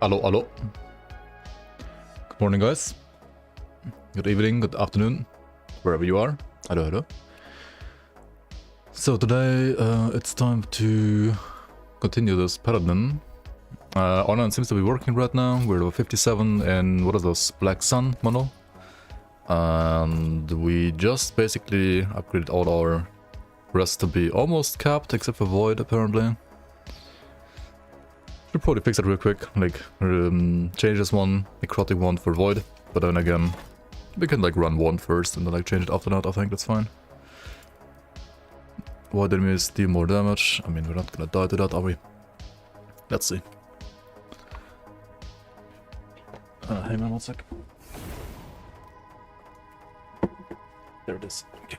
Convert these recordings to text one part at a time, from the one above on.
Hello, hello. Good morning, guys. Good evening, good afternoon, wherever you are. Hello, hello. So today it's time to continue this Paladin. Online seems to be working right now. We're level 57 in, what is this, Black Sun mono. And we just basically upgraded all our rest to be almost capped, except for Void, apparently. Should probably fix it real quick, like change this one, necrotic one for Void, but then again, we can like run one first and then like change it after that. I think that's fine. Void enemies deal more damage. I mean, we're not gonna die to that, are we? Let's see. Hang on one sec. There it is. Okay.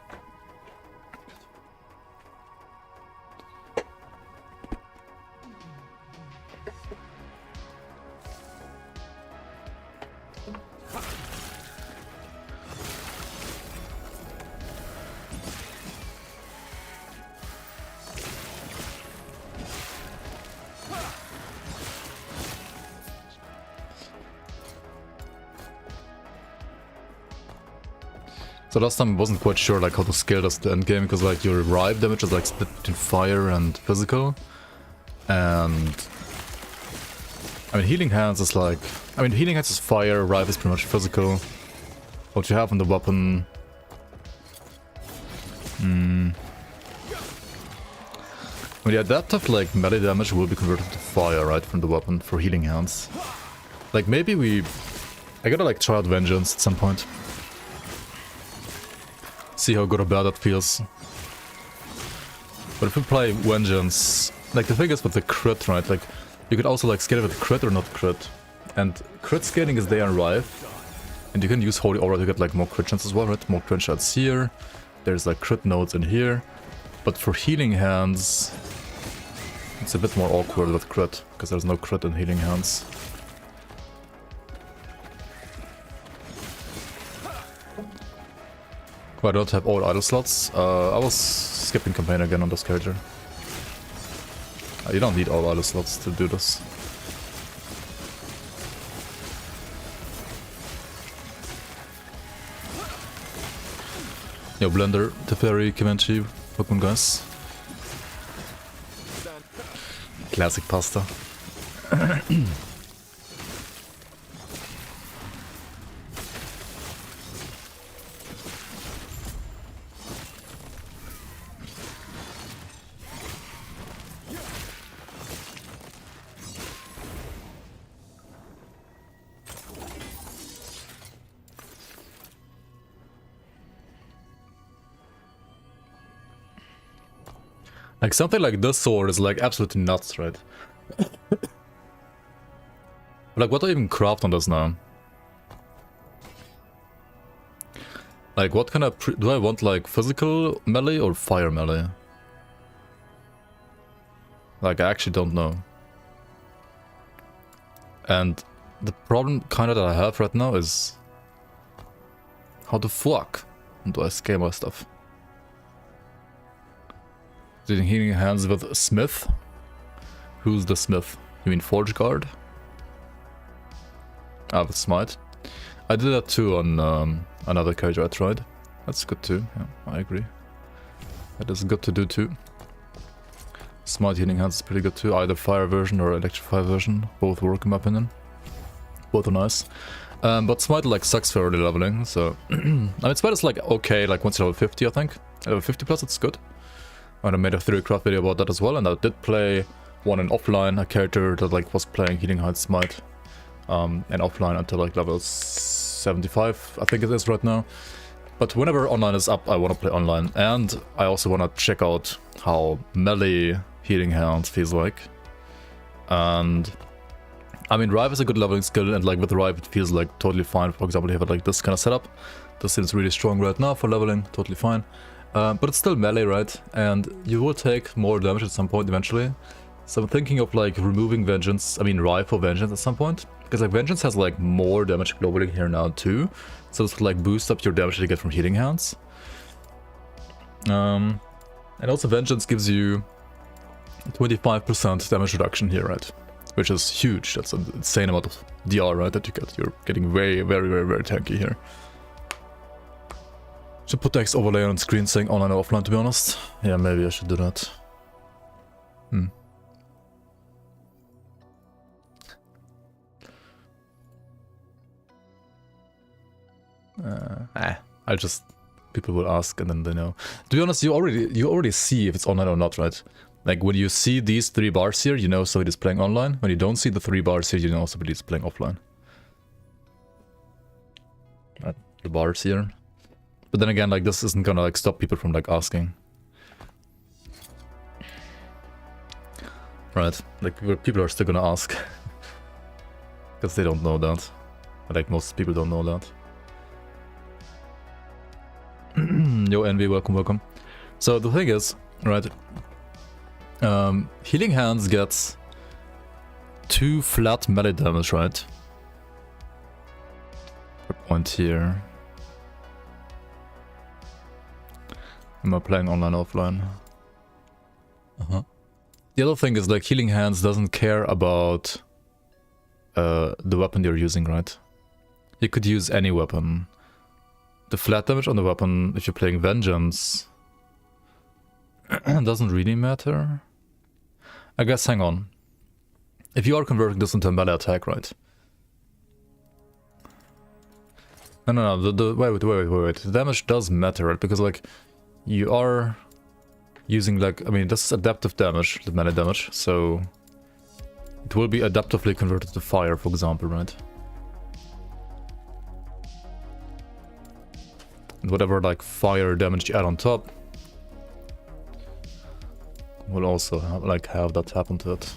So last time I wasn't quite sure like how to scale this to end game, because like your revive damage is like split between fire and physical. And I mean healing hands is like, healing hands is fire, revive is pretty much physical. What you have on the weapon. Well, yeah, that of like melee damage will be converted to fire, right, from the weapon for healing hands. Like maybe I gotta like try out Vengeance at some point. See how good or bad that feels. But if we play Vengeance, like the thing is with the crit, right, like you could also like scale it with crit or not crit. And crit scaling is there in Rive. And you can use Holy Aura to get like more crit chances as well, right? More crit shots here. There's like crit nodes in here. But for healing hands, it's a bit more awkward with crit, because there's no crit in healing hands. I don't have all idle slots. I was skipping campaign again on this character. You don't need all idle slots to do this. Yo, Blender, Teferi, Comanche, welcome guys. Classic pasta. Like something like this sword is like absolutely nuts, right? Like what do I even craft on this now? Like what kind of do I want, like physical melee or fire melee? Like I actually don't know. And the problem kind of that I have right now is how the fuck do I scale my stuff? Doing healing hands with Smith? Who's the Smith? You mean Forge Guard? Ah, with Smite. I did that too on another character I tried. That's good too, yeah, I agree. That is good to do too. Smite healing hands is pretty good too, either fire version or electrify version. Both work in my opinion. Both are nice. But Smite like sucks for early leveling, so... I mean Smite is like okay, like once you're level 50 I think. At level 50 plus it's good. And I made a theory craft video about that as well, and I did play one in offline, a character that like was playing Healing Hands Smite and offline until like level 75 I think it is right now. But whenever online is up I want to play online, and I also want to check out how melee Healing Hands feels like. And I mean Rive is a good leveling skill, and like with Rive it feels like totally fine. For example, you have like this kind of setup. This seems really strong right now for leveling, totally fine. But it's still melee, right? And you will take more damage at some point eventually. So I'm thinking of like removing Vengeance, Rive for Vengeance at some point. Because like Vengeance has like more damage globally here now too. So this would like boost up your damage that you get from healing hands. And also Vengeance gives you 25% damage reduction here, right? which is huge. That's an insane amount of DR, right, that you get. You're getting very, very, very, very tanky here. Should put text overlay on screen saying online or offline, to be honest. Yeah, maybe I should do that. I'll just... People will ask and then they know. To be honest, you already see if it's online or not, right? Like when you see these 3 bars here, you know somebody's playing online. When you don't see the 3 bars here, you know somebody's playing offline. Right, the bars here. But then again, like this isn't gonna like stop people from like asking. Right, like people are still gonna ask. Because they don't know that. Like most people don't know that. Yo, Envy, welcome, welcome. So the thing is, right, Healing Hands gets 2 flat melee damage, right? Per point here. Am I playing online, offline? The other thing is like Healing Hands doesn't care about the weapon you're using, right? You could use any weapon. The flat damage on the weapon, if you're playing Vengeance, doesn't really matter. I guess, hang on. If you are converting this into a melee attack, right? No, wait. The damage does matter, right? Because, like, you are using, like, I mean, this is adaptive damage, the melee damage, so it will be adaptively converted to fire, for example, right? And whatever like fire damage you add on top will also have that happen to it.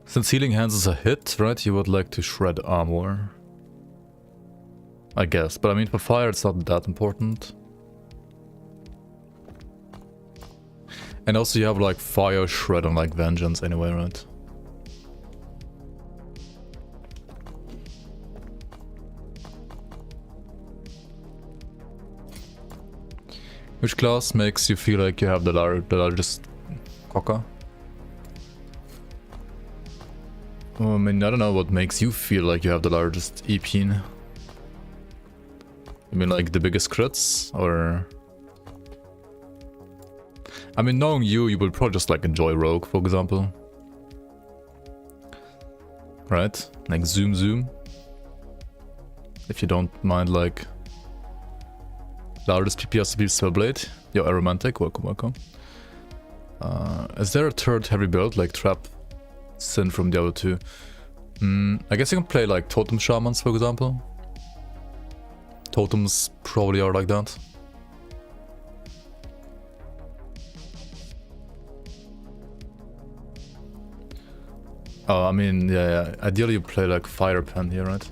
Since Healing Hands is a hit, right, you would like to shred armor. I guess, but I mean for fire it's not that important. And also you have like fire shred on like Vengeance anyway, right? Which class makes you feel like you have the largest cocker? I mean, I don't know what makes you feel like you have the largest EP. You mean like the biggest crits, or... I mean, knowing you will probably just like enjoy Rogue, for example. Right? Like zoom. If you don't mind like... Largest PPS to be Spellblade. Yo, Aromantic, welcome. Is there a third heavy build like Trap Sin from the other 2? I guess you can play like Totem Shamans, for example. Totems probably are like that. Oh, I mean, yeah. Ideally you play like Fire Pen here, right?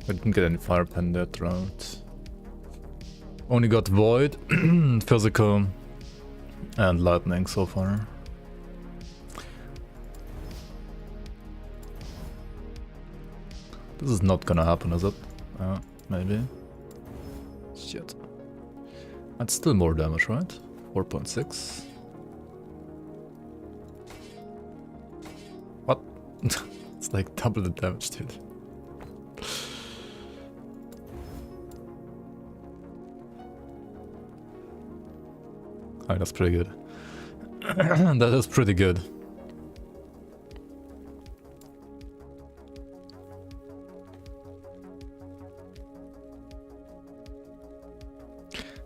I didn't get any Fire Pen that round. Only got Void, Physical, and Lightning so far. This is not gonna happen, is it? Maybe. Shit. That's still more damage, right? 4.6. What? It's like double the damage, dude. Alright, that's pretty good. That is pretty good.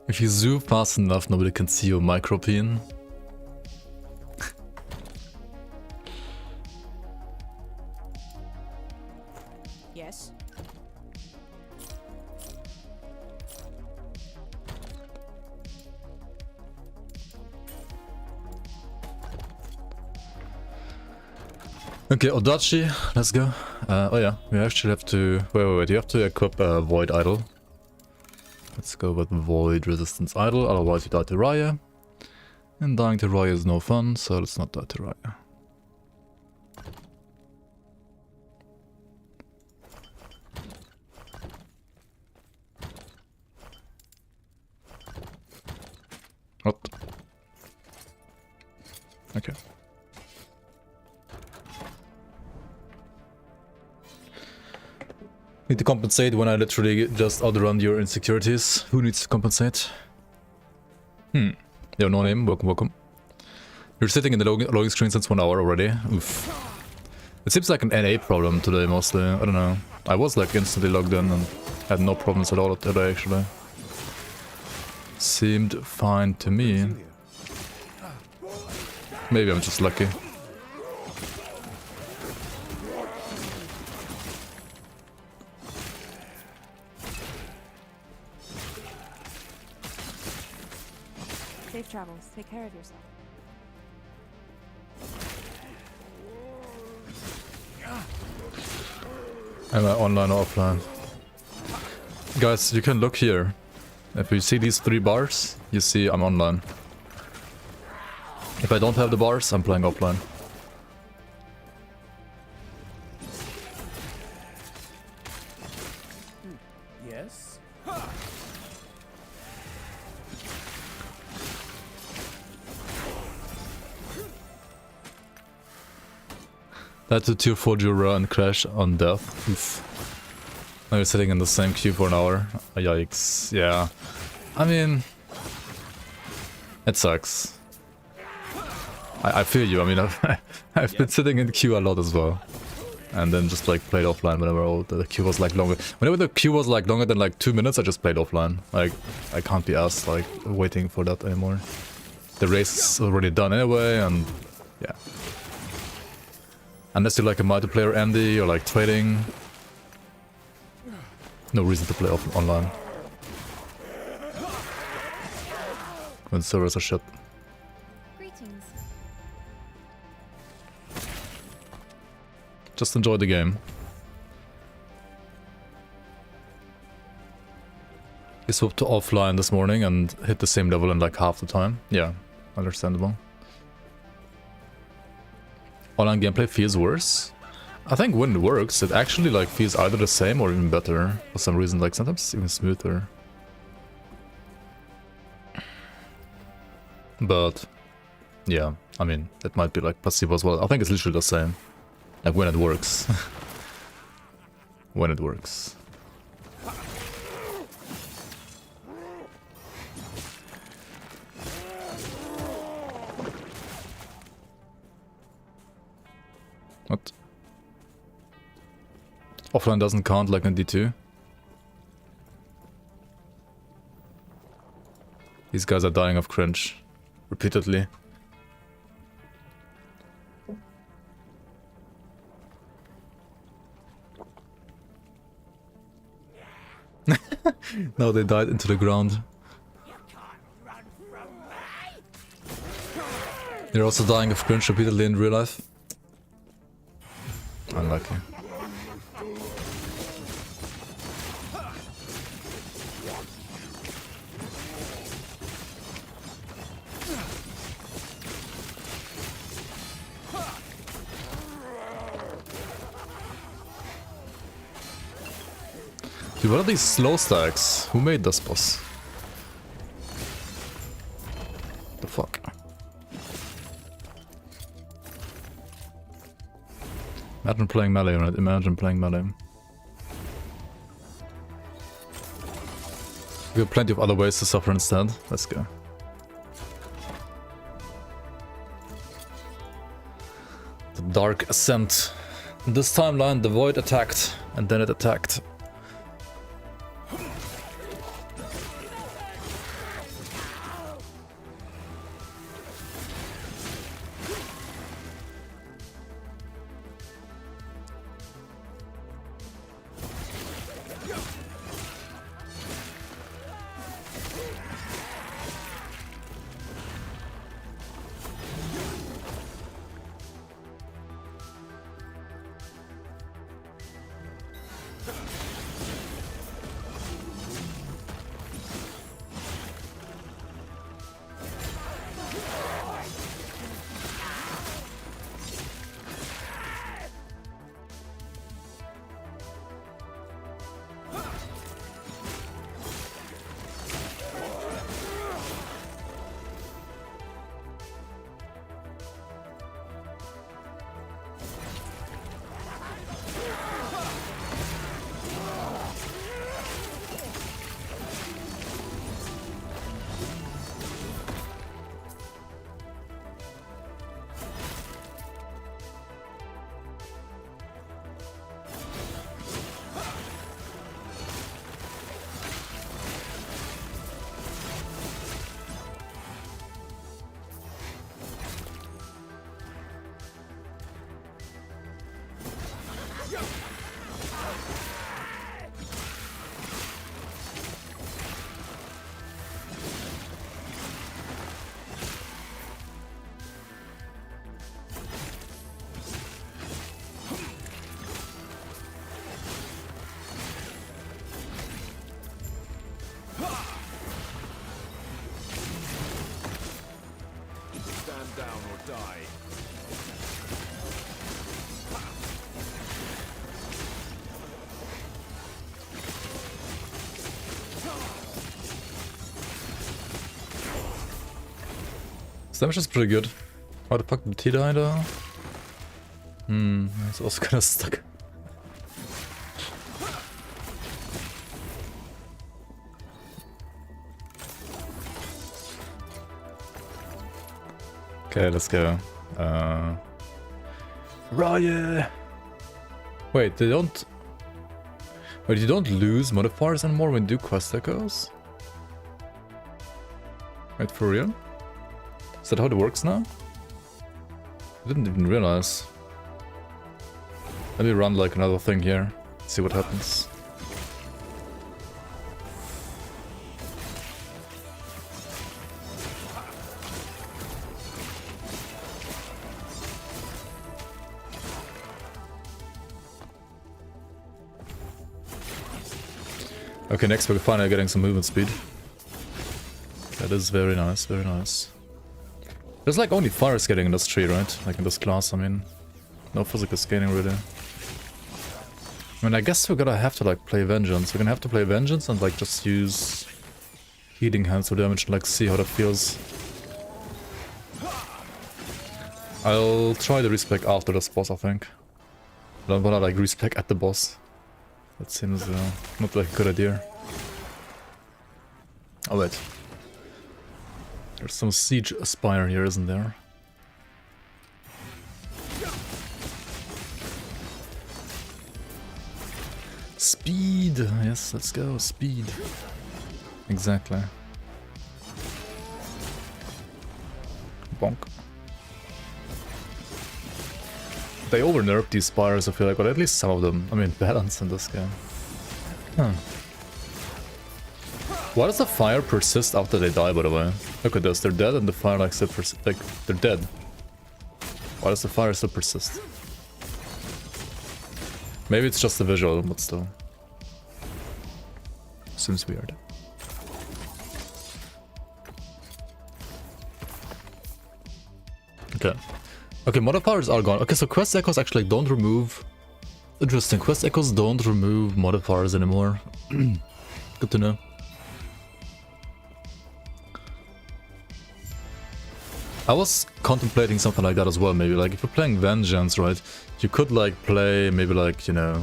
If you zoom fast enough, nobody can see your micropene. Yes. Okay, Odachi, let's go. Oh yeah, we actually have to... Wait, you have to equip Void Idol. Let's go with Void Resistance Idol, otherwise you die to Raya. And dying to Raya is no fun, so let's not die to Raya. Okay. Need to compensate when I literally just outrun your insecurities. Who needs to compensate? Yo, no name. Welcome, welcome. You're sitting in the loading screen since 1 hour already. Oof. It seems like an NA problem today mostly. I don't know. I was like instantly logged in and had no problems at all today actually. Seemed fine to me. Maybe I'm just lucky. Safe travels. Take care of yourself. Am I online or offline? Guys, you can look here. If you see these 3 bars, you see I'm online. If I don't have the bars, I'm playing offline. Yes. That's a tier 4 Jura and crash on death. Oof. Now you're sitting in the same queue for an hour. Yikes. Yeah. I mean... It sucks. I feel you. I mean, I've been sitting in the queue a lot as well. And then just like played offline whenever the queue was like longer. Whenever the queue was like longer than like 2 minutes, I just played offline. Like, I can't be asked like waiting for that anymore. The race is already done anyway, and yeah. Unless you're like a multiplayer Andy or like trading. No reason to play online. When servers are shut. Greetings. Just enjoy the game. We swapped to offline this morning and hit the same level in like half the time. Yeah, understandable. Online gameplay feels worse. I think when it works, it actually like feels either the same or even better. For some reason, like sometimes even smoother. But yeah, I mean, it might be like placebo as well. I think it's literally the same. Like when it works. When it works. What? Offline doesn't count like in D2. These guys are dying of cringe. Repeatedly. Now they died into the ground. They're also dying of cringe repeatedly in real life. Unlucky. Dude, what are these slow stacks? Who made this boss? The fuck? Imagine playing melee, right? Imagine playing melee. We have plenty of other ways to suffer instead. Let's go. The Dark Ascent. In this timeline, the Void attacked, and then it attacked. This damage is pretty good. How the fuck did he die though? He's also kinda stuck. Okay, let's go. Riot! Wait, they don't... Wait, you don't lose modifiers anymore when you do quest echoes? Wait, for real? Is that how it works now? I didn't even realize. Let me run like another thing here, see what happens. Okay, next we're finally getting some movement speed. That is very nice, very nice. There's like only fire scaling in this tree, right? Like in this class, I mean. No physical scaling really. I mean, I guess we're gonna have to like play Vengeance. We're gonna have to play Vengeance and like just use Healing Hands for damage and like see how that feels. I'll try the respec after this boss, I think. I don't wanna like respec at the boss. That seems not like a good idea. Oh wait. There's some Siege Spire here, isn't there? Speed! Yes, let's go, speed. Exactly. Bonk. They over-nerfed these spires, I feel like, or at least some of them. I mean, balance in this game. Huh. Why does the fire persist after they die, by the way? Look at this, they're dead and the fire like still persists. Like, they're dead. Why does the fire still persist? Maybe it's just a visual, but still. Seems weird. Okay. Okay, modifiers are gone. Okay, so quest echoes actually don't remove... Interesting, quest echoes don't remove modifiers anymore. Good to know. I was contemplating something like that as well, maybe. Like, if you're playing Vengeance, right? You could, like, play maybe, like, you know...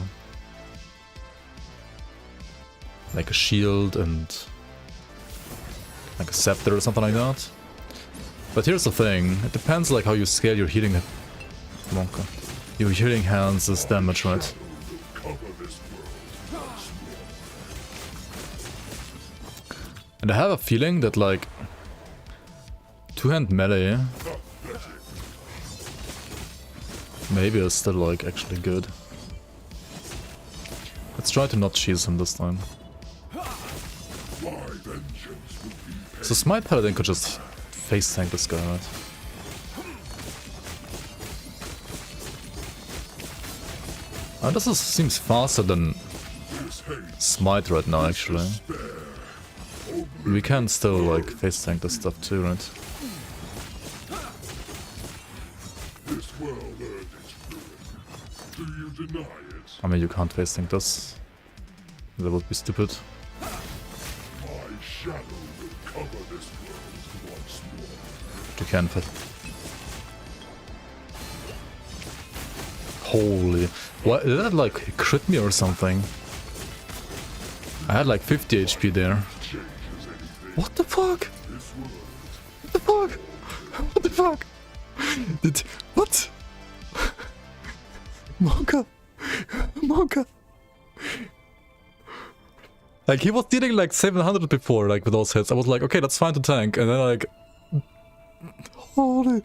like a shield and... like a scepter or something like that. But here's the thing, it depends like how you scale your healing... Monka. Your healing hands is damage, right? And I have a feeling that like... two-hand melee... maybe is still like actually good. Let's try to not cheese him this time. So Smite Paladin could just face tank this guy, right? And this seems faster than Smite right now, actually. We can still like face tank this stuff too, right? I mean, you can't face tank this. That would be stupid. You can fit. Holy... What? Did that like crit me or something? I had like 50 HP there. What the fuck? What the fuck? What the fuck? What? Monka! Monka! Like, he was dealing like 700 before, like, with those hits. I was like, okay, that's fine to tank. And then, like... Holy...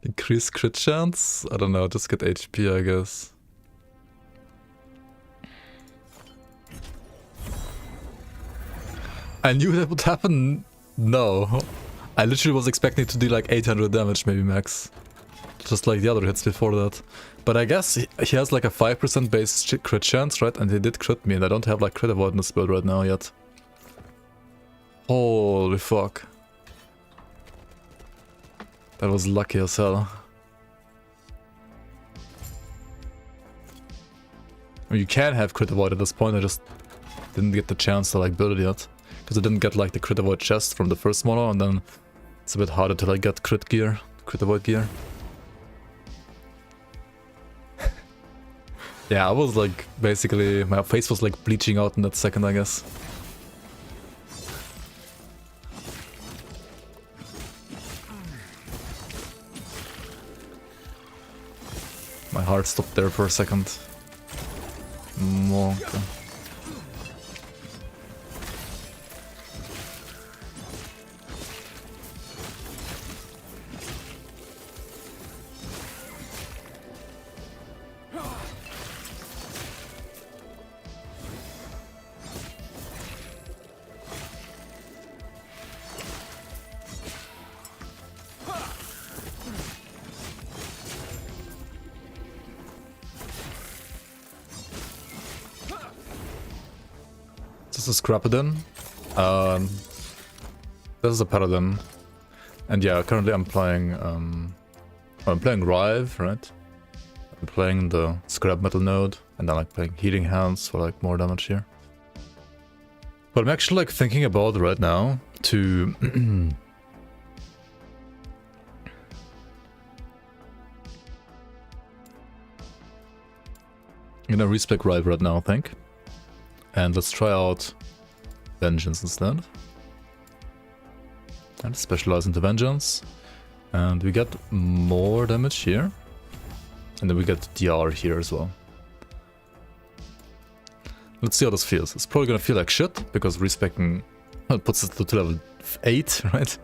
Increase crit chance? I don't know, just get HP, I guess. I knew that would happen. No. I literally was expecting to do like 800 damage, maybe max. Just like the other hits before that. But I guess he has like a 5% base crit chance, right? And he did crit me, and I don't have like crit avoidance build right now yet. Holy fuck. That was lucky as hell. I mean, you can have crit avoid at this point, I just didn't get the chance to like build it yet. Because I didn't get like the crit avoid chest from the first model, and then it's a bit harder to like get crit gear, crit avoid gear. Yeah, I was like, basically, my face was like bleaching out in that second, I guess. My heart stopped there for a second. Okay. This is Paladin. This is a Paladin. And yeah, currently I'm playing Rive, right? I'm playing the scrap metal node, and then like playing healing hands for like more damage here. But I'm actually like thinking about right now to I'm gonna respec Rive right now, I think. And let's try out Vengeance instead. And specialize into Vengeance. And we get more damage here. And then we get DR here as well. Let's see how this feels. It's probably gonna feel like shit, because respecing puts it to level 8, right?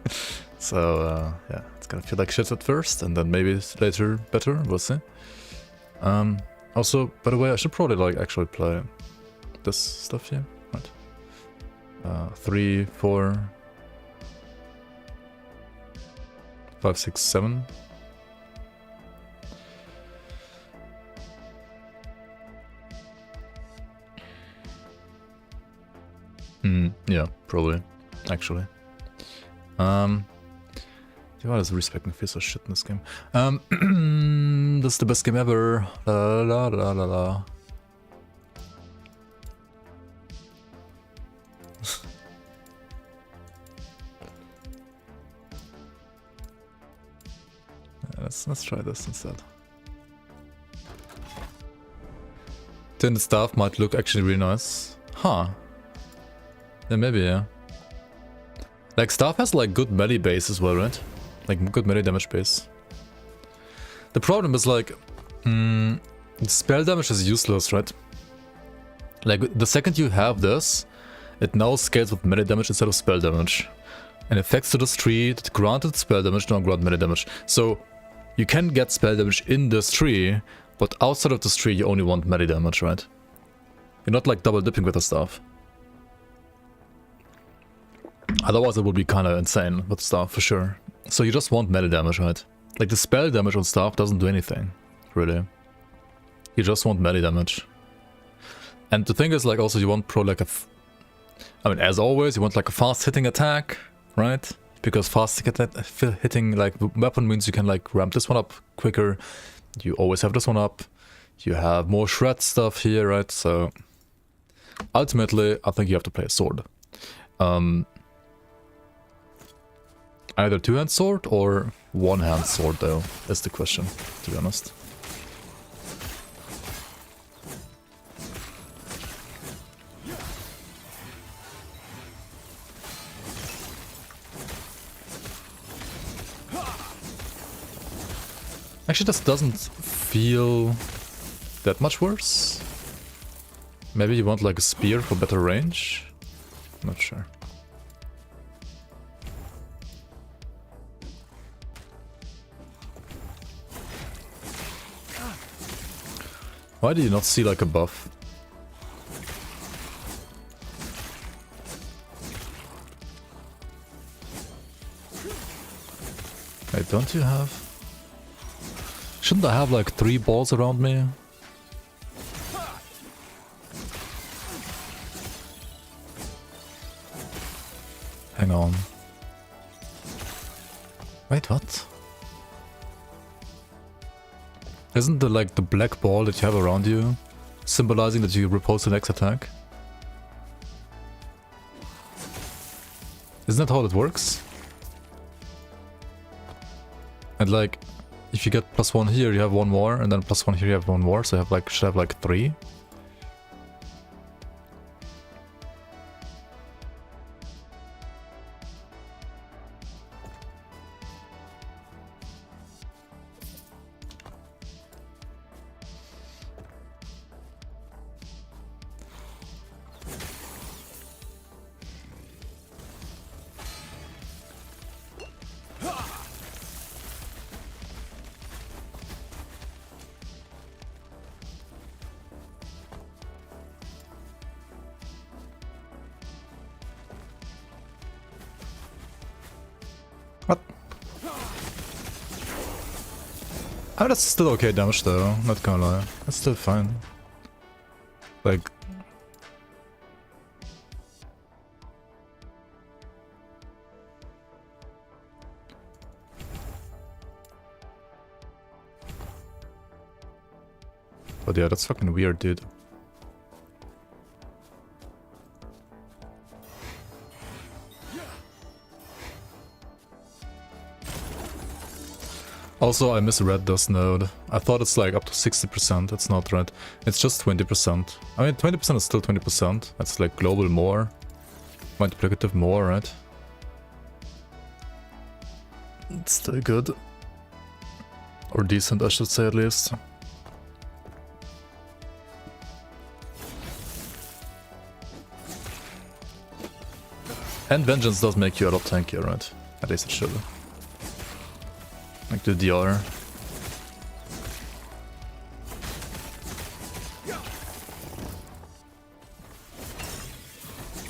So yeah, it's gonna feel like shit at first, and then maybe later better, we'll see. Also, by the way, I should probably like actually play this stuff here, right? 3, 4, 5, 6, 7. Yeah, probably, actually. Why does respecting feel so shit in this game? This is the best game ever. La la la la la. Let's try this instead. Then the staff might look actually really nice. Huh. Yeah, maybe, yeah. Like, staff has like good melee base as well, right? Like, good melee damage base. The problem is like, spell damage is useless, right? Like, the second you have this, it now scales with melee damage instead of spell damage. And effects to this tree that granted spell damage don't grant melee damage. So, you can get spell damage in this tree, but outside of this tree you only want melee damage, right? You're not like double dipping with the stuff. Otherwise it would be kinda insane with stuff, for sure. So you just want melee damage, right? Like the spell damage on stuff doesn't do anything, really. You just want melee damage. And the thing is, like, also you want probably like I mean, as always, you want like a fast hitting attack, right? Because fast hitting like weapon means you can like ramp this one up quicker. You always have this one up. You have more shred stuff here, right? So ultimately, I think you have to play a sword. Either two-hand sword or one-hand sword, though, is the question, to be honest. Actually, this doesn't feel that much worse. Maybe you want like a spear for better range? Not sure. Why do you not see like a buff? Wait, don't you have? Shouldn't I have like 3 balls around me? Hang on. Wait, what? Isn't the like the black ball that you have around you symbolizing that you repose the next attack. Isn't that how it works? And like, if you get +1 here, you have 1 more, and then +1 here, you have 1 more, so you have like, should have like 3. What? I mean, that's still okay damage though, not gonna lie. That's still fine. Like... But yeah, that's fucking weird, dude. Also, I misread this node. I thought it's like up to 60%. It's not, right? It's just 20%. I mean, 20% is still 20%. That's like global more. Multiplicative more, right? It's still good. Or decent, I should say, at least. And Vengeance does make you a lot tankier, right? At least it should. Like the DR.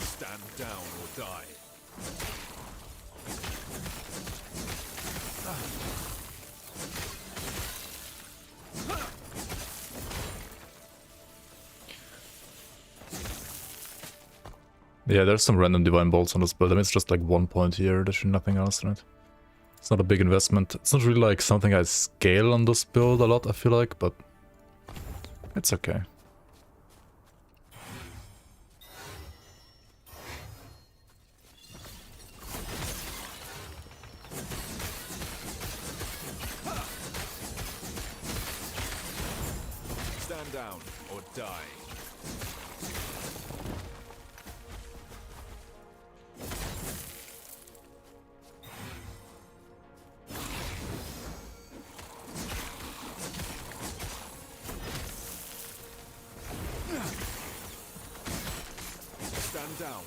Stand down or die. Yeah, there's some random Divine Bolts on this build. I mean, it's just like 1 point here, there's nothing else, right? It's not a big investment. It's not really like something I scale on this build a lot, I feel like, but it's okay. Stand down or die. Stand down.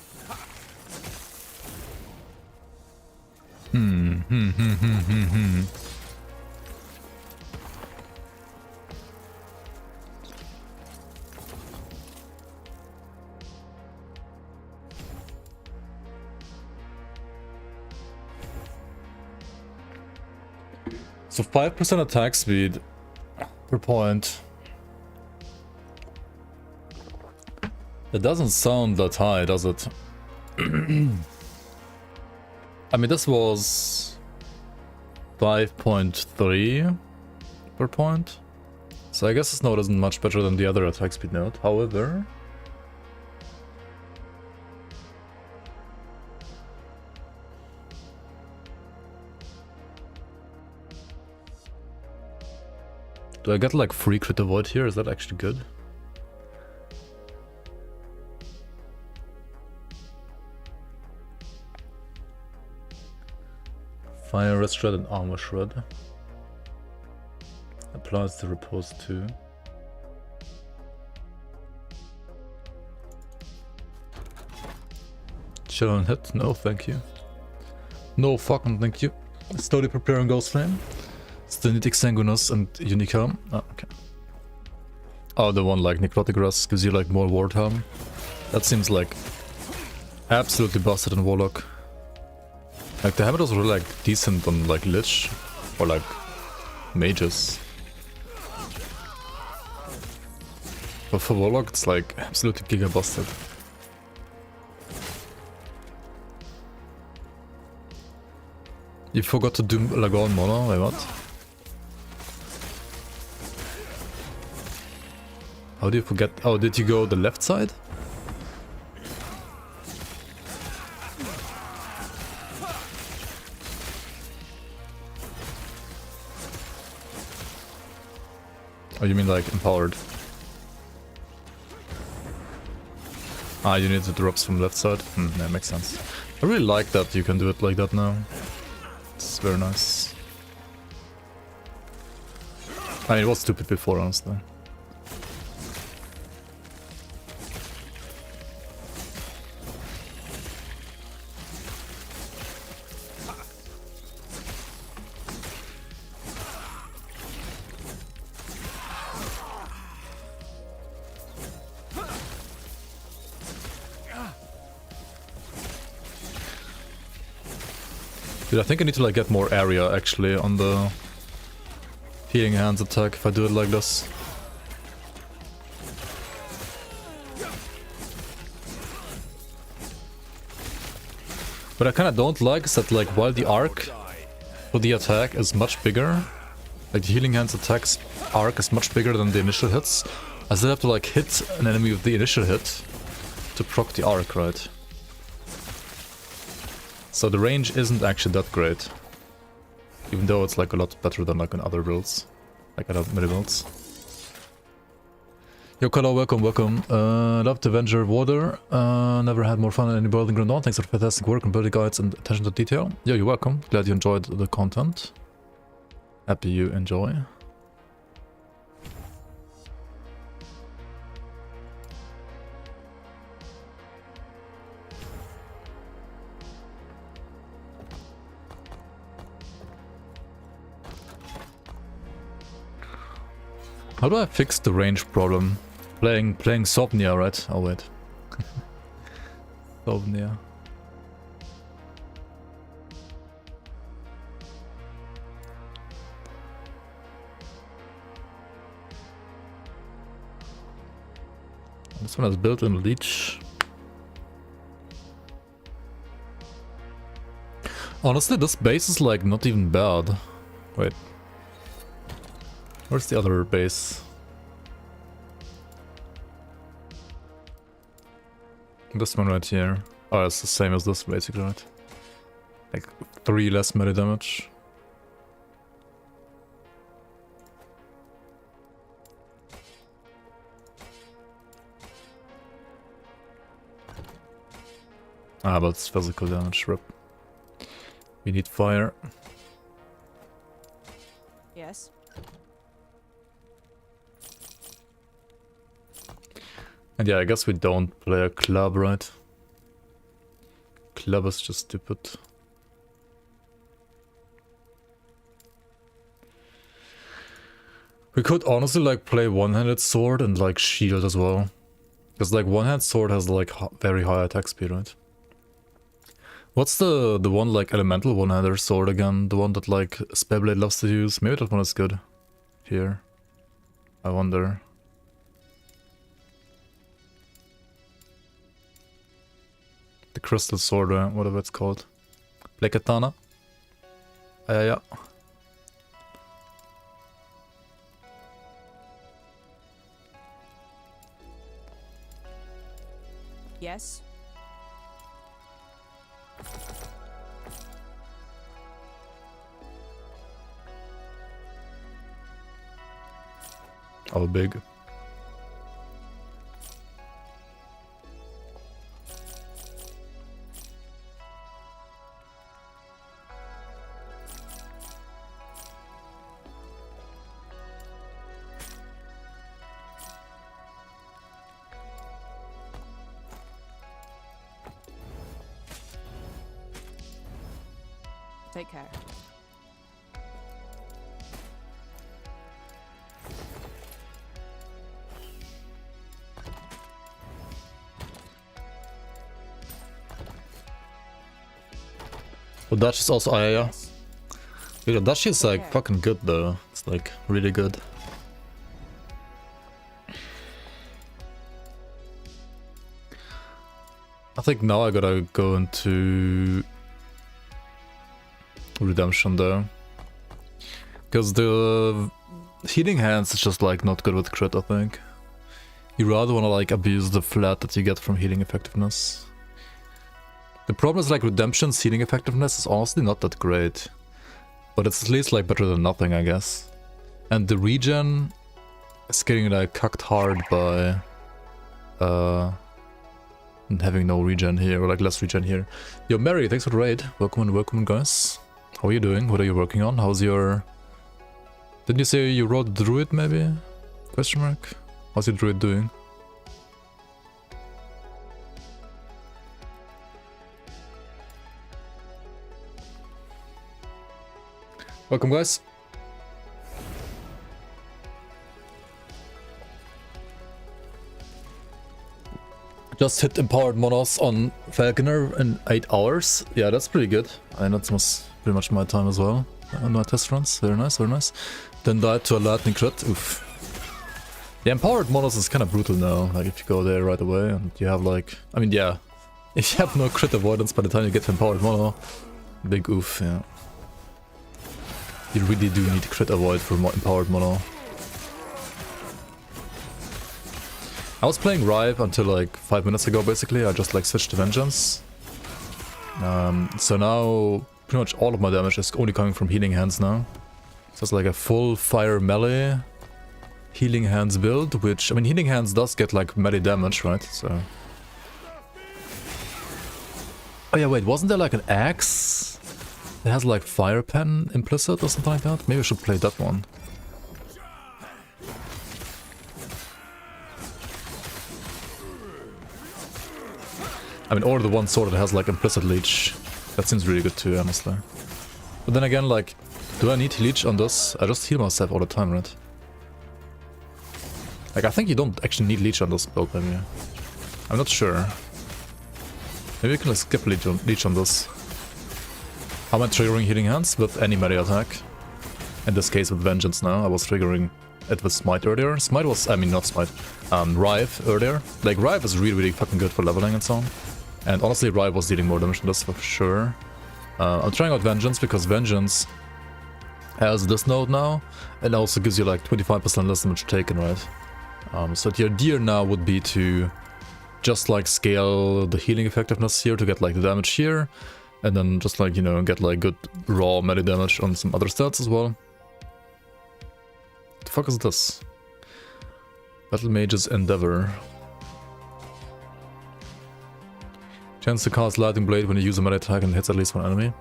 So 5% attack speed per point. It doesn't sound that high, does it? I mean, this was 5.3 per point. So I guess this node isn't much better than the other attack speed node. However... Do I get like free crit avoid here? Is that actually good? Fire Red Shred and Armor Shred. Applies to Repose too. Chill and hit? No, thank you. No fucking thank you. Slowly preparing Ghost Flame. Stenitic Sanguinus and Unique Helm. Oh, okay. Oh, the one like Necrotic Rust gives you like more Ward Helm. That seems like absolutely busted in Warlock. Like the habit was really like decent on like Lich or like Mages. But for Warlock it's like absolutely giga busted. You forgot to do Lagon Mono, wait what? How do you forget? Oh, did you go the left side? Oh, you mean like empowered? Ah, you need the drops from left side? That makes sense. I really like that you can do it like that now. It's very nice. I mean, it was stupid before, honestly. Dude, I think I need to like get more area actually on the healing hands attack if I do it like this. What I kinda don't like is that like while the arc for the attack is much bigger, like the healing hands attack's arc is much bigger than the initial hits, I still have to like hit an enemy with the initial hit to proc the arc, right? So the range isn't actually that great. Even though it's like a lot better than like in other builds. Like other mini builds. Yo Color, welcome, welcome. Love to Avenger Water. Never had more fun in any building ground on. Thanks for fantastic work on building guides and attention to detail. Yo, you're welcome. Glad you enjoyed the content. Happy you enjoy. How do I fix the range problem? Playing Sovnia, right? Oh wait. Sovnia. This one has built-in leech. Honestly, this base is like not even bad. Wait. Where's the other base? This one right here. Oh, it's the same as this basically, right? Like 3 less melee damage. Ah, but it's physical damage, rip. We need fire. Yes. And yeah, I guess we don't play a club, right? Club is just stupid. We could honestly like play one-handed sword and like shield as well. Because like one-handed sword has like very high attack speed, right? What's the one like elemental one-hander sword again? The one that like Spellblade loves to use? Maybe that one is good. Here. I wonder. The crystal sword, whatever it's called. Black Katana. Yeah. Yes. How big? Take care. Dash is also yeah. Yes. Dude, Dash is like Okay. fucking good though. It's like really good. I think now I gotta go into Redemption though. Because the healing hands is just like not good with crit, I think. You rather want to like abuse the flat that you get from healing effectiveness. The problem is like Redemption's healing effectiveness is honestly not that great. But it's at least like better than nothing, I guess. And the regen is getting like cucked hard by having no regen here, or like less regen here. Yo, Mary, thanks for the raid. Welcome guys. How are you doing? What are you working on? How's your... Didn't you say you wrote Druid maybe? Question mark? How's your Druid doing? Welcome guys. Just hit empowered monos on Falconer in 8 hours. Yeah, that's pretty good. And that's pretty much my time as well on my test runs. Very nice, very nice. Then died to a lightning crit. Oof. The empowered monos is kind of brutal now. Like if you go there right away and you have like... I mean, yeah. If you have no crit avoidance by the time you get to empowered mono, big oof, yeah. You really do need crit avoid for empowered mono. I was playing Rive until like 5 minutes ago basically. I just like switched to Vengeance. So now pretty much all of my damage is only coming from healing hands now. So it's like a full fire melee healing hands build, which, I mean, healing hands does get like melee damage, right? So... Oh yeah, wait, wasn't there like an axe? It has like fire pen implicit or something like that? Maybe I should play that one. I mean, or the one sword that has like implicit leech. That seems really good too, honestly. But then again, like, do I need leech on this? I just heal myself all the time, right? Like, I think you don't actually need leech on this build, maybe. I'm not sure. Maybe you can like, skip leech on this. How am I triggering healing hands? With any melee attack. In this case with Vengeance now. I was triggering it with Smite earlier. Smite was, I mean not Smite, Rive earlier. Like Rive is really fucking good for leveling and so on. And honestly Rive was dealing more damage than this for sure. I'm trying out Vengeance because Vengeance has this node now. And also gives you like 25% less damage taken, right? So the idea now would be to just like scale the healing effectiveness here to get like the damage here. And then just like, you know, get like good raw melee damage on some other stats as well. What the fuck is this? Battle Mage's Endeavor. Chance to cast Lightning Blade when you use a melee attack and hits at least one enemy.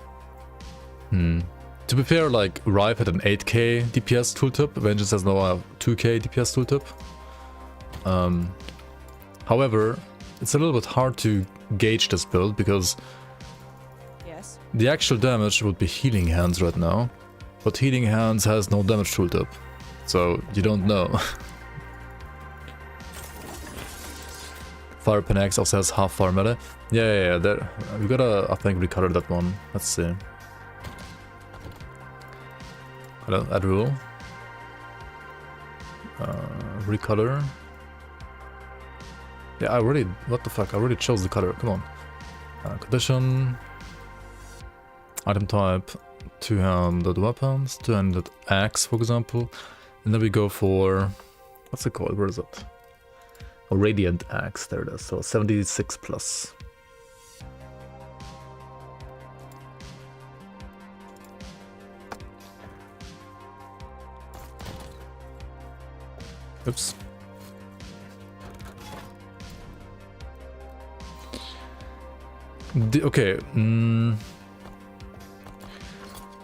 To be fair, like, Rive had an 8k DPS tooltip, Vengeance has now a 2k DPS tooltip. However, it's a little bit hard to gauge this build because the actual damage would be Healing Hands right now, but Healing Hands has no damage tooltip, so you don't know. Fire Pen Axe also has half fire melee. Yeah, there. We gotta, I think, recolor that one. Let's see. Add rule. Recolor. Yeah, I already, what the fuck, I already chose the color, come on. Condition. Item type, two-handed weapons, two-handed axe, for example. And then we go for, what's it called, where is it? A Radiant Axe, there it is, so 76 plus. Oops. Okay,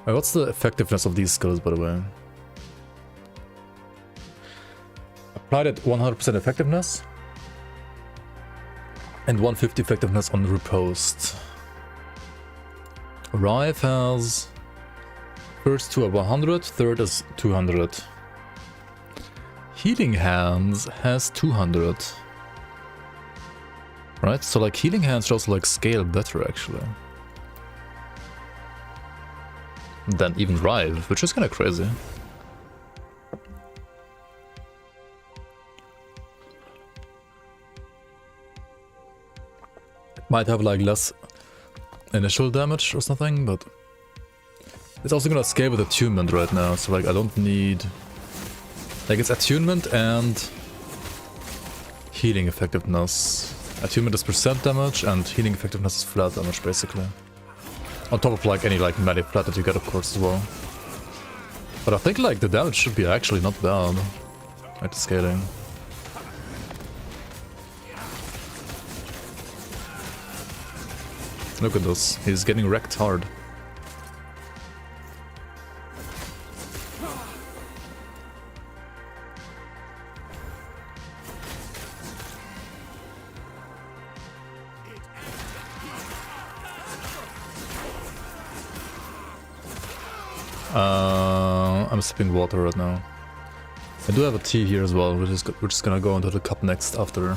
what's the effectiveness of these skills, by the way? Applied at 100% effectiveness and 150 effectiveness on Riposte. Rive has first two are 100, third is 200. Healing Hands has 200. Right, so like Healing Hands should also like scale better actually than even Rive, which is kind of crazy. Might have like less initial damage or something, but it's also gonna scale with attunement right now, so like I don't need... Like it's attunement and healing effectiveness. Attunement is percent damage and healing effectiveness is flat damage basically. On top of like any like melee flat that you get of course as well. But I think like the damage should be actually not bad. Like the scaling. Look at this, he's getting wrecked hard. I'm sipping water right now. I do have a tea here as well, which is gonna go into the cup next after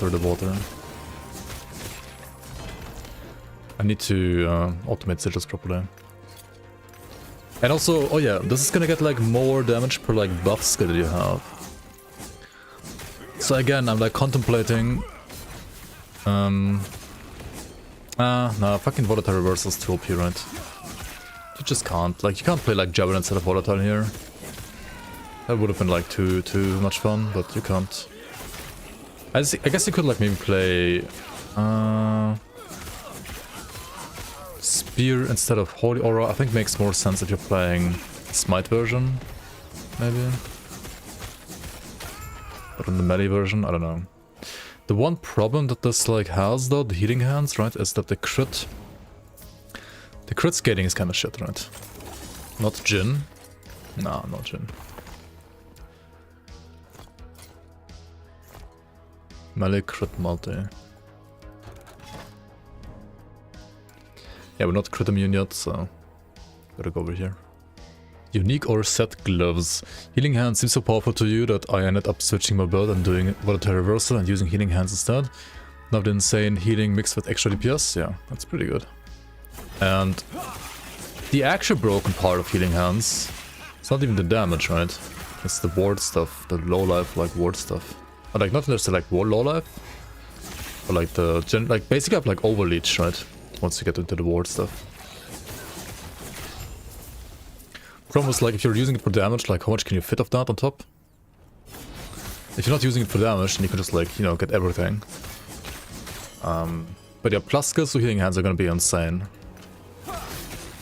the water. I need to automate sigils properly. And also, oh yeah, this is gonna get like more damage per like buff skill that you have. So again, I'm like contemplating. Nah, fucking volatile reversal is too OP, right? You just can't. Like, you can't play like Javelin instead of volatile here. That would have been like too much fun, but you can't. I guess you could like maybe play Spear instead of Holy Aura. I think makes more sense if you're playing Smite version, maybe. But in the melee version, I don't know. The one problem that this like has though, the healing hands, right, is that the crit scaling is kind of shit, right? Not Jin. Nah, not Jin. Melee crit multi. Yeah, we're not crit immune yet, so gotta go over here. Unique or set gloves. Healing hands seems so powerful to you that I ended up switching my build and doing volatile reversal and using healing hands instead. Now the insane healing mixed with extra DPS, yeah, that's pretty good. And the actual broken part of healing hands, it's not even the damage, right? It's the ward stuff, the low life like ward stuff. Or like not necessarily like low life, but like the like basically have like overleech, right? Once you get into the ward stuff. Problem is like if you're using it for damage, like how much can you fit of that on top? If you're not using it for damage, then you can just like, you know, get everything. But yeah, plus skills to healing hands are gonna be insane.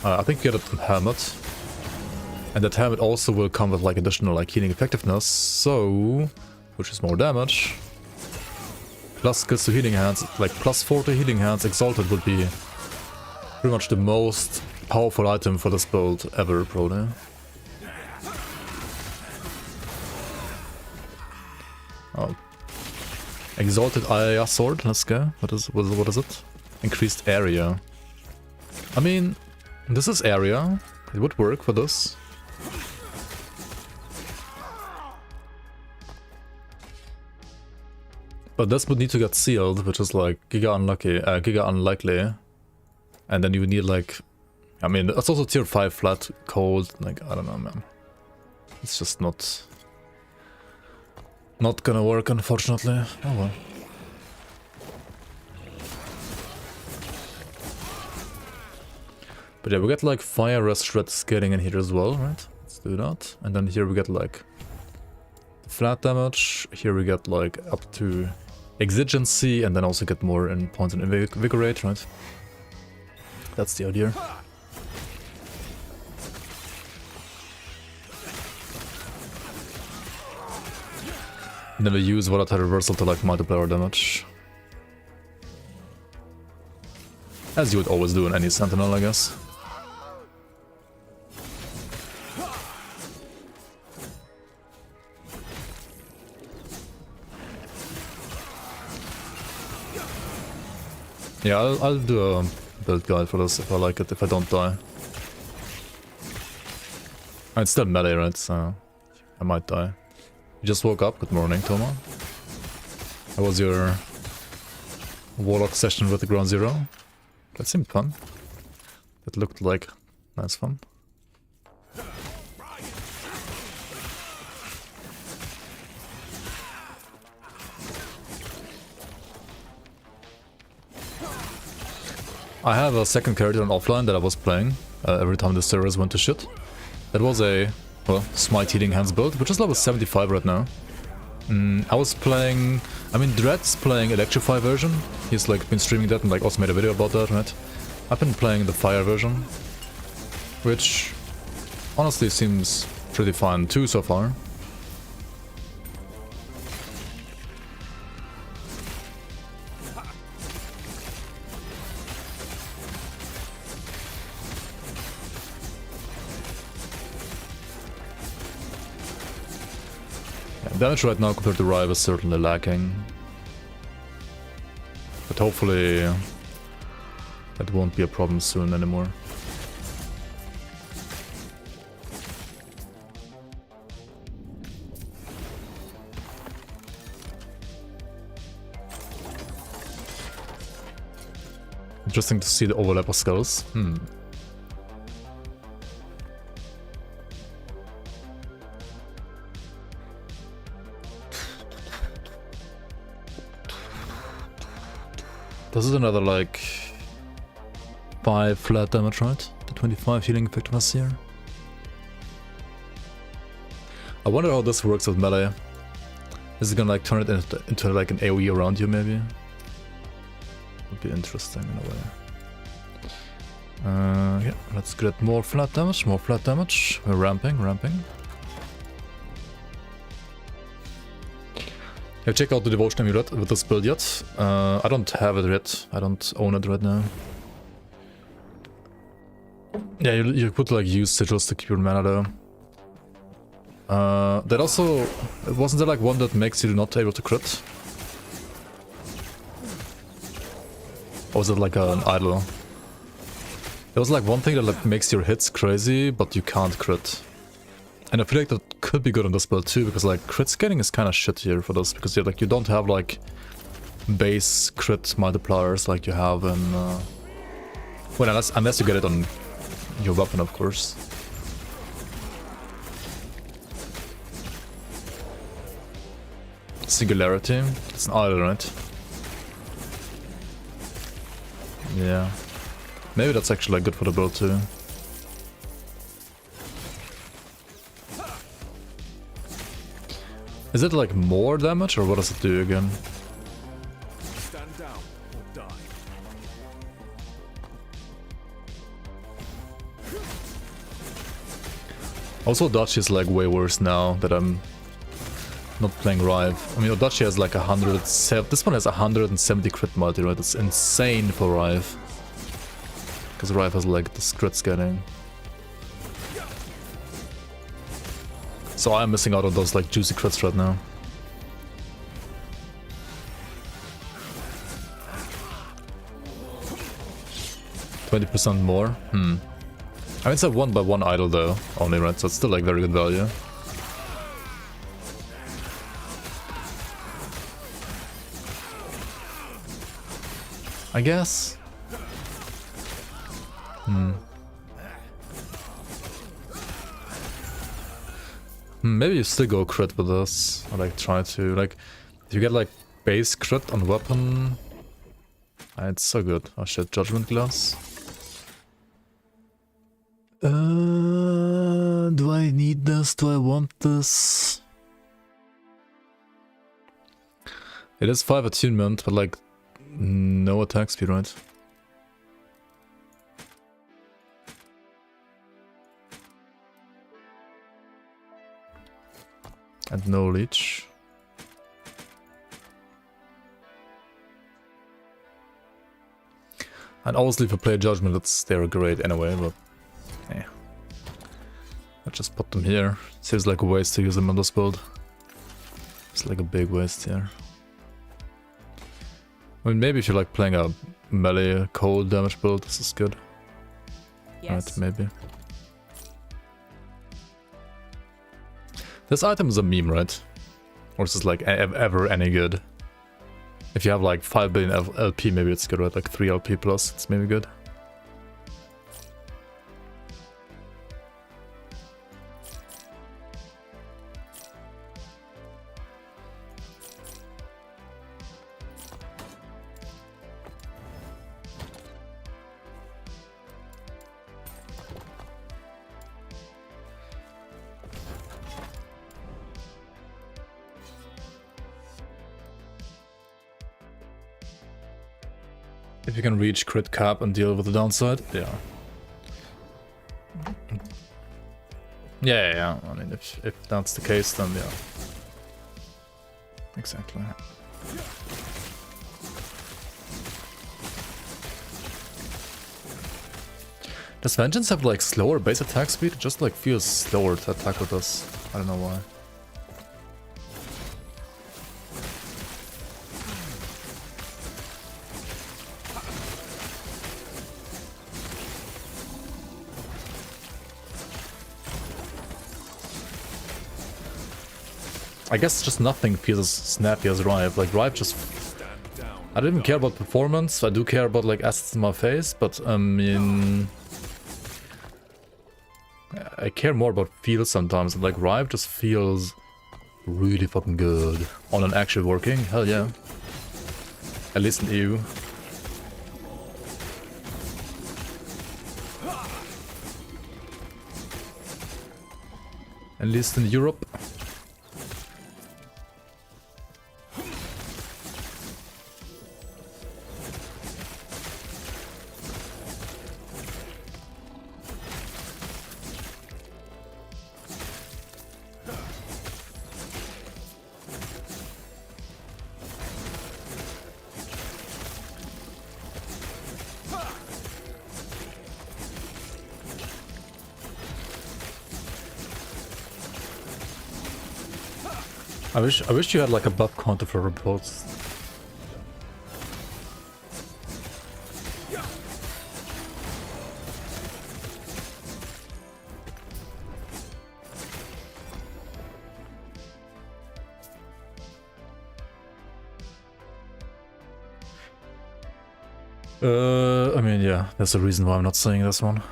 I think you get a helmet. And that helmet also will come with like additional like healing effectiveness, so which is more damage. Plus skills to healing hands, like plus 40 healing hands, exalted would be pretty much the most powerful item for this build ever, probably. Oh. Exalted Aya sword, let's go. What is it? Increased area. I mean, this is area. It would work for this. But this would need to get sealed, which is like giga unlikely. And then you would need like, I mean, it's also tier 5 flat, cold, like, I don't know, man. It's just not gonna work, unfortunately. Oh well. But yeah, we get like fire rest shred scaling in here as well, right? Let's do that. And then here we get like flat damage. Here we get like up to exigency, and then also get more in points and invigorate, right? That's the idea. And then we use volatile reversal to like multiply our damage. As you would always do in any sentinel, I guess. Yeah, I'll do a build guide for this if I like it, if I don't die. It's still melee, right? So I might die. You just woke up. Good morning, Toma. How was your Warlock session with the Ground Zero? That seemed fun. That looked like nice fun. I have a second character on offline that I was playing every time the servers went to shit. That was a well, Smite Healing Hands build, which is level 75 right now. I was playing, I mean, Dread's playing Electrify version. He's like been streaming that and like also made a video about that, right? I've been playing the Fire version, which honestly seems pretty fun too so far. Damage right now compared to Rive is certainly lacking. But hopefully that won't be a problem soon anymore. Interesting to see the overlap of skulls. This is another like 5 flat damage, right? The 25 healing effect was here. I wonder how this works with melee. Is it gonna like turn it into like an AoE around you maybe? Would be interesting in a way. Yeah, let's get more flat damage, more flat damage. We're ramping. Have checked out the Devotion Amulet with this build yet? I don't have it yet. I don't own it right now. Yeah, you could like use sigils to keep your mana though. That also... Wasn't there like one that makes you not able to crit? Or was it like an idol? There was like one thing that like makes your hits crazy, but you can't crit. And I feel like that could be good on this build too, because like crit scaling is kind of shit here for this, because you don't have like base crit multipliers like you have in well, unless you get it on your weapon, of course. Singularity, it's an idol, right? Yeah, maybe that's actually like good for the build too. Is it like more damage, or what does it do again? Stand down or die. Also, Odachi is like way worse now that I'm not playing Rive. I mean, Odachi has like 107. This one has 170 crit multi, right? It's insane for Rive. Because Rive has like this crit scanning. So I'm missing out on those like juicy crits right now. %20 more? I mean, it's a 1/1 idol though, only, right? So it's still like very good value. I guess. Maybe you still go crit with this, or like try to, like, if you get like base crit on weapon, it's so good. Oh shit, Judgment Glass. Do I need this? Do I want this? It is 5 attunement, but like, no attack speed, right? And no leech. And obviously if you play Judgment, they're great anyway, but yeah. Let's just put them here. Seems like a waste to use them on this build. It's like a big waste here. I mean, maybe if you're like playing a melee cold damage build, this is good. Yes. Right, maybe. This item is a meme, right? Or is this like ever any good? If you have like 5 billion LP, maybe it's good, right? Like 3 LP plus, it's maybe good. If you can reach crit cap and deal with the downside, yeah. Yeah. I mean, if that's the case, then yeah. Exactly. Does Vengeance have like slower base attack speed? It just like feels slower to attack with us. I don't know why. I guess just nothing feels as snappy as Rive. Like Rive just... I don't even care about performance. I do care about like assets in my face, but I mean... I care more about feel sometimes. Like Rive just feels really fucking good on an actual working. Hell yeah. At least in EU. At least in Europe. I wish you had like a buff counter for reports. I mean, yeah, that's the reason why I'm not saying this one.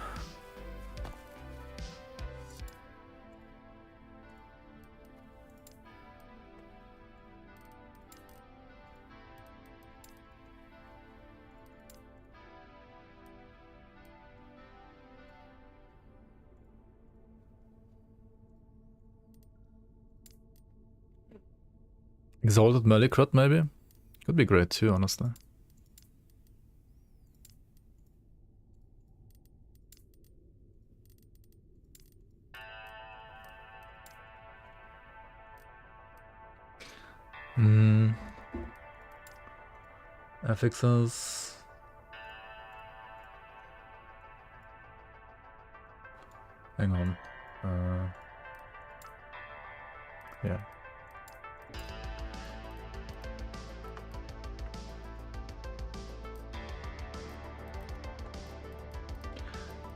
Exalted Melicrot, maybe? Could be great too, honestly. Affixes. Hang on. Yeah.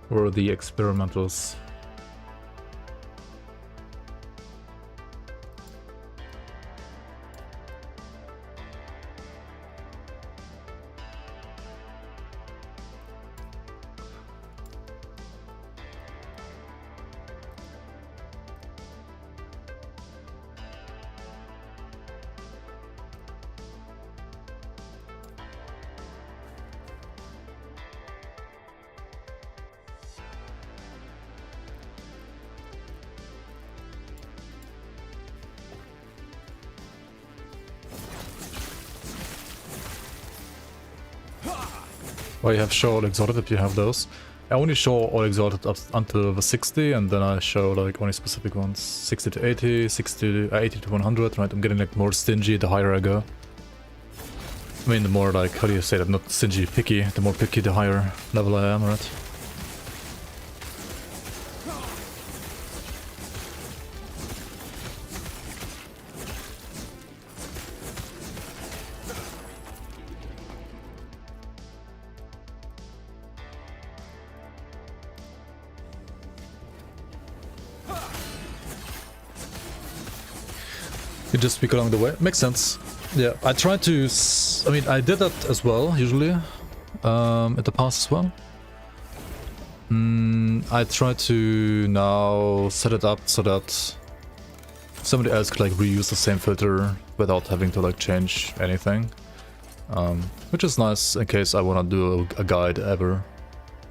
Or the experimentals. Or you have show all exalted if you have those. I only show all exalted up until the 60, and then I show like only specific ones. 60 to 80, 60 to 80 to 100, right? I'm getting like more stingy the higher I go. I mean, the more like, how do you say that? Not stingy, picky. The more picky, the higher level I am, right? You just speak along the way. Makes sense. Yeah, I try to... I mean, I did that as well, usually. At the past as well. I try to now set it up so that somebody else could like reuse the same filter without having to like change anything. Which is nice in case I want to do a guide ever.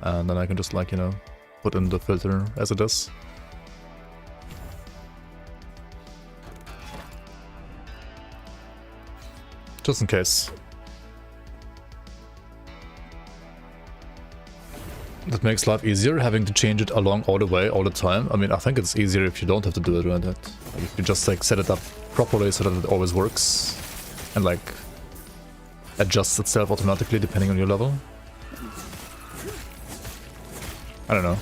And then I can just like, you know, put in the filter as it is. Just in case. that makes life easier, having to change it along all the way, all the time. I mean, I think it's easier if you don't have to do it like that. Like, if you just like set it up properly so that it always works and like adjusts itself automatically depending on your level. I don't know.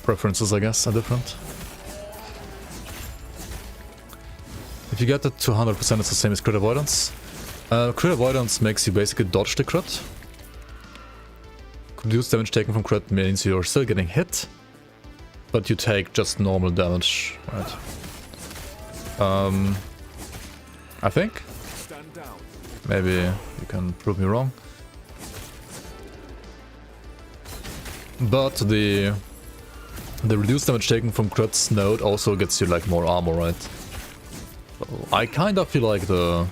Preferences, I guess, are different. If you get it to 100%, it's the same as crit avoidance. Crit avoidance makes you basically dodge the crit. Reduced damage taken from crit means you're still getting hit, but you take just normal damage, right? I think. Stand down. Maybe you can prove me wrong. But the reduced damage taken from crits node also gets you like more armor, right? So I kind of feel like the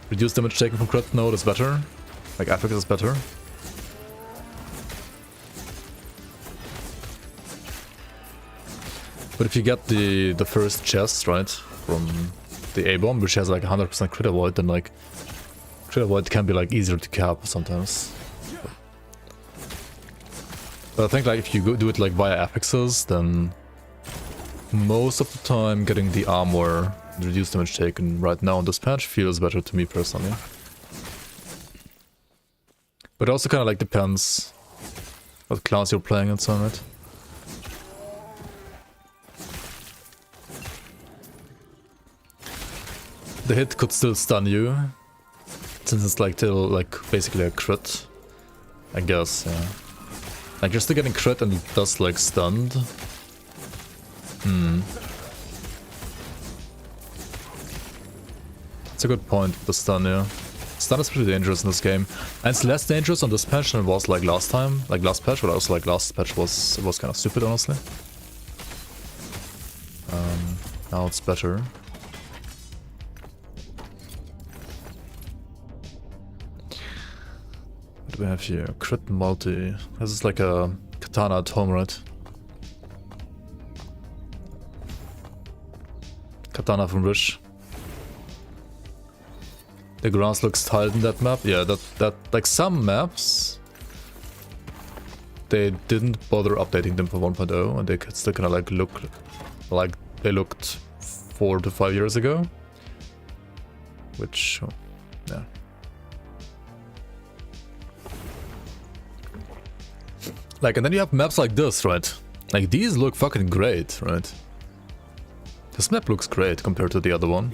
reduced damage taken from crit node is better. Like Epoch is better. But if you get the first chest, right, from the A-bomb, which has like 100% crit avoid, then like crit avoid can be like easier to cap sometimes. But I think like if you do it like via affixes, then most of the time getting the armor, the reduced damage taken right now on this patch feels better to me personally. But it also kind of like depends what class you're playing and so on, right? The hit could still stun you, since it's like still like basically a crit, I guess. Yeah. Like you're still getting crit and it does like stunned. It's a good point, the stun, yeah. Stun is pretty dangerous in this game. And it's less dangerous on this patch than it was like last time. Like last patch, but also like last patch was kind of stupid, honestly. Now it's better. What do we have here? Crit multi. This is like a katana at home, right? Katana from Rich. The grass looks tiled in that map. Yeah, that like some maps, they didn't bother updating them for 1.0 and they could still kind of like look like they looked 4 to 5 years ago. Which, yeah. Like, and then you have maps like this, right? Like, these look fucking great, right? This map looks great compared to the other one.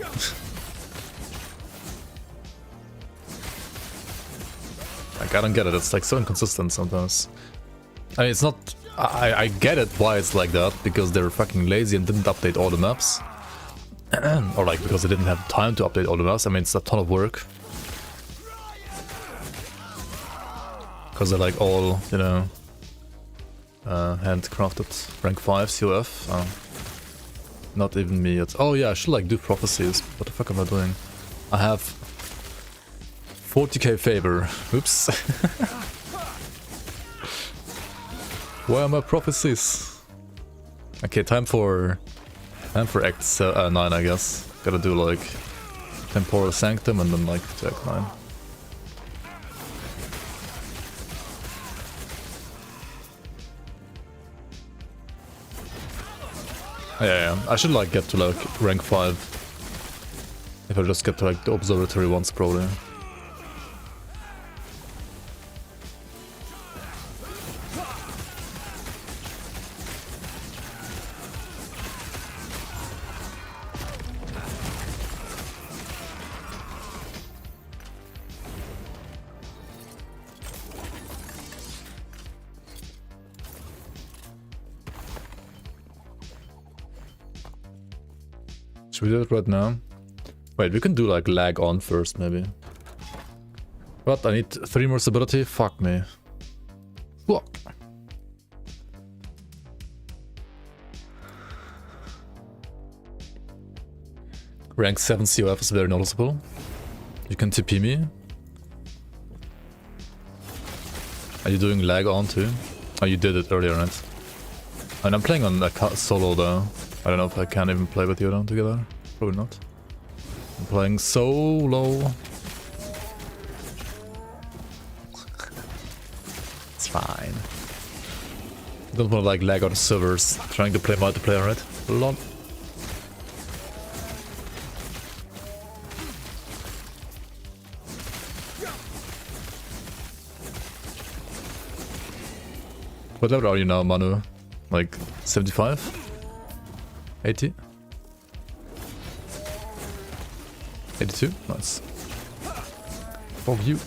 Like, I don't get it, it's like so inconsistent sometimes. I mean, it's not... I get it why it's like that, because they're fucking lazy and didn't update all the maps. Or like, because they didn't have time to update all the maps. I mean, it's a ton of work. Because they're like all, you know... handcrafted rank 5 COF. Not even me yet. Oh yeah, I should like do prophecies. What the fuck am I doing? I have 40k favor. Oops. Where are my prophecies? Okay, time for Act 9, I guess. Gotta do like Temporal Sanctum and then like to Act 9. Yeah, I should like get to like rank 5. If I just get to like the observatory once, probably. Should we do it right now? Wait, we can do like lag on first, maybe. What? I need 3 more stability? Fuck me. Fuck. Rank 7 COF is very noticeable. You can TP me. Are you doing lag on too? Oh, you did it earlier, right? And I'm playing on a solo though. I don't know if I can even play with you down together. Probably not. I'm playing solo. fine. Don't want to like lag out servers trying to play multiplayer, right? Lol. What level are you now, Manu? Like 75? 80? 82? Nice. For you.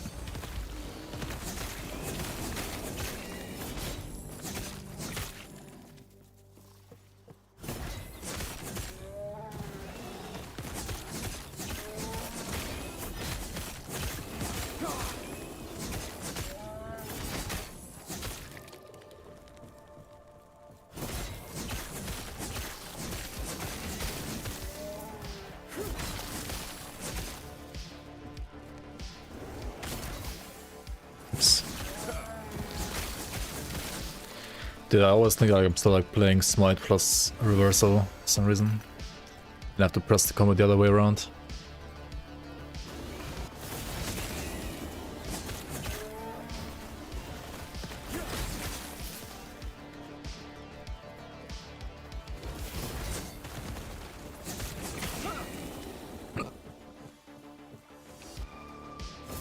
Dude, I always think like I'm still like playing Smite plus Reversal for some reason. And I have to press the combo the other way around.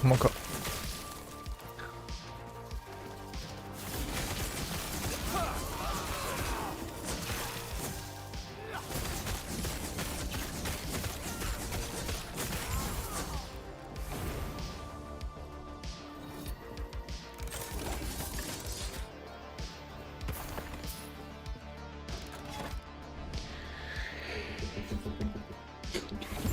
Come on,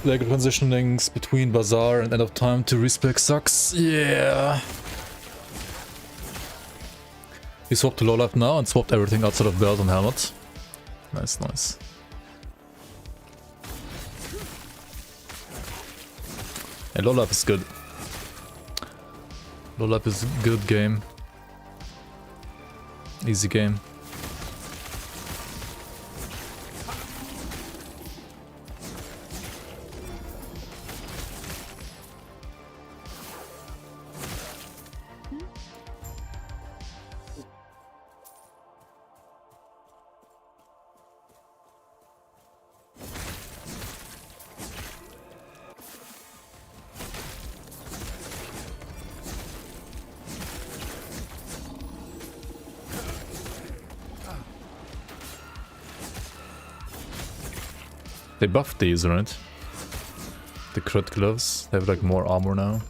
like transitionings between Bazaar and End of Time to Respec sucks. Yeah. He swapped to low life now and swapped everything outside of belt and helmet. Nice, nice. Yeah, low life is good. Low life is a good game. Easy game. They buffed these, right? The crit gloves. They have like more armor now.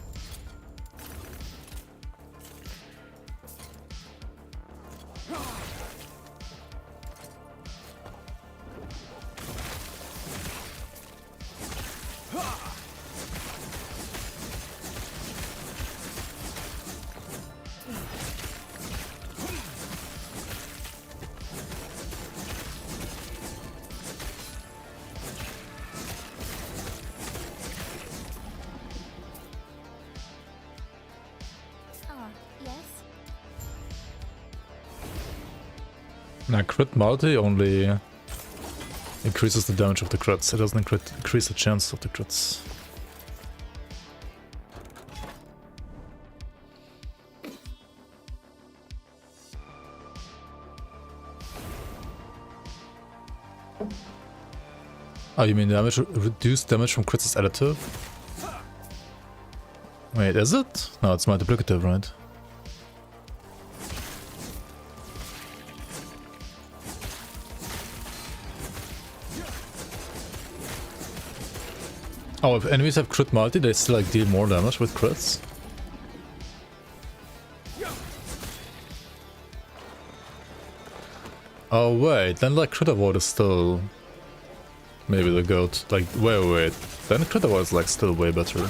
Now crit multi only increases the damage of the crits, it doesn't increase the chance of the crits. Oh, you mean damage, reduced damage from crits is additive? Wait, is it? No, it's multiplicative, right? Oh, if enemies have crit multi, they still like deal more damage with crits? Oh wait, then like crit avoid is still maybe the goat. Like wait, then crit avoid is like still way better.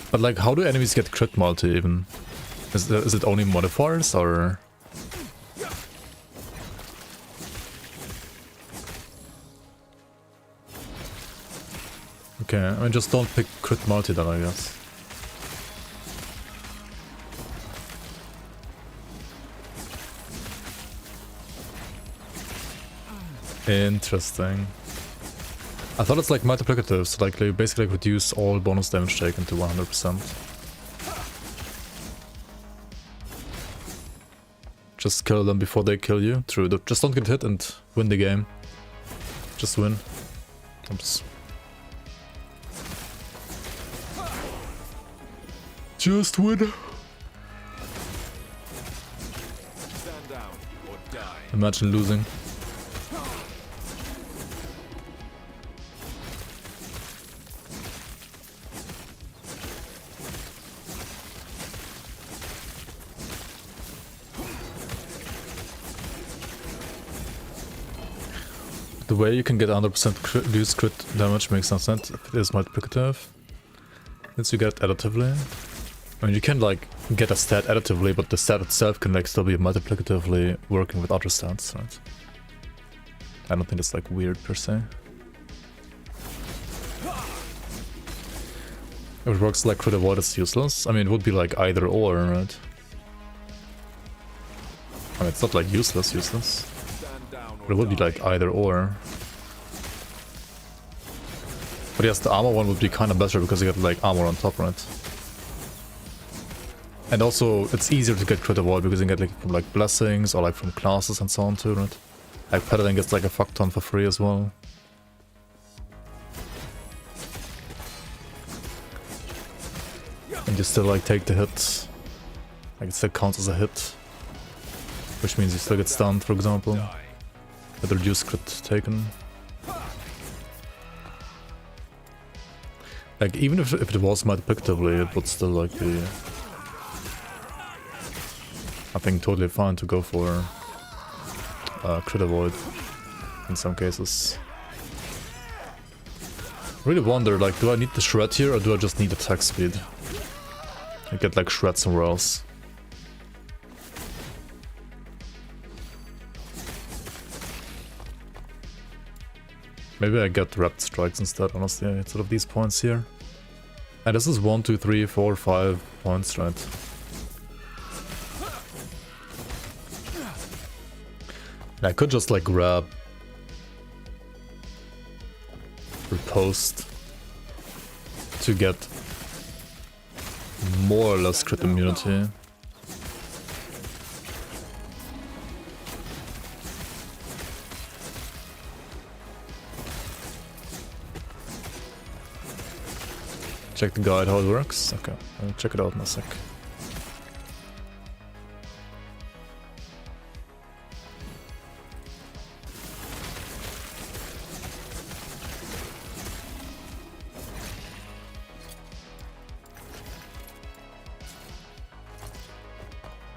But like how do enemies get crit multi even? Is it only modifiers or? Okay, I mean just don't pick crit multi then, I guess. Interesting. I thought it's like multiplicative, so like you basically reduce all bonus damage taken to 100%. Just kill them before they kill you. True. Just don't get hit and win the game. Just win. Oops. Just win. Stand down or die. Imagine losing. The way you can get 100% reduced crit damage makes no sense if it is multiplicative. Since you get it additively. I mean, you can like get a stat additively, but the stat itself can like still be multiplicatively working with other stats, right? I don't think it's like weird per se. If it works like crit avoid, it's useless. I mean, it would be like either or, right? I mean, it's not like useless. Stand down But it would be like either or. But yes, the armor one would be kind of better because you get like armor on top, right? And also, it's easier to get crit avoid because you get like from like blessings or like from classes and so on too, right? Like Paladin gets like a fuck ton for free as well. And you still like take the hit. Like it still counts as a hit. Which means you still get stunned, for example. die. With reduced crit taken. Like even if it was multiplicatively, it would still like be, I think, totally fine to go for crit avoid in some cases. Really wonder, like, do I need the shred here or do I just need attack speed? I get like shred somewhere else. Maybe I get rapid strikes instead, honestly, instead of these points here. And this is 1, 2, 3, 4, 5 points, right? And I could just like grab riposte to get more or less crit immunity. Check the guide how it works. Okay, I'll check it out in a sec.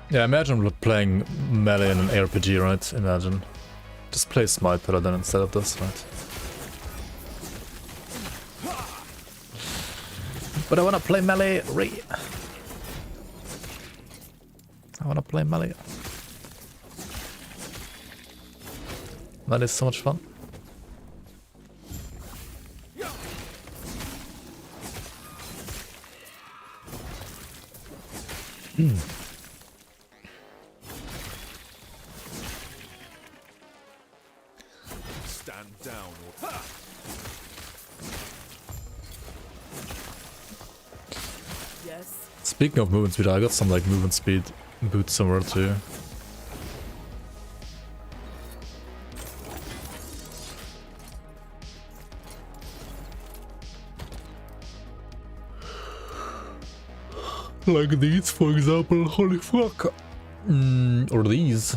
Yeah, imagine we're playing melee in an RPG, right? Imagine. Just play Smite Paladin instead of this, right? But I wanna play melee, I wanna play melee. That is so much fun. Stand down or Yes. Speaking of movement speed, I got some like movement speed boots somewhere too. Like these, for example. Holy fuck. Or these.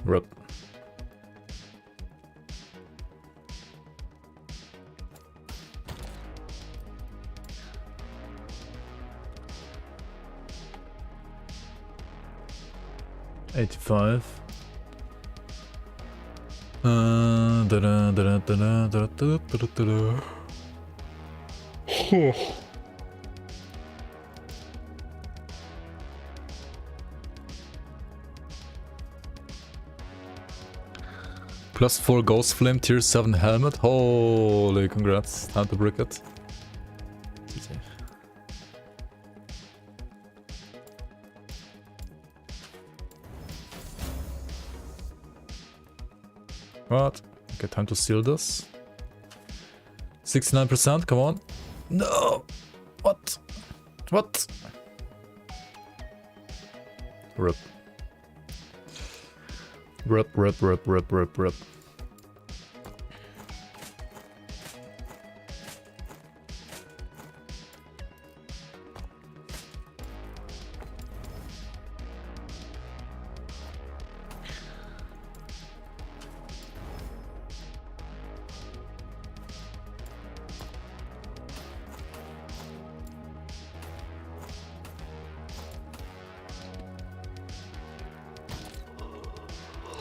Rip. $85. +4 Ghost Flame, tier 7 helmet. Holy congrats. Time to brick it. What? Okay, time to seal this. 69%, come on. No! What? What? Rip. Rip, rip, rip, rip, rip, rip.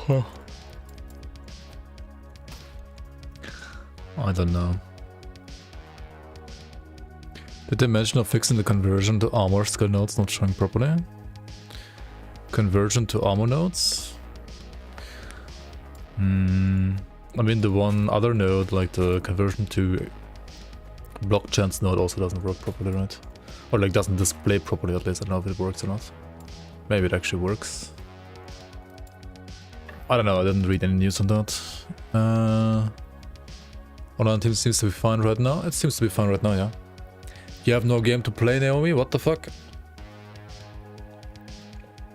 Huh. I don't know. Did they mention of fixing the conversion to armor skill nodes not showing properly? Conversion to armor nodes? I mean the one other node, like the conversion to block chance node also doesn't work properly, right? Or like doesn't display properly at least. I don't know if it works or not. Maybe it actually works. I don't know, I didn't read any news on that. Online team seems to be fine right now. It seems to be fine right now, yeah. You have no game to play, Naomi? What the fuck?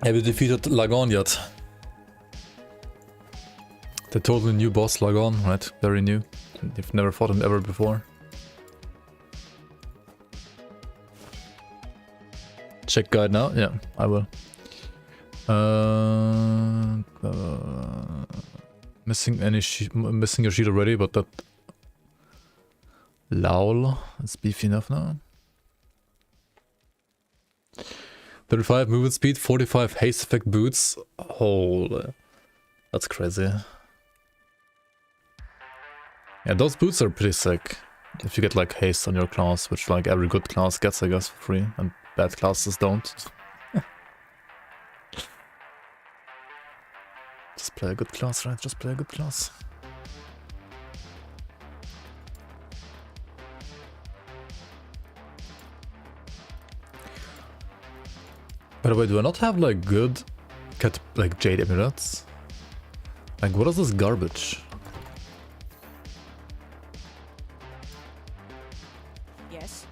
Have you defeated Lagon yet? The totally new boss, Lagon, right? Very new. You've never fought him ever before. Check guide now? Yeah, I will. Missing your sheet already, but that lol, it's beefy enough now. 35 movement speed, 45 haste effect boots. Holy, that's crazy. Yeah, those boots are pretty sick. If you get like haste on your class, which like every good class gets, I guess, for free, and bad classes don't. Just play a good class, right? Just play a good class. By the way, do I not have like good like jade amulets? Like what is this garbage? Yes.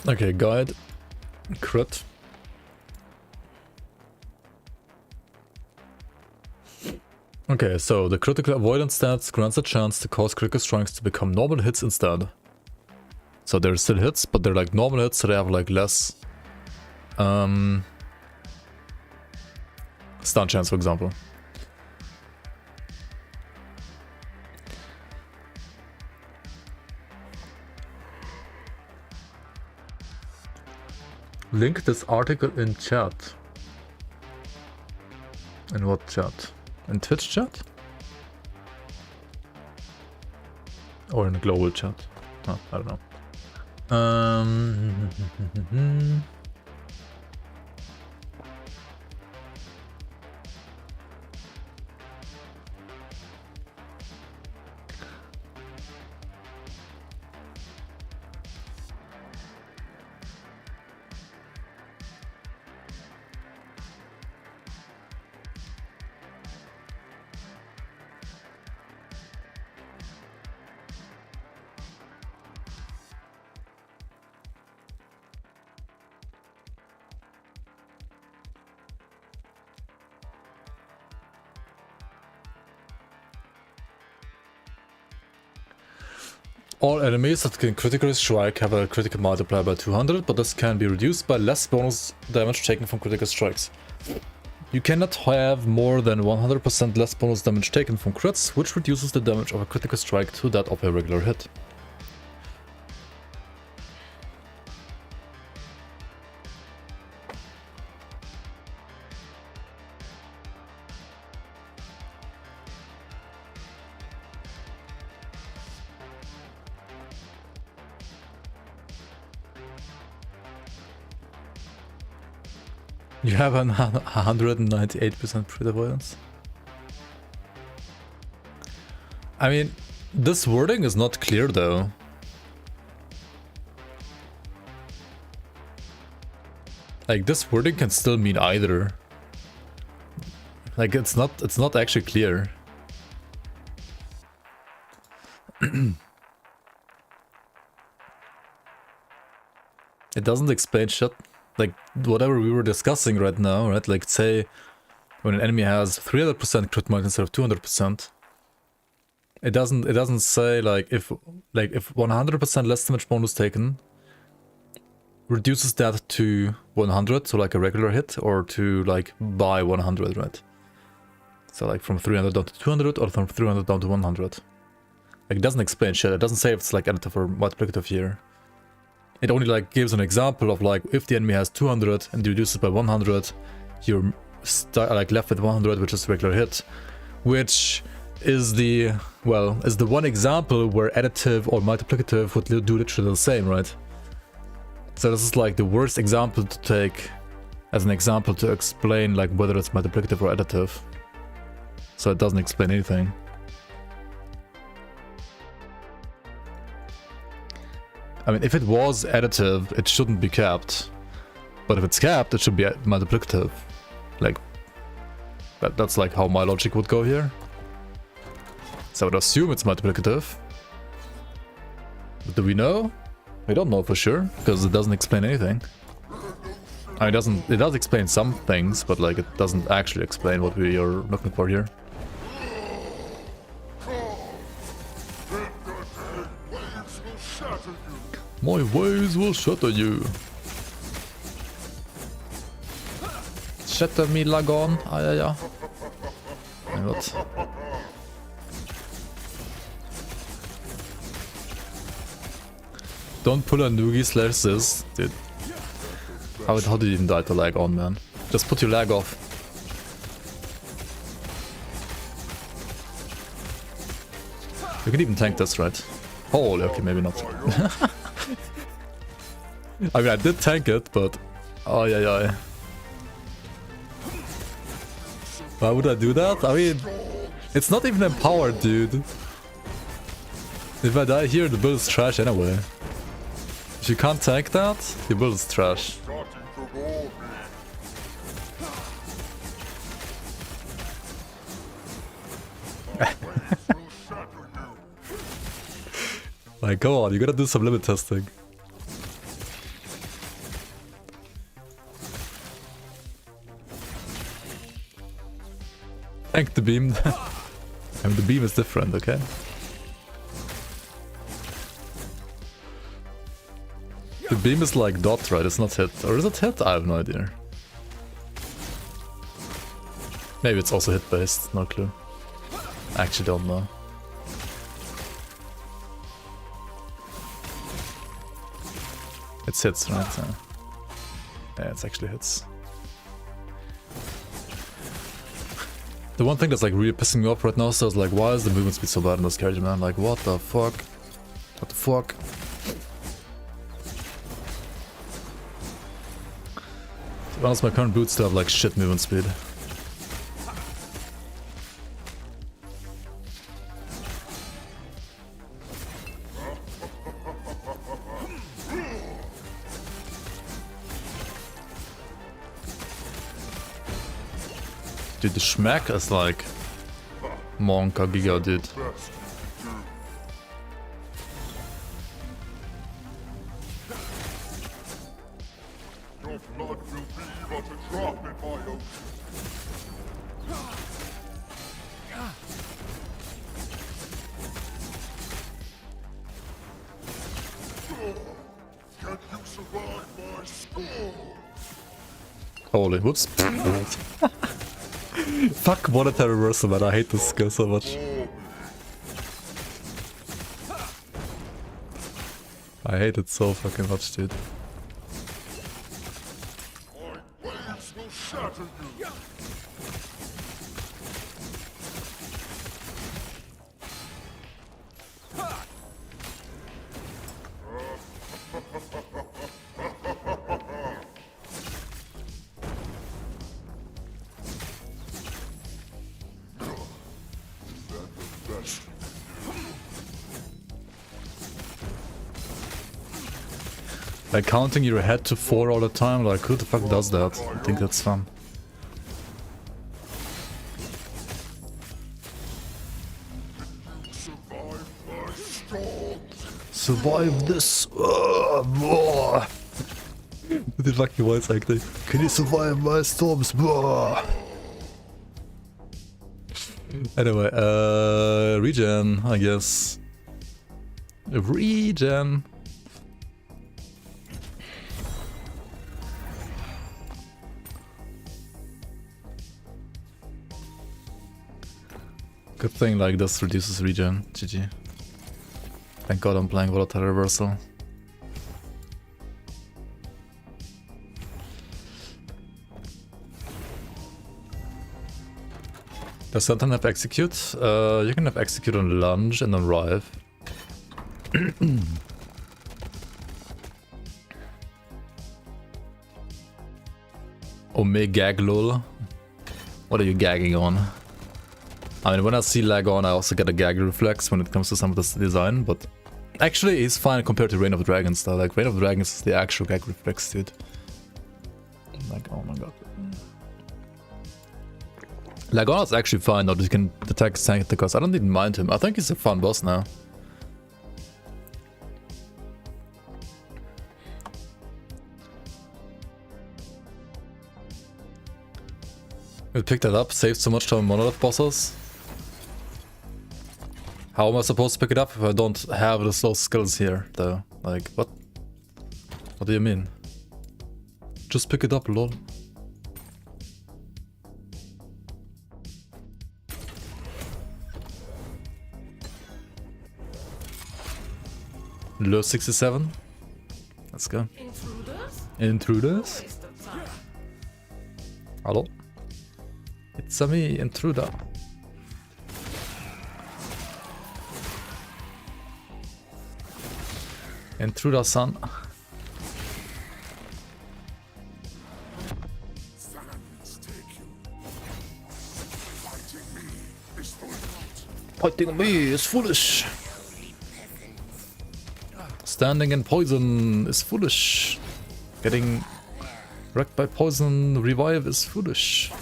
Okay, guide. Crit. Okay, so the critical avoidance stats grants a chance to cause critical strikes to become normal hits instead. So they're still hits, but they're like normal hits, so they have like less stun chance, for example. Link this article in chat. In what chat? In Twitch chat? Or in the global chat? Oh, I don't know. All enemies that can critically strike have a critical multiplier by 200, but this can be reduced by less bonus damage taken from critical strikes. You cannot have more than 100% less bonus damage taken from crits, which reduces the damage of a critical strike to that of a regular hit. You have 198% crit avoidance. I mean, this wording is not clear though. Like this wording can still mean either. Like it's not actually clear. It doesn't explain shit. Like whatever we were discussing right now, right? Like say when an enemy has 300% crit mark instead of 200%. It doesn't say like if 100% less damage bonus taken reduces that to 100, so like a regular hit, or to like by 100, right? So like from 300 down to 200, or from 300 down to 100. Like it doesn't explain shit. It doesn't say if it's like additive or multiplicative here. It only like gives an example of like if the enemy has 200 and you reduce it by 100, you're like left with 100, which is a regular hit, which is the one example where additive or multiplicative would do literally the same, right? So this is like the worst example to take as an example to explain like whether it's multiplicative or additive. So it doesn't explain anything. I mean, if it was additive, it shouldn't be capped. But if it's capped, it should be multiplicative. Like, that's like how my logic would go here. So I would assume it's multiplicative. But do we know? We don't know for sure, because it doesn't explain anything. I mean, it does explain some things, but like it doesn't actually explain what we are looking for here. My waves will shatter you. Shatter me, Lagon. Ja. Mein Gott. Don't pull a noogie slash this, dude. How did you even die to lag on, man? Just put your lag off. You can even tank this, right? Holy, okay, maybe not. I mean, I did tank it, but... Oh, yeah. Why would I do that? I mean, it's not even empowered, dude. If I die here, the build is trash anyway. If you can't tank that, your build is trash. Like, come on, you gotta do some limit testing. Tank the beam. I mean, the beam is different, okay? The beam is like dot, right? It's not hit. Or is it hit? I have no idea. Maybe it's also hit based, no clue. I actually don't know. It's hits, right? Yeah, it's actually hits. The one thing that's like really pissing me off right now is like, why is the movement speed so bad in this character, man? Like, what the fuck? What the fuck? To be honest, my current boots still have like shit movement speed. Dude, the schmack is like Monka Giga, dude. Your blood will be but a drop in my ocean. Can you survive my storm? Holy, whoops. Fuck monetary reversal, man. I hate this skill so much. I hate it so fucking much, dude. My waves will shatter you. Like counting your head to 4 all the time, like who the fuck does that? I think that's fun. Survive this! With the lucky voice acting. Can you survive my storms? Anyway, regen, I guess. Regen. Good thing like this reduces regen. GG. Thank god I'm playing Volatile Reversal. Does Sentinel have execute? You can have execute on lunge and on rive. Gag lol. What are you gagging on? I mean, when I see lag on, I also get a gag reflex when it comes to some of this design, but actually it's fine compared to Reign of Dragons though. Like, Reign of Dragons is the actual gag reflex, dude. Like, oh my god. Lag on is actually fine though, you can attack tank because I don't even mind him. I think he's a fun boss now. We picked that up, saved so much time on monolith bosses. How am I supposed to pick it up if I don't have the slow skills here, though? Like, what? What do you mean? Just pick it up, lol. Lure 67. Let's go. Intruders? Intruders? Waste of time. Hello? It's a me, intruder. Intruder-san. Fighting me is foolish. Standing in poison is foolish. Getting wrecked by poison revive is foolish.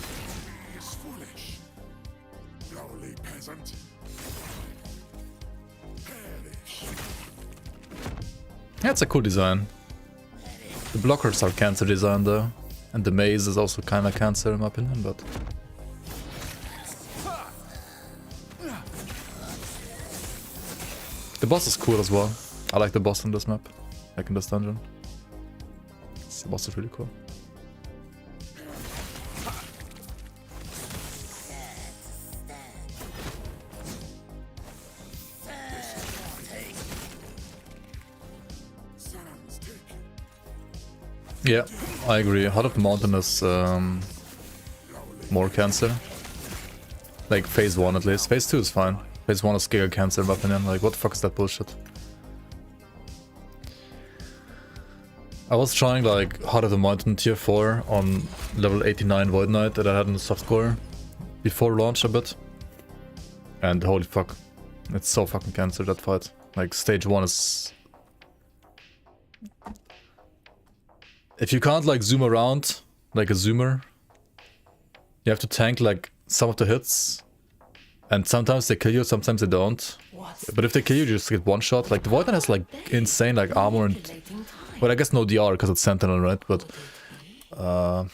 Yeah, it's a cool design. The blockers are cancer design though. And the maze is also kinda cancer in my opinion, but... The boss is cool as well. I like the boss in this map. Like in this dungeon. The boss is really cool. Yeah, I agree. Heart of the Mountain is more cancer. Like phase 1 at least. Phase 2 is fine. Phase 1 is giga cancer in my opinion. Like, what the fuck is that bullshit? I was trying like Heart of the Mountain tier 4 on level 89 Void Knight that I had in the softcore before launch a bit. And holy fuck. It's so fucking cancer, that fight. Like, stage 1 is... If you can't like zoom around like a zoomer, you have to tank like some of the hits. And sometimes they kill you, sometimes they don't. But if they kill you, you just get one shot. Like the Void Knight has like insane like armor and... Well, I guess no DR because it's Sentinel, right? But... I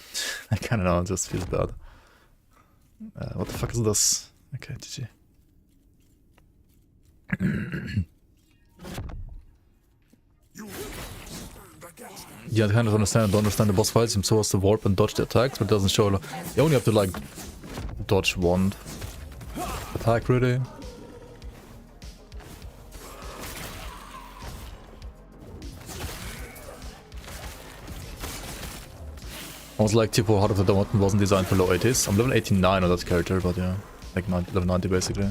kinda know, it just feels bad. What the fuck is this? Okay, GG. Yeah, I kind of understand. I don't understand the boss fights. I'm supposed to warp and dodge the attacks, but it doesn't show. You only have to like dodge one attack, really. I was like, tipo, Heart of the Mountain wasn't designed for low 80s. I'm level 89 on that character, but yeah, like level 90 basically.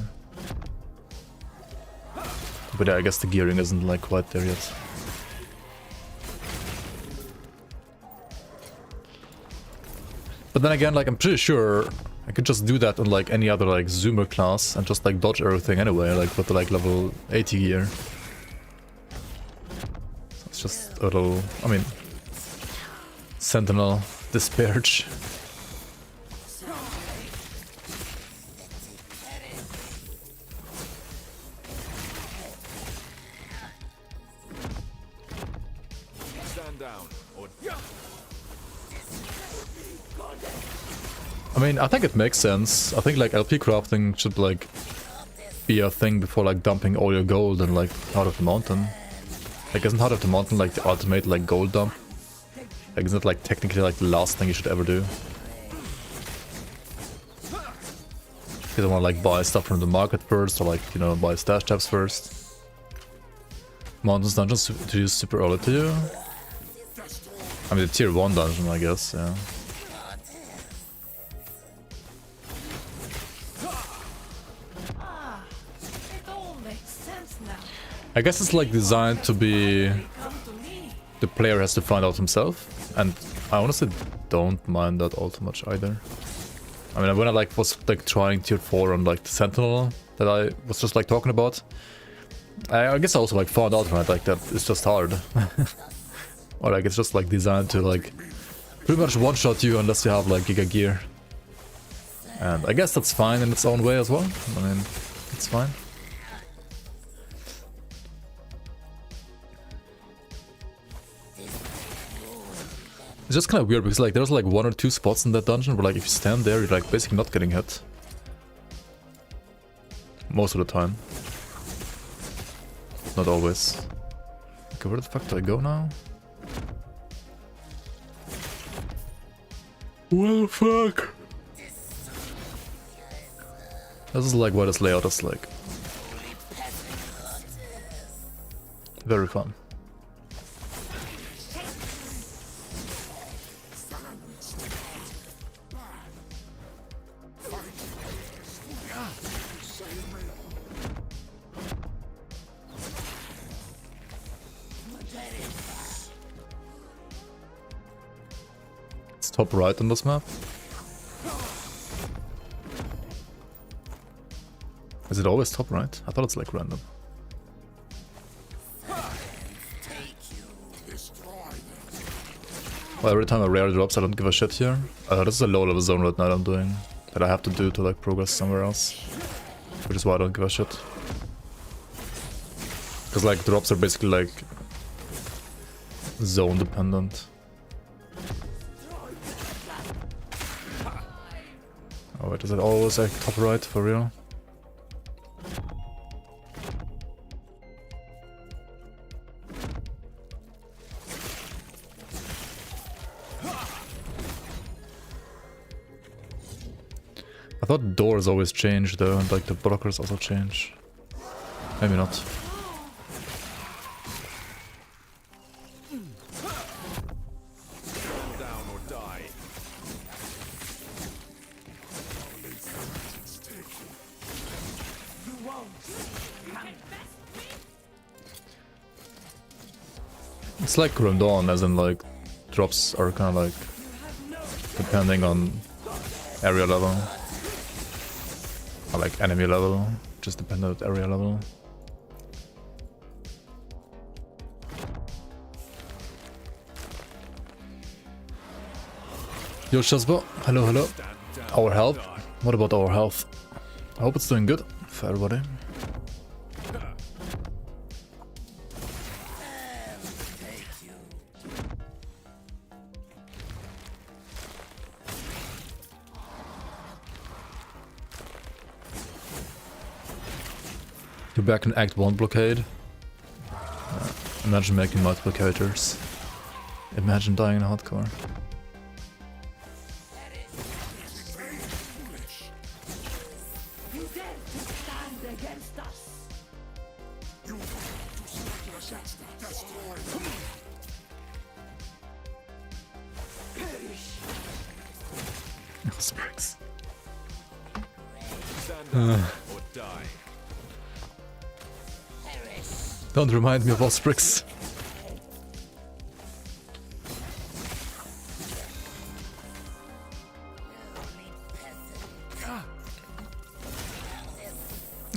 But yeah, I guess the gearing isn't like quite there yet. But then again, like, I'm pretty sure I could just do that on like any other like zoomer class and just like dodge everything anyway, like with the like level 80 gear. So it's just little, I mean, Sentinel disparage. Stand down or I mean, I think it makes sense. I think like LP crafting should like be a thing before like dumping all your gold and like Heart of the Mountain. Like isn't Heart of the Mountain like the ultimate like gold dump? Like isn't it like technically like the last thing you should ever do? You don't want to like buy stuff from the market first or like, you know, buy stash tabs first. Mountains dungeons to use super early to you? I mean the tier 1 dungeon I guess, yeah. It all makes sense now. I guess it's like designed to be Come to me. the player has to find out himself, and I honestly don't mind that all too much either. I mean, when I like was like trying tier 4 on like the Sentinel that I was just like talking about, I guess I also like found out right like that it's just hard, or like it's just like designed to like pretty much one shot you unless you have like Giga Gear, and I guess that's fine in its own way as well. I mean, it's fine. It's just kind of weird because like there's like 1 or 2 spots in that dungeon where like if you stand there you're like basically not getting hit. Most of the time. Not always. Okay, where the fuck do I go now? Well, fuck. This is like why this layout is like very fun. It's top right on this map. Is it always top right? I thought it's like random. Well, every time a rare drops I don't give a shit here. This is a low level zone right now I'm doing that I have to do to like progress somewhere else. Which is why I don't give a shit. Because like drops are basically like zone dependent. Oh wait, is it always like top right for real? I thought doors always change though, and like the blockers also change. Maybe not. stand down or die. You won't. It's like Grim Dawn, as in like drops are kind of like depending on area level. Or like enemy level, just dependent on area level. Yo Shazbo, hello, hello. Stand down Our or health? die. What about our health? I hope it's doing good for everybody. You're back in Act 1 blockade. Imagine making multiple characters. Imagine dying in hardcore. You dare to stand against us. Springs. Stand down or die. Don't remind me of Osprix.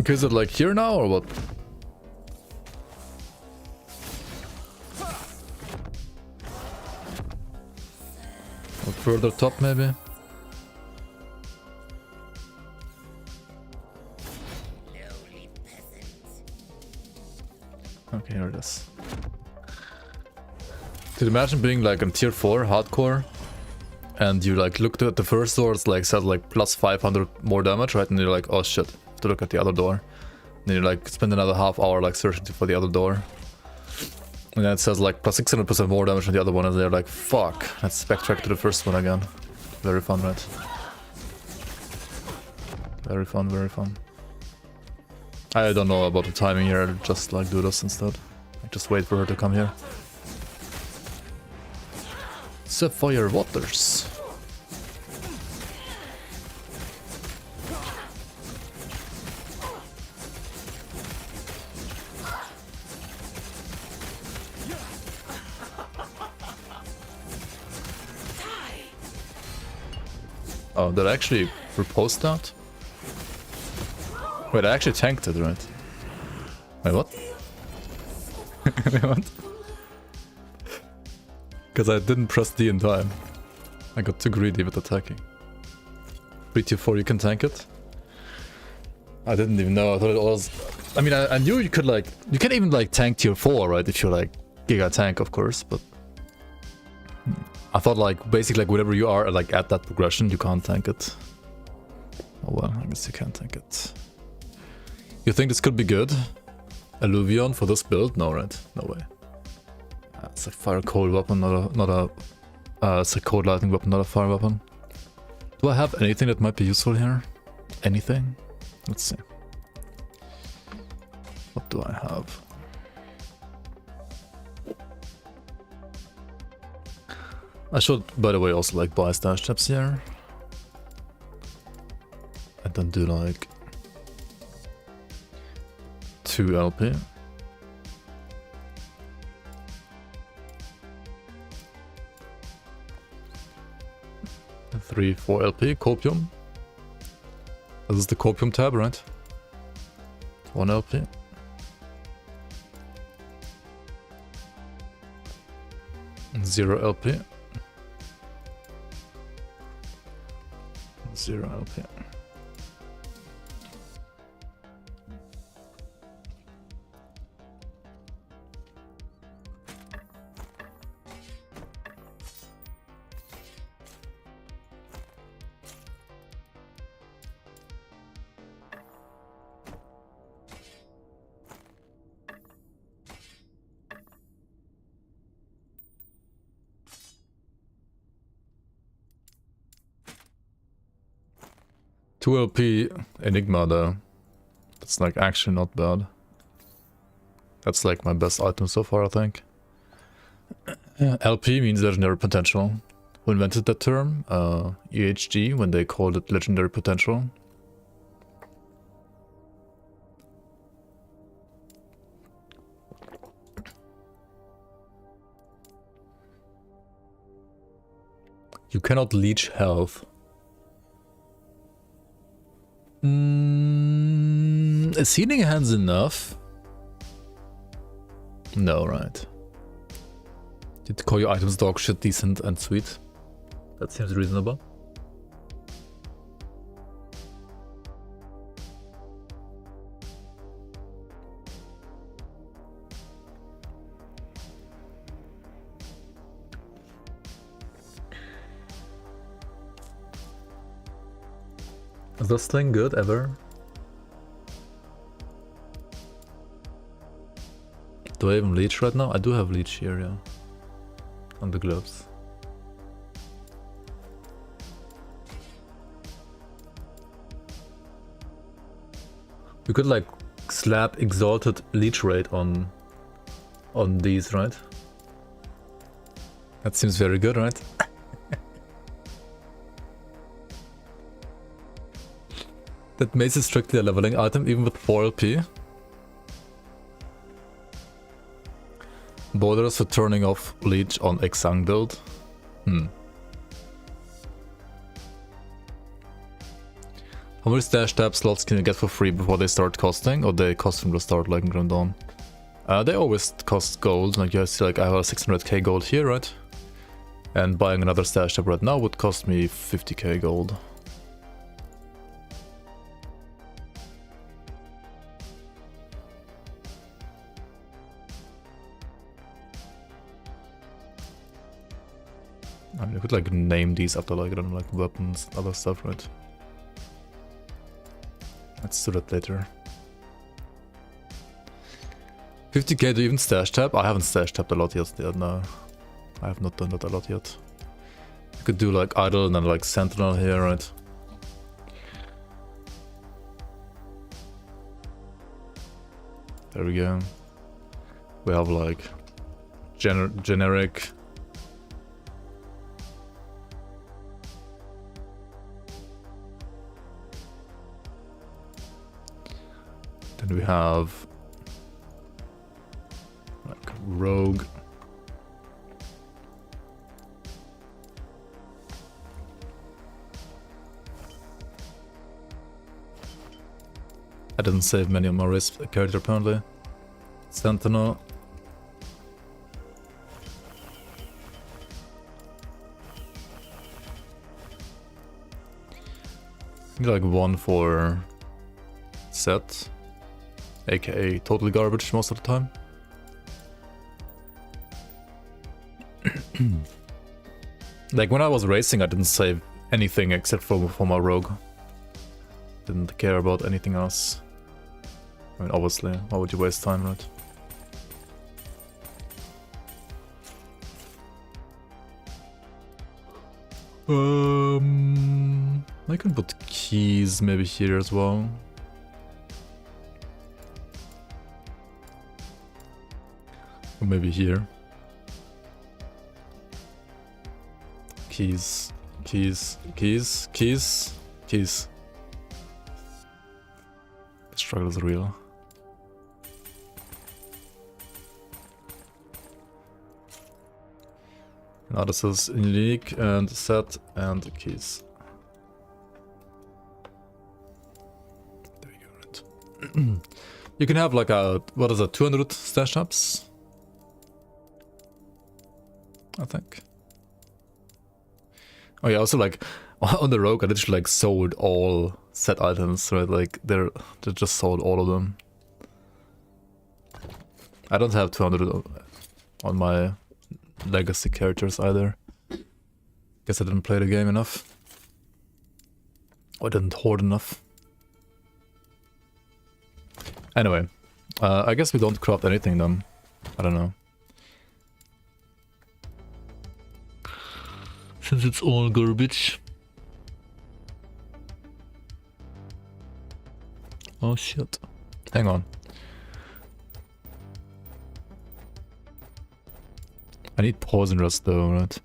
Okay, is it like here now or what? Or further top maybe? Okay, here it is. Could you imagine being like in tier 4 hardcore and you like looked at the first door, it's like said like plus 500 more damage, right? And you're like, oh shit, have to look at the other door. Then you like spend another half hour like searching for the other door. And then it says like plus 600% more damage on the other one, and they're like, fuck, let's backtrack to the first one again. Very fun, right? Very fun, very fun. I don't know about the timing here, I'll just like do this instead. Like, just wait for her to come here. Sapphire Waters. Oh, did I actually repose that? Wait, I actually tanked it, right? Wait, what? Wait, what? Because I didn't press D in time. I got too greedy with attacking. 3 tier 4, you can tank it? I didn't even know, I thought it was... I mean, I knew you could like... You can even like tank tier 4, right? If you're like Giga Tank, of course, but... I thought like, basically like whenever you are like at that progression, you can't tank it. Oh well, I guess you can't tank it. You think this could be good? Alluvion for this build? No, right? No way. It's a fire cold weapon, not a it's a cold lightning weapon, not a fire weapon. Do I have anything that might be useful here? Anything? Let's see. What do I have? I should, by the way, also like buy stash chips here. And then do like 2 LP. 3, 4 LP, copium. This is the copium tab, right? 1 LP. And 0 LP. 0 LP. Two LP Enigma though. That's like actually not bad. That's like my best item so far, I think. LP means legendary potential. Who invented that term? EHG, when they called it legendary potential. You cannot leech health. Is healing hands enough? No, right. Did call your items dog shit decent and sweet? That seems reasonable. Is this thing good ever? Do I even leech right now? I do have leech here, yeah. On the gloves. We could like slap exalted leech rate on these, right? That seems very good, right? That mace is strictly a leveling item, even with 4 LP. Borders for turning off leech on Exang build. How many stash tab slots can you get for free before they start costing? Or they cost from the start, like in Grim Dawn? They always cost gold. Like you see, like I have a 600k gold here, right? And buying another stash tab right now would cost me 50k gold. I mean, you could like name these after like, I don't know, like weapons, other stuff, right? Let's do that later. 50k to even stash tab? I haven't stash tabbed a lot yet, no. I have not done that a lot yet. You could do like idle and then like sentinel here, right? There we go. We have like generic. Then we have like rogue. I didn't save many of my wrist character apparently. Sentinel. Like one for set, aka totally garbage most of the time. Like when I was racing, I didn't save anything except for my rogue. Didn't care about anything else. I mean, obviously, why would you waste time, right? I can put keys maybe here as well. Or maybe here. Keys, keys, keys, keys, keys. The struggle is real. Now this is unique and set and keys. There you go, right. You can have like a, what is it, 200 stash tabs? I think. Oh yeah, also like on the rogue I literally like sold all set items, right? Like they just sold all of them. I don't have 200 on my legacy characters either. Guess I didn't play the game enough. Or didn't hoard enough. Anyway, I guess we don't craft anything then. I don't know. Since it's all garbage. Oh shit. Hang on. I need poison rust though, right?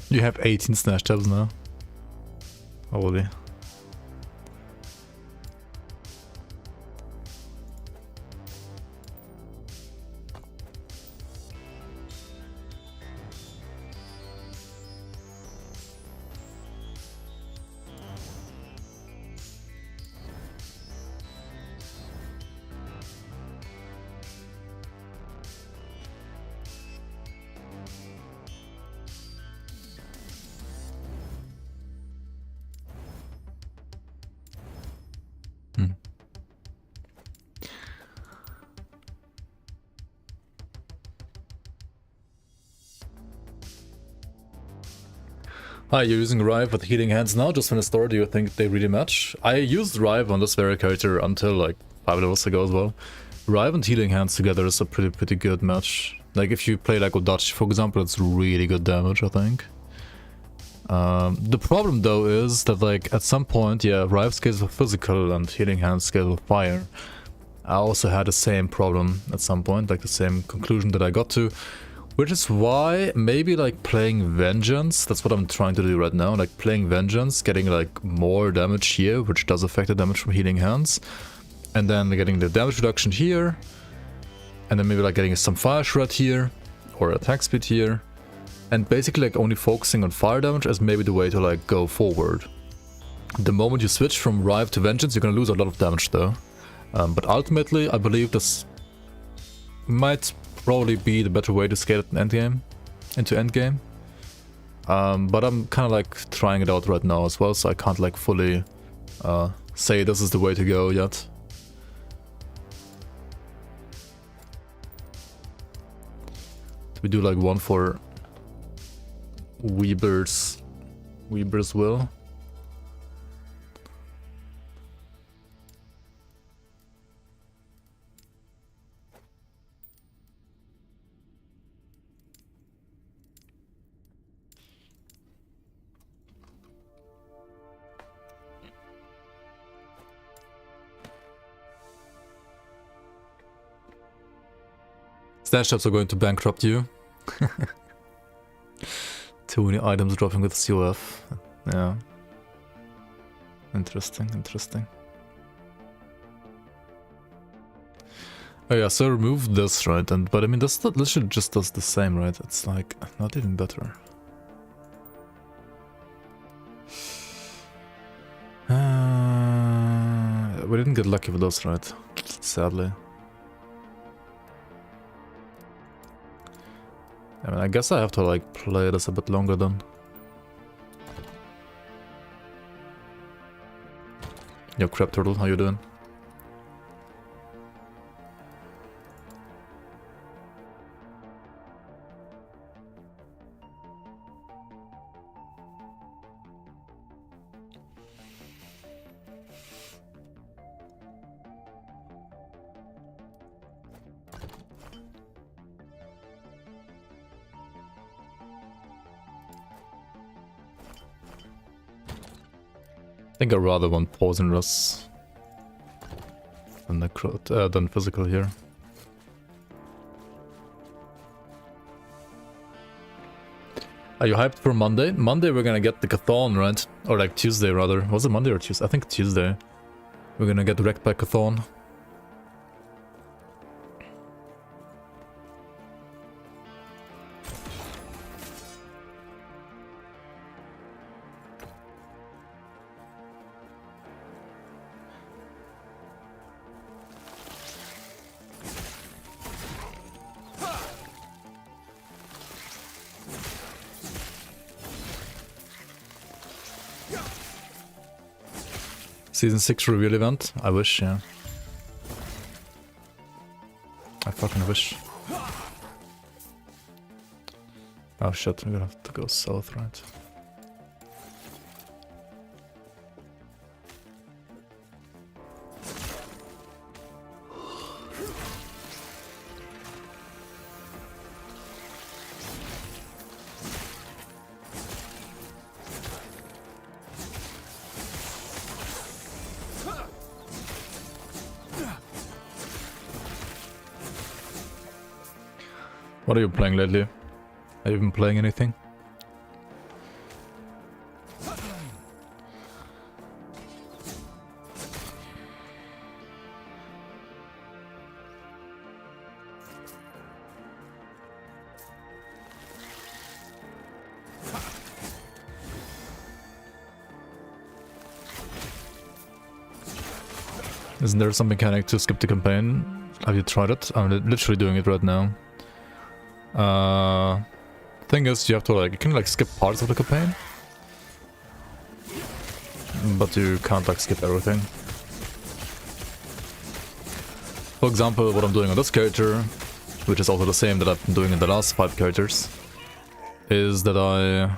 You have 18 snatch tabs now. Holy. Hi, you're using Rive with healing hands now, just finished store, do you think they really match? I used Rive on this very character until like 5 levels ago as well. Rive and Healing Hands together is a pretty good match. Like if you play like Odachi, for example, it's really good damage, I think. The problem though is that like at some point, yeah, Rive scales with physical and Healing Hands scale with fire. I also had the same problem at some point, like the same conclusion that I got to. Which is why maybe like playing Vengeance, that's what I'm trying to do right now, like playing Vengeance, getting like more damage here, which does affect the damage from Healing Hands. And then getting the damage reduction here. And then maybe like getting some Fire Shred here, or attack speed here. And basically like only focusing on fire damage as maybe the way to like go forward. The moment you switch from Rive to Vengeance, you're gonna lose a lot of damage though. But ultimately, I believe this might probably be the better way to scale it in endgame, into endgame. But I'm kind of like trying it out right now as well, so I can't like fully say this is the way to go yet. We do like one for Weber's Will. Stash shops are going to bankrupt you. Too many items dropping with COF. Yeah. Interesting. Oh yeah, so remove this, right? But I mean, this literally just does the same, right? It's like not even better. We didn't get lucky with those, right? Sadly. I mean, I guess I have to like play this a bit longer then. Yo, Crab Turtle, how you doing? I think I rather want Poison Rust than physical here. Are you hyped for Monday? Monday we're gonna get the Chthon, right? Or like Tuesday rather. Was it Monday or Tuesday? I think Tuesday. We're gonna get wrecked by Chthon. Season 6 reveal event? I wish, yeah. I fucking wish. Oh shit, we're gonna have to go south, right? What are you playing lately? Have you been playing anything? Isn't there some mechanic to skip the campaign? Have you tried it? I'm literally doing it right now. Thing is, you have to like, you can like skip parts of the campaign, but you can't like skip everything. For example, what I'm doing on this character, which is also the same that I've been doing in the last 5 characters, is that I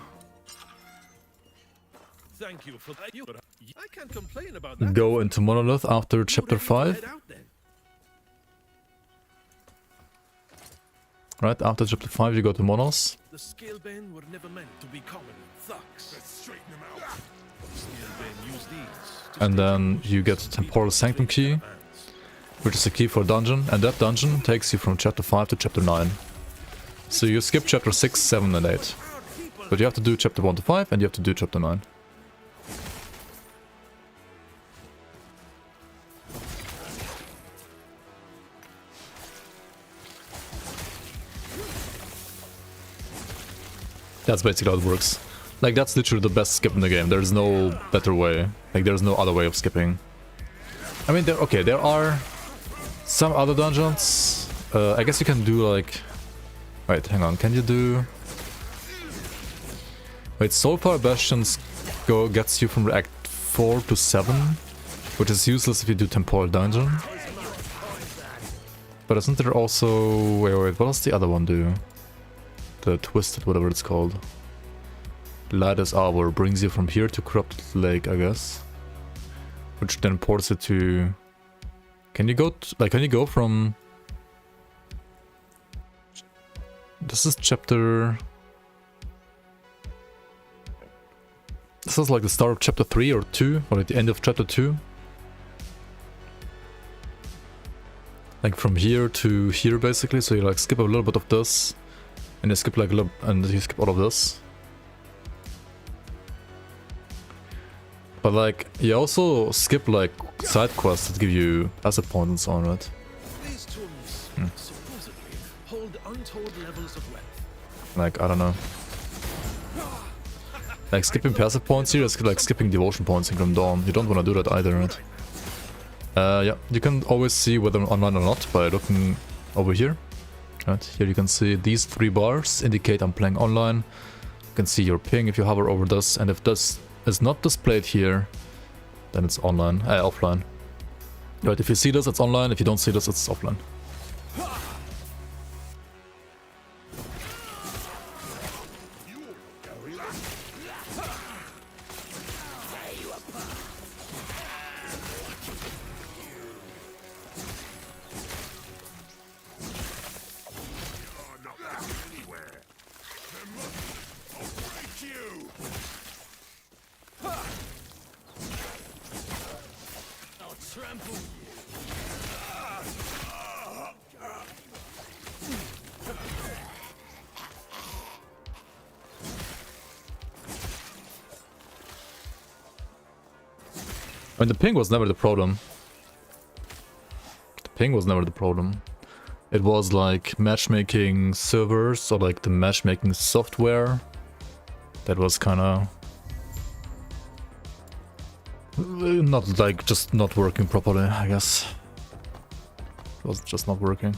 Thank you for that. I can't complain about that. go into Monolith after chapter 5. Right after chapter 5 you go to Monos. The Scalebane were never meant to be common thugs. Let's straighten them out. Scalebane use these to And stay then you get Temporal Sanctum Key, which is a key for a dungeon, and that dungeon takes you from chapter 5 to chapter 9. So you skip chapter 6, 7 and 8. But you have to do chapter 1 to 5 and you have to do chapter 9. That's basically how it works. Like, that's literally the best skip in the game. There's no better way. Like, there's no other way of skipping. I mean, there are some other dungeons. I guess you can do, like... Wait, hang on. Can you do... Wait, so far Bastions gets you from Act 4 to 7, which is useless if you do Temporal Dungeon. But isn't there also... Wait, what does the other one do? The Twisted, whatever it's called. Lattice Arbor brings you from here to Corrupted Lake, I guess. Which then ports it to... Can you go... can you go from... This is chapter... This is like the start of chapter 3 or 2, or at the end of chapter 2. Like from here to here basically, so you like skip a little bit of this. And you skip like a little, and you skip all of this. But like, you also skip like side quests that give you asset points and so on, right? These tombs supposedly hold untold levels of wealth. Like, I don't know. Like skipping passive points here is like skipping devotion points in Grim Dawn. You don't want to do that either, right? Yeah, you can always see whether I'm online or not by looking over here. Right, here you can see these 3 bars indicate I'm playing online. You can see your ping if you hover over this, and if this is not displayed here, then it's online, offline. Right, if you see this, it's online. If you don't see this, it's offline. I mean, the ping was never the problem. The ping was never the problem. It was like matchmaking servers or like the matchmaking software that was kind of not like just not working properly, I guess. It was just not working.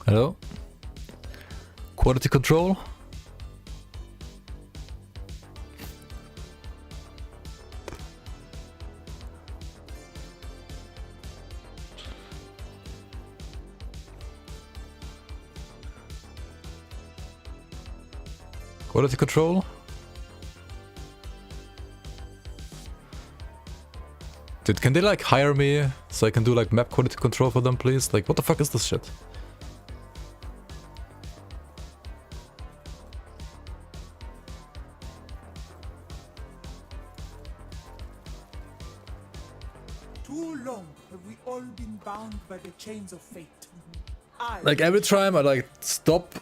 Hello? Quality control? Quality control? Dude, can they like hire me so I can do like map quality control for them, please? Like, what the fuck is this shit? By the chains of fate. Like every time I like stop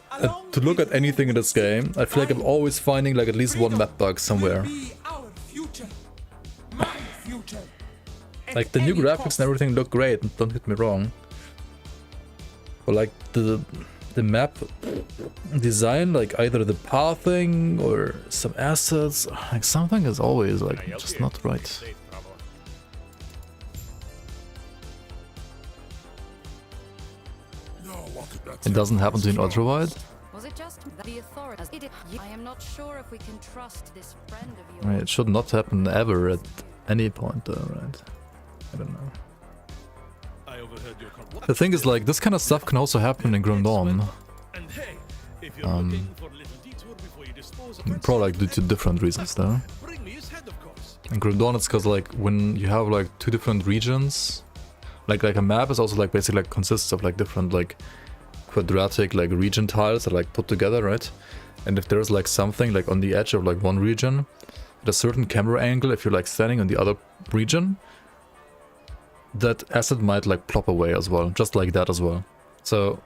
to look at anything in this game, I feel like I'm always finding like at least one map bug somewhere. Like the new graphics and everything look great, don't get me wrong. But like the map design, like either the pathing or some assets, like something is always like just not right. It doesn't happen to an ultrawide? Was it just the authorities? I am not sure if we can trust this friend of yours. Right, it should not happen ever at any point though, right? I don't know. I I overheard your The thing is, like, this kind of stuff can also happen in Grim Dawn. And hey, if you're looking for a little detour before you dispose of Probably like due to different reasons though. bring me his head, of course. In Grim Dawn it's because like when you have like two different regions, like a map is also like basically like consists of like different like quadratic like region tiles that are like put together, right? And if there's like something like on the edge of like one region at a certain camera angle, if you're like standing on the other region, that asset might like plop away as well, just like that as well. So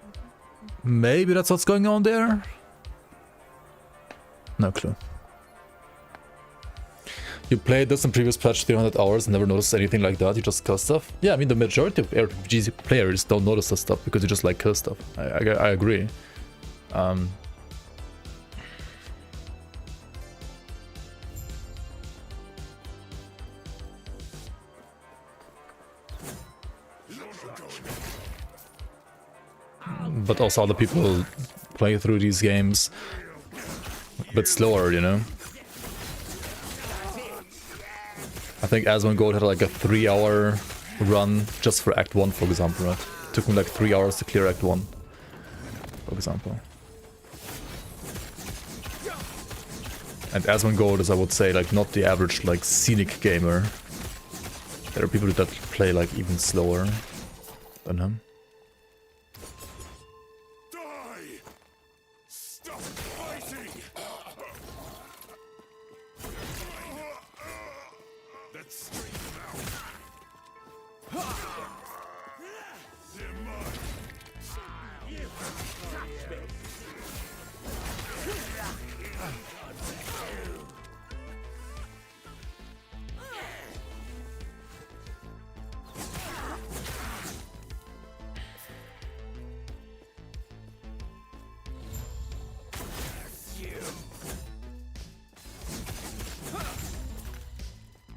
maybe that's what's going on there? No clue. You played this in previous patch 300 hours and never noticed anything like that, you just kill stuff? Yeah, I mean the majority of RPG players don't notice this stuff because you just like kill stuff. I agree. But also other people play through these games a bit slower, you know? I think Asmongold had like a 3-hour run just for Act 1, for example, right? It took me like 3 hours to clear Act 1, for example. And Asmongold is, I would say, like not the average like scenic gamer. There are people that play like even slower than him. Stop fighting! Let's straighten them out. They're mine. You touch me.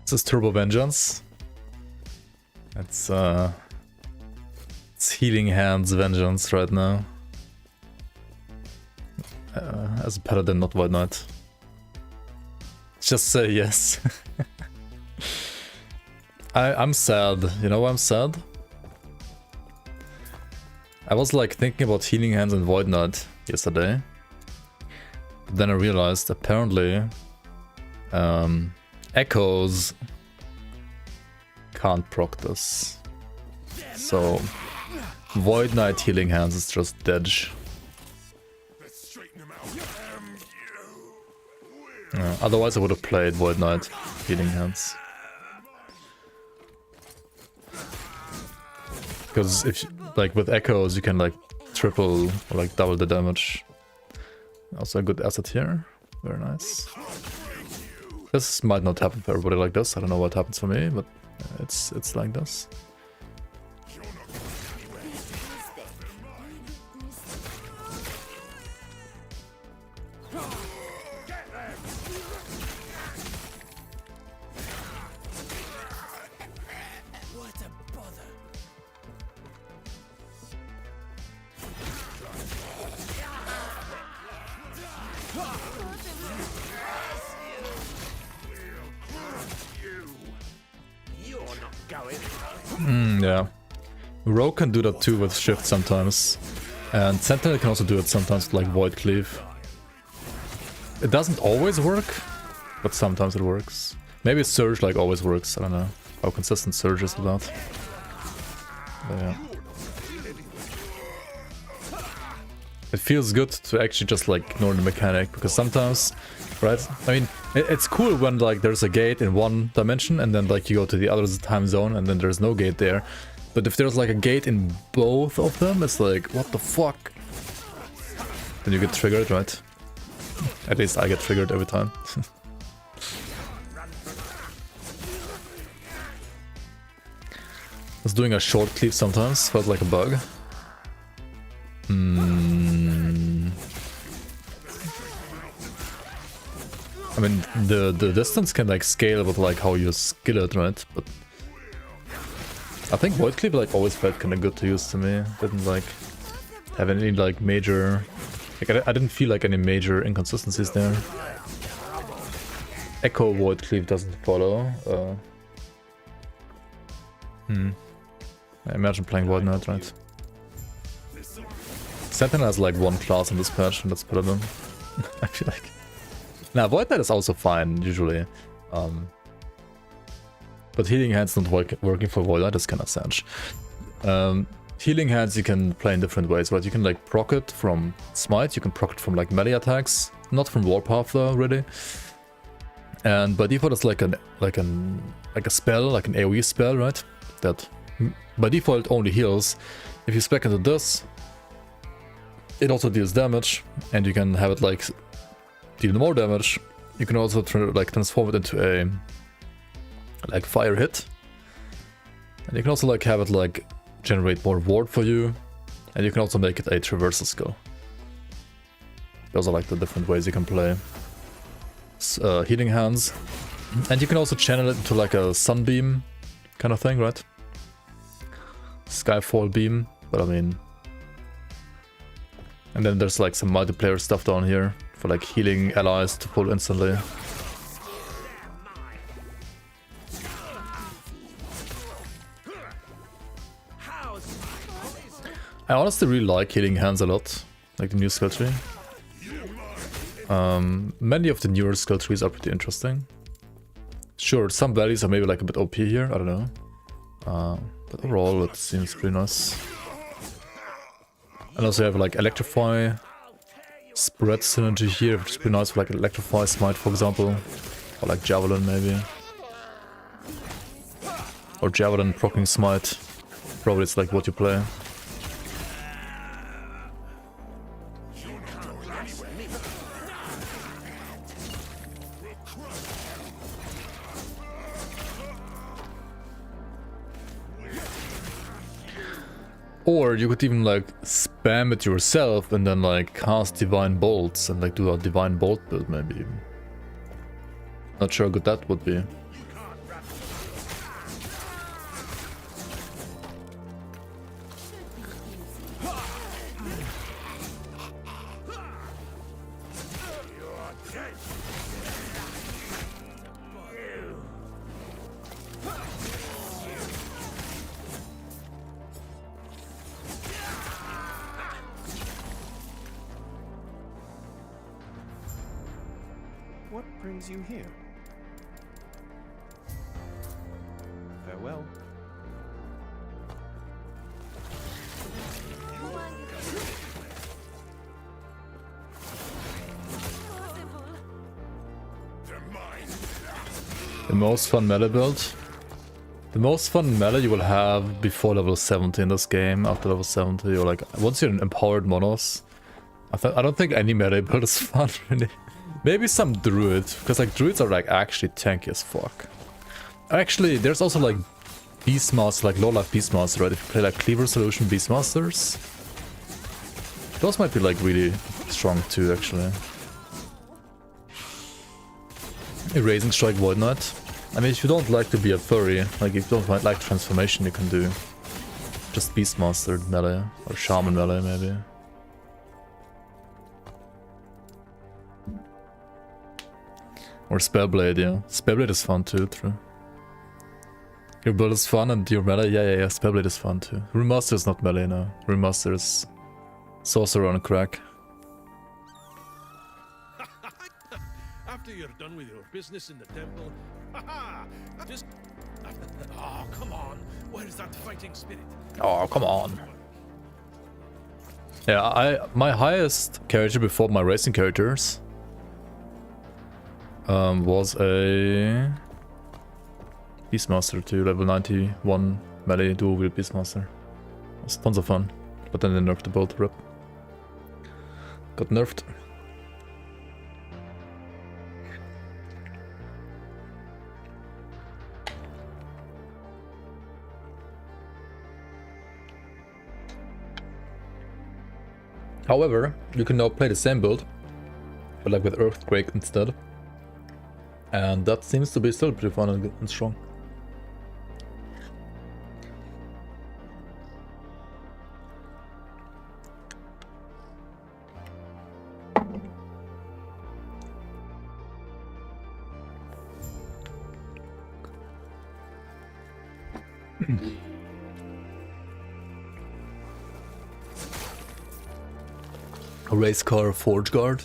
This is Turbo Vengeance. It's Healing Hands Vengeance right now. As a Paladin, not White Knight. Just say yes. I'm sad. You know why I'm sad? I was like thinking about Healing Hands and Void Knight yesterday. But then I realized apparently Echoes can't proc this. So Void Knight Healing Hands is just dead. Let's straighten them out. Otherwise I would have played Void Knight Healing Hands. Because if like with Echoes you can like triple or like double the damage. Also a good asset here. Very nice. This might not happen for everybody like this. I don't know what happens for me, but it's like this. What a bother. Yeah. Rogue can do that too with shift sometimes. And Sentinel can also do it sometimes with like Void Cleave. It doesn't always work, but sometimes it works. Maybe Surge like always works, I don't know how consistent Surge is with that. But yeah. It feels good to actually just like ignore the mechanic, because sometimes, right? I mean, it's cool when like there's a gate in one dimension and then like you go to the other time zone and then there's no gate there. But if there's like a gate in both of them, it's like, what the fuck? Then you get triggered, right? At least I get triggered every time. I was doing a short cleave sometimes, felt like a bug. I mean, the distance can like scale with like how you skill it, right? But I think Void Cleave like always felt kind of good to use to me. Didn't like have any like major, like I didn't feel like any major inconsistencies there. Echo Void Cleave doesn't follow. Imagine playing Void Knight, right? Sentinel has like one class in this patch, and that's Paladin. I feel like. Nah, Void Knight is also fine, usually. But Healing Hands not working for Void Knight is kinda sad. Healing Hands you can play in different ways, right? You can like proc it from Smite, you can proc it from like melee attacks, not from Warpath though, really. And by default it's like a spell, like an AoE spell, right? That by default only heals. If you spec into this, it also deals damage, and you can have it like deal more damage. You can also transform it into a like fire hit, and you can also like have it like generate more ward for you, and you can also make it a traversal skill. Those are like the different ways you can play Healing Hands, and you can also channel it into like a sunbeam kind of thing, right? Skyfall beam, but I mean. And then there's like some multiplayer stuff down here for like healing allies to pull instantly. I honestly really like Healing Hands a lot, like the new skill tree. Many of the newer skill trees are pretty interesting. Sure, some values are maybe like a bit OP here, I don't know. But overall it seems pretty nice. And also you have like Electrify, Spread synergy here, which is pretty nice for like Electrify Smite for example. Or like Javelin maybe. Or Javelin proccing Smite. Probably it's like what you play. Or you could even like spam it yourself and then like cast Divine Bolts and like do a Divine Bolt build maybe. Not sure how good that would be. What brings you here? Farewell. The most fun melee build. The most fun melee you will have before level 70 in this game, after level 70, or like once you're an empowered Monos. I don't think any melee build is fun really. Maybe some druid, because like druids are like actually tanky as fuck. Actually, there's also like Beastmaster, like low life Beastmaster, right? If you play like Cleaver Solution Beastmasters, those might be like really strong too, actually. Erasing Strike Void Knight. I mean, if you don't like to be a furry, like if you don't like transformation, you can do just Beastmaster melee or Shaman melee maybe. Or Spellblade, yeah. Spellblade is fun too, true. Your build is fun and your melee, yeah, Spellblade is fun too. Remaster is not melee, no. Remaster is Sorcerer on crack. After you're done with your business in the temple, just... Oh, come on. Where's that fighting spirit? Oh, come on. Yeah, my highest character before my racing characters was a Beastmaster too, level 91 melee dual wield Beastmaster. It was tons of fun, but then they nerfed the bolt, rip. Got nerfed. However, you can now play the same build, but like with Earthquake instead. And that seems to be still pretty fun and strong. Race car Forge Guard.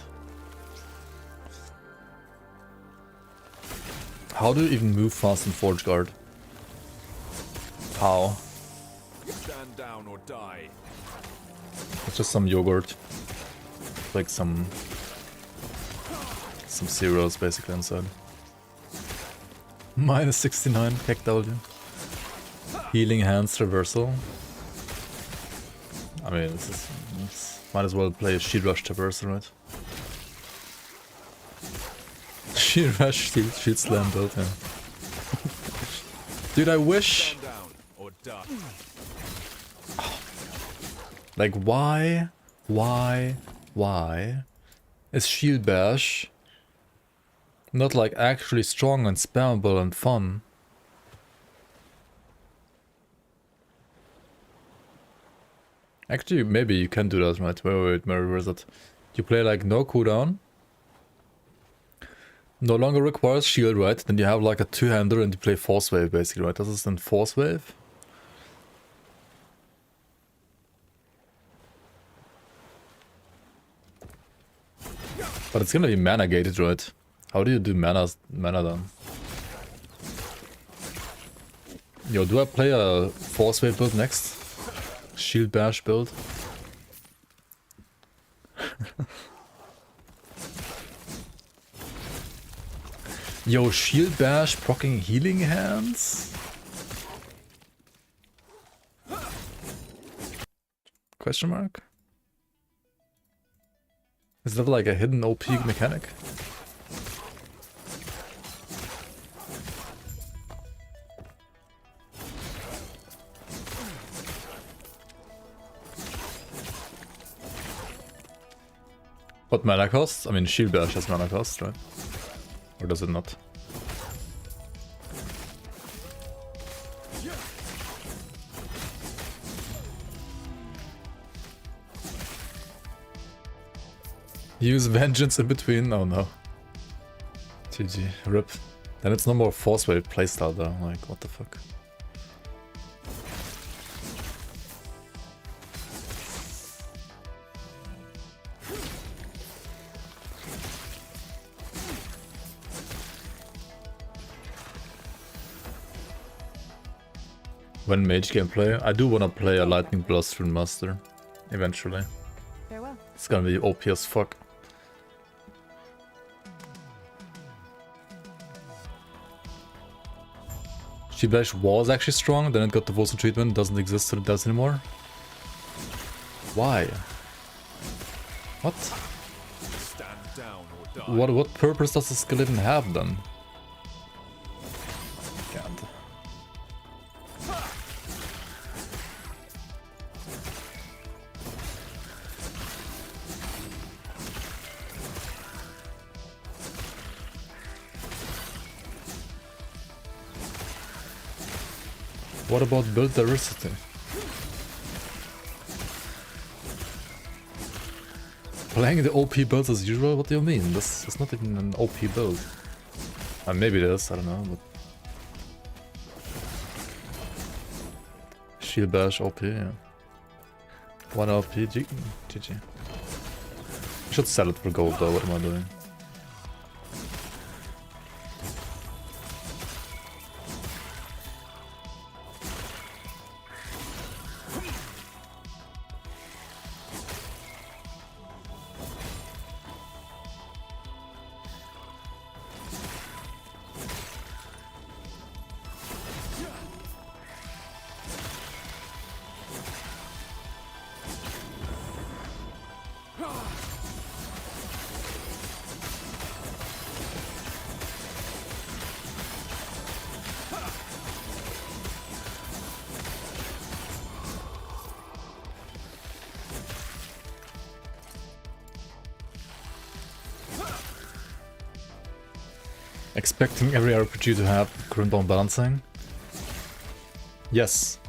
How do you even move fast in Forge Guard? How? Stand down or die. It's just some yogurt. Like some cereals basically inside. Minus 69 Heck W. Healing Hands Reversal. I mean, might as well play a Shield Rush Traversal, right? Shield Rush, Shield Slam build, yeah. Dude, I wish... Stand down or die. Like, why is Shield Bash not like actually strong and spammable and fun? Actually, maybe you can do that, right? Wait, where is it? You play like no cooldown. No longer requires shield, right? Then you have like a two-hander and you play Force Wave basically, right? This is then Force Wave. But it's gonna be mana gated, right? How do you do mana then? Yo, do I play a Force Wave build next? Shield Bash build? Yo, Shield Bash proccing Healing Hands? Question mark? Is that like a hidden OP mechanic? What mana cost? I mean, Shield Bash has mana cost, right? Or does it not? Use Vengeance in between? Oh no. GG. RIP. Then it's no more Force Wave playstyle though. Like, what the fuck? When mage gameplay, I do wanna play a Lightning Blast Rune Master eventually. Farewell. It's gonna be OP as fuck. Shield Bash was actually strong, then it got the Voice treatment, doesn't exist so it does anymore. Why? What? Stand down or die. What purpose does the skill even have then? God. What about build diversity? Playing the OP builds as usual? What do you mean? This is not even an OP build. Maybe it is, I don't know, but... Shield Bash OP, yeah. 1 OP, GG. I should sell it for gold though, what am I doing? Expecting every RPG to have current bone balancing? Yes.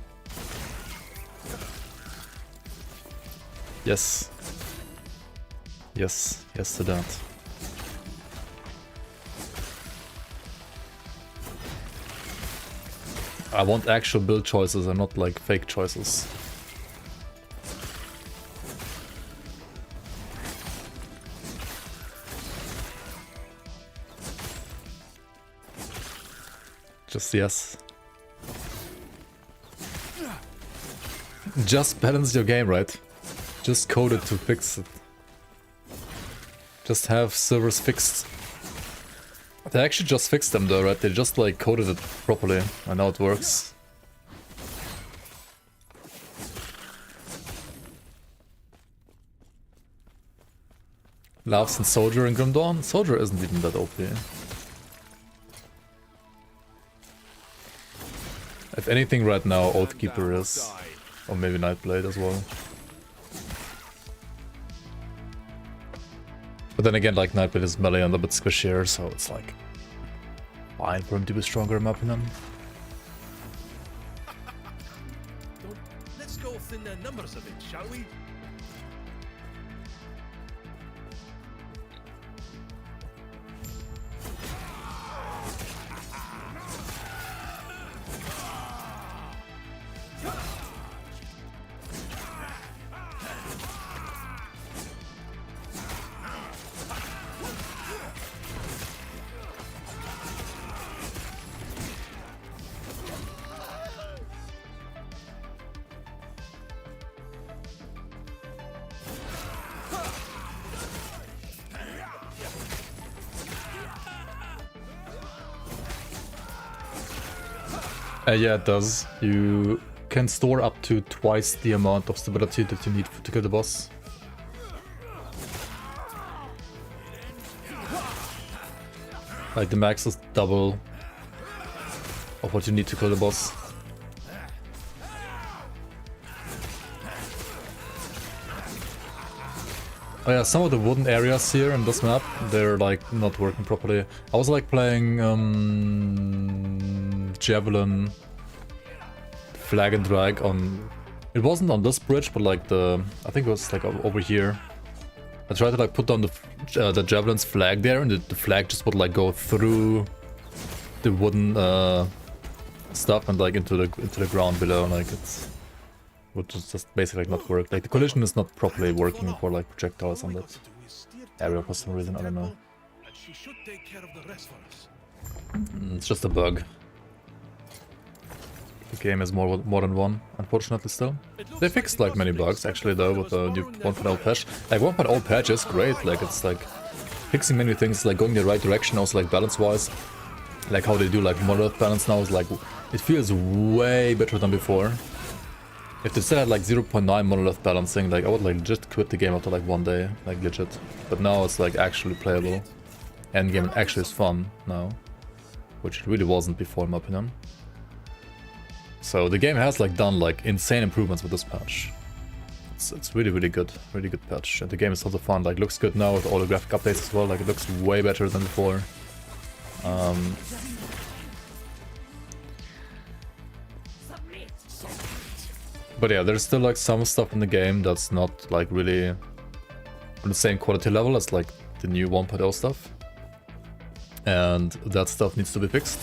Yes. Yes. Yes to that. I want actual build choices and not like fake choices. Just yes. Just balance your game, right? Just code it to fix it. Just have servers fixed. They actually just fixed them though, right? They just like coded it properly, and now it works. Laughs and Soldier in Grim Dawn? Soldier isn't even that OP. If anything right now, Oathkeeper is. Or maybe Nightblade as well. But then again, like, Nightblade is melee and a bit squishier, so it's like fine for him to be stronger in my opinion. Let's go thin the numbers a bit, shall we? Yeah, it does. You can store up to twice the amount of stability that you need to kill the boss. Like the max is double of what you need to kill the boss. Oh yeah, some of the wooden areas here in this map, they're like not working properly. I was like playing Javelin Flag and Drag on... It wasn't on this bridge, but like I think it was like over here. I tried to like put down the Javelin's flag there, and the flag just would like go through the wooden stuff and like into the ground below. Like it would just basically like not work. Like the collision is not properly working for like projectiles on that area for some reason. I don't know. And she should take care of the rest for us. It's just a bug. The game is more than one, unfortunately still. They fixed like many bugs actually though with the new 1.0 patch. Like 1.0 patch is great, like it's like fixing many things, like going the right direction also like balance wise. Like how they do like monolith balance now is like, it feels way better than before. If they still had like 0.9 monolith balancing, like I would like just quit the game after like one day, like legit. But now it's like actually playable. Endgame actually is fun now, which it really wasn't before in my opinion. So the game has like done like insane improvements with this patch. It's really good patch. And the game is also fun, like looks good now with all the graphic updates as well, like it looks way better than before. But yeah, there's still like some stuff in the game that's not like really on the same quality level as like the new 1.0 stuff. And that stuff needs to be fixed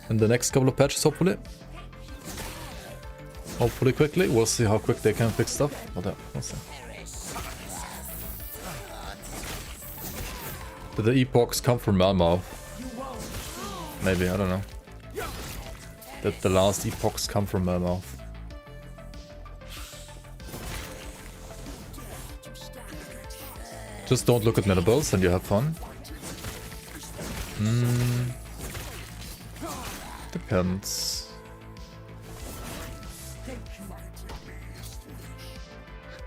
in the next couple of patches, hopefully. Hopefully quickly. We'll see how quick they can fix stuff. But yeah, we'll see. Did the epochs come from Malmouth? Maybe, I don't know. Did the last epochs come from Malmouth? Just don't look at metables and you have fun. Depends.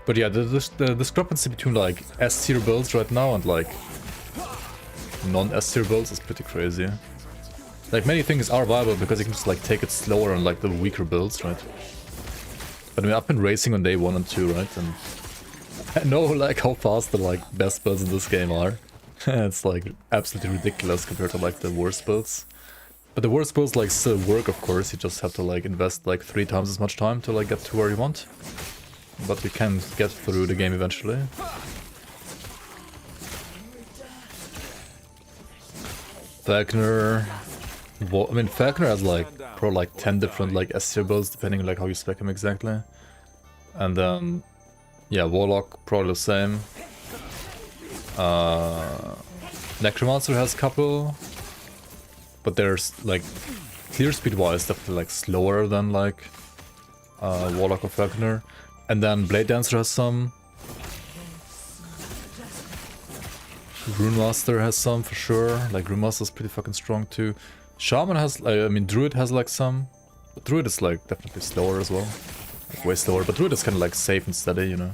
But yeah, the discrepancy between like S tier builds right now and like non-S tier builds is pretty crazy. Like many things are viable because you can just like take it slower on like the weaker builds, right? But I mean, I've been racing on day 1 and 2, right? And I know like how fast the like best builds in this game are. It's like absolutely ridiculous compared to like the worst builds. But the worst builds like still work, of course. You just have to like invest like 3 times as much time to like get to where you want. But you can get through the game eventually. Falconer. I mean, Falconer has like probably like 10 different like S tier builds depending on like how you spec him exactly. And then yeah, Warlock probably the same. Necromancer has a couple. but there's like clear speed wise definitely like slower than like Warlock or Falconer. And then Blade Dancer has some. Rune Master has some for sure. Like Rune Master is pretty fucking strong too. Shaman has, I mean, Druid has like some. But Druid is like definitely slower as well. Like, way slower. But Druid is kind of like safe and steady, you know.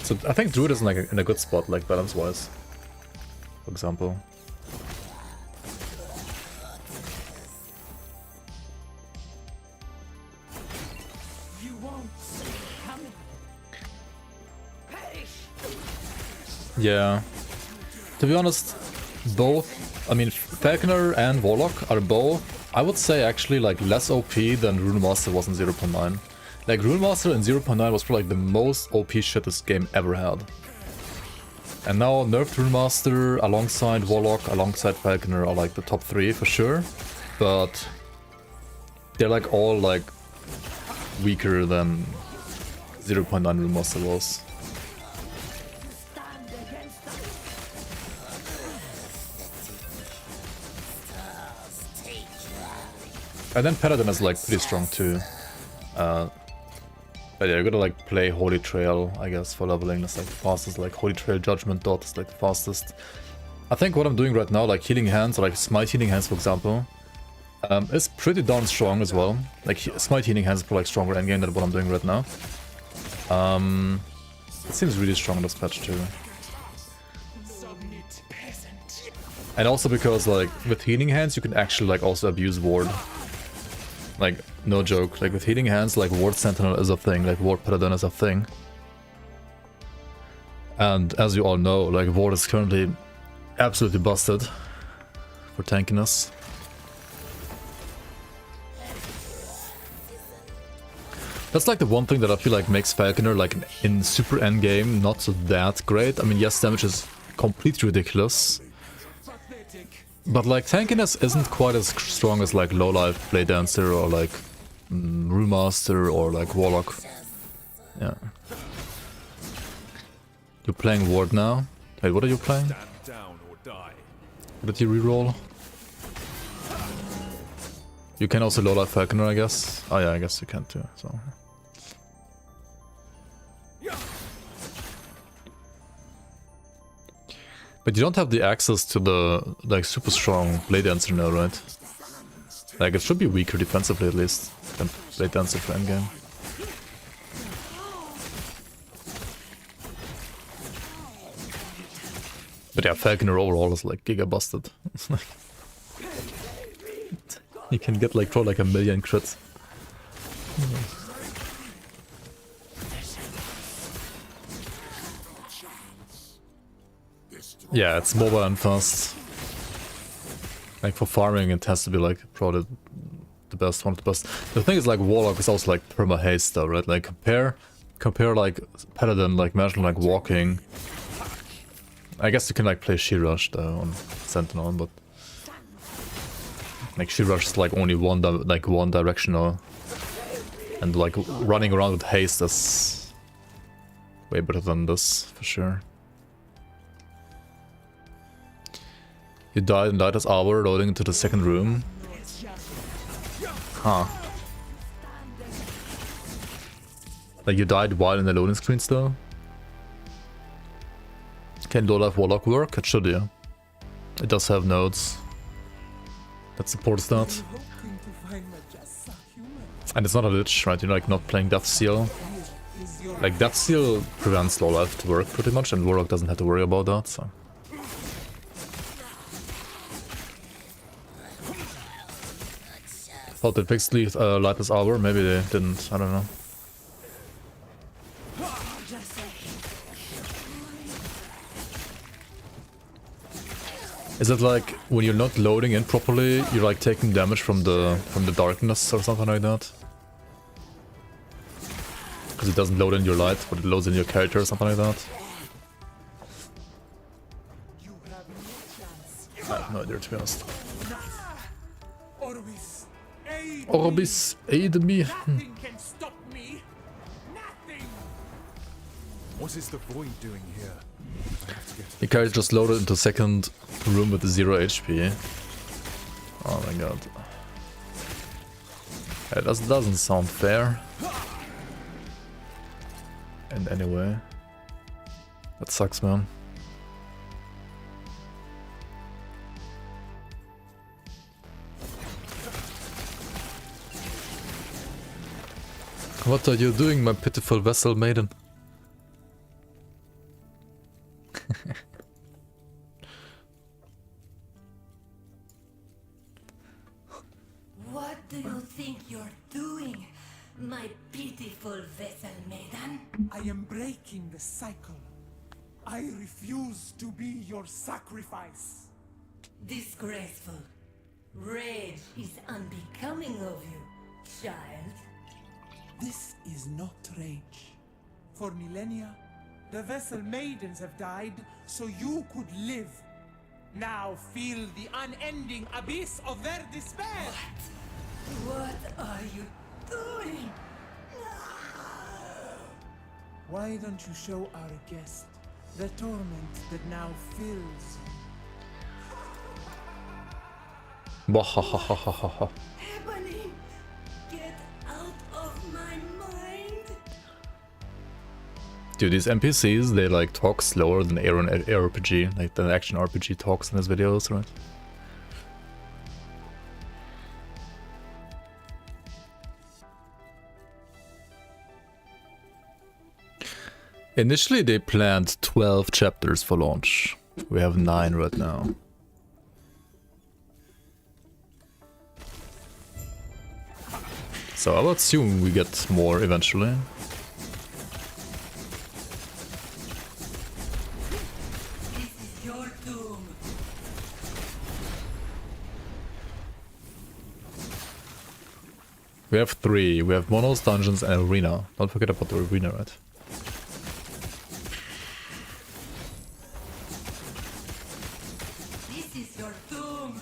So I think Druid is like in a good spot, like balance wise. For example. You won't see it coming. Perish. Yeah. To be honest, both, I mean, Falconer and Warlock are both, I would say actually like less OP than Rune Master was in 0.9. Like Rune Master in 0.9 was probably like the most OP shit this game ever had. And now nerfed Rune Master alongside Warlock, alongside Falconer are like the top 3 for sure. But they're like all like weaker than 0.9 Rune Master was. Stand against us. And then Paladin is like pretty strong too. But yeah, you're gonna like play Holy Trail, I guess, for leveling. That's like the fastest, like Holy Trail Judgment Dot is like the fastest. I think what I'm doing right now, like Healing Hands, or like Smite Healing Hands for example, is pretty darn strong as well. Like Smite Healing Hands is probably like stronger endgame than what I'm doing right now. It seems really strong in this patch too. And also because like with Healing Hands you can actually like also abuse Ward. Like, no joke, like with Healing Hands, like Ward Sentinel is a thing, like Ward Paladin is a thing. And as you all know, like Ward is currently absolutely busted for tankiness. That's like the one thing that I feel like makes Falconer like in super endgame not so that great. I mean, yes, damage is completely ridiculous. But like tankiness isn't quite as strong as like low life Blade Dancer or like Rune Master or like Warlock. Yeah. You're playing Ward now? Wait, what are you playing? Stand down or die. What did you reroll? You can also low life Falconer, I guess. Oh yeah, I guess you can too. So. But you don't have the access to the like super strong Blade Dancer now, right? Like it should be weaker defensively at least than Blade Dancer for endgame. But yeah, Falconer overall is like giga busted. It's like you can get like throw like a million crits. Yeah, it's mobile and fast. Like for farming it has to be like probably the best, one of the best. The thing is like Warlock is also like perma haste though, right? Like compare like Paladin, like imagine like walking. I guess you can like play She Rush though on Sentinel, but like She Rush is like only one directional, and like running around with haste is way better than this for sure. You died in Lightest Hour, loading into the second room. Huh. Like you died while in the loading screen still? Can low life Warlock work? It should, yeah. It does have nodes that supports that. And it's not a lich, right? You're like not playing Death Seal. Like Death Seal prevents low life to work pretty much, and Warlock doesn't have to worry about that, so. Thought they fixed Lightest Hour, maybe they didn't, I don't know. Is it like when you're not loading in properly, you're like taking damage from the darkness or something like that? Because it doesn't load in your light, but it loads in your character or something like that? I have no idea, to be honest. Orbis, aid me. Nothing can stop me. Nothing. What is the void doing here? I have to get The character just loaded into second room with 0 HP. Oh my god. That doesn't sound fair. In any way. That sucks, man. What are you doing, my pitiful vessel maiden? What do you think you're doing, my pitiful vessel maiden? I am breaking the cycle. I refuse to be your sacrifice. Disgraceful. Rage is unbecoming of you, child. This is not rage. For millennia, the vessel maidens have died so you could live. Now feel the unending abyss of their despair. What are you doing? Why don't you show our guest the torment that now fills you? Ebony, get out of my mind. Dude, these NPCs, they like talk slower than Aaron at RPG, like the action RPG talks in his videos, right? Initially, they planned 12 chapters for launch. We have 9 right now. So I would assume we get more eventually. This is your doom. We have 3. We have Monos, Dungeons, and Arena. Don't forget about the Arena, right? This is your doom.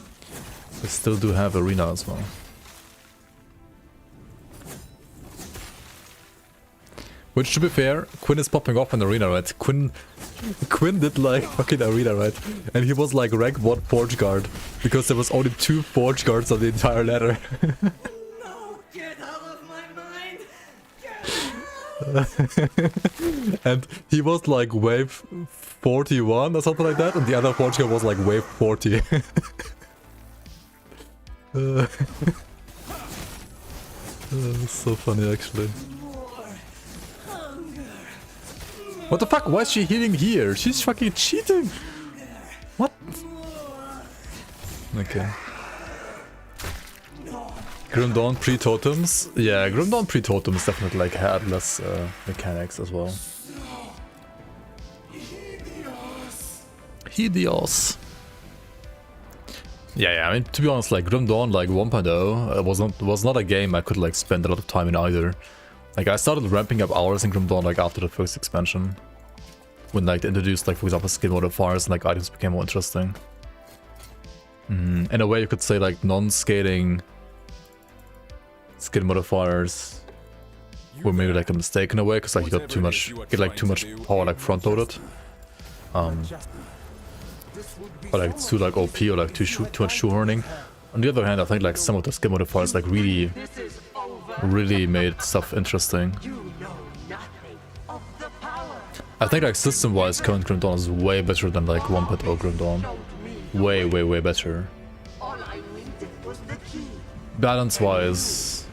We still do have Arena as well. Which, to be fair, Quinn is popping off in Arena, right? Quinn did like fucking Arena, right? And he was like rank 1 Forge Guard. Because there was only 2 Forge Guards on the entire ladder. No, get out of my mind. Get out. And he was like wave 41 or something like that. And the other Forge Guard was like wave 40. So funny, actually. What the fuck? Why is she healing here? She's fucking cheating! What? Okay. Grim Dawn pre-totems? Yeah, Grim Dawn pre-totems definitely like had less mechanics as well. Hideos. Yeah, I mean, to be honest, like Grim Dawn like 1.0 was not a game I could like spend a lot of time in either. Like I started ramping up hours in Grim Dawn like after the first expansion. When like they introduced like for example skill modifiers and like items became more interesting. In a way you could say like non-scaling skill modifiers were maybe like a mistake in a way because like you got too much power like front loaded. Or like it's too like OP or like too much shoehorning. On the other hand, I think like some of the skill modifiers like really made stuff interesting. I think like system-wise, current Grim Dawn is way better than like 1.0 Grim Dawn. Way better. Balance-wise,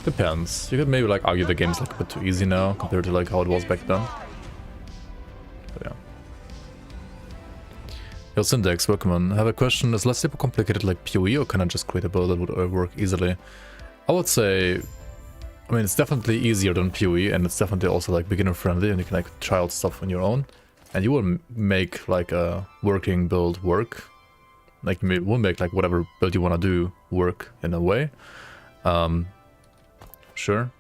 depends. You could maybe like argue the game's like a bit too easy now compared to like how it was back then. But yeah. Yo, Syndex, welcome on. I have a question. Is less super complicated like PoE, or can I just create a build that would work easily? I would say, I mean, it's definitely easier than PoE, and it's definitely also like beginner friendly, and you can like try out stuff on your own, and you will make like a working build work. Like you will make like whatever build you want to do work in a way. Sure.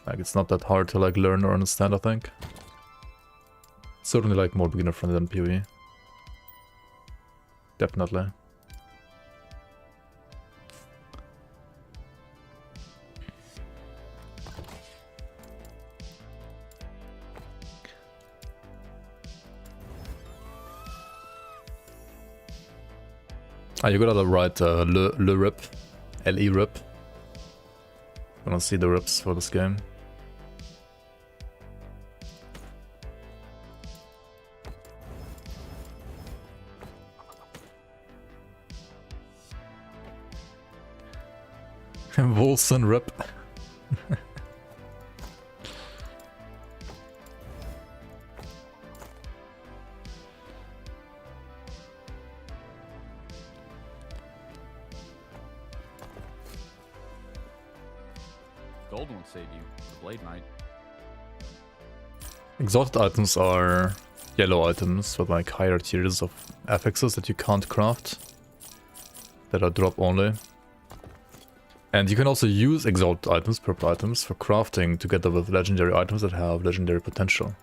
Like it's not that hard to like learn or understand, I think. Certainly like more beginner friendly than PoE. Definitely. Ah, you gotta write le rip, le rip. I don't see the rips for this game. Wolfson rip. Gold won't save you. The blade might. Exotic items are yellow items with like higher tiers of affixes that you can't craft. That are drop only. And you can also use exotic items, purple items, for crafting together with legendary items that have legendary potential.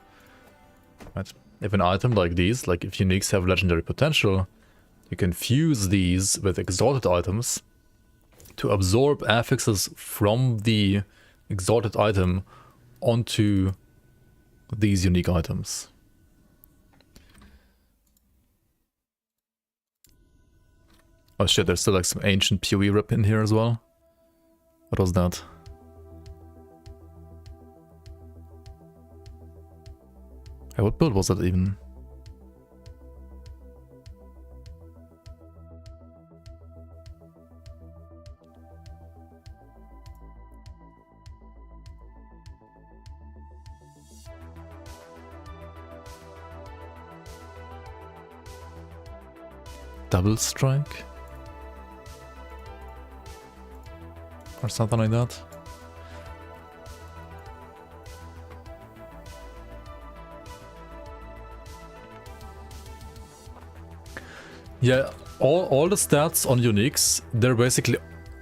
Right? If an item like these, like if uniques have legendary potential, you can fuse these with exalted items to absorb affixes from the exalted item onto these unique items. Oh shit, there's still like some ancient PoE rip in here as well. What was that? Hey, what build was that even? Double strike? Or something like that? Yeah, all the stats on uniques, they're basically,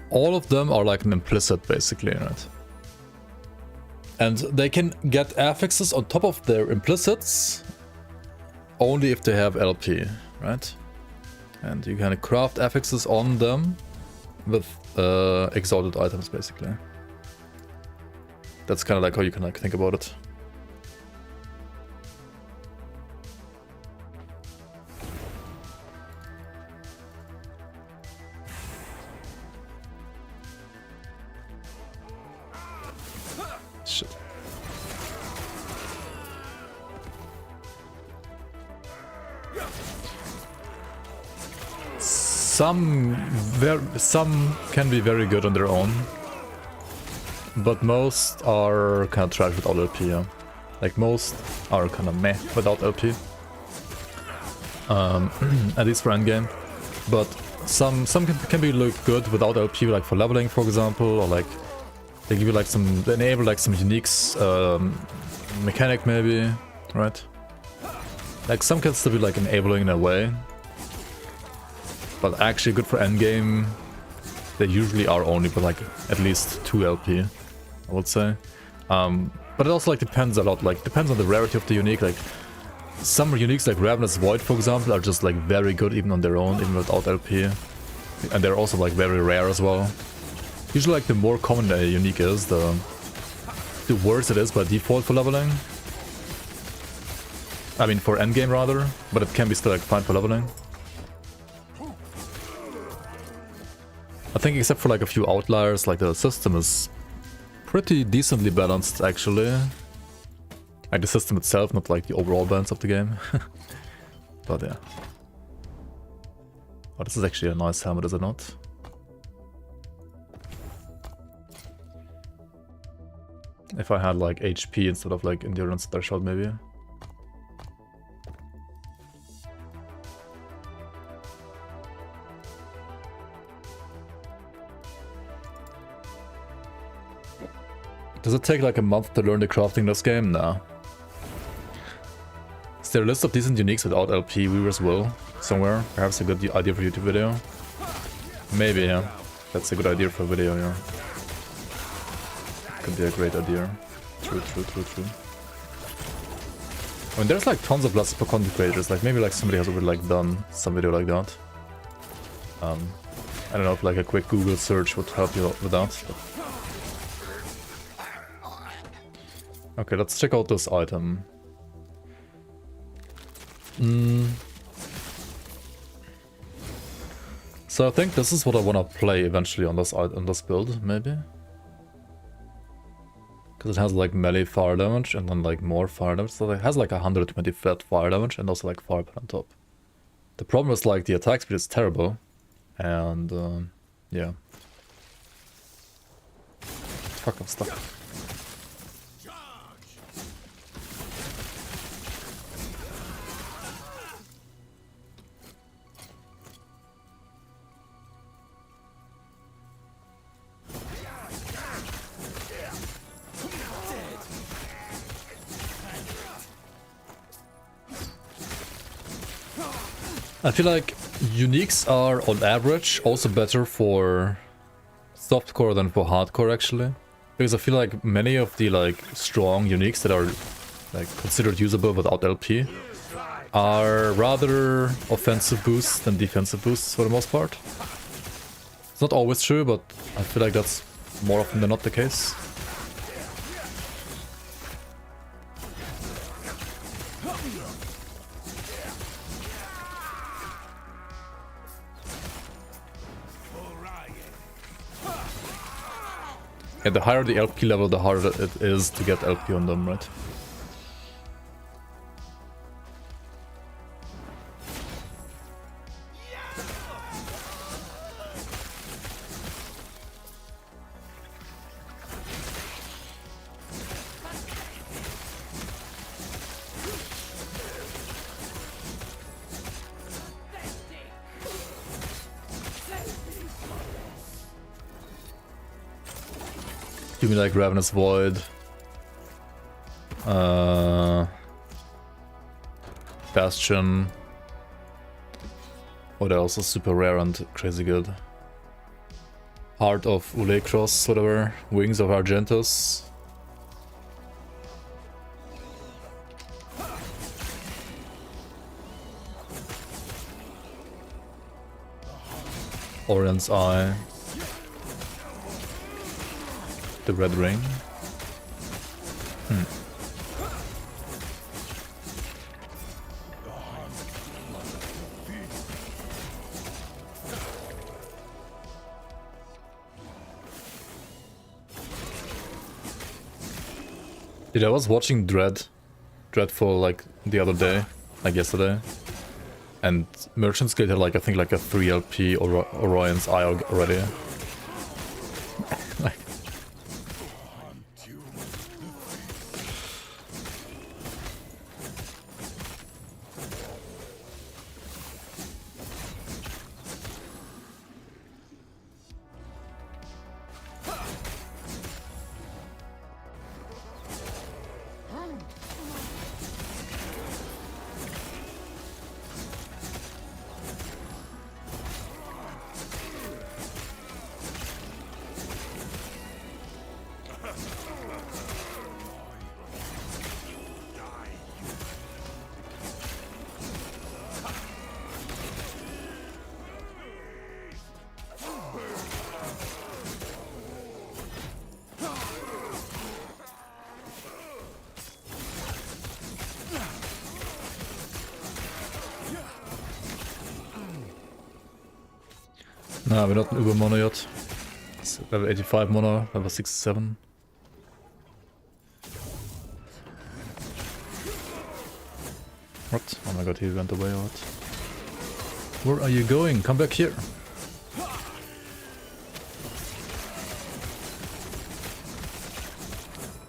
all of them are like an implicit basically, right? And they can get affixes on top of their implicits only if they have LP, right? And you can craft affixes on them with exalted items basically. That's kind of like how you can like think about it. Shit. Some can be very good on their own, but most are kind of trash without LP. Yeah. Like most are kind of meh without LP. At least for endgame, but some can be look good without LP, like for leveling, for example, or like they give you like some, they enable like some uniques mechanic maybe, right? Like some can still be like enabling in a way. But actually good for endgame, they usually are only for like at least 2 LP, I would say. But it also like depends a lot, like depends on the rarity of the unique. Like some uniques like Ravenous Void, for example, are just like very good even on their own, even without LP. And they're also like very rare as well. Usually like the more common a unique is, the worse it is by default for leveling. I mean for endgame rather, but it can be still like fine for leveling. I think except for like a few outliers, like the system is pretty decently balanced actually. Like the system itself, not like the overall balance of the game. But yeah. Oh, this is actually a nice helmet, is it not? If I had like HP instead of like endurance threshold maybe. Does it take like a month to learn the crafting in this game? Nah. Is there a list of decent uniques without LP? Viewers will. Somewhere. Perhaps a good idea for a YouTube video. Maybe, yeah. That's a good idea for a video, yeah. Could be a great idea. True. I mean, there's like tons of Blast per content creators. Like maybe like somebody has already like done some video like that. I don't know if like a quick Google search would help you with that. But... Okay, let's check out this item. So I think this is what I want to play eventually on this build, maybe. Because it has like melee fire damage and then like more fire damage. So it has like 120 flat fire damage and also like fire on top. The problem is like the attack speed is terrible. And yeah. Fuck off stuff. I feel like uniques are on average also better for softcore than for hardcore actually. Because I feel like many of the like strong uniques that are like considered usable without LP are rather offensive boosts than defensive boosts for the most part. It's not always true, but I feel like that's more often than not the case. Yeah, the higher the LP level, the harder it is to get LP on them, right? Give me like Ravenous Void. Bastion. What else is super rare and crazy good? Heart of Ulecros, whatever. Wings of Argentus. Orion's Eye. The Red Ring. Dude, I was watching Dreadful like the other day, like yesterday. And Merchant's Guild had like, I think like a 3 LP Orion's Eye already. No, we're not Uber Mono yet. It's level 85 Mono, level 67. What? Oh my god, he went away or what? Where are you going? Come back here!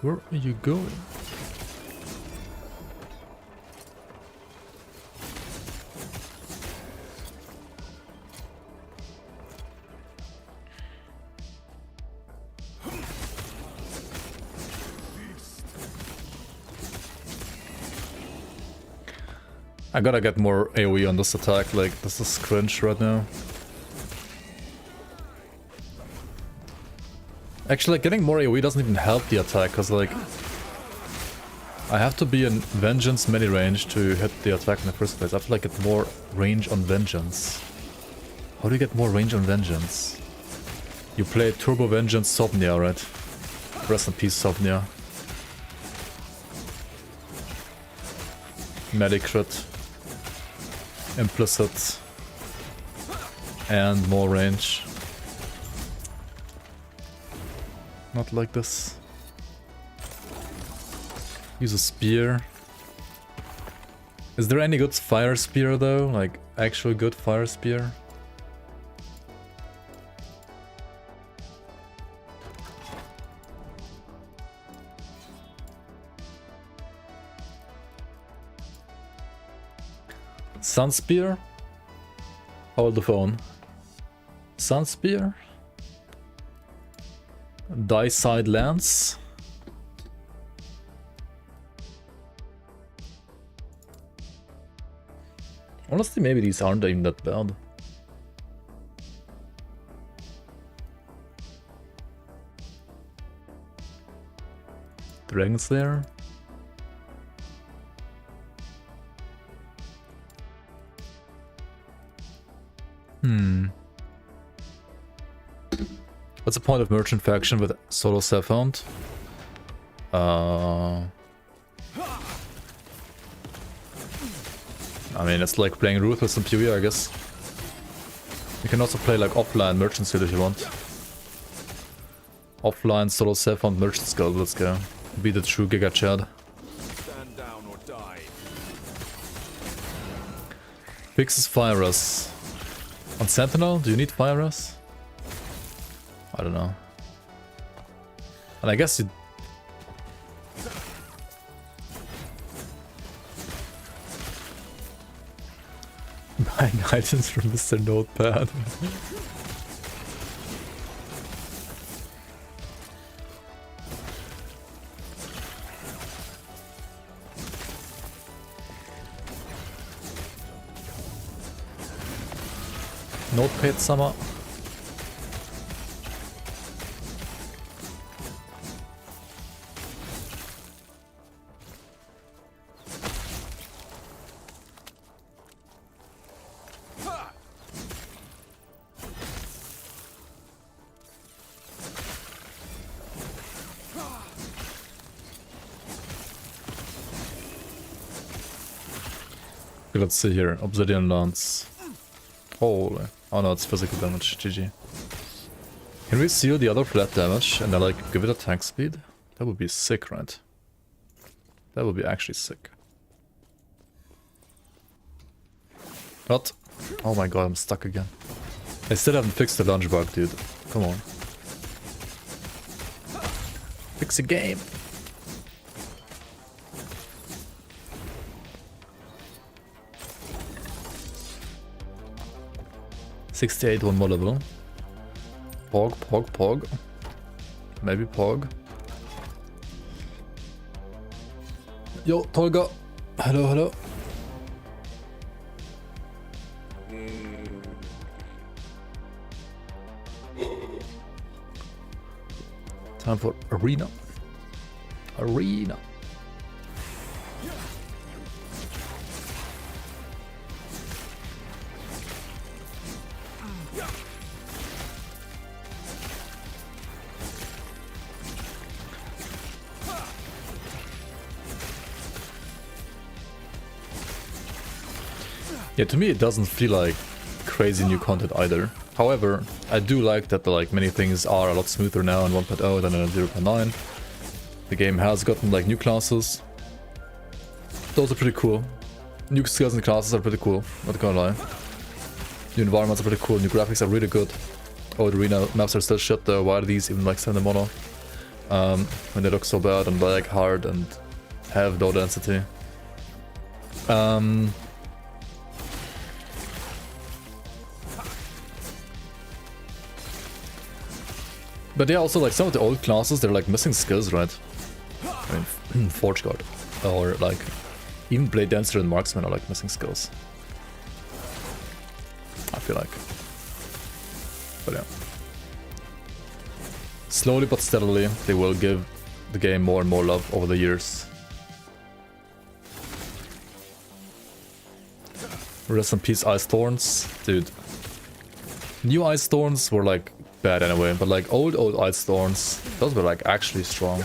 Where are you going? I gotta get more AoE on this attack, like, this is cringe right now. Actually, like, getting more AoE doesn't even help the attack, cause like... I have to be in Vengeance melee range to hit the attack in the first place. I have to like get more range on Vengeance. How do you get more range on Vengeance? You play Turbo Vengeance Sovnia, right? Rest in peace, Sovnia. Medicrit. Implicit. And more range. Not like this. Use a spear. Is there any good fire spear though? Like, actual good fire spear? Sun spear? Hold the phone. Sun spear? Die side lance? Honestly, maybe these aren't even that bad. Dragon Slayer? What's the point of merchant faction with solo SAF Hound? I mean, it's like playing Ruthless and PoE, I guess. You can also play like offline Merchant Skill if you want. Offline solo SAF Hound Merchant Skill, let's go. Be the true Giga Chad. Stand down or die. Fixes Fire Rush. On Sentinel, do you need Fire Rush? I don't know. And I guess you... Buy guidance from Mr. Notepad. Notepad Summer. Let's see here. Obsidian Lance. Holy. Oh no, it's physical damage. GG. Can we seal the other flat damage and then like give it attack speed? That would be sick, right? That would be actually sick. What? Oh my god, I'm stuck again. I still haven't fixed the lunge bug, dude. Come on. Fix the game. $68 one more level. Pog. Maybe Pog. Yo, Tolga. Hello. Time for Arena. Yeah, to me it doesn't feel like crazy new content either. However, I do like that like many things are a lot smoother now in 1.0 than in 0.9. The game has gotten like new classes. Those are pretty cool. New skills and classes are pretty cool, not gonna lie. New environments are pretty cool, new graphics are really good. Oh, the arena maps are still shit though. Why are these even like 7 mono? When they look so bad and like hard and have low density. But yeah, also like some of the old classes, they're like missing skills, right? I mean, Forge Guard or like even Blade Dancer and Marksman are like missing skills. I feel like. But yeah. Slowly but steadily, they will give the game more and more love over the years. Rest in peace, Ice Thorns. Dude. New Ice Thorns were like bad anyway, but like old Ice Thorns, those were like actually strong.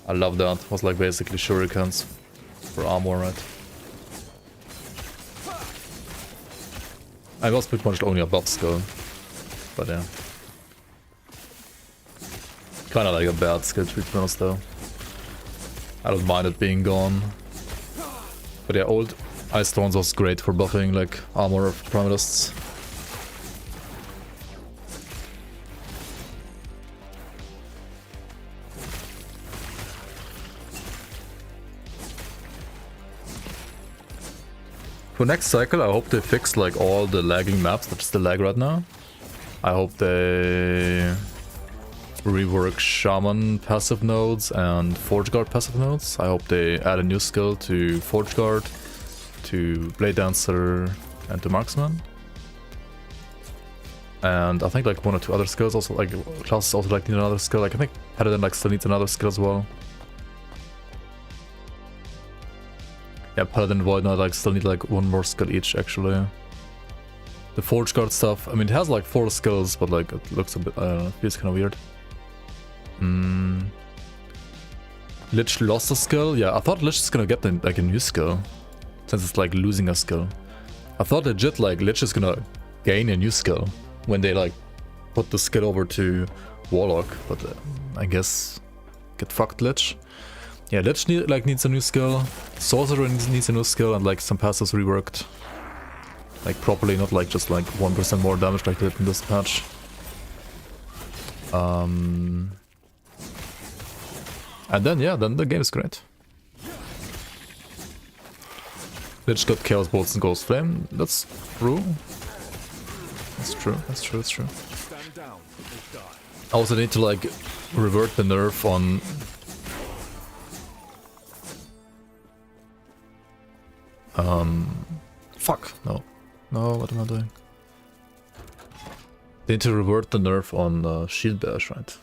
I love that. It was like basically shurikens for armor, right? I was pretty much only a buff skill. But yeah. Kinda like a bad skill tree to be honest though. I don't mind it being gone. But yeah, old Ice Thorns was great for buffing like armor of Primalists. For next cycle, I hope they fix like all the lagging maps that still lag right now. I hope they rework Shaman passive nodes and Forge Guard passive nodes. I hope they add a new skill to Forge Guard, to Blade Dancer, and to Marksman. And I think like one or two other skills also, like classes also like need another skill. Like I think Paladin like still needs another skill as well. Yeah, Paladin and Void Knight like still need like one more skill each actually. The Forge Guard stuff, I mean it has like 4 skills, but like it looks a bit, I don't know, it feels kind of weird. Lich lost a skill? Yeah, I thought Lich is gonna get like a new skill. Since it's like losing a skill. I thought legit like Lich is gonna gain a new skill when they like put the skill over to Warlock, but I guess get fucked Lich. Yeah, Lich needs a new skill. Sorcerer needs a new skill and like some passives reworked. Like properly, not like just like 1% more damage like they did in this patch. And then yeah, then the game is great. Lich got Chaos Bolts and Ghost Flame. That's true. That's true, that's true, that's true. Stand down or die. I also need to like revert the nerf on fuck, no. No, what am I doing? They need to revert the nerf on Shield Bash, right?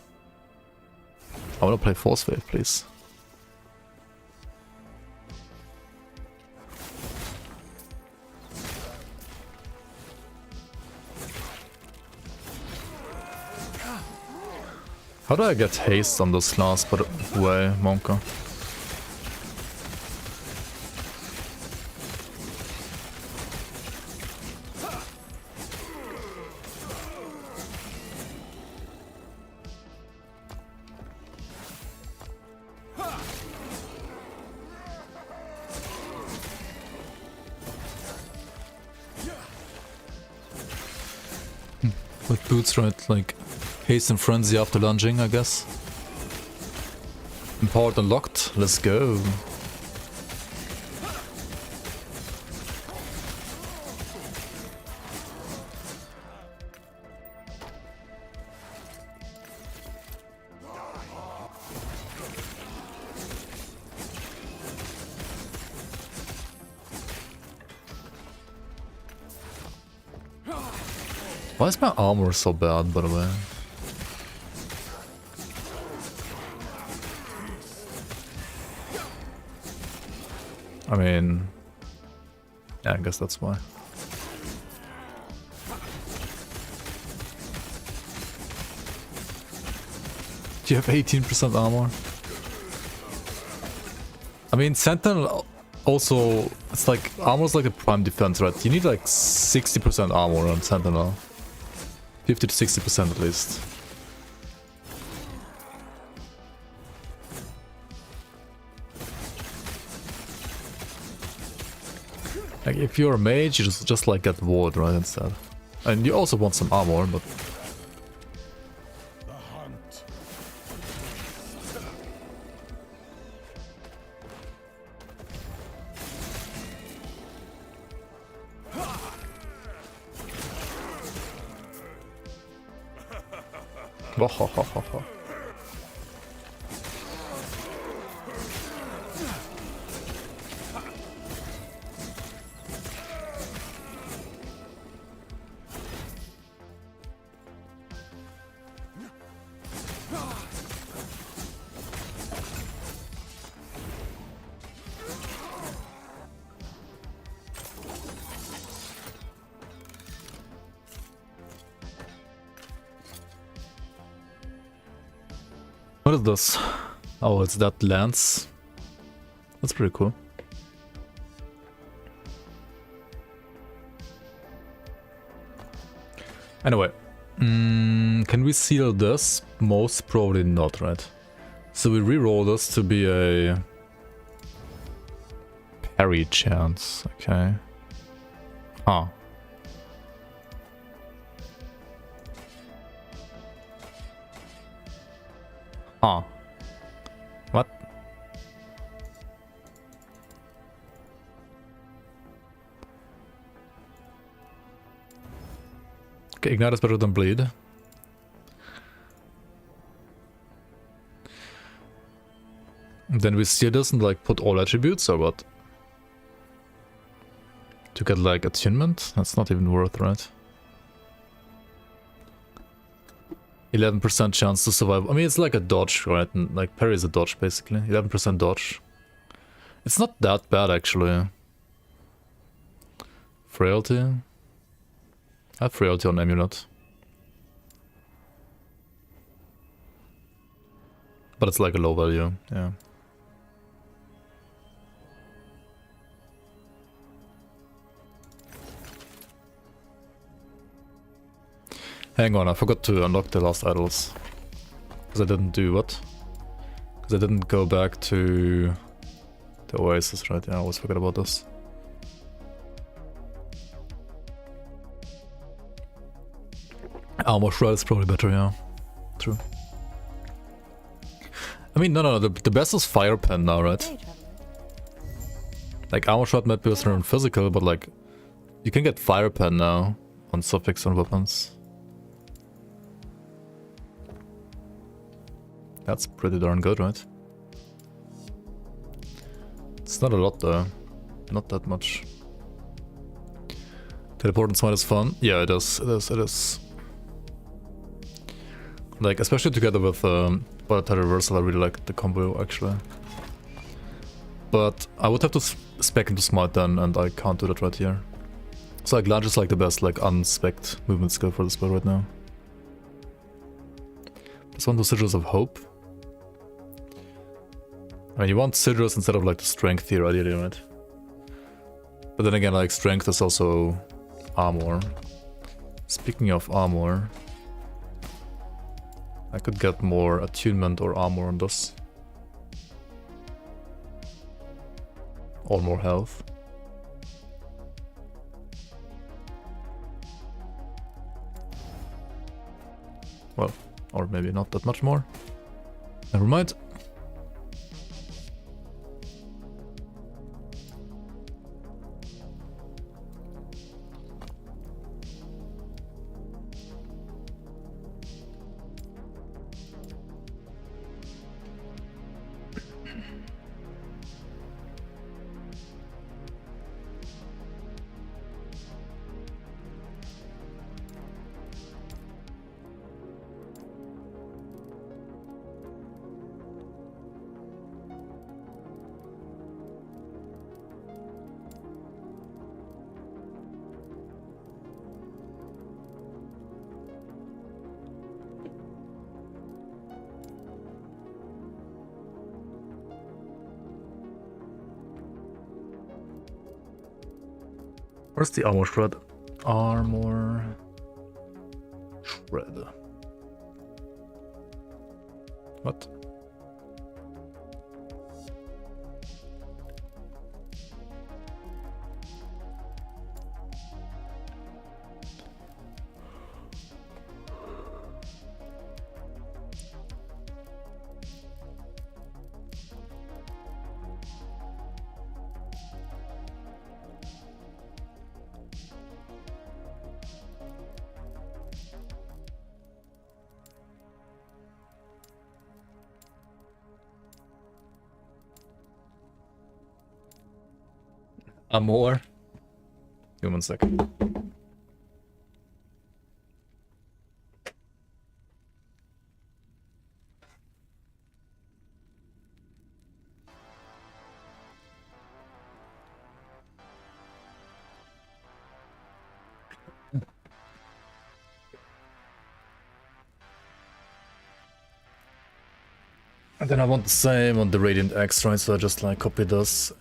I wanna play Force Wave, please. How do I get haste on this class, by the way, Monka? With boots, right? Like haste and frenzy after lunging, I guess. Empowered unlocked. Let's go. Why is my armor so bad, by the way? I mean... yeah, I guess that's why. Do you have 18% armor? I mean, Sentinel also... it's like, armor's like a prime defense, right? You need like 60% armor on Sentinel. 50 to 60% at least. Like if you're a mage, you just like get ward right instead. And you also want some armor, but what is this? Oh, it's that lance. That's pretty cool. Anyway, can we seal this? Most probably not, right? So we reroll this to be a parry chance, okay. Huh. Huh. What? Okay, Ignite is better than Bleed. Then we steer this and like put all attributes or what? To get like attunement? That's not even worth, right? 11% chance to survive. I mean, it's like a dodge, right? And like parry is a dodge basically. 11% dodge. It's not that bad actually. Frailty. I have frailty on Amulet. But it's like a low value, yeah. Hang on, I forgot to unlock the last idols. Because I didn't do what? Because I didn't go back to the Oasis, right? Yeah, I always forget about this. Armor Shroud is probably better, yeah. True. I mean, no, the best is Fire Pen now, right? Like, Armor Shroud might be better in physical, but like, you can get Fire Pen now on suffix and weapons. That's pretty darn good, right? It's not a lot though. Not that much. Teleport and Smite is fun. Yeah, it is. It is. Like, especially together with Volatile Reversal, I really like the combo actually. But I would have to spec into Smite then, and I can't do that right here. So like Lunge is like the best like unspec'd movement skill for the spell right now. This one to Sigils of Hope. I mean, you want Sigils instead of like the Strength here ideally, right? But then again, like Strength is also armor. Speaking of armor, I could get more attunement or armor on this. Or more health. Well, or maybe not that much more. Never mind. Where's the armor shred? Armor shred. What? Amor. Give me 1 second. And then I want the same on the Radiant X, right? So I just like copy this.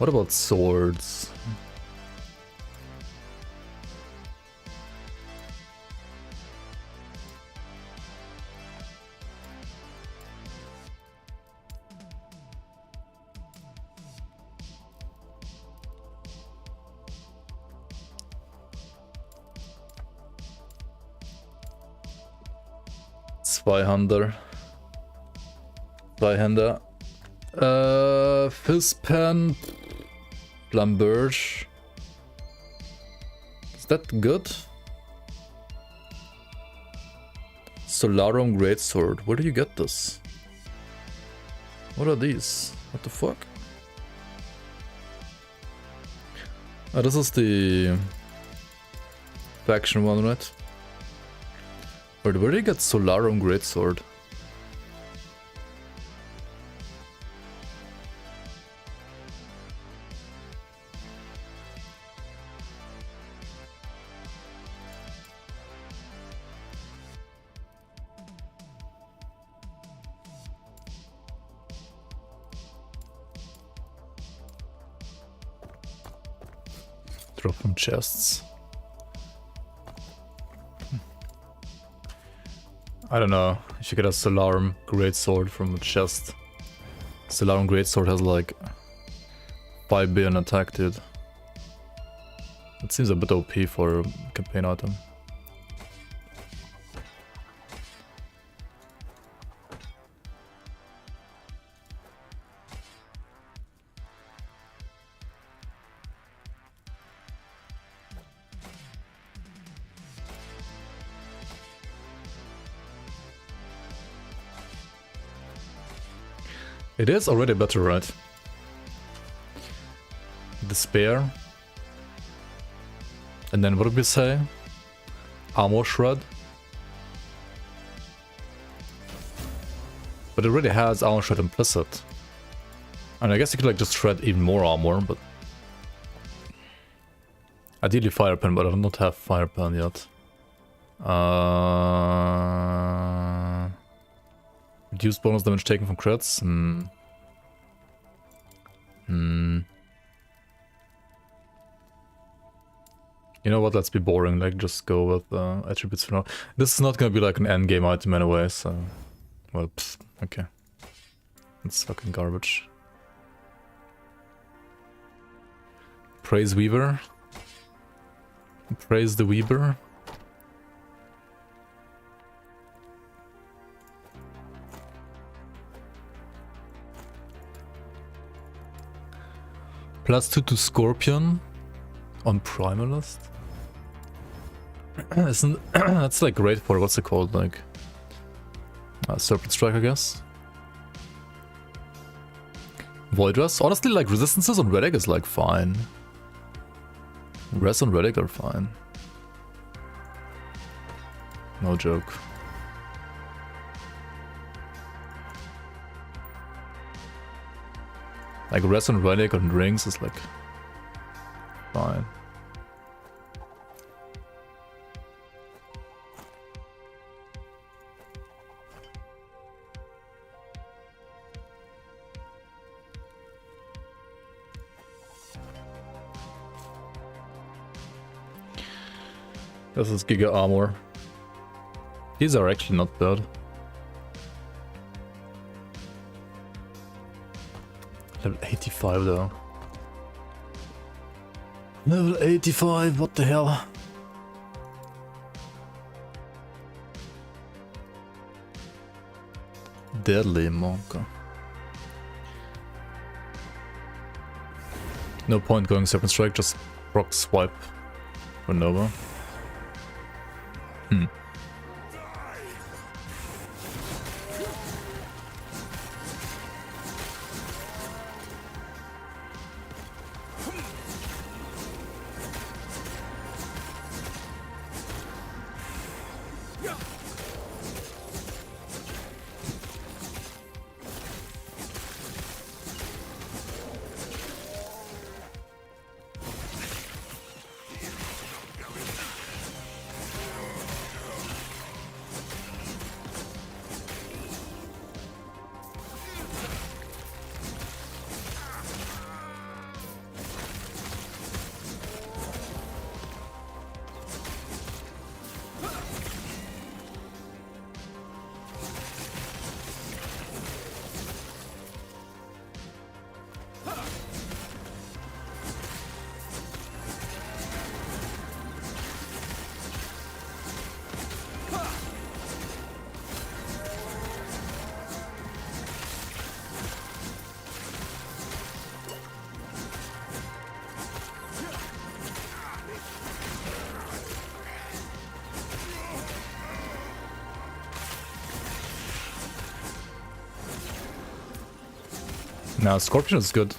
What about swords? Zweihander. Zweihänder. Fizpan. Flamberge. Is that good? Solarum Greatsword. Where do you get this? What are these? What the fuck? Oh, this is the faction one, right? Where do you get Solarum Greatsword? Drop from chests. I don't know. You should get a Solarum Greatsword from a chest. Solarum Greatsword has like 5 billion attack, dude. It seems a bit OP for a campaign item. It is already better, right? Despair. And then what did we say? Armor Shred. But it already has Armor Shred implicit. And I guess you could like just shred even more armor, but... Ideally Fire Pen, but I do not have Fire Pen yet. Reduce bonus damage taken from crits. You know what, let's be boring, like just go with attributes for now. This is not gonna be like an endgame item anyway, so... Well, pfft, okay. It's fucking garbage. Praise Weaver. Praise the Weaver. +2 to Scorpion on Primalist. Isn't that's like great for what's it called, like Serpent Strike, I guess. Void Res, honestly, like resistances on Relic is like fine. Res on Relic are fine. No joke. Like Res on Relic on Rings is like fine. This is Giga Armor. These are actually not bad. Level 85 though. Level 85, what the hell? Deadly Monka. No point going Serpent Strike, just proc swipe for Nova. Nah, Scorpion is good.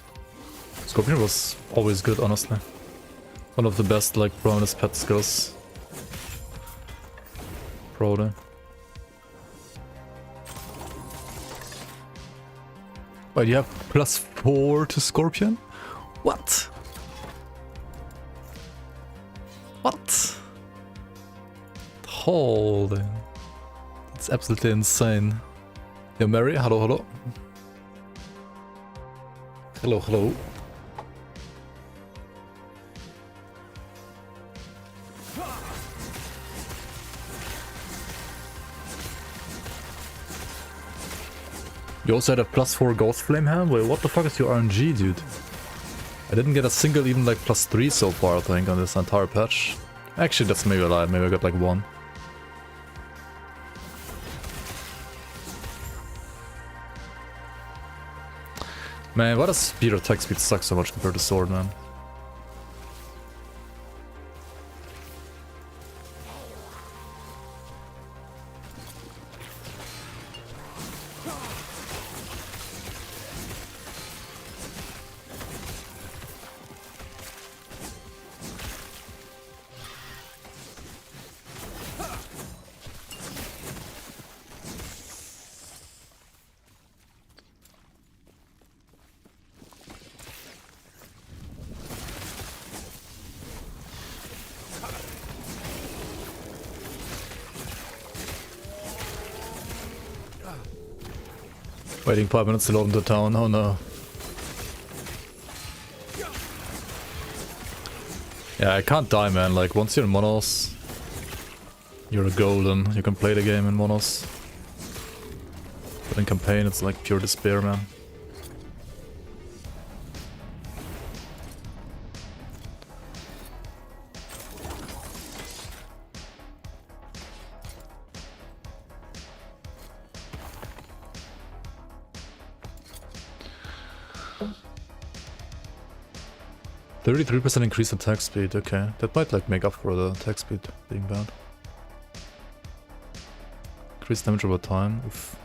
Scorpion was always good, honestly. One of the best, like, prominent pet skills. Probably. Wait, you have +4 to Scorpion? What? What? Holy. It's absolutely insane. Yo, Mary, hello, hello. Hello, hello. You also had a +4 Ghost Flame Helm? Wait, what the fuck is your RNG, dude? I didn't get a single even like +3 so far, I think, on this entire patch. Actually, that's maybe a lie. Maybe I got like 1. Man, why does speed or attack speed suck so much compared to sword, man? Waiting 5 minutes to load into town, oh no. Yeah, I can't die, man. Like, once you're in monos, you're golden. You can play the game in monos. But in campaign, it's like pure despair, man. %33% increase in attack speed, okay. That might like make up for the attack speed being bad. Increased damage over time, oof.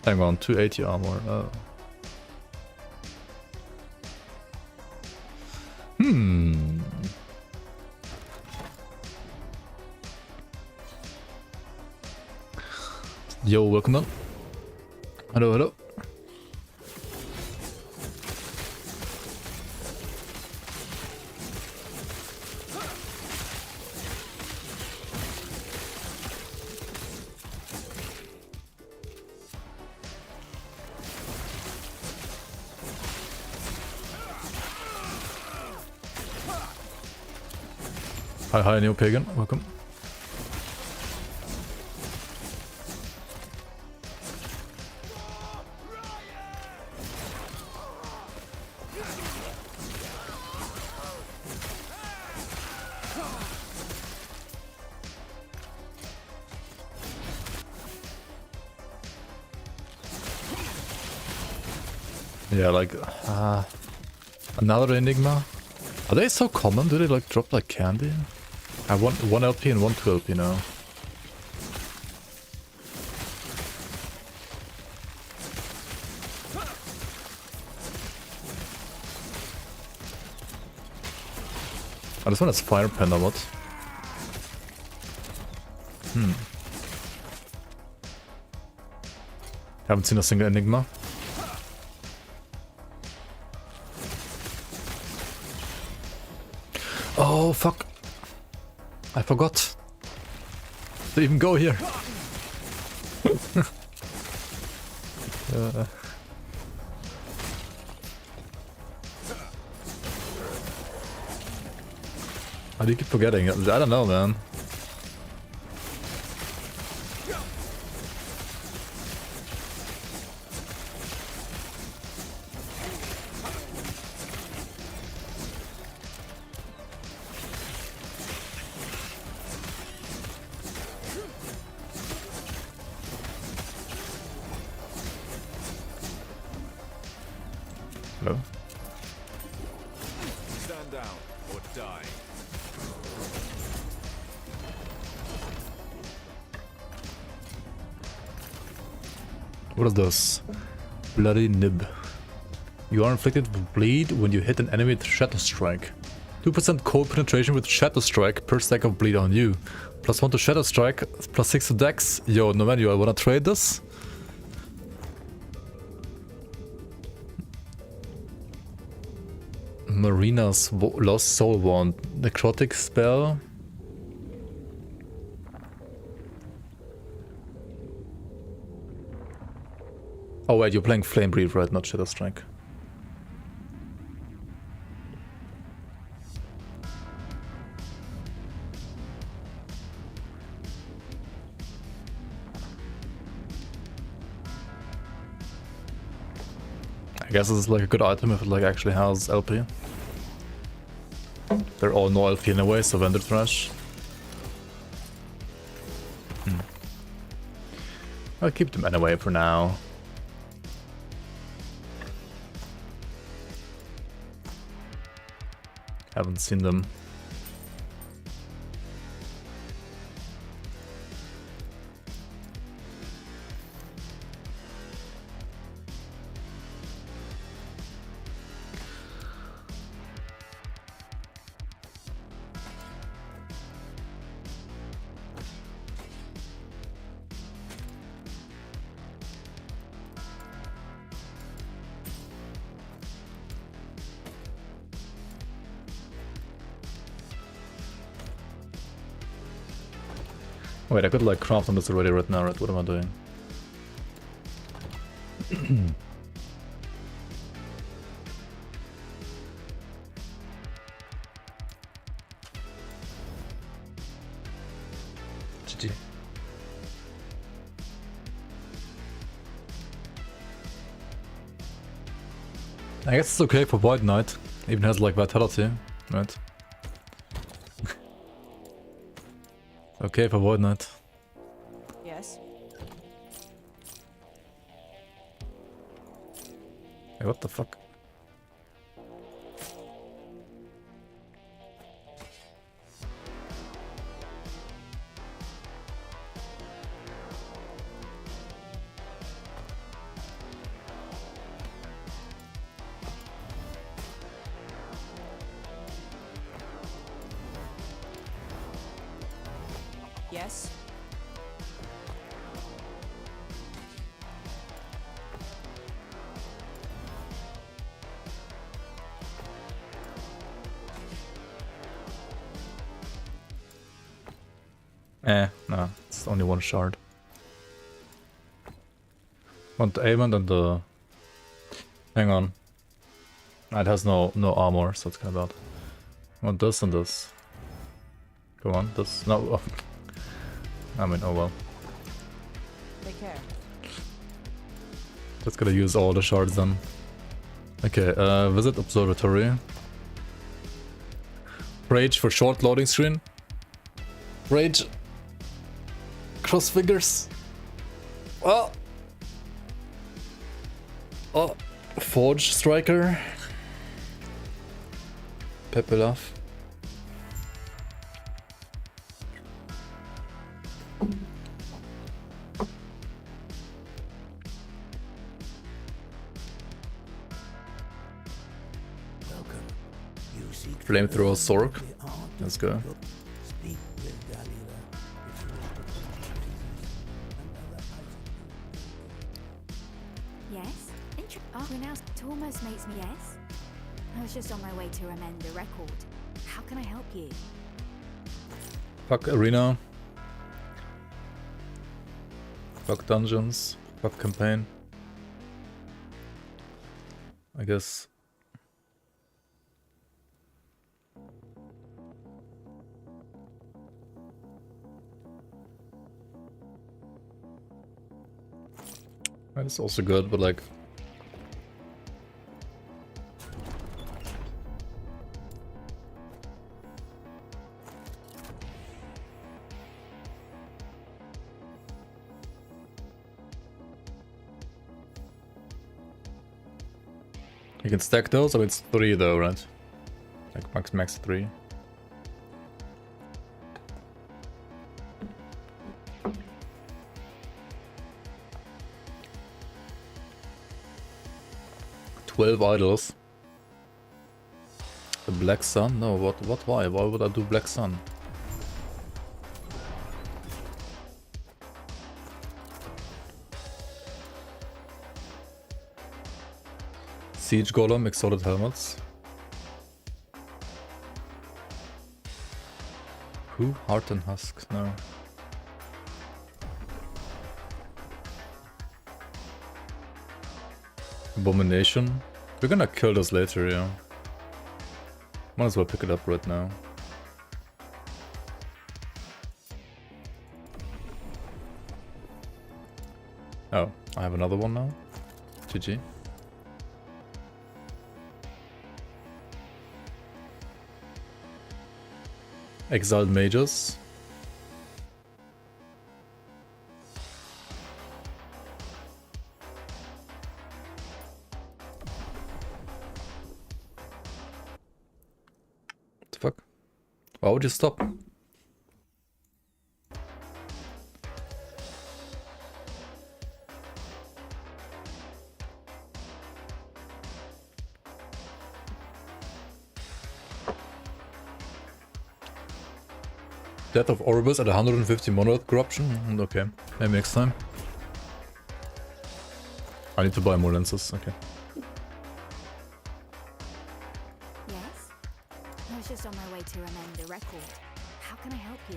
Hang on, 280 armor, oh. Yo, welcome on. Hello, hello. Hi, Neo Pagan, welcome. Yeah, like, another Enigma. Are they so common? Do they like drop like candy? I want 1 LP and 1 2 LP now. Oh, this one has Fire Pen or what? Haven't seen a single Enigma. Oh fuck! I forgot to even go here. How do you keep forgetting? I don't know, man. Hello? Stand down or die. What is this? Bloody nib. You are inflicted with bleed when you hit an enemy with Shadow Strike. 2% cold penetration with Shadow Strike per stack of bleed on you. +1 to Shadow Strike, +6 to Dex. Yo, no man, you wanna trade this? Marina's Lost Soul Wand. Necrotic spell. Oh wait, you're playing Flame Breed, right? Not Shadow Strike. I guess this is like a good item if it like actually has LP. They're all no LP anyway, so vendor trash. I'll keep them anyway for now. Haven't seen them. Wait, I could like craft on this already right now, right? What am I doing? GG. I guess it's okay for White Knight. Even has like Vitality, right? Okay for Void Knight. Yes. Hey, what the fuck? Yes. No, it's only one shard. Want the aimant and the... Hang on. It has no armor, so it's kind of bad. Want this and this. Come on, this... No. I mean, oh well. Take care. Just gotta use all the shards then. Okay, visit observatory. Rage for short loading screen. Rage. Cross fingers. Oh. Oh. Forge striker. Pepelaf. Flamethrower Sork. Let's go. Yes? Oh, we're now. It almost makes me yes. I was just on my way to amend a record. How can I help you? Fuck arena. Fuck dungeons. Fuck campaign. I guess. That's also good, but like... You can stack those, or it's 3 though, right? Like max 3. 12 idols. The Black Sun? No, why? Why would I do Black Sun? Siege Golem, Exalted Helmets. Who? Heart and Husk? No. Abomination. We're gonna kill this later, yeah. Might as well pick it up right now. Oh, I have another one now. GG. Exiled Mages. What the fuck? Why would you stop? Death of Orbis at 150 Monolith Corruption? Okay, maybe next time. I need to buy more lenses, okay. Yes? I was just on my way to amend the record. How can I help you?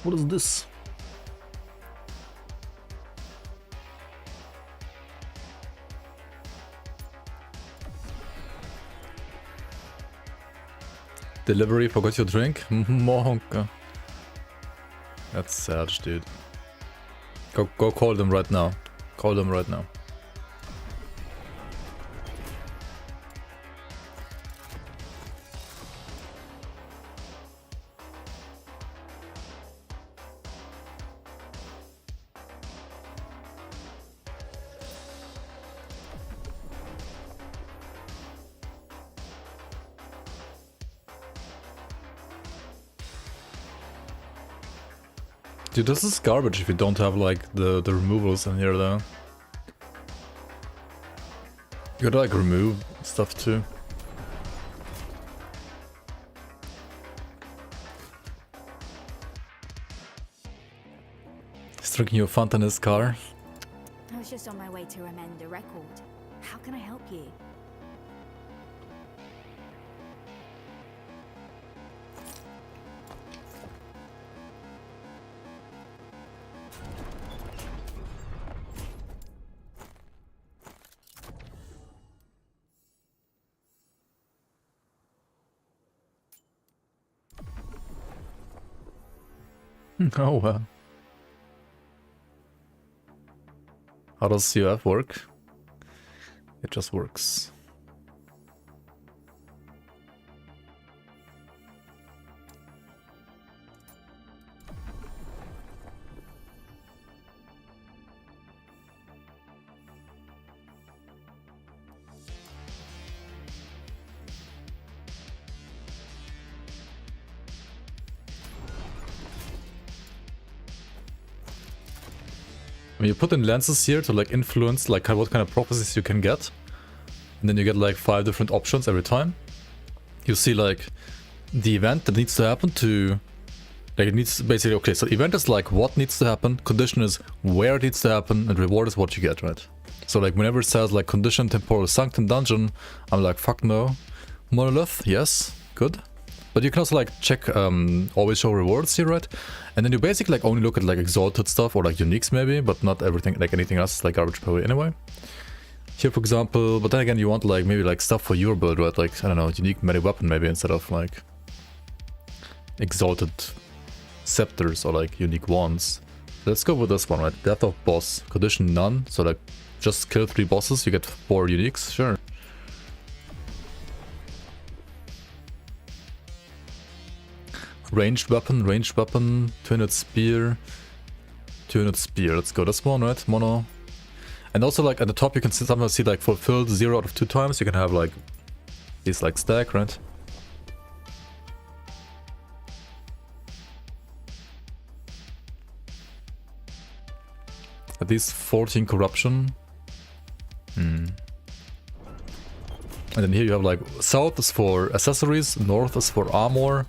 What is this? Delivery, forgot your drink? Monk. That's sad, dude. Go call them right now. Call them right now. Dude, this is garbage if you don't have like the removals in here though. You gotta like remove stuff too. He's drinking your Fanta in his car. I was just on my way to amend the record. How can I help you? Oh well. How does SAF work? It just works. I mean, you put in lenses here to like influence like what kind of prophecies you can get, and then you get like 5 different options every time. You see like the event that needs to happen to, like it needs basically, okay, so event is like what needs to happen, condition is where it needs to happen, and reward is what you get, right? So like whenever it says like condition temporal sanctum dungeon, I'm like fuck no. Monolith, yes, good. But you can also like check always show rewards here, right? And then you basically like only look at like exalted stuff or like uniques maybe, but not everything, like anything else is like garbage probably anyway. Here for example, but then again you want like maybe like stuff for your build, right? Like I don't know, unique melee weapon maybe instead of like exalted scepters or like unique wands. Let's go with this one, right? Death of boss, condition none, so like just kill 3 bosses, you get 4 uniques, sure. Ranged weapon, 200 spear, 200 spear. Let's go this one, right? Mono. And also like at the top you can sometimes see like fulfilled 0 out of 2 times. You can have like these like stack, right? At least 14 corruption. And then here you have like south is for accessories, north is for armor,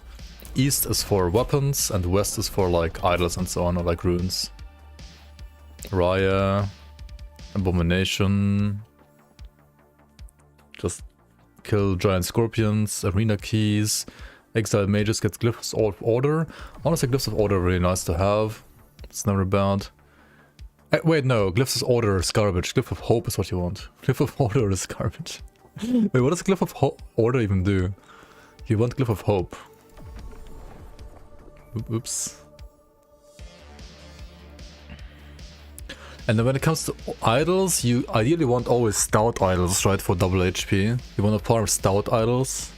east is for weapons, and west is for like idols and so on, or like runes. Raya, Abomination. Just kill giant scorpions, arena keys. Exile mages gets glyphs of order. Honestly, glyphs of order are really nice to have. It's never bad. Wait, no, glyphs of order is garbage. Glyph of hope is what you want. Glyph of order is garbage. Wait, what does glyph of order even do? You want glyph of hope. Oops. And then when it comes to idols, you ideally want always stout idols, right, for double HP. You want to farm stout idols.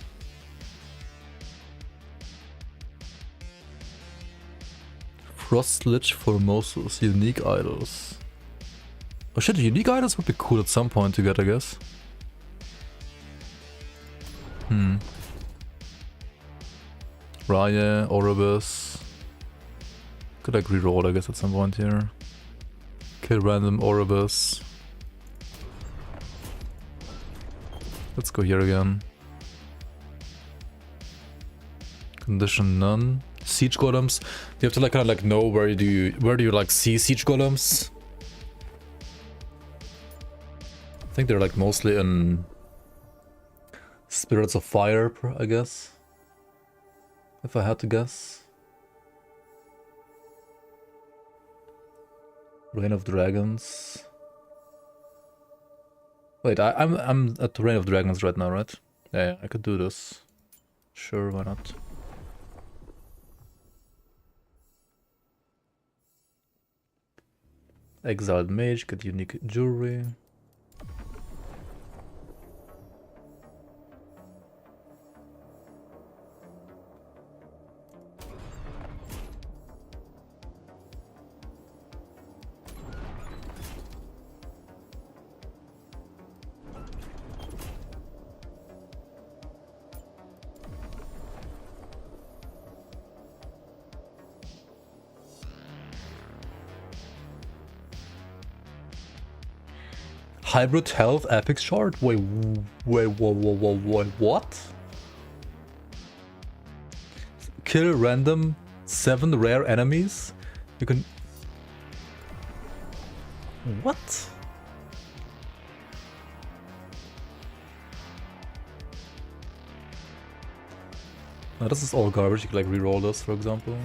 Frost Lich for most unique idols. Oh shit, unique idols would be cool at some point to get, I guess. Raya, Oribus. Could like reroll, I guess, at some point here. Kill random Oribus. Let's go here again. Condition none. Siege golems. You have to like kind of like know where do you like see siege golems. I think they're like mostly in Spirits of Fire, I guess. If I had to guess. Reign of Dragons. Wait, I'm at the Reign of Dragons right now, right? Yeah, I could do this. Sure, why not? Exiled Mage, get unique jewelry. Hybrid Health Epic Shard? Wait, what? Kill random 7 rare enemies? You can... What? Now this is all garbage, you can like reroll this, for example.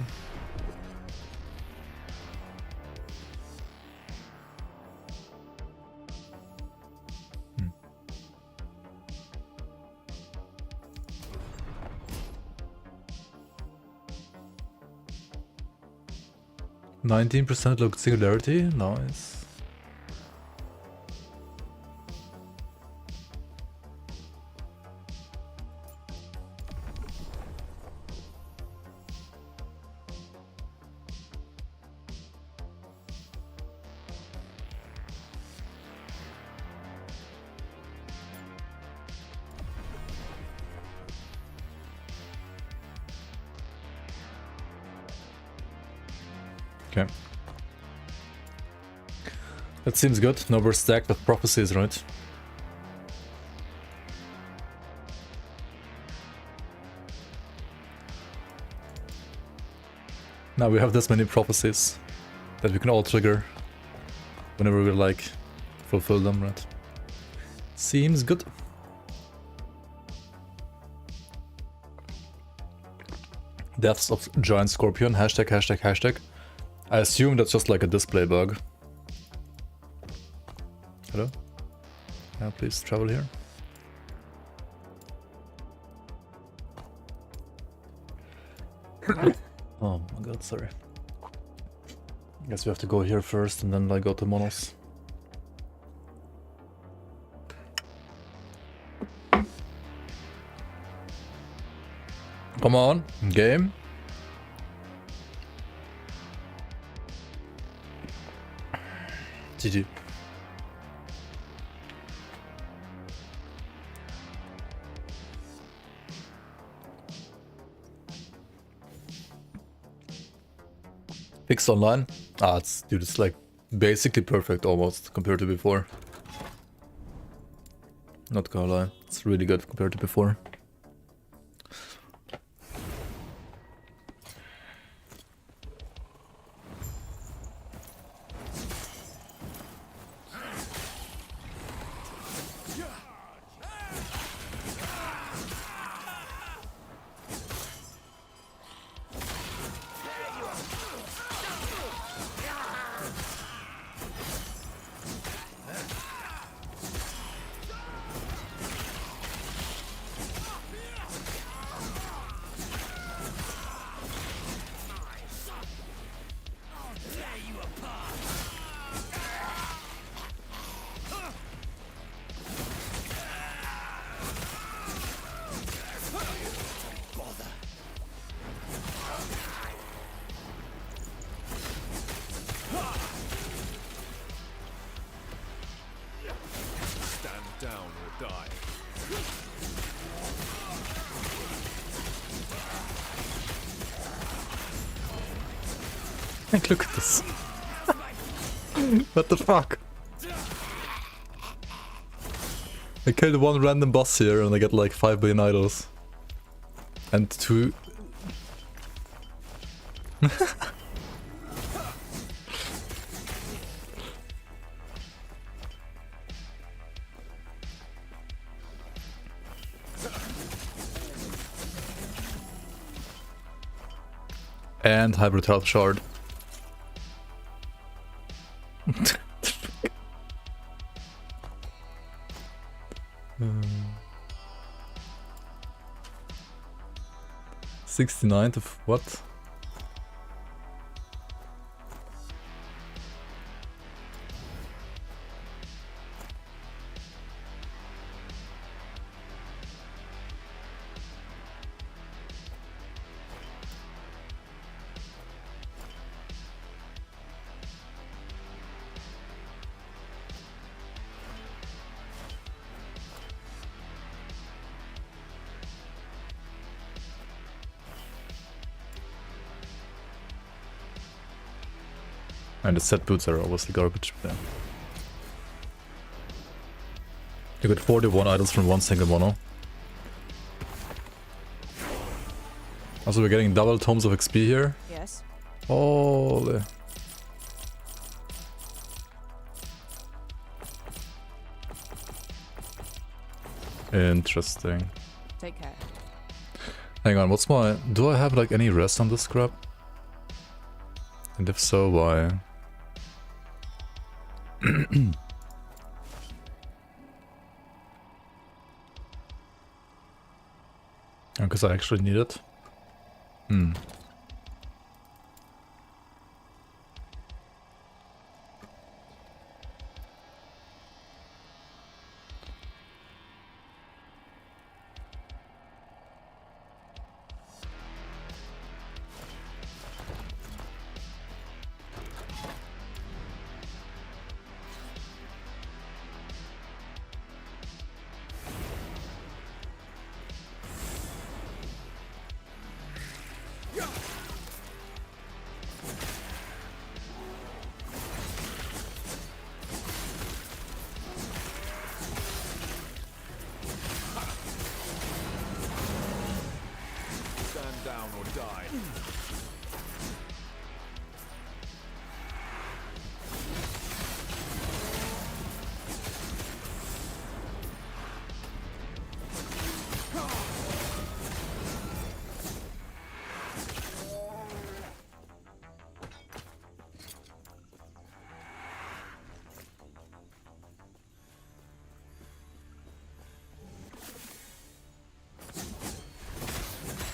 19% look singularity, nice. Okay. That seems good. Now we're stacked with prophecies, right? Now we have this many prophecies that we can all trigger whenever we like fulfill them, right? Seems good. Deaths of Giant Scorpion, hashtag, hashtag, hashtag. I assume that's just like a display bug. Hello? Yeah, please travel here. Oh my god, sorry. Guess we have to go here first and then like go to Monos. Come on, game. GG. Fixed online? Ah, it's dude, it's like basically perfect almost compared to before. Not gonna lie, it's really good compared to before. Down or die. Like, look at this. What the fuck? I killed one random boss here and I get like 5 billion idols. And 2... and hybrid health shard. 69th of what? And the set boots are obviously garbage. Yeah. You got 41 idols from one single mono. Also, we're getting double tomes of XP here. Yes. Holy. Interesting. Take care. Hang on, what's my... do I have like any rest on this scrap? And if so, why? Because I actually need it? Hmm. Stand down or die.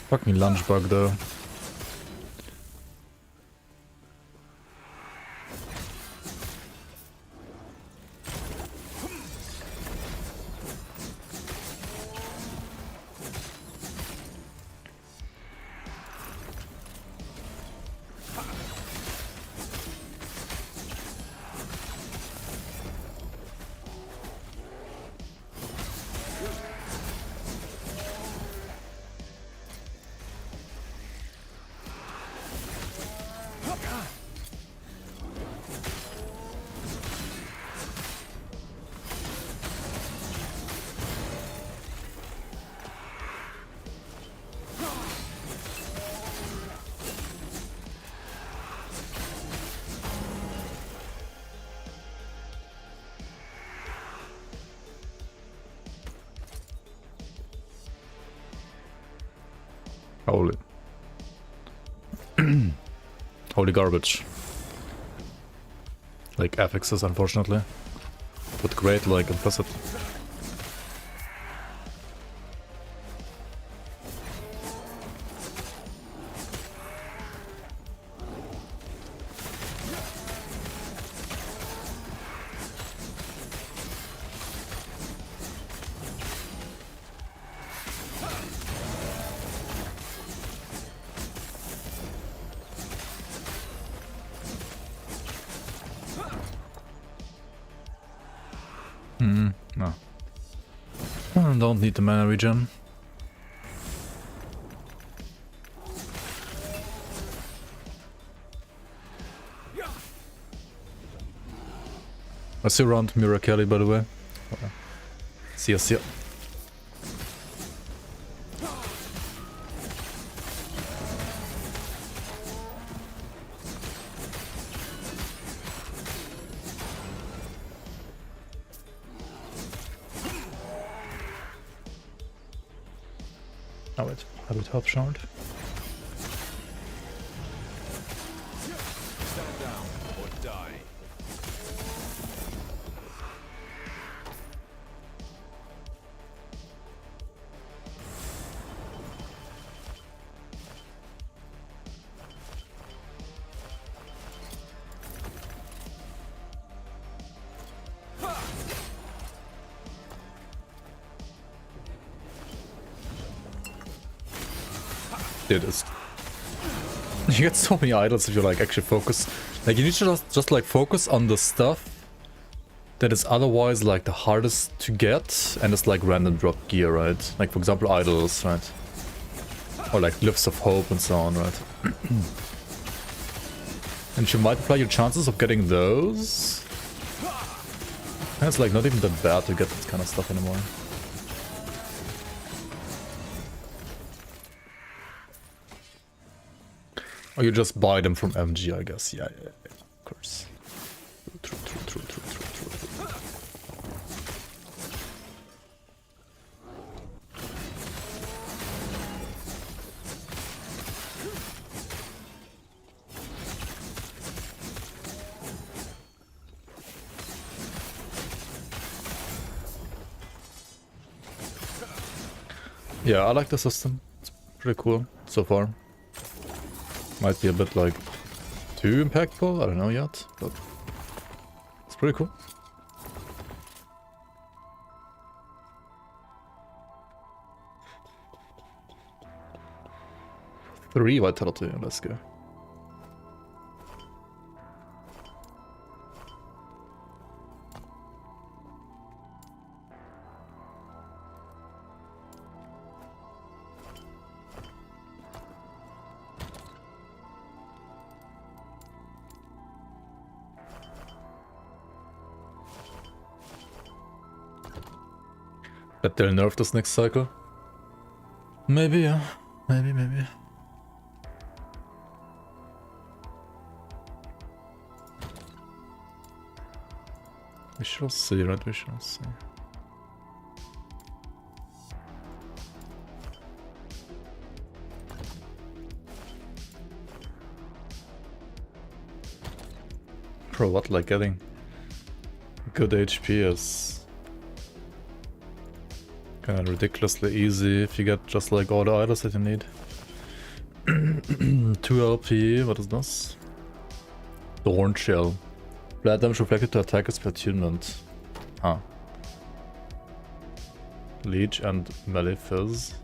Fucking lunge bug though. Holy. Holy garbage. Like affixes, unfortunately. But great, like, implicit. No. Don't need the mana regen. I see you around Murakeli, by the way. See ya, see ya. Oh wait, I would half shard. Stand down or die. Dude, it's... You get so many idols if you like actually focus. Like you need to just like focus on the stuff that is otherwise like the hardest to get and it's like random drop gear, right? Like for example idols, right? Or like glyphs of hope and so on, right? And if you multiply your chances of getting those, and it's like not even that bad to get this kind of stuff anymore. Or you just buy them from MG, I guess. Yeah, of course. True. Yeah, I like the system. It's pretty cool so far. Might be a bit like too impactful, I don't know yet, but it's pretty cool. Three vitality, let's go. Bet they'll nerf this next cycle. Maybe, yeah. Maybe. We shall see, right? We shall see. Bro, what, like getting good HP is kind of ridiculously easy if you get just like all the items that you need. 2 LP, what is this? Thorn Shell. Flat damage reflected to attackers per attunement. Huh. Leech and melee fizz.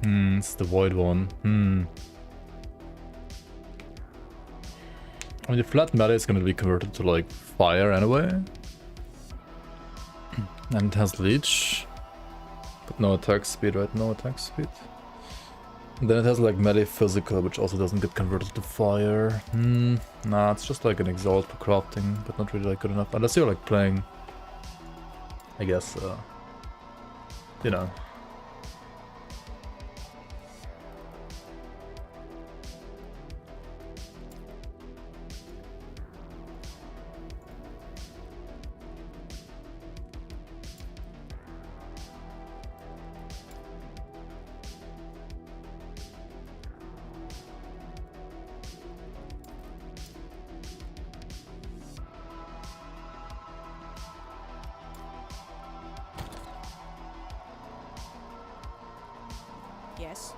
It's the void one. I mean, the flat melee is gonna be converted to like fire anyway. And it has leech. But no attack speed, right? No attack speed. And then it has like melee physical, which also doesn't get converted to fire. Nah, it's just like an exalt for crafting, but not really like good enough. Unless you're like playing, I guess, you know. Yes.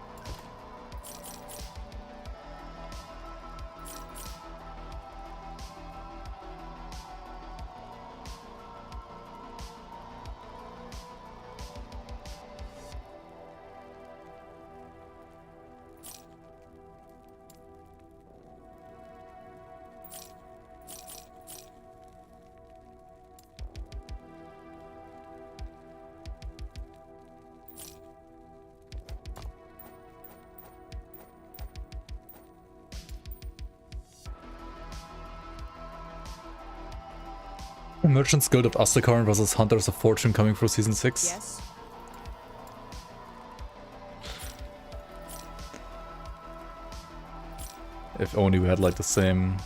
Merchant's Guild of Astakarn versus Hunters of Fortune coming for Season 6. Yes. If only we had like the same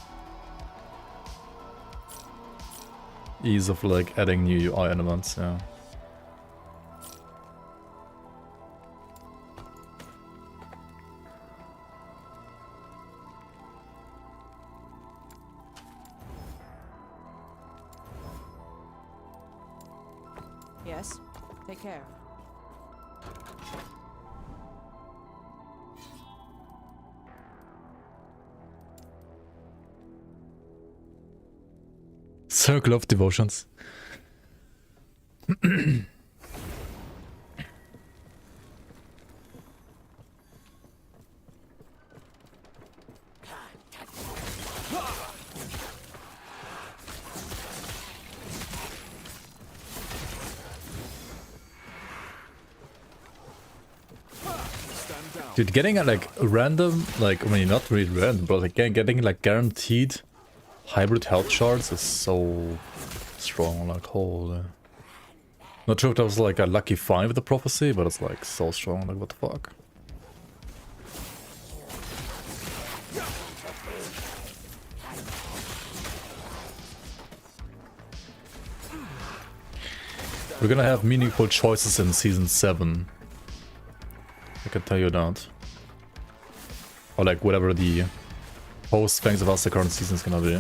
ease of like adding new UI elements, yeah. Yes. Take care. Circle of Devotions. Dude, getting like random, like, I mean, not really random, but like getting like guaranteed hybrid health shards is so strong, like, holy. Not sure if that was like a lucky find with the prophecy, but it's like so strong, like, what the fuck. We're gonna have meaningful choices in Season 7. I can tell you that. Or like whatever the post-Fangs of Astakarn season is gonna be.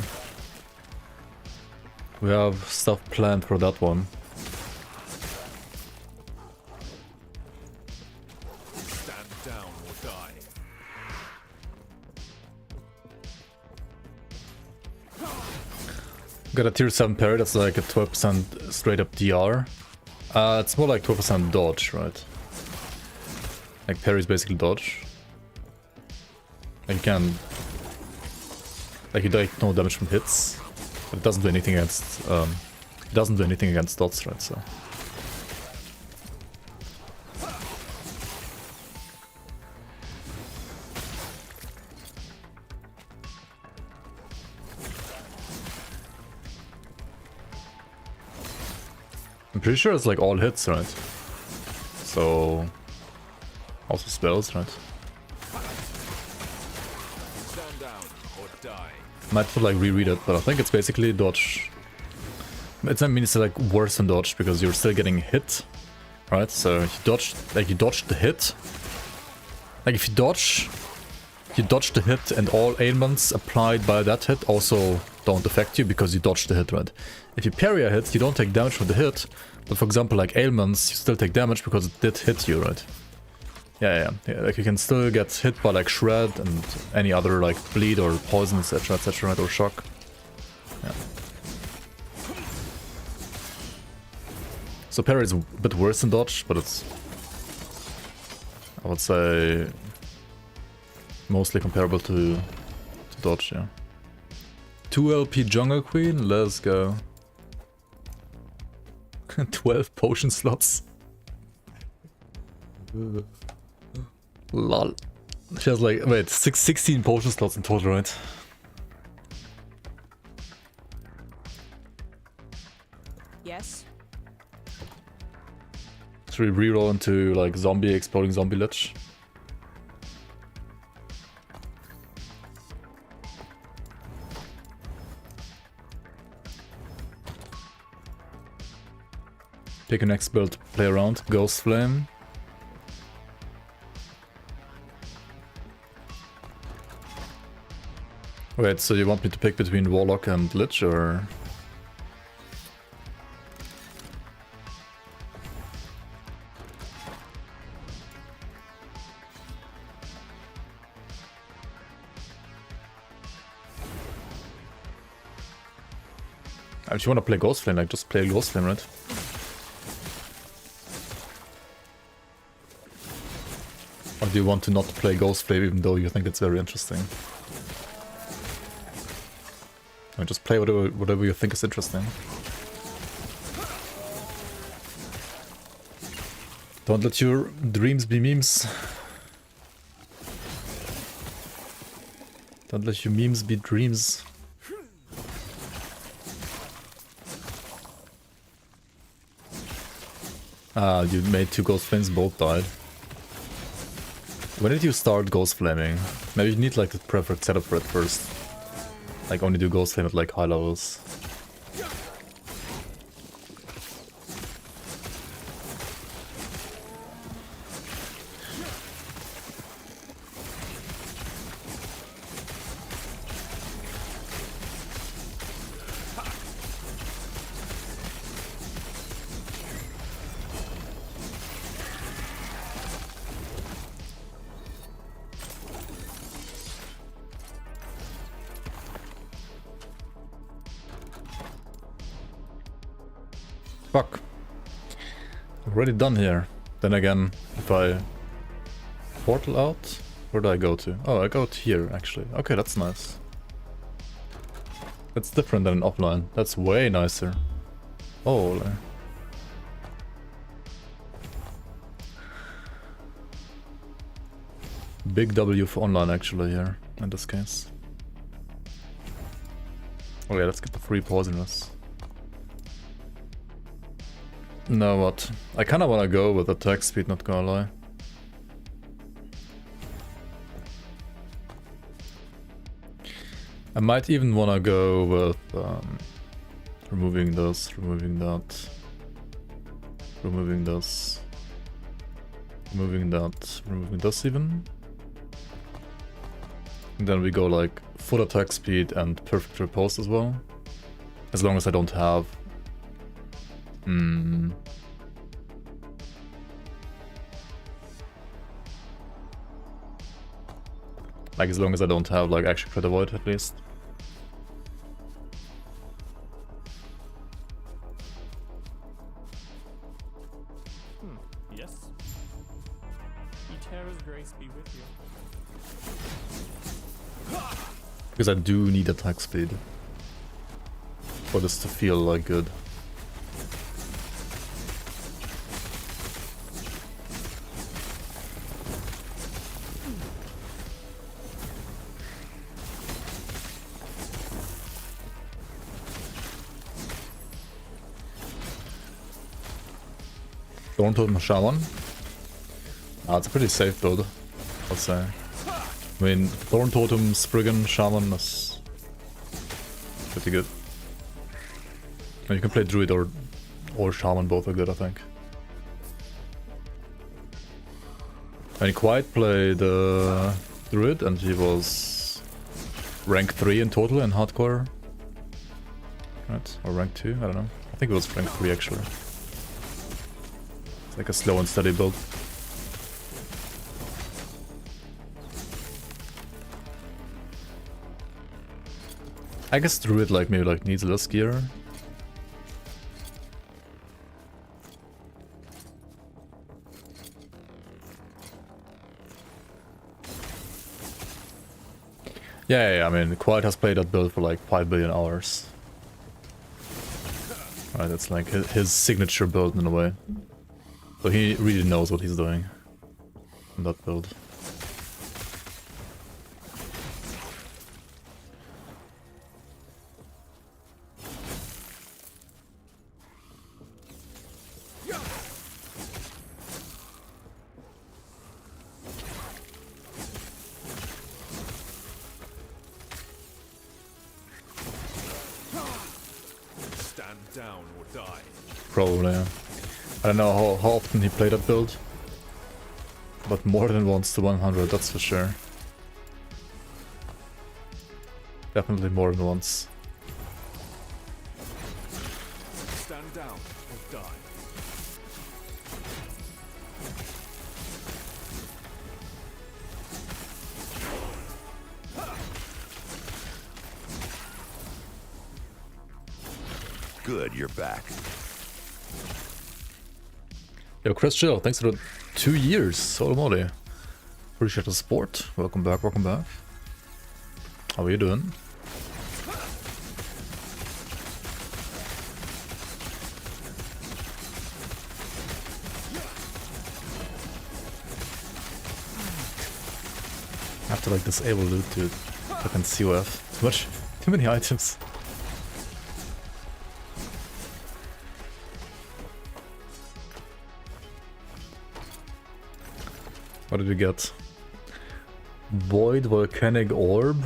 We have stuff planned for that one. Stand down or die. Got a tier 7 parry that's like a 12% straight up DR. It's more like 12% dodge, right? Like parry is basically dodge. Like you can... Like you take no damage from hits. But it doesn't do anything against... it doesn't do anything against dots, right? So... I'm pretty sure it's like all hits, right? So... Also spells, right? Stand down or die. Might have to like reread it, but I think it's basically dodge. It's, I mean, it's like worse than dodge because you're still getting hit, right? So you dodge the hit. Like if you dodge the hit, and all ailments applied by that hit also don't affect you because you dodged the hit, right? If you parry a hit, you don't take damage from the hit, but for example, like ailments, you still take damage because it did hit you, right? Yeah, like you can still get hit by like shred and any other like bleed or poison, etc, right, or shock. Yeah. So parry is a bit worse than dodge, but it's, I would say, mostly comparable to dodge, yeah. 2 LP Jungle Queen, let's go. 12 potion slots. Lol. She has like, wait, 16 potion slots in total, right? Yes. Should we reroll into like exploding zombie lich? Pick a next build to play around. Ghost Flame. Wait, so you want me to pick between Warlock and Lich, or...? If you want to play Ghost Flame, like just play Ghost Flame, right? Or do you want to not play Ghost Flame even though you think it's very interesting? Or just play whatever you think is interesting. Don't let your dreams be memes. Don't let your memes be dreams. Ah, you made 2 Ghost Flames, both died. When did you start Ghost Flaming? Maybe you need like the preferred setup for it first. Like only do Ghost Flame at like high levels. Fuck. Already done here. Then again, if I portal out, where do I go to? Oh, I go to here actually. Okay, that's nice. That's different than an offline. That's way nicer. Holy. Big W for online actually here, in this case. Oh yeah, let's get the free poisonous. Know what? I kinda wanna go with attack speed, not gonna lie. I might even wanna go with removing this, removing that, removing this, removing that, removing this even. And then we go like full attack speed and perfect repose as well. As long as I don't have like as long as I don't have like actual crit avoid at least. Yes. Etera's grace be with you. Because I do need attack speed for this to feel like good. Thorn Totem Shaman. Ah, it's a pretty safe build, I'd say. I mean, Thorn Totem, Spriggan, Shaman is pretty good. And you can play Druid or Shaman, both are good, I think. I mean, Quiet played Druid and he was rank 3 in total in hardcore. Right? Or rank 2? I don't know. I think it was rank 3 actually. Like a slow and steady build. I guess Druid like maybe like needs less gear. Yeah, I mean, Quiet has played that build for like 5 billion hours. Right, it's like his signature build in a way. So he really knows what he's doing in that build. Stand down or die. Probably, yeah. I don't know how often he played that build, but more than once to 100, that's for sure. Definitely more than once. Stand down or die. good you're back. Yo, Chris Jill, thanks for the 2 years. Holy moly. Appreciate the support. Welcome back, welcome back. How are you doing? I have to like disable loot to fucking COF. Too many items. What did we get? Void Volcanic Orb.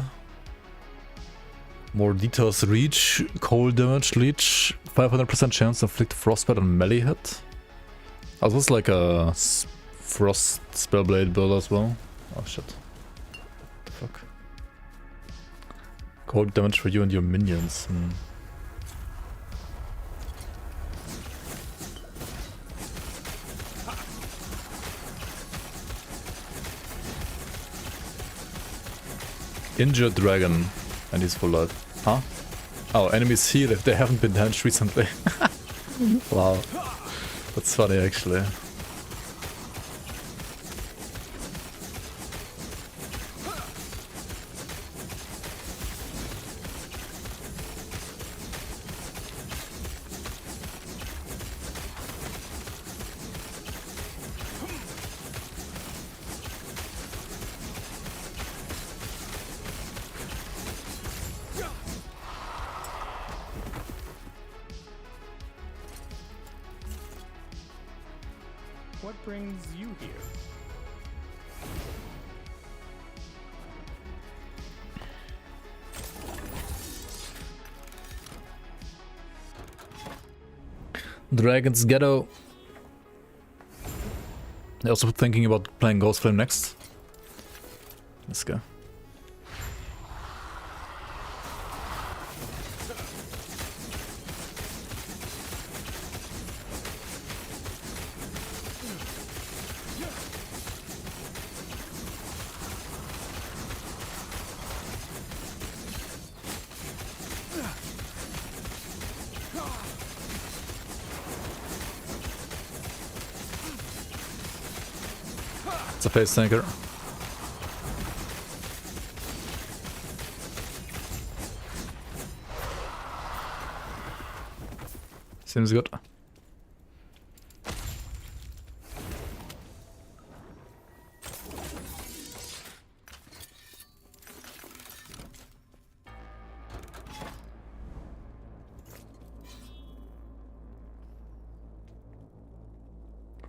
More details reach. Cold damage leech. 500% chance to inflict frostbite on melee hit. Oh, this was like a frost spellblade build as well. Oh shit. What the fuck? Cold damage for you and your minions. Injured dragon, and he's full life. Huh? Oh, enemies heal if they haven't been damaged recently. Wow. That's funny actually. What brings you here? Dragon's Ghetto. Also thinking about playing Ghost Flame next. Let's go. It's a face tanker. Seems good.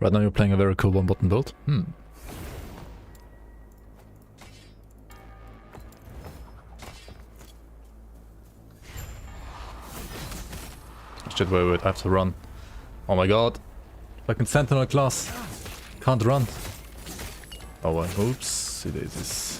Right now you're playing a very cool one button build. Shit, wait, I have to run. Oh my god. Fucking Sentinel class. Can't run. Oh well, oops, daisies.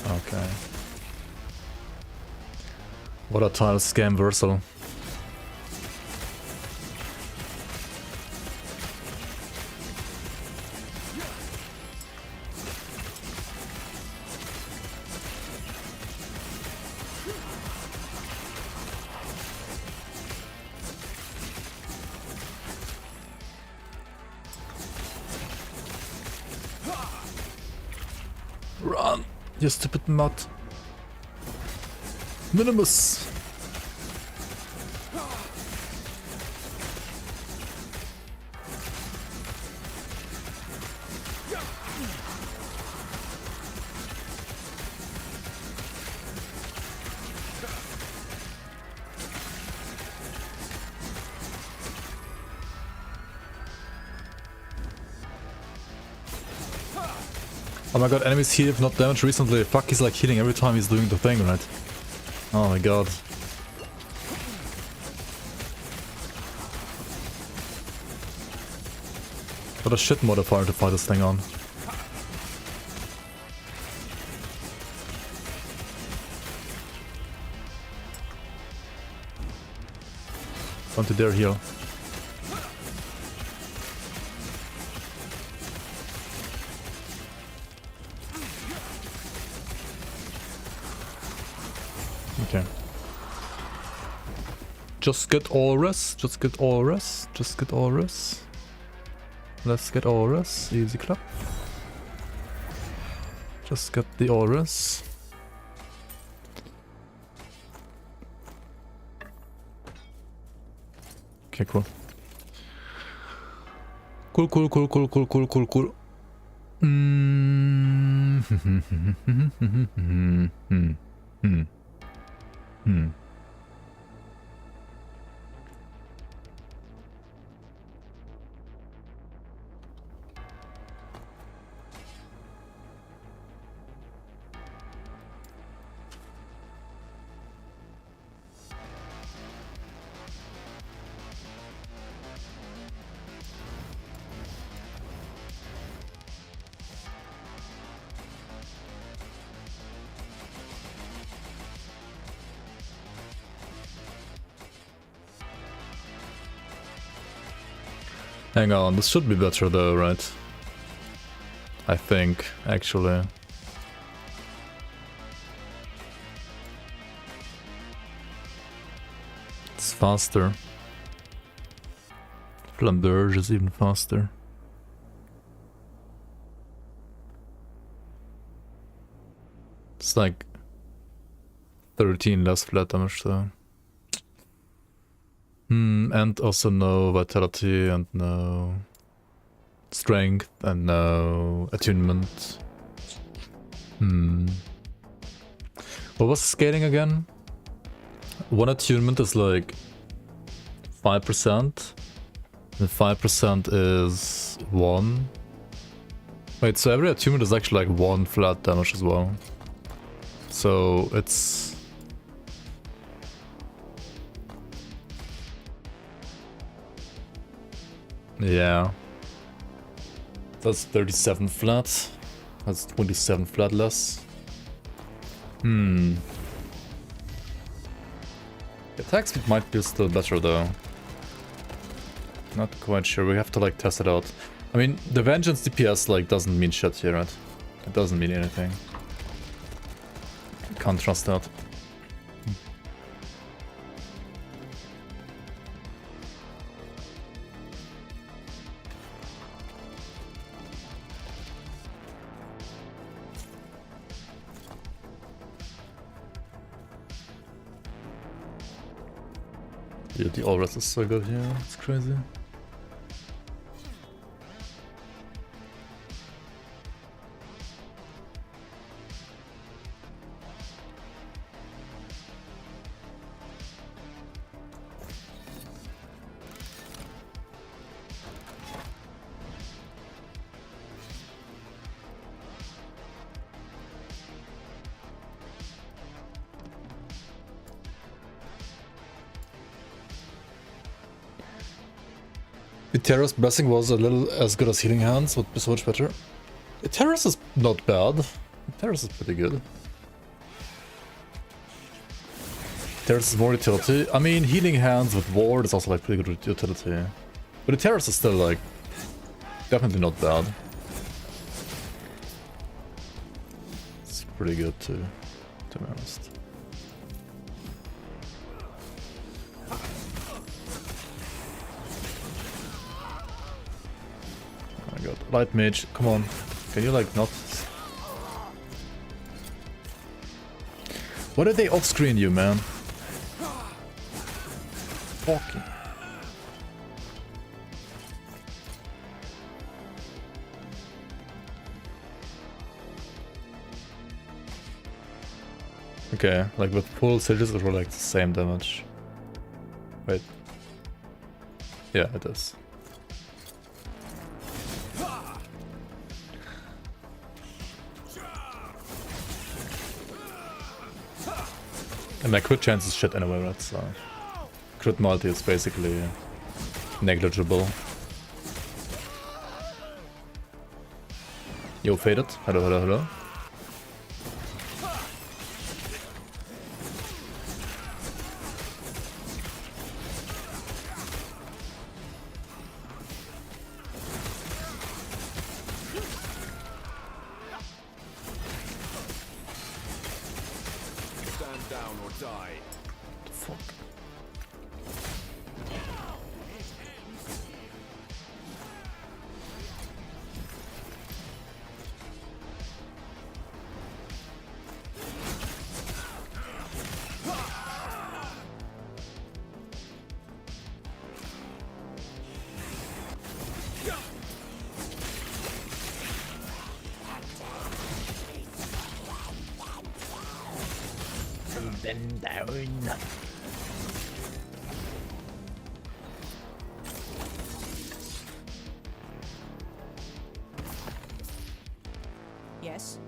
Okay. What a tile scam versal. Run, you stupid mutt. Minimus. Oh my god, enemies heal if not damaged recently. Fuck, he's like healing every time he's doing the thing, right? Oh my god. What a shit modifier to fight this thing on. onto their heal. Okay. Just get auras, just get auras, just get auras. Let's get auras, easy clap. Just get the auras. Okay, cool. Cool. Hang on, this should be better though, right? I think, actually. It's faster. Flamberge is even faster. It's like 13 less flat damage though. And also no vitality and no strength and no attunement. What was scaling again? One attunement is like 5%, and 5% is 1. Wait, so every attunement is actually like 1 flat damage as well. So it's... Yeah. That's 37 flat. That's 27 flat less. Attack speed might be still better though. Not quite sure, we have to like test it out. I mean, the Vengeance DPS like doesn't mean shit here, right? It doesn't mean anything. Can't trust that. Yeah, the auras is so good here, it's crazy. Terra's blessing was a little as good as healing hands, would be so much better. Terra's is not bad. Terra's is pretty good. Terra's is more utility. I mean, healing hands with ward is also like pretty good utility. But the Terra's is still like definitely not bad. It's pretty good too, to be honest. Light mage, come on. Can you like not... Why did they off-screen you, man? Fucking... Okay, like with full sigils it were like the same damage. Wait. Yeah, it is. And my crit chance is shit anyway, right? So crit multi is basically negligible. Yo, faded. Hello, hello, hello. down or die. The fuck? Yes.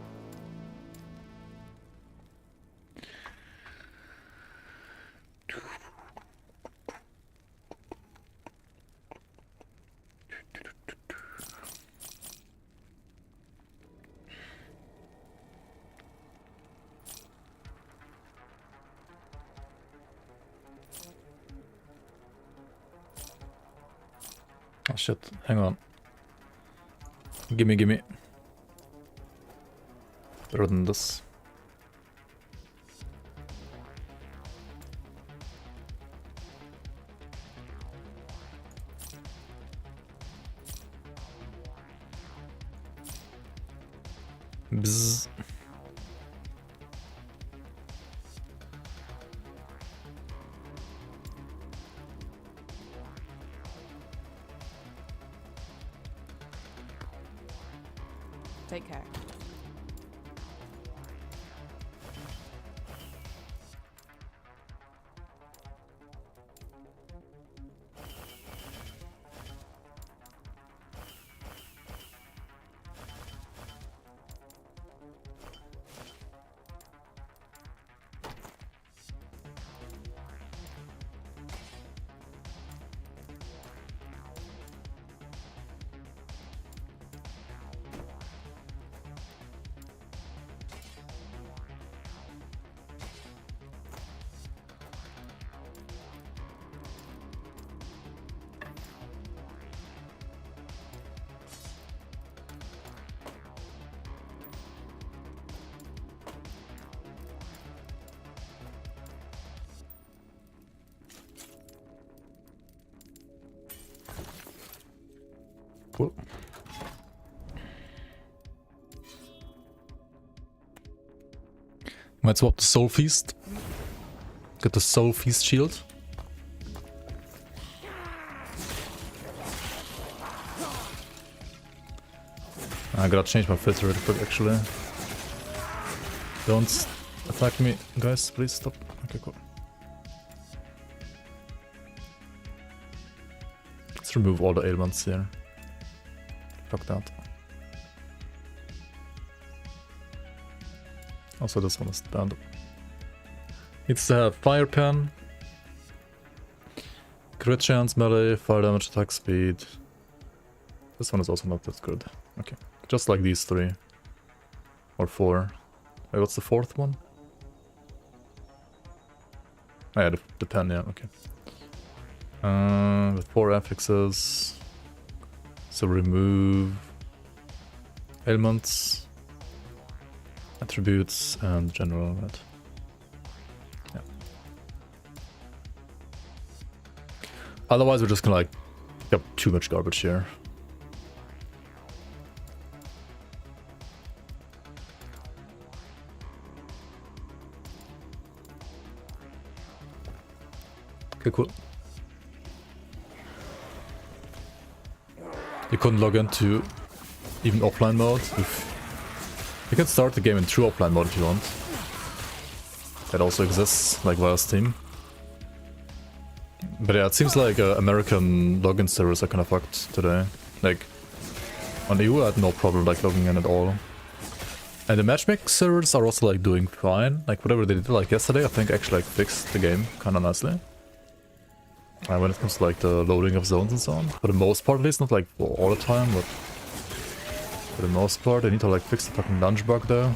Oh shit, hang on. Gimme, gimme. Better than this. Bzzz. Take care. Cool. Might swap the Soul Feast. Get the Soul Feast shield. I gotta change my filter really quick actually. Don't attack me, guys, please stop. Okay, cool. Let's remove all the ailments here. Fuck that. Also, this one is banned. It's Fire Pen, crit chance, melee, fire damage, attack speed. This one is also not that good. Okay, just like these three. Or four. Wait, what's the fourth one? Oh yeah, the pen, yeah, okay. With 4 affixes. So remove ailments, attributes, and general, right? Yeah. Otherwise we're just gonna like pick up too much garbage here. Okay, cool. You couldn't log into even offline mode. You can start the game in true offline mode if you want. That also exists, like via Steam. But yeah, it seems like American login servers are kind of fucked today. Like, on EU I had no problem like logging in at all. And the matchmaking servers are also like doing fine. Like whatever they did like yesterday, I think actually like fixed the game kind of nicely. When it comes to like the loading of zones and so on. For the most part at least, not like all the time, but for the most part, I need to like fix the fucking lunge bug there.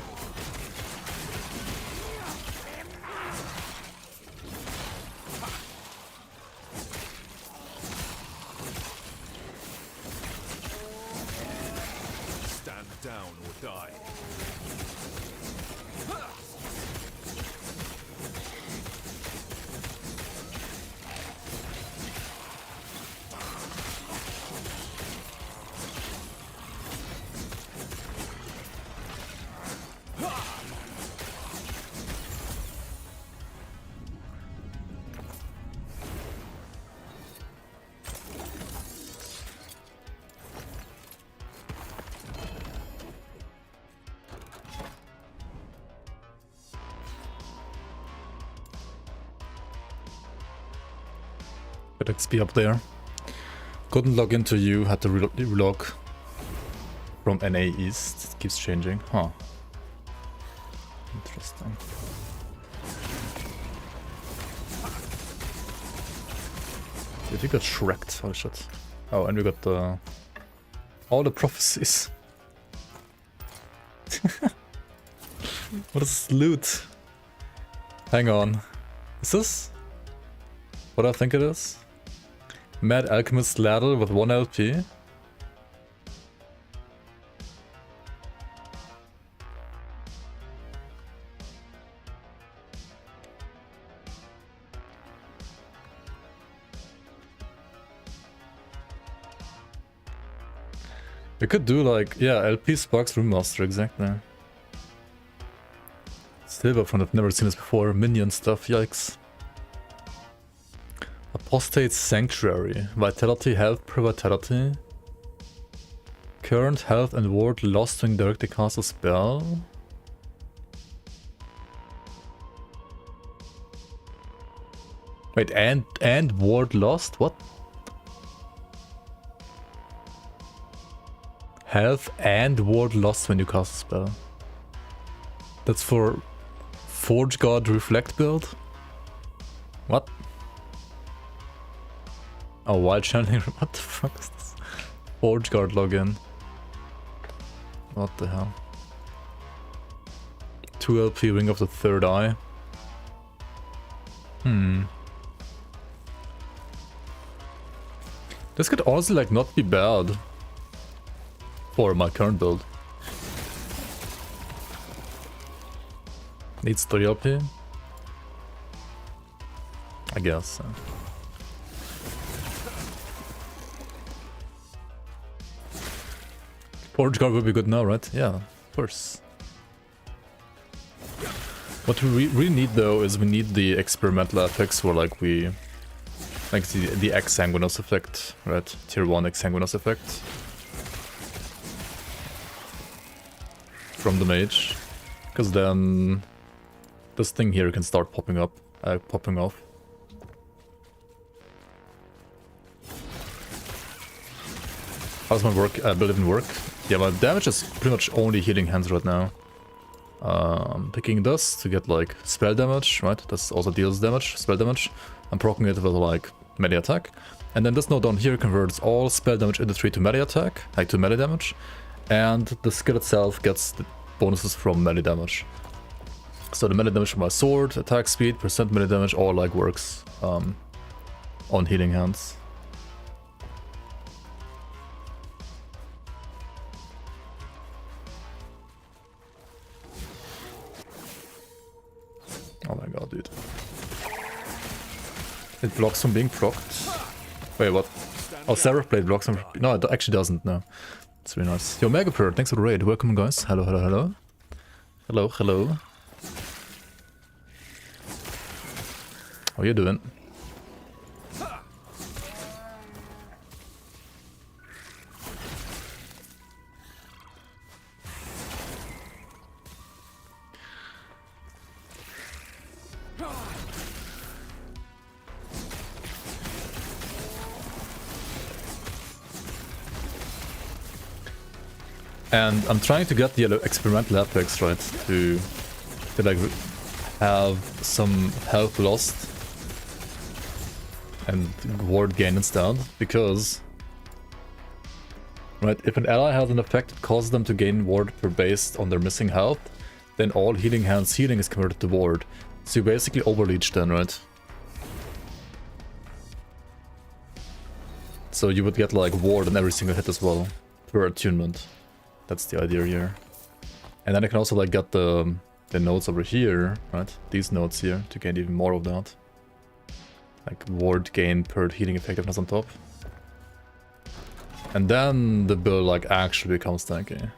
Stand down or die. Get XP up there. Couldn't log into you, had to relog from NA East. It keeps changing. Huh. Interesting. Dude, we got shreked. Holy shit. Oh, and we got all the prophecies. What is this loot? Hang on. Is this what I think it is? Mad Alchemist ladle with 1 LP. We could do like, yeah, LP Sparks Room Master, exactly. Silver Front, I've never seen this before. Minion stuff, yikes. Apostate Sanctuary. Vitality, health per vitality. Current health and ward lost when directly cast a spell. Wait, and ward lost? What? Health and ward lost when you cast a spell. That's for Forge Guard Reflect build? What? Oh, Wild Channeling. What the fuck is this? Forge Guard login. What the hell? 2 LP Ring of the Third Eye. This could honestly like not be bad for my current build. Needs 3 LP? I guess. Forge Guard would be good now, right? Yeah, of course. What we really need though is we need the experimental effects where like we... like the Exsanguinous effect, right? Tier 1 Exsanguinous effect. From the mage. Because then... this thing here can start popping up, popping off. How's my build even work? Yeah, my damage is pretty much only healing hands right now. Picking this to get like spell damage, right? This also deals damage, spell damage. I'm proccing it with like melee attack. And then this node down here converts all spell damage into 3 to melee attack, like to melee damage. And the skill itself gets the bonuses from melee damage. So the melee damage from my sword, attack speed, percent melee damage, all like works on healing hands. Oh my god, dude. It blocks from being procced. Wait, what? Oh, Seraph Blade blocks from... no, it actually doesn't, no. It's really nice. Yo, Megapur, thanks for the raid. Welcome, guys. Hello, hello, hello. Hello, hello. How you doing? And I'm trying to get the experimental effects, right, to like have some health lost and ward gain instead, because, right, if an ally has an effect that causes them to gain ward per based on their missing health, then all healing hands healing is converted to ward. So you basically overleech then, right? So you would get like ward on every single hit as well, per attunement. That's the idea here. And then I can also like get the nodes over here, right? These nodes here, to gain even more of that. Like ward gain per healing effectiveness on top. And then the build like actually becomes tanky.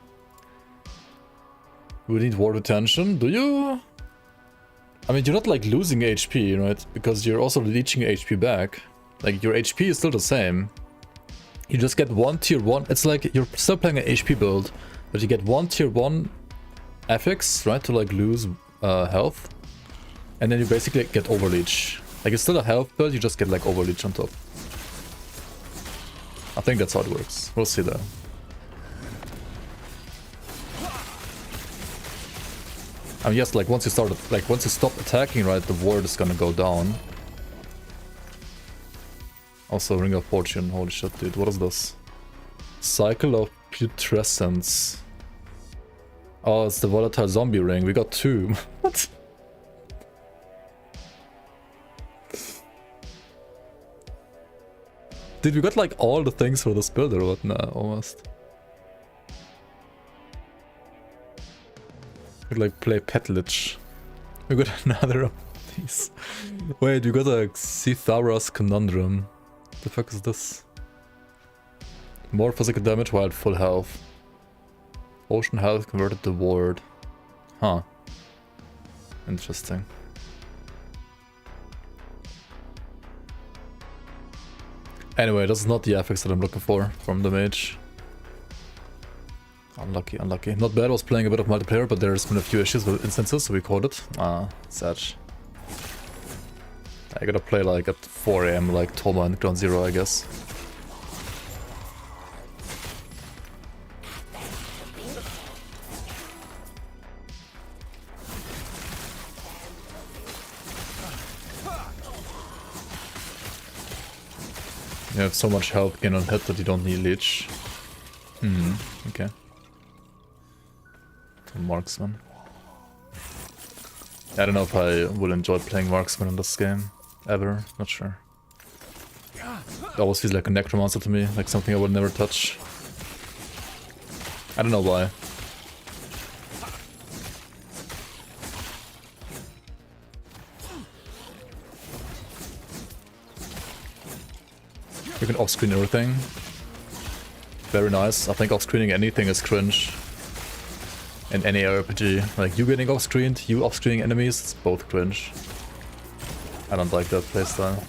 We need ward retention, do you? I mean, you're not like losing HP, right? Because you're also leeching HP back. Like your HP is still the same. You just get one tier 1, it's like you're still playing an HP build, but you get one tier 1 affix, right, to like lose health. And then you basically get overleech. Like it's still a health build, you just get like overleech on top. I think that's how it works. We'll see though. I mean, yes, like once you stop attacking, right, the ward is gonna go down. Also, Ring of Fortune. Holy shit, dude. What is this? Cycle of Putrescence. Oh, it's the volatile zombie ring. We got 2. What? Dude, we got like all the things for this build or what now, almost. We could like play Pet Lich. We got another of these. Wait, we got a Citharas Conundrum. The fuck is this? More physical damage while at full health. Ocean health converted to ward. Huh. Interesting. Anyway, this is not the affix that I'm looking for from the mage. Unlucky, unlucky. Not bad, I was playing a bit of multiplayer, but there's been a few issues with instances, so we called it. Ah, sad. I gotta play like at 4 AM like Toma and Ground Zero, I guess. You have so much health gain on hit that you don't need leech. Okay. Marksman. I don't know if I will enjoy playing Marksman in this game. Ever. Not sure. It always feels like a necromancer to me, like something I would never touch. I don't know why. You can off-screen everything. Very nice. I think off-screening anything is cringe. In any RPG. Like you getting off-screened, you off-screening enemies, it's both cringe. I don't like that playstyle.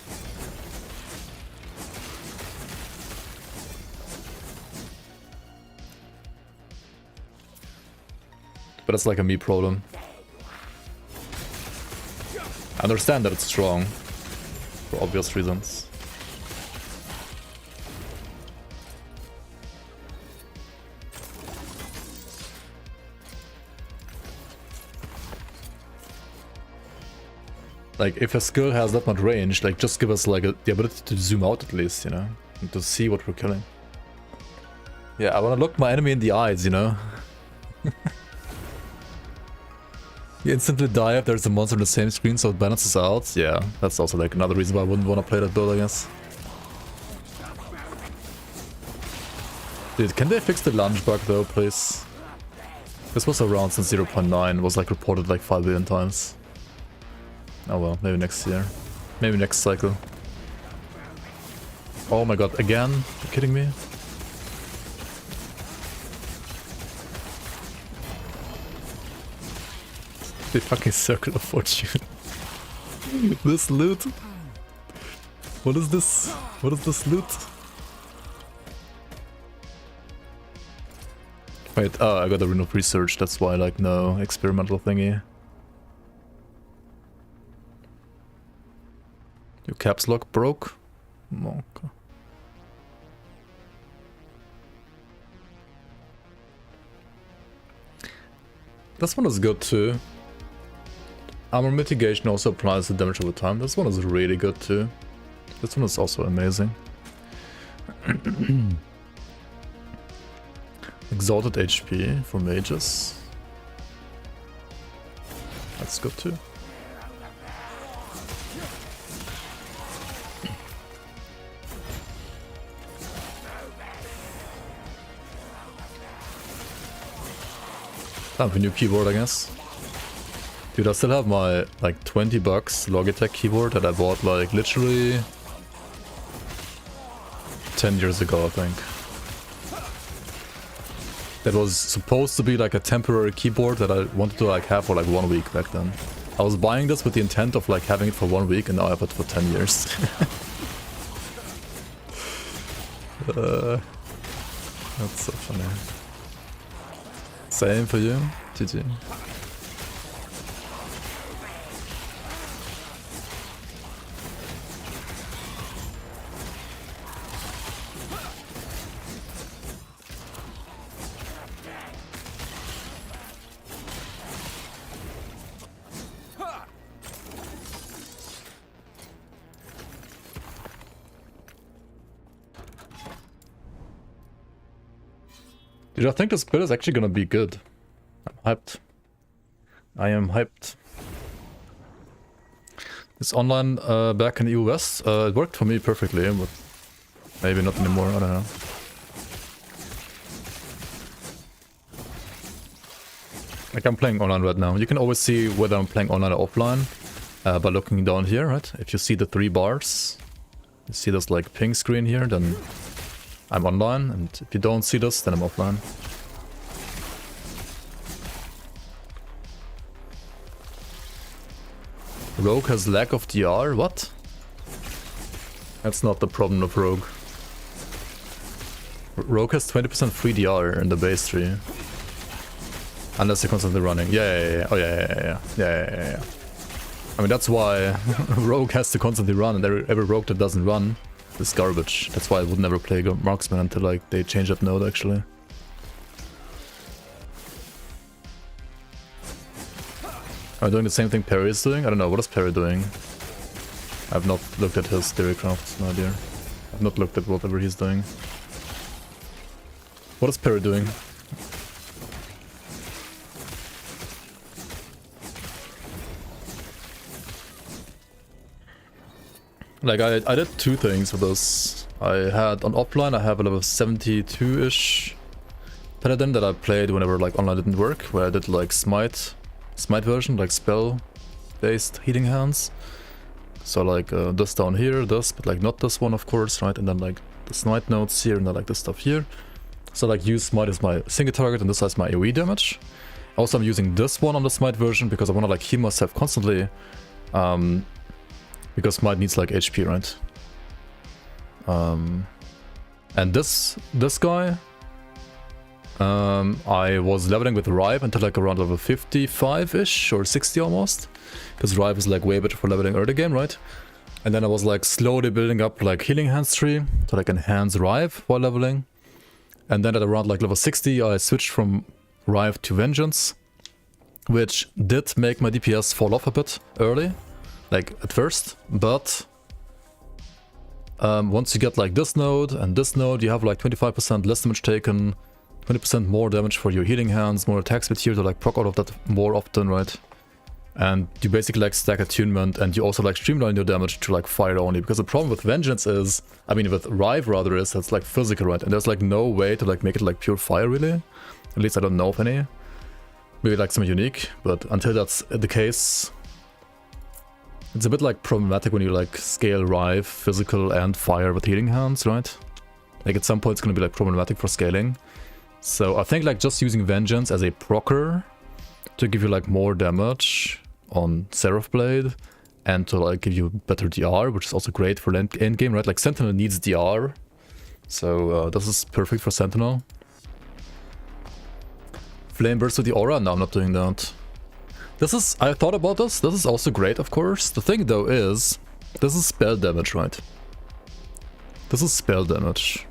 But it's like a me problem. I understand that it's strong. For obvious reasons. Like, if a skill has that much range, like, just give us, like, the ability to zoom out at least, you know? And to see what we're killing. Yeah, I wanna look my enemy in the eyes, you know? You instantly die if there's a monster on the same screen, so it balances out. Yeah, that's also, like, another reason why I wouldn't wanna play that build, I guess. Dude, can they fix the lunge bug, though, please? This was around since 0.9, was, like, reported, like, 5 billion times. Oh well, maybe next year. Maybe next cycle. Oh my god, again? You're kidding me? The fucking Circle of Fortune. This loot? What is this? What is this loot? Wait, oh, I got a rune of research, that's why, like, no experimental thingy. Your caps lock broke? Okay. This one is good too. Armor mitigation also applies to damage over time. This one is really good too. This one is also amazing. Exalted HP for mages. That's good too. Time for a new keyboard, I guess. Dude, I still have my, like, $20 Logitech keyboard that I bought, like, literally 10 years ago, I think. That was supposed to be, like, a temporary keyboard that I wanted to, like, have for, like, 1 week back then. I was buying this with the intent of, like, having it for 1 week, and now I have it for 10 years. That's so funny. Same for you, GG. Dude, I think this build is actually gonna be good. I'm hyped. I am hyped. This online back in EU West, it worked for me perfectly, but maybe not anymore, I don't know. Like I'm playing online right now. You can always see whether I'm playing online or offline by looking down here, right? If you see the 3 bars, you see this like ping screen here, then I'm online, and if you don't see this, then I'm offline. Rogue has lack of DR? What? That's not the problem of Rogue. Rogue has 20% free DR in the base tree. Unless you're constantly running. Yeah. Oh yeah. I mean, that's why Rogue has to constantly run, and every Rogue that doesn't run is garbage. That's why I would never play Marksman until like they change that node actually. Am I doing the same thing Perry is doing? I don't know, what is Perry doing? I've not looked at his theorycraft, no idea. I've not looked at whatever he's doing. What is Perry doing? Like I did 2 things with this. I had on offline I have a level 72-ish Paladin that I played whenever like online didn't work, where I did like Smite version, like spell based healing hands. So like this down here, this, but like not this one of course, right? And then like the Smite nodes here and then like this stuff here. So like use Smite as my single target and this has my AoE damage. Also I'm using this one on the Smite version because I want to like heal myself constantly. Because Smite needs like HP, right? And this guy, I was leveling with Rive until like around level 55-ish or 60 almost. Because Rive is like way better for leveling early game, right? And then I was like slowly building up like healing hands tree to like enhance Rive while leveling. And then at around like level 60 I switched from Rive to Vengeance, which did make my DPS fall off a bit early. Like at first, but once you get like this node and this node, you have like 25% less damage taken, 20% more damage for your healing hands, more attack speed here to like proc out of that more often, right? And you basically like stack attunement and you also like streamline your damage to like fire only, because the problem with Vengeance is, I mean with Rive rather, is that's like physical, right? And there's like no way to like make it like pure fire really. At least I don't know of any. Maybe like some unique, but until that's the case, it's a bit like problematic when you like scale Rive, physical and fire with healing hands, right? Like at some point it's gonna be like problematic for scaling. So I think like just using Vengeance as a procer to give you like more damage on Seraph Blade and to like give you better DR, which is also great for end game, right? Like Sentinel needs DR, so this is perfect for Sentinel. Flame Burst with the Aura? No, I'm not doing that. This is, I thought about this is also great of course. The thing though is, this is spell damage, right? This is spell damage.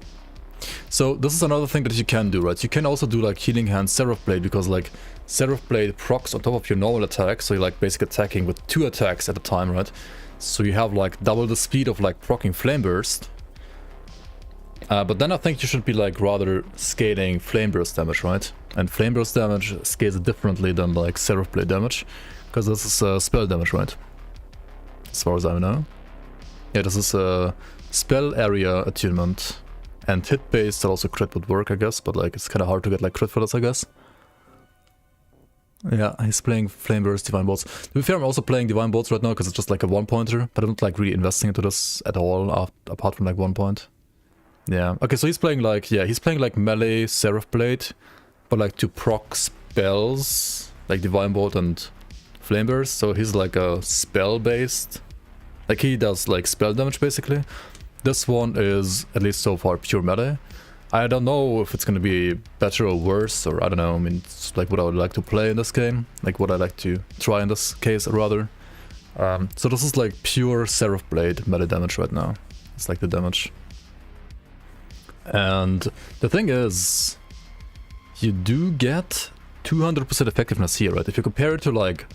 So this is another thing that you can do, right? You can also do like Healing Hand Seraph Blade, because like Seraph Blade procs on top of your normal attack, so you're like basically attacking with 2 attacks at a time, right? So you have like double the speed of like proccing Flame Burst. But then I think you should be like rather scaling Flame Burst damage, right? And Flame Burst damage scales differently than like Seraph Blade damage, because this is spell damage, right? As far as I know. Yeah, this is a spell area attunement. And hit based also crit would work, I guess, but like it's kind of hard to get like crit for this, I guess. Yeah, he's playing Flame Burst, Divine Bolts. To be fair, I'm also playing Divine Bolts right now because it's just like a 1-pointer, but I'm not like really investing into this at all, apart from like 1 point. Yeah, okay, so he's playing like, yeah, he's playing like melee Seraph Blade, but like to proc spells, like Divine Bolt and Flame Burst, so he's like a spell based, like he does like spell damage basically. This one is, at least so far, pure melee. I don't know if it's gonna be better or worse, or I don't know, I mean, it's like what I would like to play in this game, like what I like to try in this case, rather. So this is like pure Seraph Blade melee damage right now. It's like the damage. And the thing is, you do get 200% effectiveness here, right? If you compare it to like,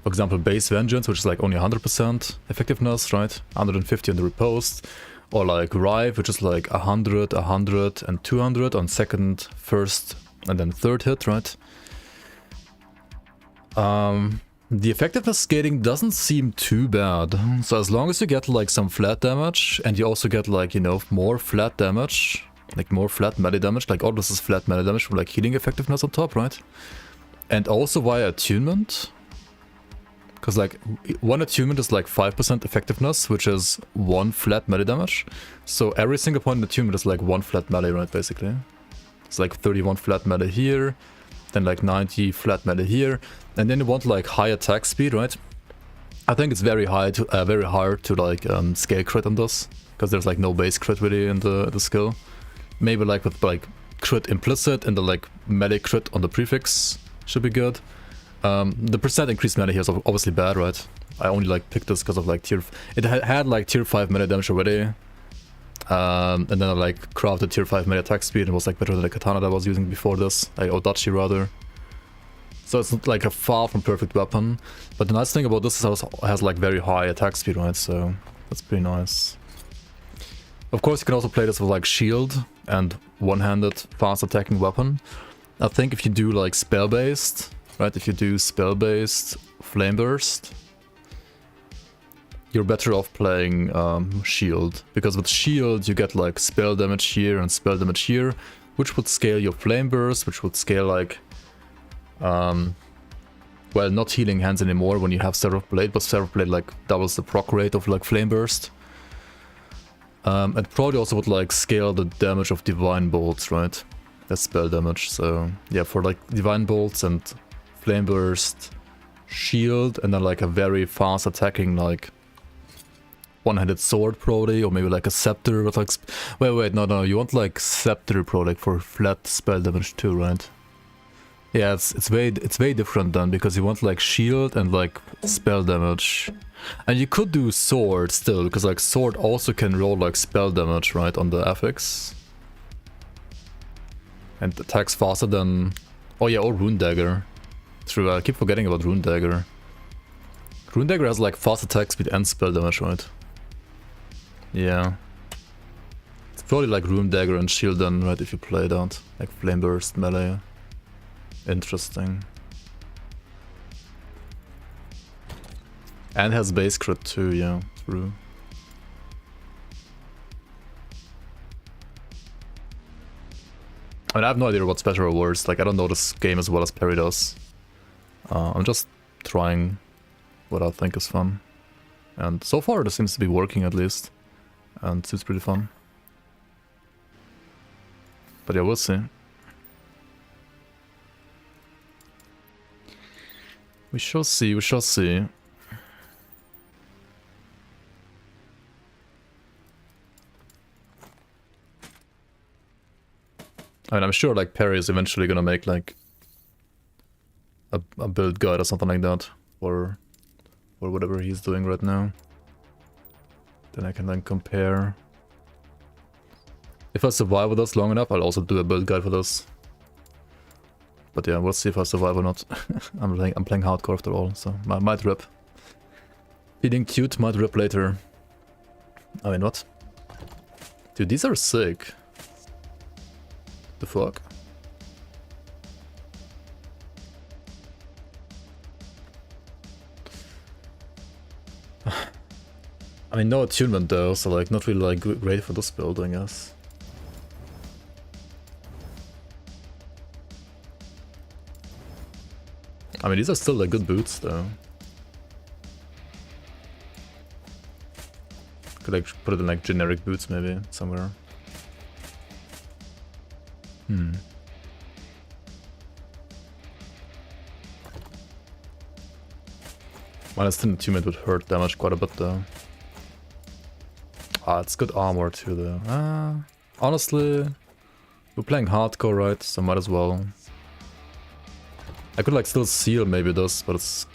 for example, base Vengeance, which is like only 100% effectiveness, right? 150 on the riposte, or like Rive, which is like 100, 100, and 200 on second, first, and then third hit, right? The effectiveness scaling doesn't seem too bad. So as long as you get like some flat damage, and you also get like, you know, more flat damage, like more flat melee damage, like all this is flat melee damage with like healing effectiveness on top, right? And also via attunement. Because like one attunement is like 5% effectiveness, which is 1 flat melee damage. So every single point in attunement is like 1 flat melee, right, basically. It's like 31 flat melee here, then like 90 flat melee here. And then you want like high attack speed, right? I think it's very hard to like scale crit on this, because there's like no base crit really in the skill. Maybe like with like crit implicit and the like melee crit on the prefix should be good. The percent increased melee here is obviously bad, right? I only like picked this because of like it had like tier 5 melee damage already. And then I like crafted tier 5 melee attack speed and it was like better than the katana that I was using before this, like Odachi rather. So it's not like a far from perfect weapon, but the nice thing about this is it has like very high attack speed, right? So that's pretty nice. Of course you can also play this with like shield and one-handed fast attacking weapon. I think if you do like spell-based, right? If you do spell-based flame burst, you're better off playing shield, because with shield you get like spell damage here and spell damage here, which would scale your flame burst, which would scale like well, not healing hands anymore when you have Seraph Blade, but Seraph Blade like doubles the proc rate of like flame burst. And probably also would like scale the damage of divine bolts, right? That's spell damage. So yeah, for like divine bolts and flame burst, shield, and then like a very fast attacking like one-handed sword probably, or maybe like a scepter with like wait, no, you want like scepter probably for flat spell damage too, right? Yeah, it's very different then, because you want like shield and like spell damage. And you could do sword still, because like sword also can roll like spell damage, right, on the affix. And attacks faster than... Oh yeah, or Rune Dagger. True, I keep forgetting about Rune Dagger. Rune Dagger has like fast attack speed and spell damage, right? Yeah. It's probably like Rune Dagger and shield then, right, if you play that. Like Flame Burst, melee. Interesting. And has base crit too, yeah, true. I mean, I have no idea what special rewards, like I don't know this game as well as Perry does. I'm just trying what I think is fun. And so far this seems to be working at least. And it's pretty fun. But yeah, we'll see. We shall see, we shall see. I mean, I'm sure like Perry is eventually gonna make like a build guide or something like that, or whatever he's doing right now. Then I can then compare. If I survive with this long enough, I'll also do a build guide for this. But yeah, we'll see if I survive or not. I'm playing hardcore after all, so might rip. Feeling cute, might rip later. I mean, what? Dude, these are sick. The fuck? I mean, no attunement though, so like not really like great for this build, I guess. I mean, these are still like good boots though. Could like put it in like generic boots maybe somewhere. Minus 10 attunement would hurt damage quite a bit though. Ah, it's good armor too though. Honestly, we're playing hardcore, right? So might as well. I could like still seal maybe this, but it's...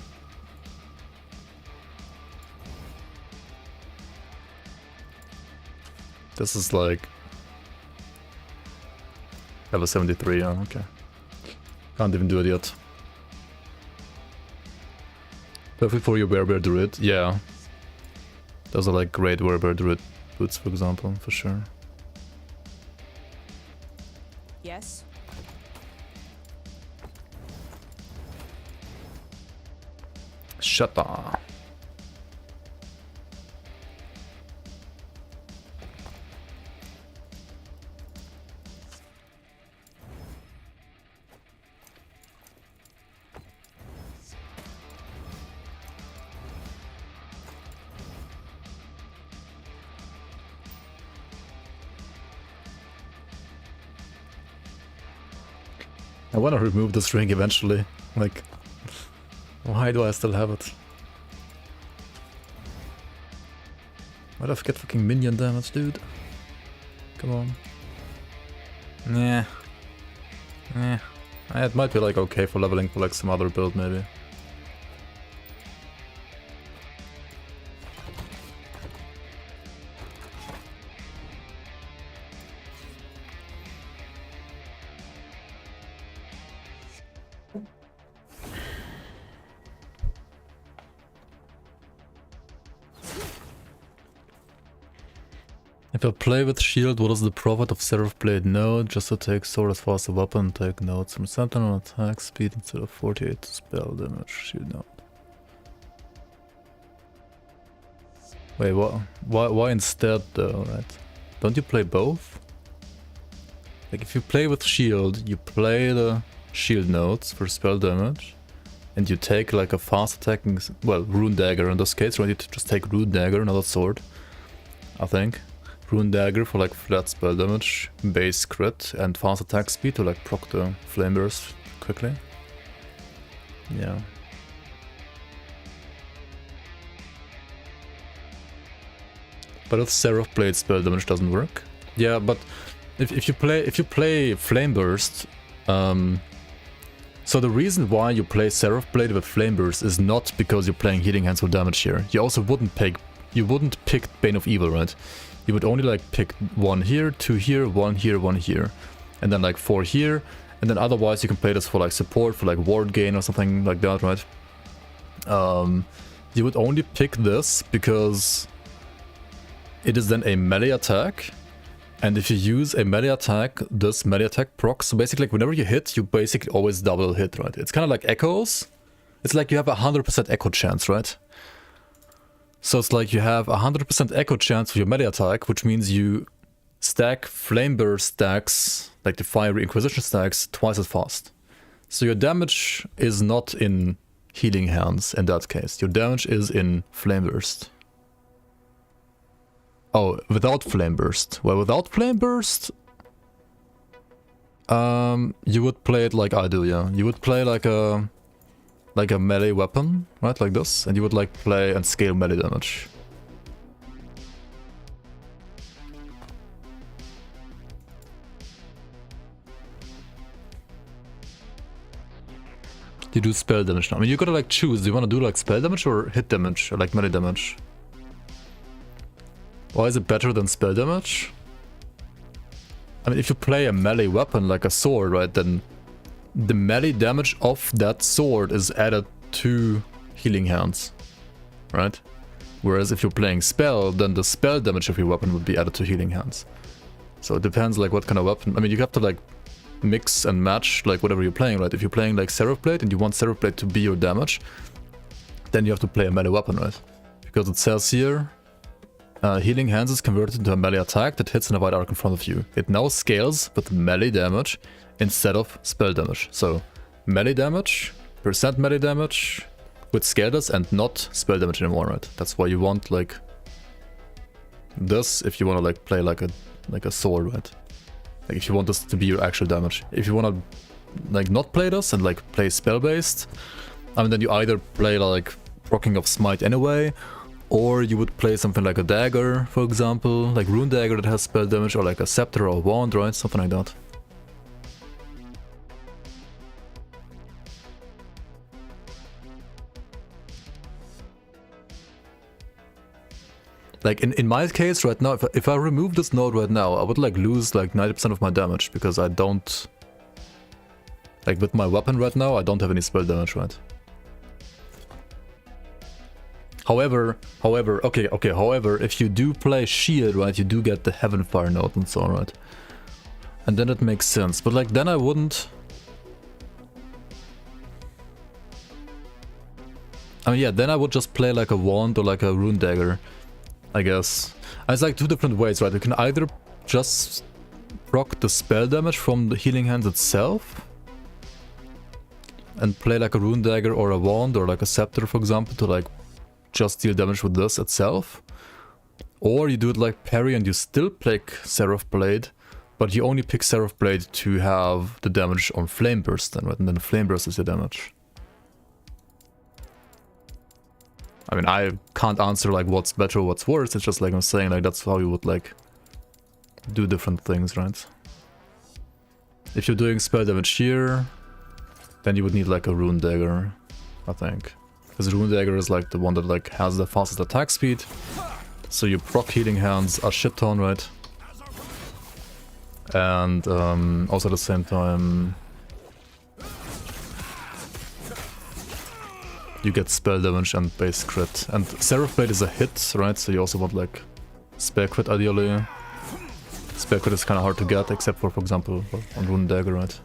This is like... Level 73, yeah, okay. Can't even do it yet. Perfect for your Werebear Druid, yeah. Those are like great Werebear Druid boots, for example, for sure. Yes. Shutter. I want to remove this ring eventually. Like, why do I still have it? Why do I get fucking minion damage, dude? Come on. Nah. Eh. It might be like okay for leveling for like some other build maybe. If I play with shield, what is the profit of Seraph Blade? No, just to take sword as far as a weapon, take notes from Sentinel attack speed instead of 48 spell damage, shield note. Wait, what? Why instead though, right? Don't you play both? Like if you play with shield, you play the shield notes for spell damage, and you take like a fast attacking, well, Rune Dagger in this case, right? You just take Rune Dagger, another sword, I think. Rune Dagger for like flat spell damage, base crit, and fast attack speed to like proc the flame burst quickly. Yeah. But if Seraph Blade spell damage doesn't work. Yeah, but if you play flame burst, so the reason why you play Seraph Blade with flame burst is not because you're playing healing hands with damage here. You also wouldn't pick Bane of Evil, right? You would only like pick 1 here, 2 here, 1 here, 1 here, and then like 4 here, and then otherwise you can play this for like support, for like ward gain or something like that, right? You would only pick this because it is then a melee attack, and if you use a melee attack, this melee attack procs, so basically like whenever you hit, you basically always double hit, right? It's kind of like echoes. It's like you have a 100% echo chance, right? So it's like you have a 100% echo chance for your melee attack, which means you stack flame burst stacks, like the fiery inquisition stacks, twice as fast. So your damage is not in healing hands in that case. Your damage is in flame burst. Oh, without flame burst. Well, without flame burst, you would play it like I do, yeah. You would play like a melee weapon, right, like this, and you would like play and scale melee damage. You do spell damage now. I mean, you gotta like choose, do you wanna do like spell damage or hit damage, or like melee damage? Why is it better than spell damage? I mean, if you play a melee weapon like a sword, right, then the melee damage of that sword is added to healing hands, right? Whereas if you're playing spell, then the spell damage of your weapon would be added to healing hands. So it depends like what kind of weapon. I mean, you have to like mix and match like whatever you're playing, right? If you're playing like Seraph Blade and you want Seraph Blade to be your damage, then you have to play a melee weapon, right? Because it says here, healing hands is converted into a melee attack that hits in a white arc in front of you. It now scales with melee damage instead of spell damage. So melee damage, percent melee damage with scalers and not spell damage anymore, right? That's why you want like this if you want to like play like a sword, right? Like if you want this to be your actual damage. If you want to like not play this and like play spell based, I mean then you either play like proccing of smite anyway, or you would play something like a dagger, for example, like Rune Dagger that has spell damage, or like a scepter or a wand, right? Something like that. Like in my case right now, if I remove this node right now, I would like lose like 90% of my damage because I don't, like with my weapon right now, I don't have any spell damage, right? However, if you do play shield, right, you do get the Heaven Fire node and so on, right? And then it makes sense. But like then I wouldn't. I mean, yeah, then I would just play like a wand or like a rune dagger, I guess. And it's like two different ways, right? You can either just proc the spell damage from the healing hands itself and play like a rune dagger or a wand or like a scepter, for example, to like just deal damage with this itself. Or you do it like parry and you still pick Seraph Blade, but you only pick Seraph Blade to have the damage on Flame Burst then, right? And then Flame Burst is your damage. I mean, I can't answer like what's better or what's worse, it's just like I'm saying, like that's how you would like do different things, right? If you're doing spell damage here, then you would need like a rune dagger, I think. Because rune dagger is like the one that like has the fastest attack speed. So you proc healing hands a shit ton, right? And also at the same time you get spell damage and base crit. And Seraph Blade is a hit, right? So you also want like spell crit ideally. Spell crit is kind of hard to get, except for example, on Rune Dagger, right?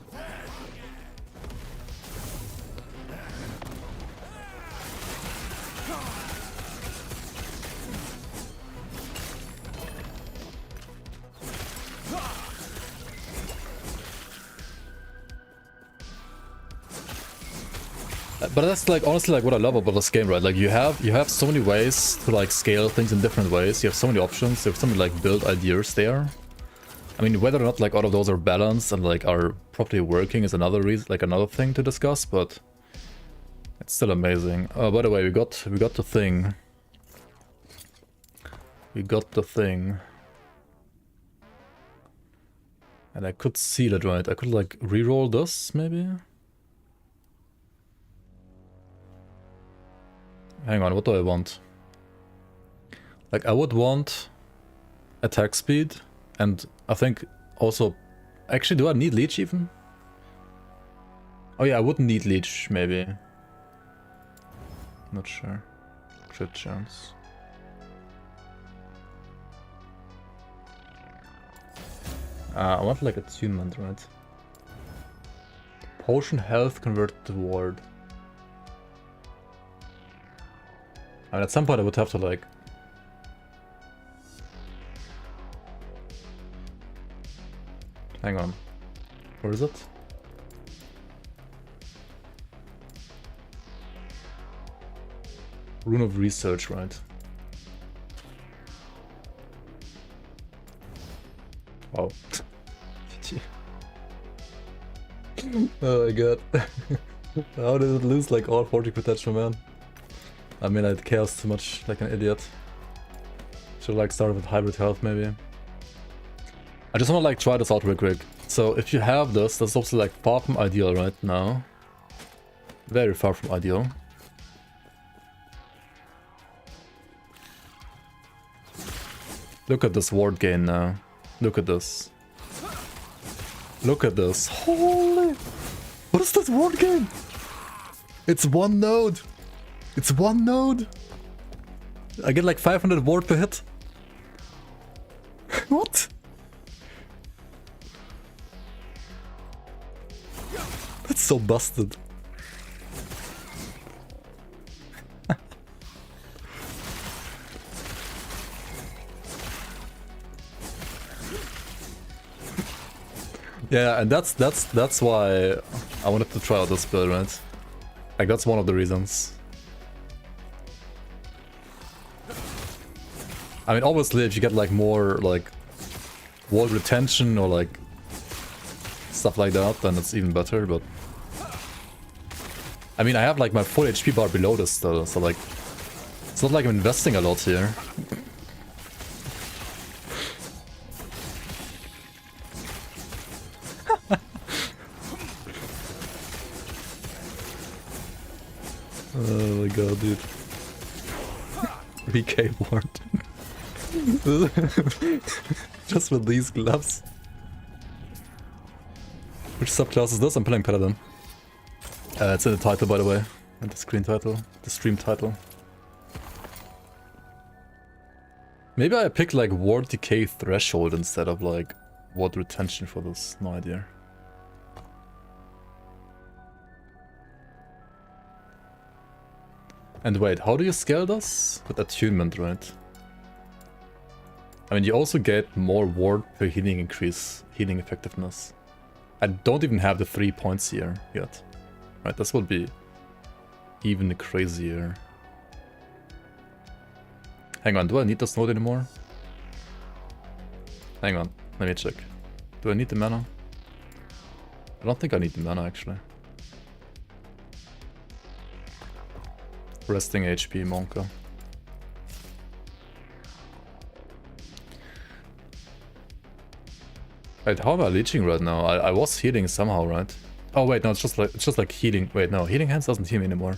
But that's like honestly like what I love about this game, right? Like you have so many ways to like scale things in different ways. You have so many options. You have so many like build ideas there. I mean, whether or not like all of those are balanced and like are properly working is another reason, like another thing to discuss. But it's still amazing. Oh, by the way, we got the thing. We got the thing. And I could seal it, right? I could like reroll this maybe. Hang on, what do I want? Like, I would want attack speed, and I think also... Actually, do I need leech even? Oh yeah, I wouldn't need leech, maybe. Not sure. Crit chance. I want like attunement, right? Potion health converted to ward. I mean, at some point I would have to like... Hang on. Where is it? Rune of Research, right? Wow. Oh my god. How did it lose like all 40 potential, man? I mean, I chaos too much like an idiot. Should like start with hybrid health maybe. I just want to like try this out real quick. So if you have this, that's also like far from ideal right now. Very far from ideal. Look at this ward gain now. Look at this. Look at this. Holy! What is this ward gain? It's one node. It's one node. I get like 500 ward per hit. What? That's so busted. Yeah, and that's why I wanted to try out this build, right? Like that's one of the reasons. I mean, obviously, if you get like more like ward retention or like stuff like that, then it's even better. But I mean, I have like my full HP bar below this still, so like it's not like I'm investing a lot here. Oh my god, dude. VK ward. Just with these gloves. Which subclass is this? I'm playing Paladin. It's in the title, by the way. And the screen title. The stream title. Maybe I pick like ward decay threshold instead of like ward retention for this. No idea. And wait, how do you scale this? With attunement, right? I mean, you also get more ward per healing increase, healing effectiveness. I don't even have the 3 points here yet. Right, this will be even crazier. Hang on, do I need this node anymore? Hang on, let me check. Do I need the mana? I don't think I need the mana actually. Resting HP, Monka. Wait, how am I leeching right now? I was healing somehow, right? Oh wait, no, it's just like healing. Wait, no, healing hands doesn't heal me anymore.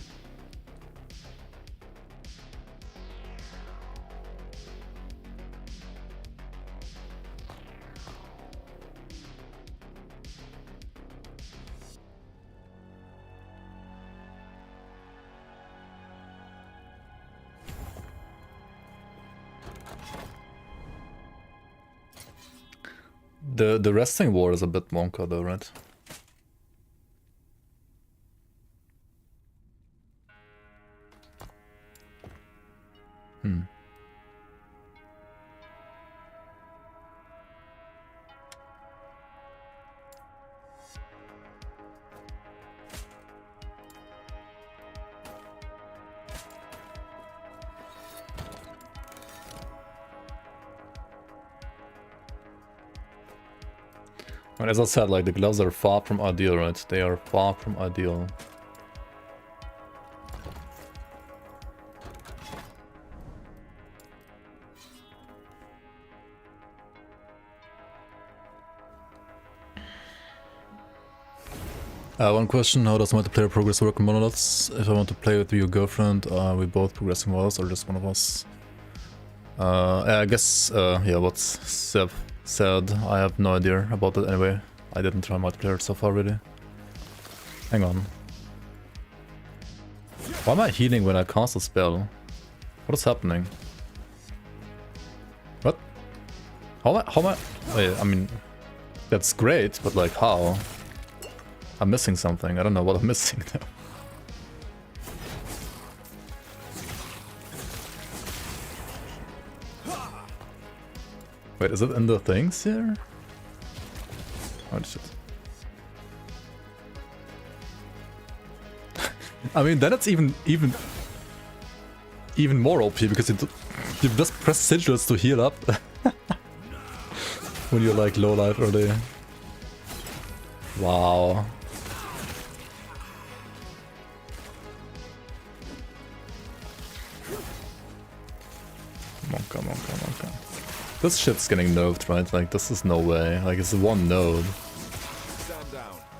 The resting ward is a bit wonka though, right? And as I said, like, the gloves are far from ideal, right? They are far from ideal. One question, how does multiplayer progress work in Monoliths? If I want to play with your girlfriend, are we both progressing with us or just one of us? I guess, yeah, what's SAF said, I have no idea about it anyway. I didn't try multiplayer so far really. Hang on. Why am I healing when I cast a spell? What is happening? What? How am I? Wait, I mean, that's great, but like how? I'm missing something. I don't know what I'm missing though. Wait, is it in the things here? Oh shit. I mean, then it's even more OP because you just press sigils to heal up when you're like low life early. Wow. Monka. This shit's getting nerfed, right? Like, this is no way. Like, it's one node.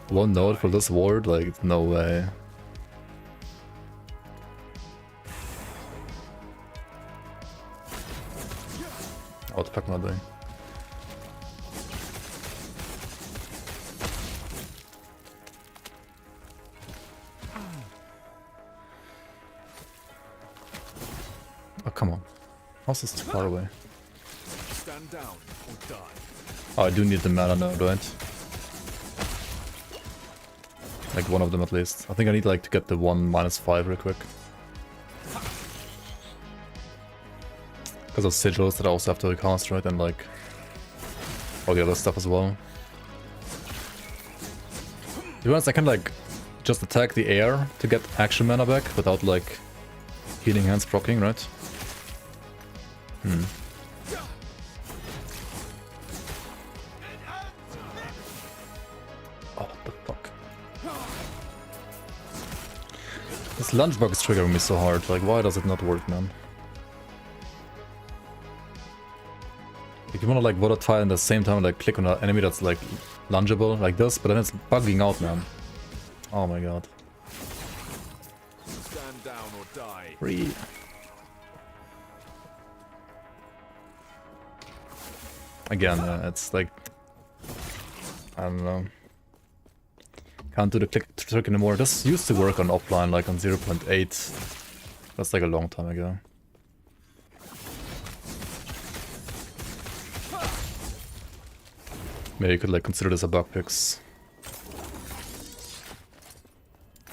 One node for this ward? Like, no way. What the fuck am I doing? Oh, come on. How's this too far away? Stand down or die. Oh, I do need the mana now, right? Like one of them at least. I think I need like to get the 1-5 real quick. Because of sigils that I also have to recast, right? And like all the other stuff as well. To be honest, I can like just attack the air to get action mana back without like healing hands proccing, right? Oh, what the fuck? This lungebug is triggering me so hard. Like, why does it not work, man? Like, you wanna like volatile and at the same time like click on an enemy that's like lungeable like this, but then it's bugging out, man. Oh my god. Stand down or die. Free. Again, it's like, I don't know. Can't do the click trick anymore. This used to work on offline, like on 0.8. That's like a long time ago. Maybe you could like consider this a bug fix.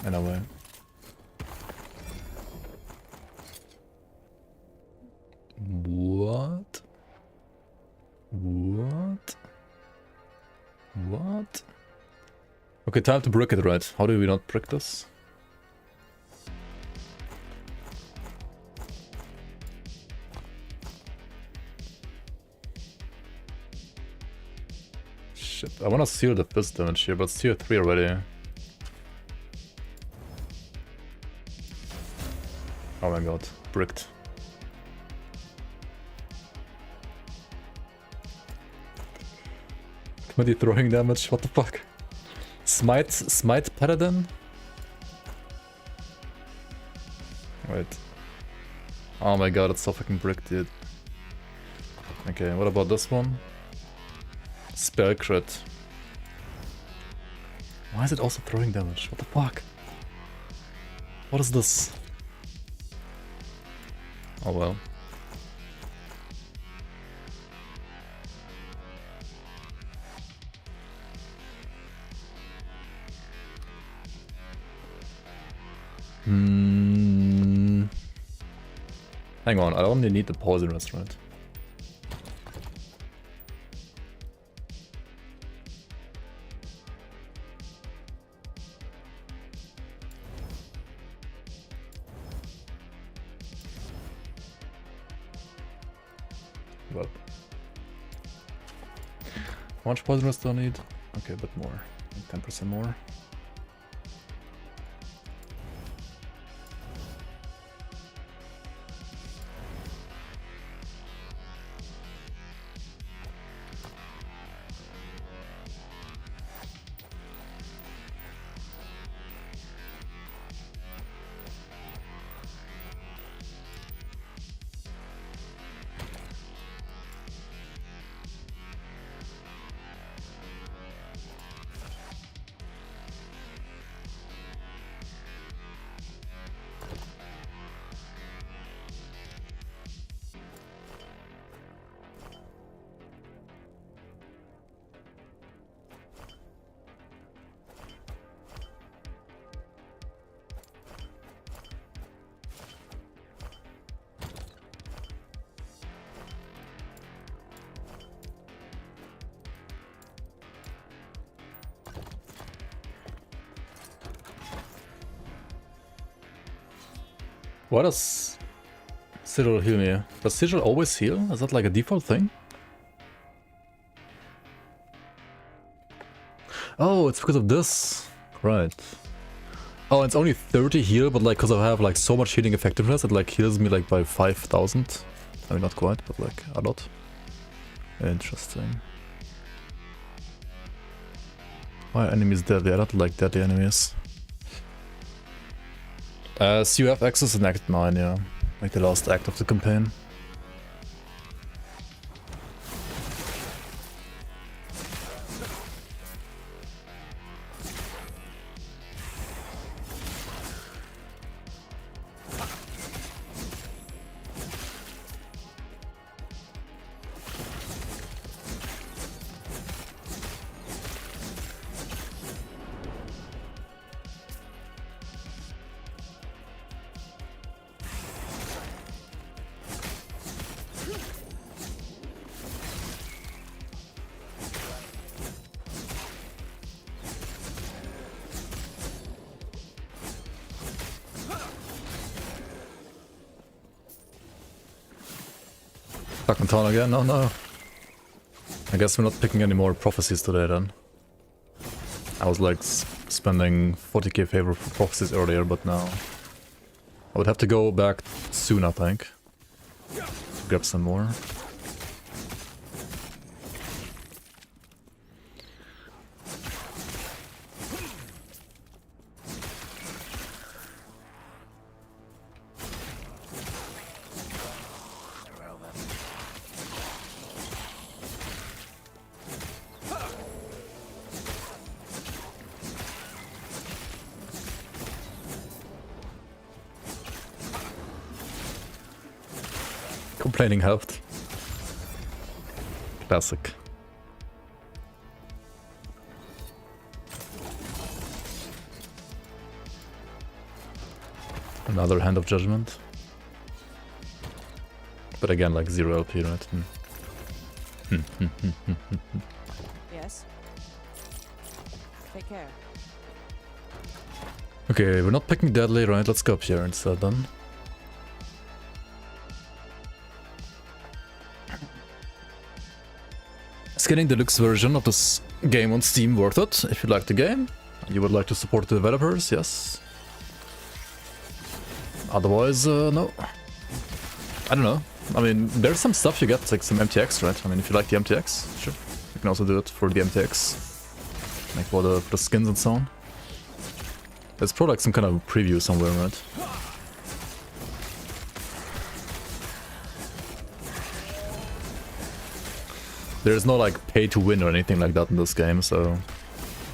In a way. What? What? What? Okay, time to brick it, right? How do we not brick this? Shit, I wanna seal the fist damage here, but it's tier 3 already. Oh my god, bricked. Throwing damage, what the fuck? Smite Paladin? Wait. Oh my god, it's so fucking bricked, dude. Okay, what about this one? Spell crit. Why is it also throwing damage? What the fuck? What is this? Oh well. Hang on, I only need the poison rest, right? Well. How much poison rest do I need? Okay, a bit more. 10% more. Why does Sigil heal me? Does Sigil always heal? Is that like a default thing? Oh, it's because of this. Right. Oh, it's only 30 heal, but like because I have like so much healing effectiveness, it like heals me like by 5,000. I mean, not quite, but like a lot. Interesting. Why are enemies dead? They are not like deadly enemies. SUF access in Act 9, yeah. Like the last act of the campaign. Stuck in town again? Oh no. I guess we're not picking any more prophecies today then. I was like spending 40k favor for prophecies earlier, but now I would have to go back soon, I think, to grab some more. Complaining helped. Classic. Another Hand of Judgment. But again, like 0 LP, right? Yes. Take care. Okay, we're not picking Deadly, right? Let's go up here instead then. Is getting the deluxe version of this game on Steam worth it? If you like the game, and you would like to support the developers, yes. Otherwise, no. I don't know. I mean, there's some stuff you get, like some MTX, right? I mean, if you like the MTX, sure. You can also do it for the MTX. Like for the skins and so on. There's probably like some kind of preview somewhere, right? There's no like pay to win or anything like that in this game, so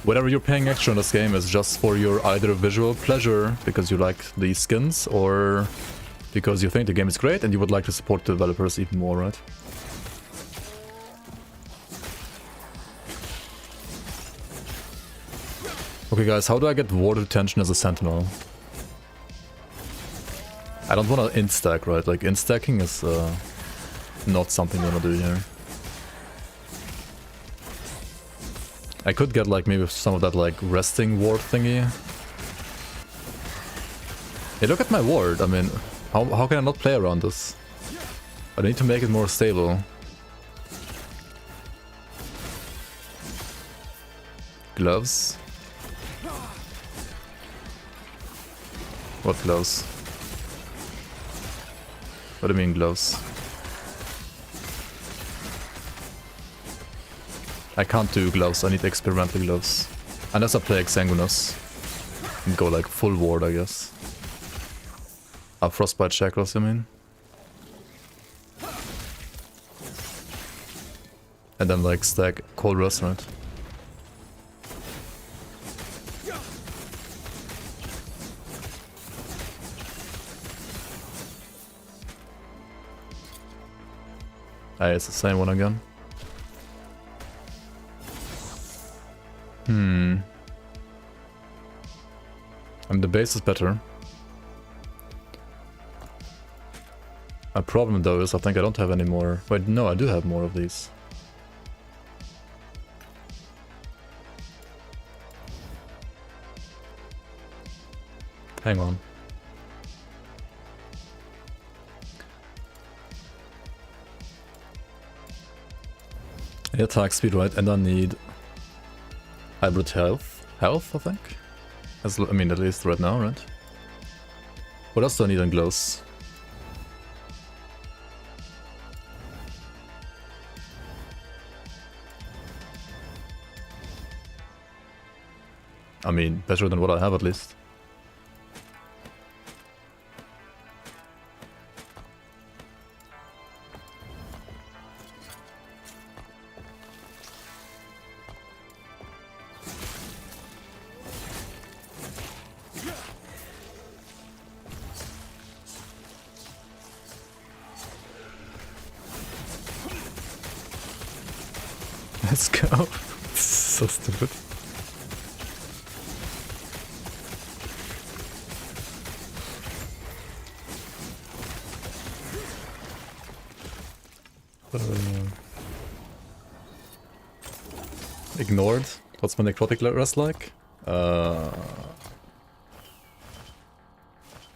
whatever you're paying extra in this game is just for your either visual pleasure because you like the skins or because you think the game is great and you would like to support the developers even more, right? Okay guys, how do I get ward retention as a sentinel? I don't want to instack, right? Like instacking is not something I want to do here. I could get like maybe some of that like resting ward thingy. Hey, look at my ward. I mean, how can I not play around this? I need to make it more stable. Gloves. What gloves? What do you mean gloves? I can't do gloves, I need experimental gloves. Unless I play Exsanguinous. And go like full ward, I guess. Frostbite shackles, I mean. And then like stack Cold Rust, right? Ah, it's the same one again. And the base is better. My problem though is I think I don't have any more. Wait, no, I do have more of these. Hang on. I need attack speed, right? And I need hybrid health. Health, I think? I mean, at least right now, right? What else do I need on glows? I mean, better than what I have at least. Let's go. So stupid. Ignored. What's my necrotic rest like?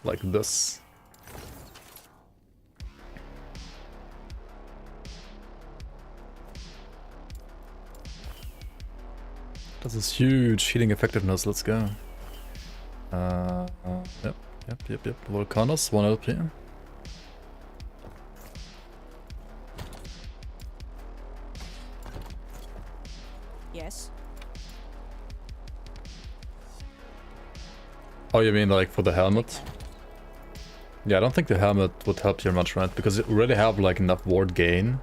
Like this. This is huge healing effectiveness, let's go. Yep. Volcanos, 1 LP. Yes. Oh, you mean like for the helmet? Yeah, I don't think the helmet would help here much, right? Because you already have like enough ward gain.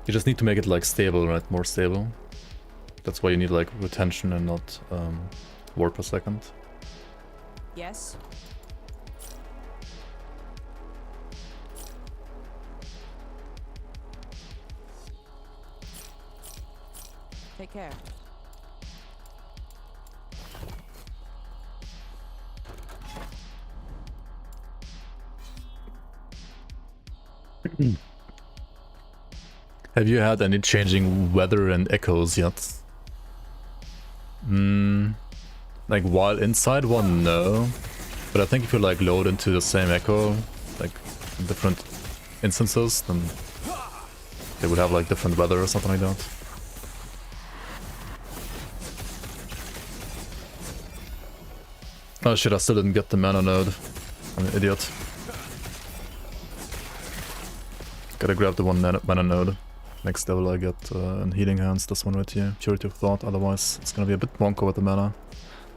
You just need to make it like stable, right? More stable. That's why you need like retention and not ward per second. Yes. Take care. Have you had any changing weather and echoes yet? Like while inside one, no. But I think if you like load into the same echo, like different instances, then they would have like different weather or something like that. Oh shit, I still didn't get the mana node. I'm an idiot. Gotta grab the one mana node. Next level I get healing hands, this one right here. Purity of Thought, otherwise it's gonna be a bit wonky with the mana.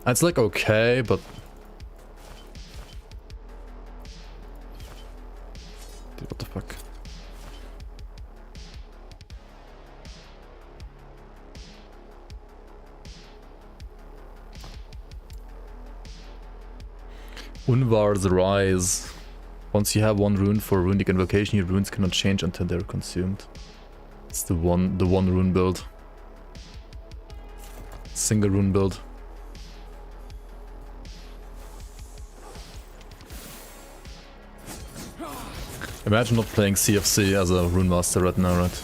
And it's like okay, but... Dude, what the fuck? Unvar's Rise. Once you have one rune for runic invocation, your runes cannot change until they're consumed. It's the one rune build. Single rune build. Imagine not playing CFC as a rune master right now, right?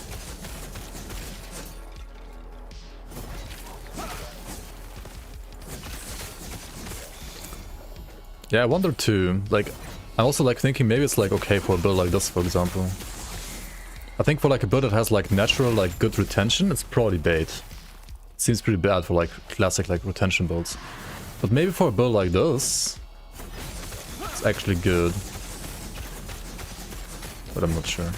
Yeah, I wonder too. Like, I also like thinking maybe it's like okay for a build like this, for example. I think for like a build that has like natural, like good retention, it's probably bait. It seems pretty bad for like classic like retention builds. But maybe for a build like this, it's actually good. But I'm not sure.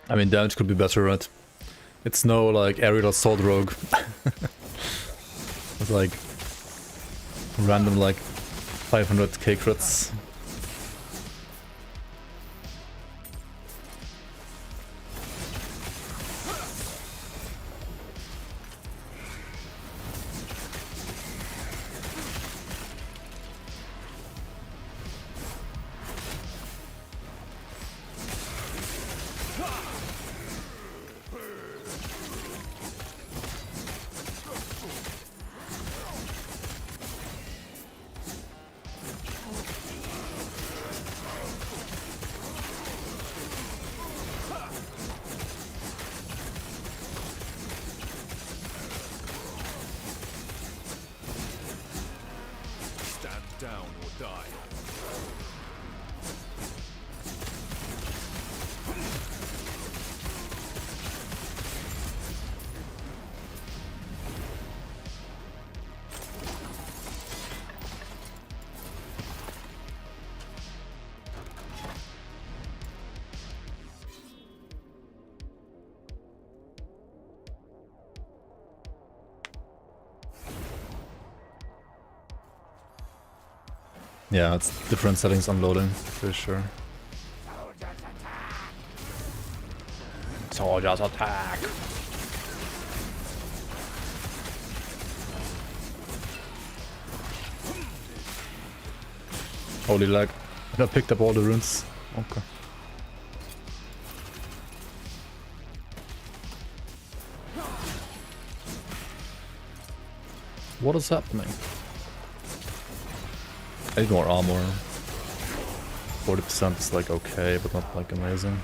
I mean, damage could be better, right? It's no, like, aerial assault rogue. It's like... random, like, 500k crits. down or die. Yeah, it's different settings on loading, for sure. Soldiers attack! Holy lag. I picked up all the runes. Okay. What is happening? I need more armor. 40% is like okay, but not like amazing.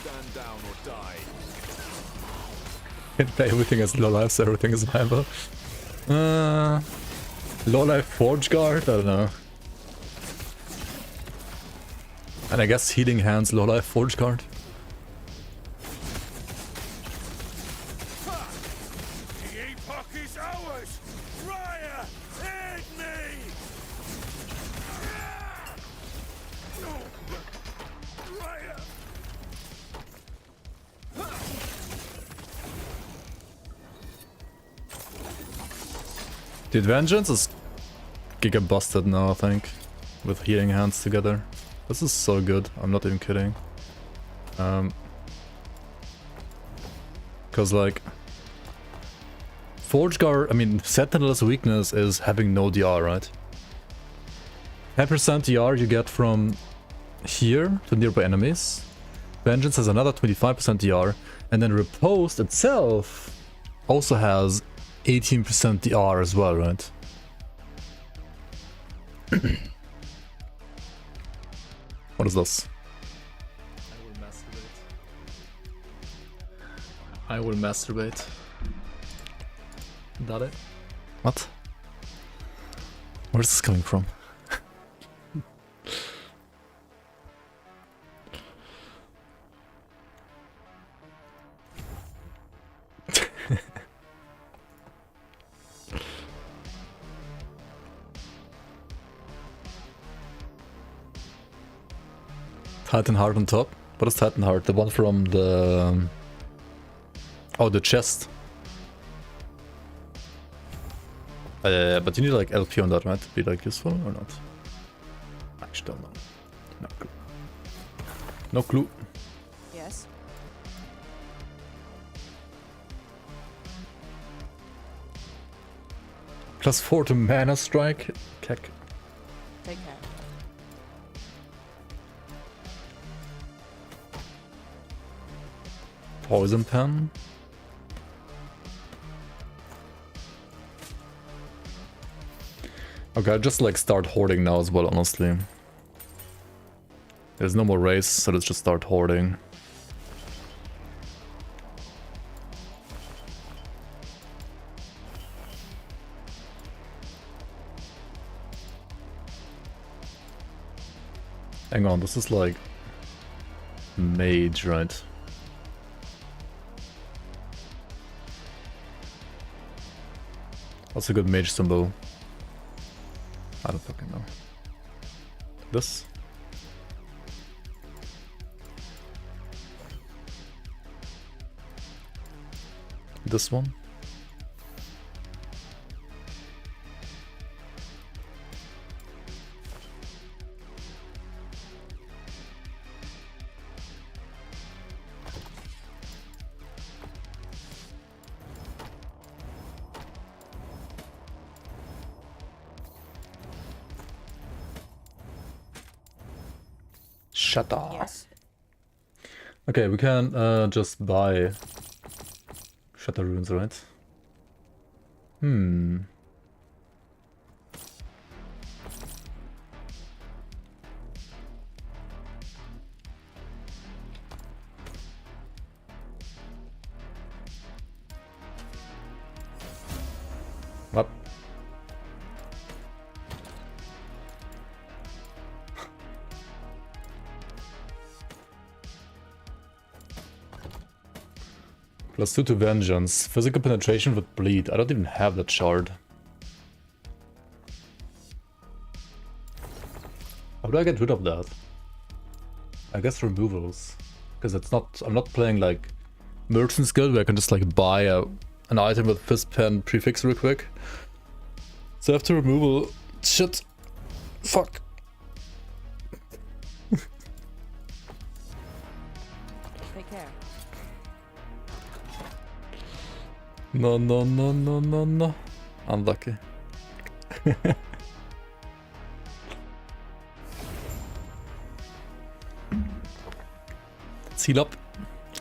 Stand down or die. Everything is low life, so everything is viable. Low life Forge Guard? I don't know. And I guess Healing Hands low life Forge Guard. The Epoch is ours! Raya, aid me! Raya! Dude, Vengeance is giga busted now, I think. With Healing Hands together. This is so good, I'm not even kidding. Cause like... Forge Guard, I mean, Sentinel's weakness is having no DR, right? 10% DR you get from here to nearby enemies. Vengeance has another 25% DR. And then Riposte itself also has 18% DR as well, right? What is this? I will masturbate. Got it? What? Where's this coming from? Titan Heart on top? What is Titan Heart? The one from the... Oh, the chest. But you need like LP on that, right? To be like useful or not? Actually don't know. No clue. No clue. Yes. +4 to mana strike? Keck. Take care. Poison pen. Okay, I'll just like start hoarding now as well, honestly. There's no more race, so let's just start hoarding. Hang on, this is like... Mage, right? What's a good mage symbol? I don't fucking know. This? This one? Shut up. Yes. Okay, we can just buy Shatter Runes, right? Hmm. +2 to Vengeance. Physical penetration with bleed. I don't even have that shard. How do I get rid of that? I guess removals. Because it's not... I'm not playing like Merchant's Guild where I can just like buy an item with fist pen prefix real quick. So I have to removal... Shit. Fuck. Take care. No, no, no, no, no, no. Unlucky. Let's heal up.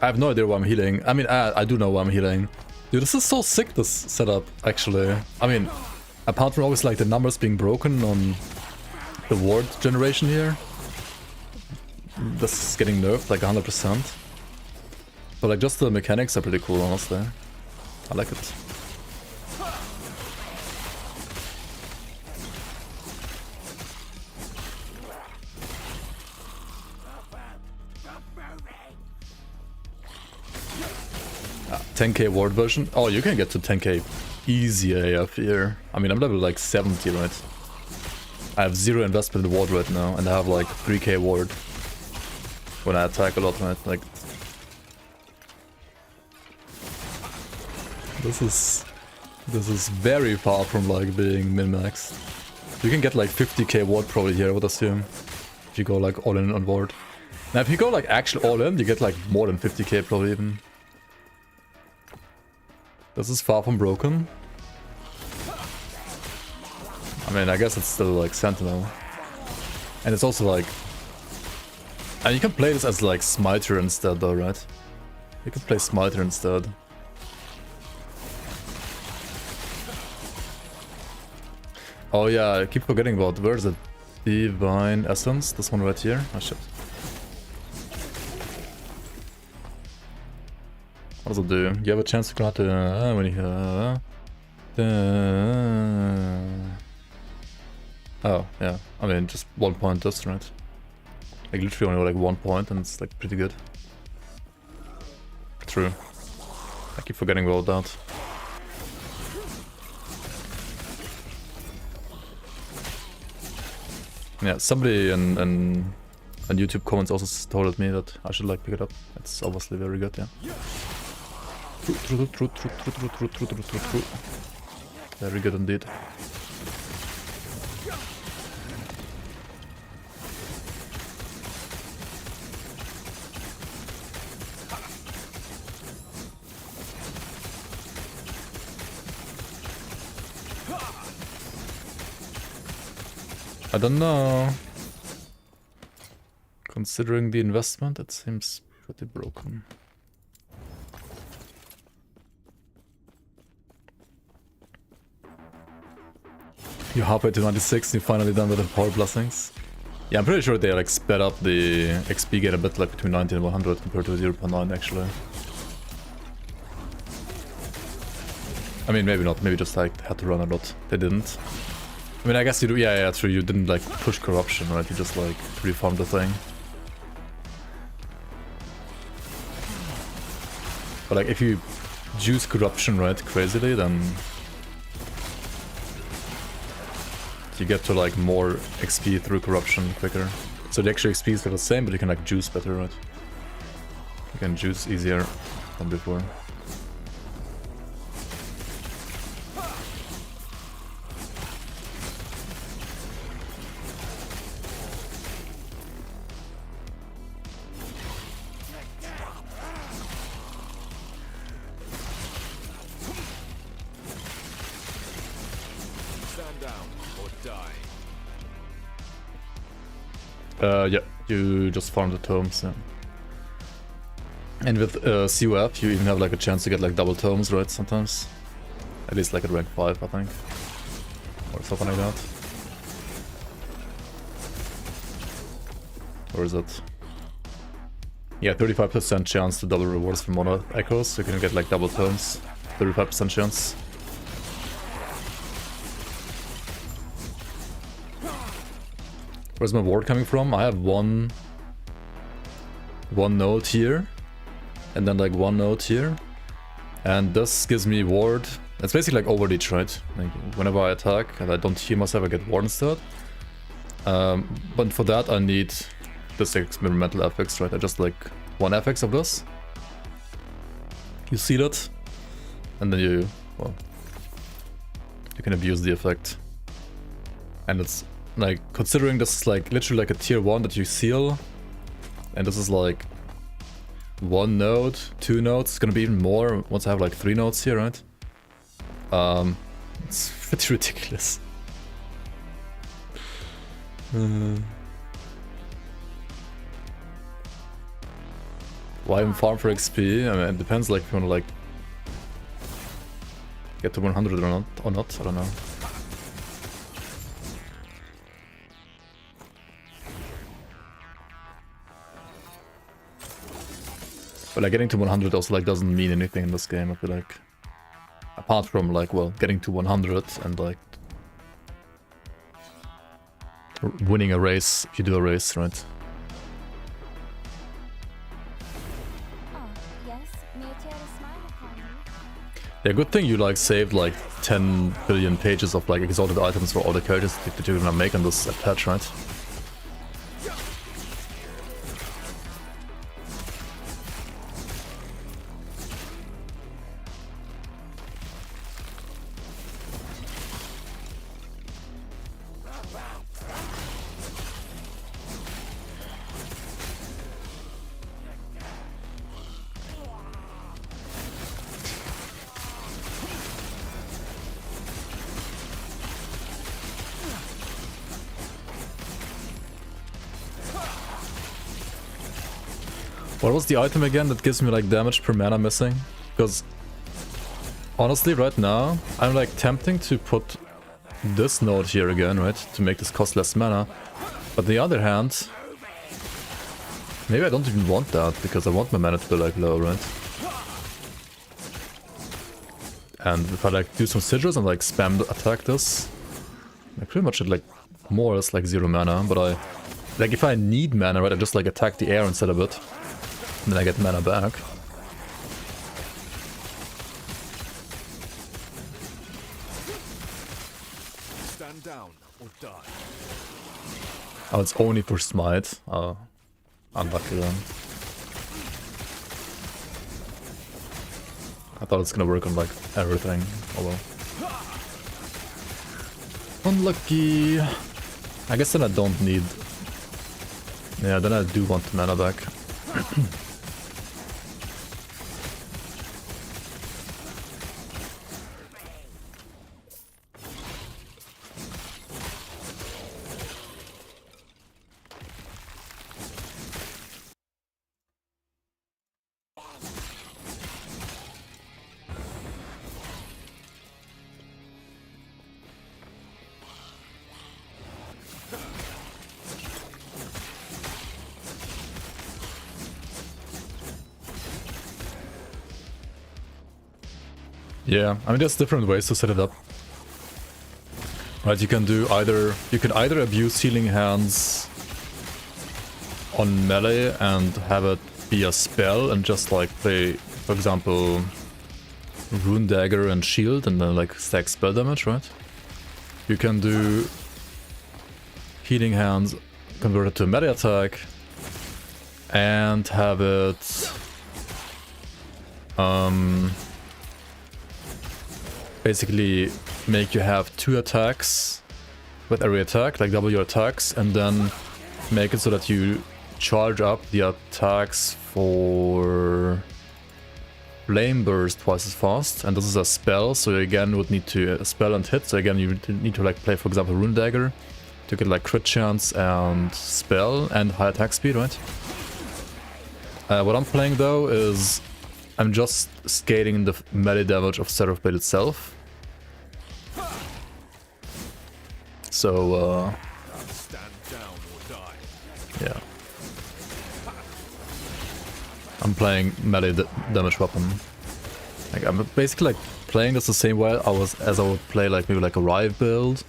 I have no idea why I'm healing. I mean, I do know why I'm healing. Dude, this is so sick, this setup, actually. I mean, apart from always like the numbers being broken on the ward generation here. This is getting nerfed like 100%. But like just the mechanics are pretty cool, honestly. I like it. Ah, 10k ward version. Oh, you can get to 10k easy AF here. I mean, I'm level like 70, right? I have 0 investment in ward right now, and I have like 3k ward when I attack a lot, right? Like, this is very far from like being min-maxed. You can get like 50k ward probably here, I would assume, if you go like all in on ward. Now if you go like actually all in, you get like more than 50k probably even. This is far from broken. I mean, I guess it's still like Sentinel. And it's also like... And you can play this as like Smiter instead though, right? You can play Smiter instead. Oh yeah, I keep forgetting about, where is it? Divine Essence, this one right here. Oh shit. What does it do? You have a chance to grant when you oh, yeah. I mean, just 1 point dust, right? Like literally only like 1 point and it's like pretty good. True. I keep forgetting about that. Yeah, somebody in YouTube comments also told me that I should like pick it up. It's obviously very good, yeah. True. Very good indeed. I don't know. Considering the investment, it seems pretty broken. You're halfway to 96 and you're finally done with the power blessings. Yeah, I'm pretty sure they like sped up the XP gate a bit, like between 90 and 100 compared to 0.9 actually. I mean, maybe not, maybe just like had to run a lot. They didn't. I mean, I guess you do, yeah, true, you didn't like push corruption, right? You just like reformed the thing. But like if you juice corruption, right, crazily, then you get to like more XP through corruption quicker. So the extra XP is still the same, but you can like juice better, right? You can juice easier than before. Yeah, you just farm the tomes, yeah. And with COF, you even have like a chance to get like double tomes, right, sometimes? At least like at rank 5, I think. Or something like that. Or is it? Yeah, 35% chance to double rewards from mono echoes, so you can get like double tomes. 35% chance. Where's my ward coming from? I have one node here, and then like one node here, And this gives me ward. It's basically like overreach, right? Like whenever I attack and I don't heal myself, I get ward instead. But for that I need this experimental FX, right? I just like 1 FX of this. You see that? And then you, well, you can abuse the effect. And it's like, considering this is like literally like a tier 1 that you seal, and this is like 1 node, 2 nodes, it's gonna be even more once I have like 3 nodes here, right? It's pretty ridiculous. Why even farm for XP? I mean, it depends, like, if you wanna like get to 100 or not, I don't know. But like getting to 100 also like doesn't mean anything in this game, I feel like. Apart from like, well, getting to 100 and like winning a race, if you do a race, right? Yeah, good thing you like saved like 10 billion pages of like exalted items for all the characters that you're gonna make in this patch, right? What was the item again that gives me like damage per mana missing? Because honestly right now I'm like tempting to put this node here again, right? To make this cost less mana. But on the other hand, maybe I don't even want that because I want my mana to be like low, right? And if I like do some sigils and like spam attack this, I pretty much at like more or less like 0 mana, but I like if I need mana, right, I just like attack the air instead of it. And then I get mana back. Stand down or die. Oh, it's only for smite. Oh, unlucky then. I thought it's gonna work on like everything. Oh well. Unlucky. I guess then I don't need. Yeah, then I do want the mana back. Yeah, I mean there's different ways to set it up. Right, you can either abuse healing hands on melee and have it be a spell and just like play, for example, Rune Dagger and Shield and then like stack spell damage, right? You can do healing hands converted to a melee attack and have it basically make you have 2 attacks with every attack, like double your attacks, and then make it so that you charge up the attacks for Flame Burst twice as fast. And this is a spell, so you again would need to spell and hit. So again, you would need to like play, for example, Rune Dagger to get like crit chance and spell and high attack speed, right? What I'm playing though is I'm just scaling the melee damage of Seraph Blade itself. So, Stand down or die. yeah. I'm playing melee damage weapon. Like, I'm basically like playing this the same way as I would play like maybe like a Rive build.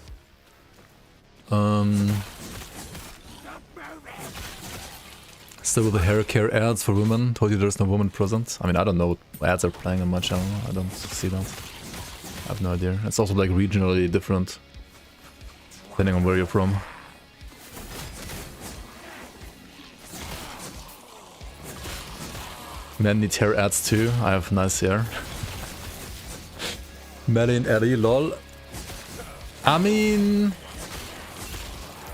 Still with the hair care ads for women. Told you there's no woman present. I mean, I don't know what ads are playing on my channel. I don't see that. I have no idea. It's also like regionally different, depending on where you're from. Men need hair ads too. I have nice hair. Melly and Ellie, lol. I mean...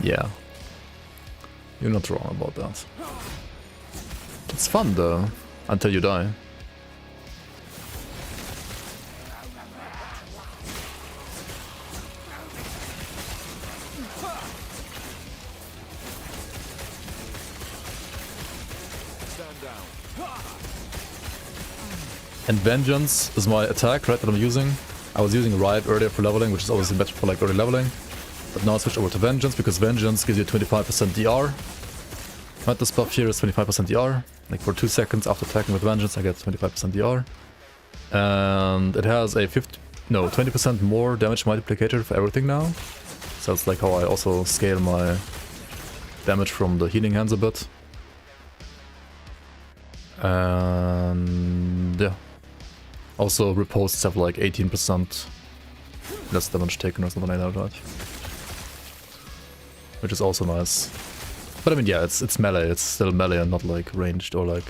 yeah. You're not wrong about that. It's fun though, until you die. And Vengeance is my attack, right, that I'm using. I was using Riot earlier for leveling, which is obviously better for like early leveling. But now I switched over to Vengeance, because Vengeance gives you 25% DR. Right, this buff here is 25% DR. Like for 2 seconds after attacking with Vengeance I get 25% DR. And it has a 20% more damage multiplicator for everything now. So that's like how I also scale my damage from the healing hands a bit. And yeah. Also riposts have like 18% less damage taken or something like that, right? Which is also nice. But I mean, yeah, it's melee. It's still melee and not like ranged or like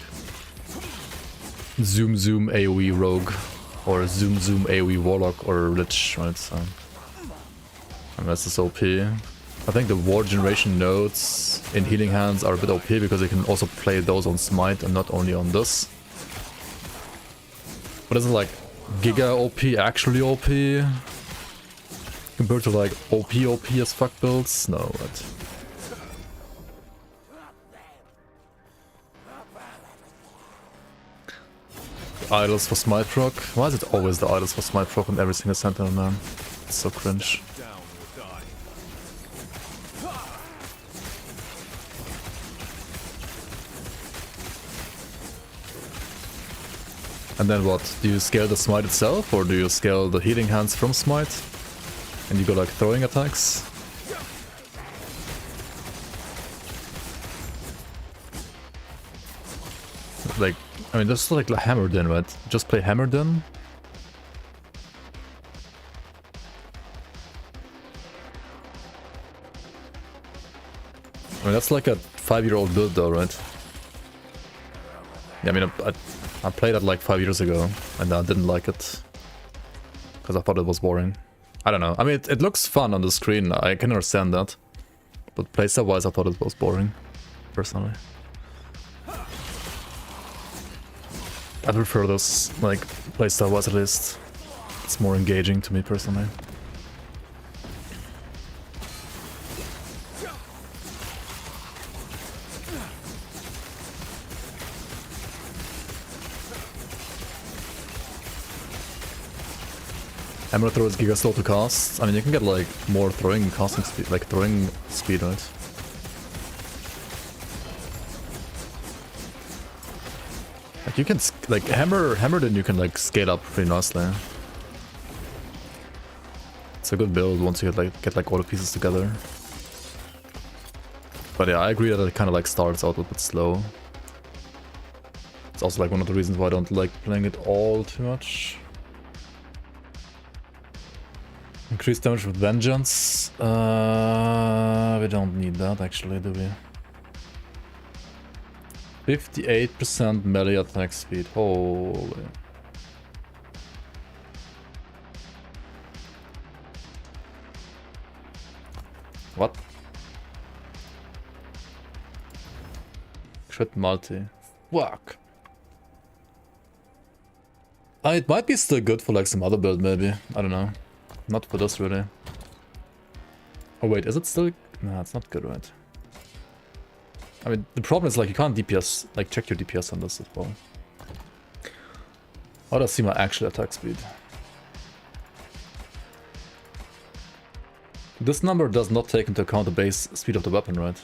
zoom AoE rogue or zoom AoE warlock or lich, right? So, and that's just OP. I think the ward generation nodes in healing hands are a bit OP because you can also play those on smite and not only on this. But isn't like Giga OP actually OP compared to like OP as fuck builds? No, right? Idols for Smite proc? Why is it always the idols for Smite proc on every single Sentinel, man? It's so cringe. And then what? Do you scale the Smite itself, or do you scale the healing hands from Smite? And you go like throwing attacks? Like, I mean, just like Hammered In, right? Just play Hammered In. I mean, that's like a 5-year-old build though, right? Yeah, I mean, I played it like 5 years ago, and I didn't like it. Because I thought it was boring. I don't know. I mean, it looks fun on the screen, I can understand that. But playstyle-wise, I thought it was boring, personally. I prefer this, like, playstyle-wise at least. It's more engaging to me, personally. Hammer throw is giga slow to cast. I mean, you can get, like, more throwing casting speed, like, throwing speed, right? Like you can, like, Hammered In you can, like, scale up pretty nicely. It's a good build once you get like all the pieces together. But yeah, I agree that it kind of like starts out a bit slow. It's also like one of the reasons why I don't like playing it all too much. Increased damage with Vengeance. We don't need that actually, do we? 58% melee attack speed. Holy. What? Crit multi. Fuck. It might be still good for like some other build maybe. I don't know. Not for this really. Oh wait, is it still? No, it's not good, right? I mean, the problem is like you can't DPS, like check your DPS on this as well. How do I see my actual attack speed? This number does not take into account the base speed of the weapon, right?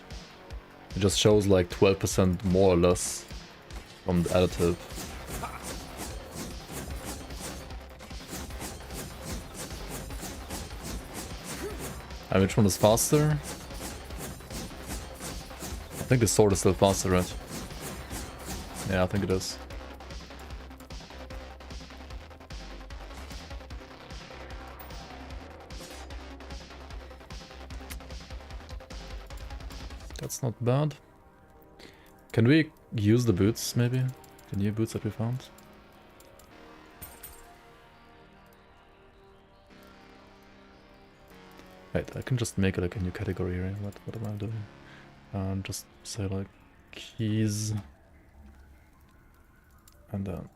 It just shows like 12% more or less from the additive. And which one is faster? I think the sword is still faster, right? Yeah, I think it is. That's not bad. Can we use the boots, maybe? The new boots that we found? Wait, I can just make like a new category here. What am I doing? Just say like keys. And then...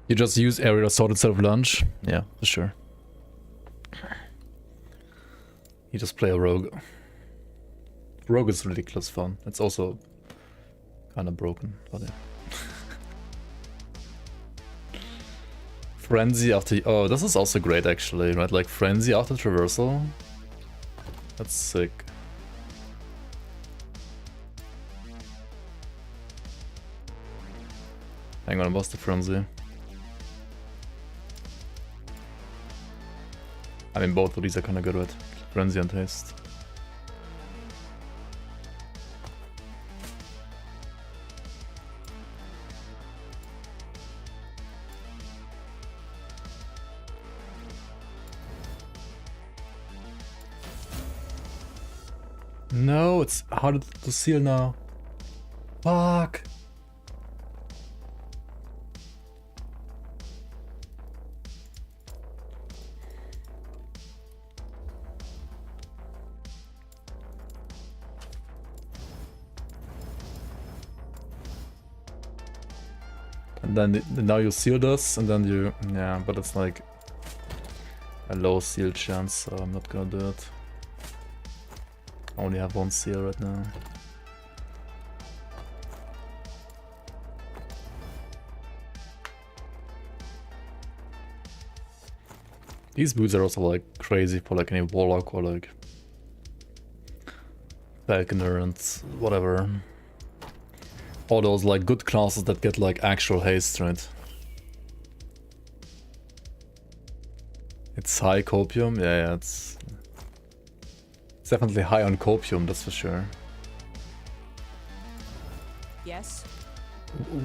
You just use area assault instead of lunge? Yeah, for sure. You just play a rogue. Rogue is ridiculous fun. It's also kind of broken, but yeah. Frenzy after... Oh, this is also great actually, right? Like Frenzy after traversal. That's sick. Hang on, what's the Frenzy? I mean, both of these are kind of good with Frenzy and Haste. No, it's harder to seal now. Fuck. And then now you seal this, and then you... Yeah, but it's like a low seal chance, so I'm not gonna do it. I only have one seal right now. These boots are also like crazy for like any warlock or like falconer and whatever. All those like good classes that get like actual haste, right? It's high copium, yeah, it's definitely high on copium, that's for sure. Yes.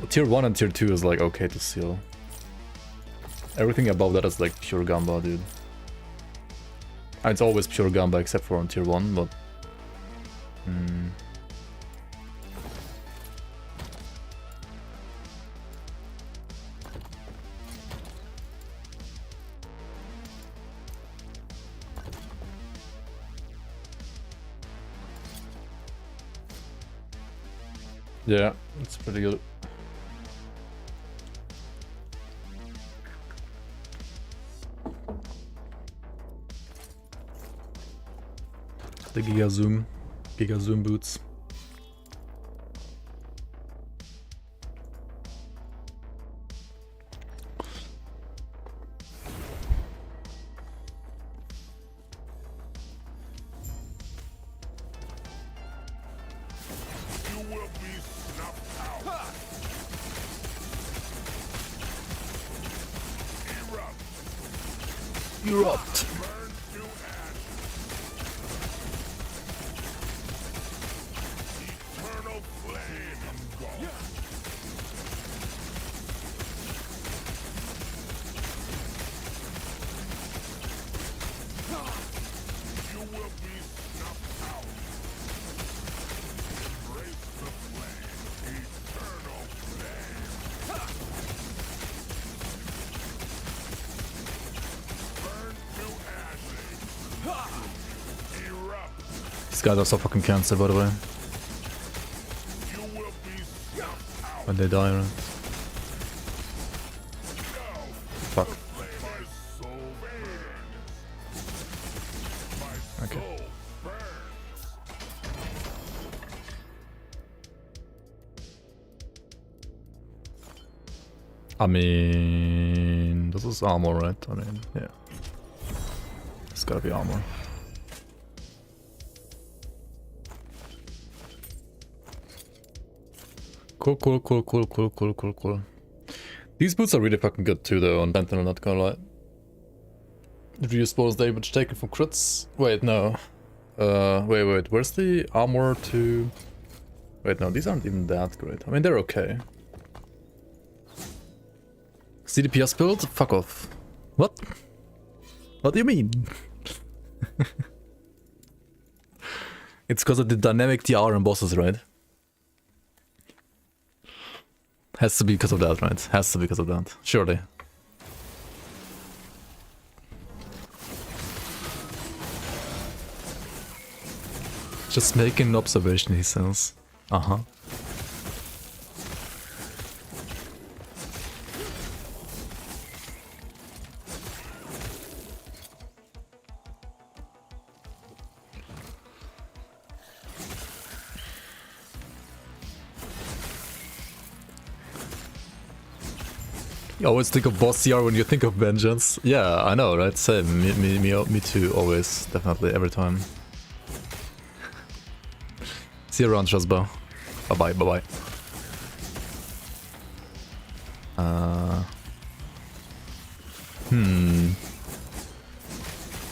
Tier 1 and tier 2 is like okay to seal. Everything above that is like pure gamba, dude. And it's always pure gamba except for on tier 1, but... Yeah, it's pretty good. The Giga Zoom boots. Erupt. These guys are so fucking cancer, by the way. When they die, right? Fuck. Okay. I mean, this is armor, right? I mean, yeah. It's gotta be armor. Cool. These boots are really fucking good too, though, on Sentinel, not gonna lie. Reduce bonus damage taken from crits? Wait, no. Wait, where's the armor to... Wait, no, these aren't even that great. I mean, they're okay. CDPS build? Fuck off. What? What do you mean? It's because of the dynamic DR and bosses, right? Has to be because of that, right? Has to be because of that. Surely. Just making an observation, he says. Uh-huh. You always think of boss CR when you think of vengeance. Yeah, I know, right? Same. Me too, always. Definitely, every time. See you around, Shazba. Bye-bye.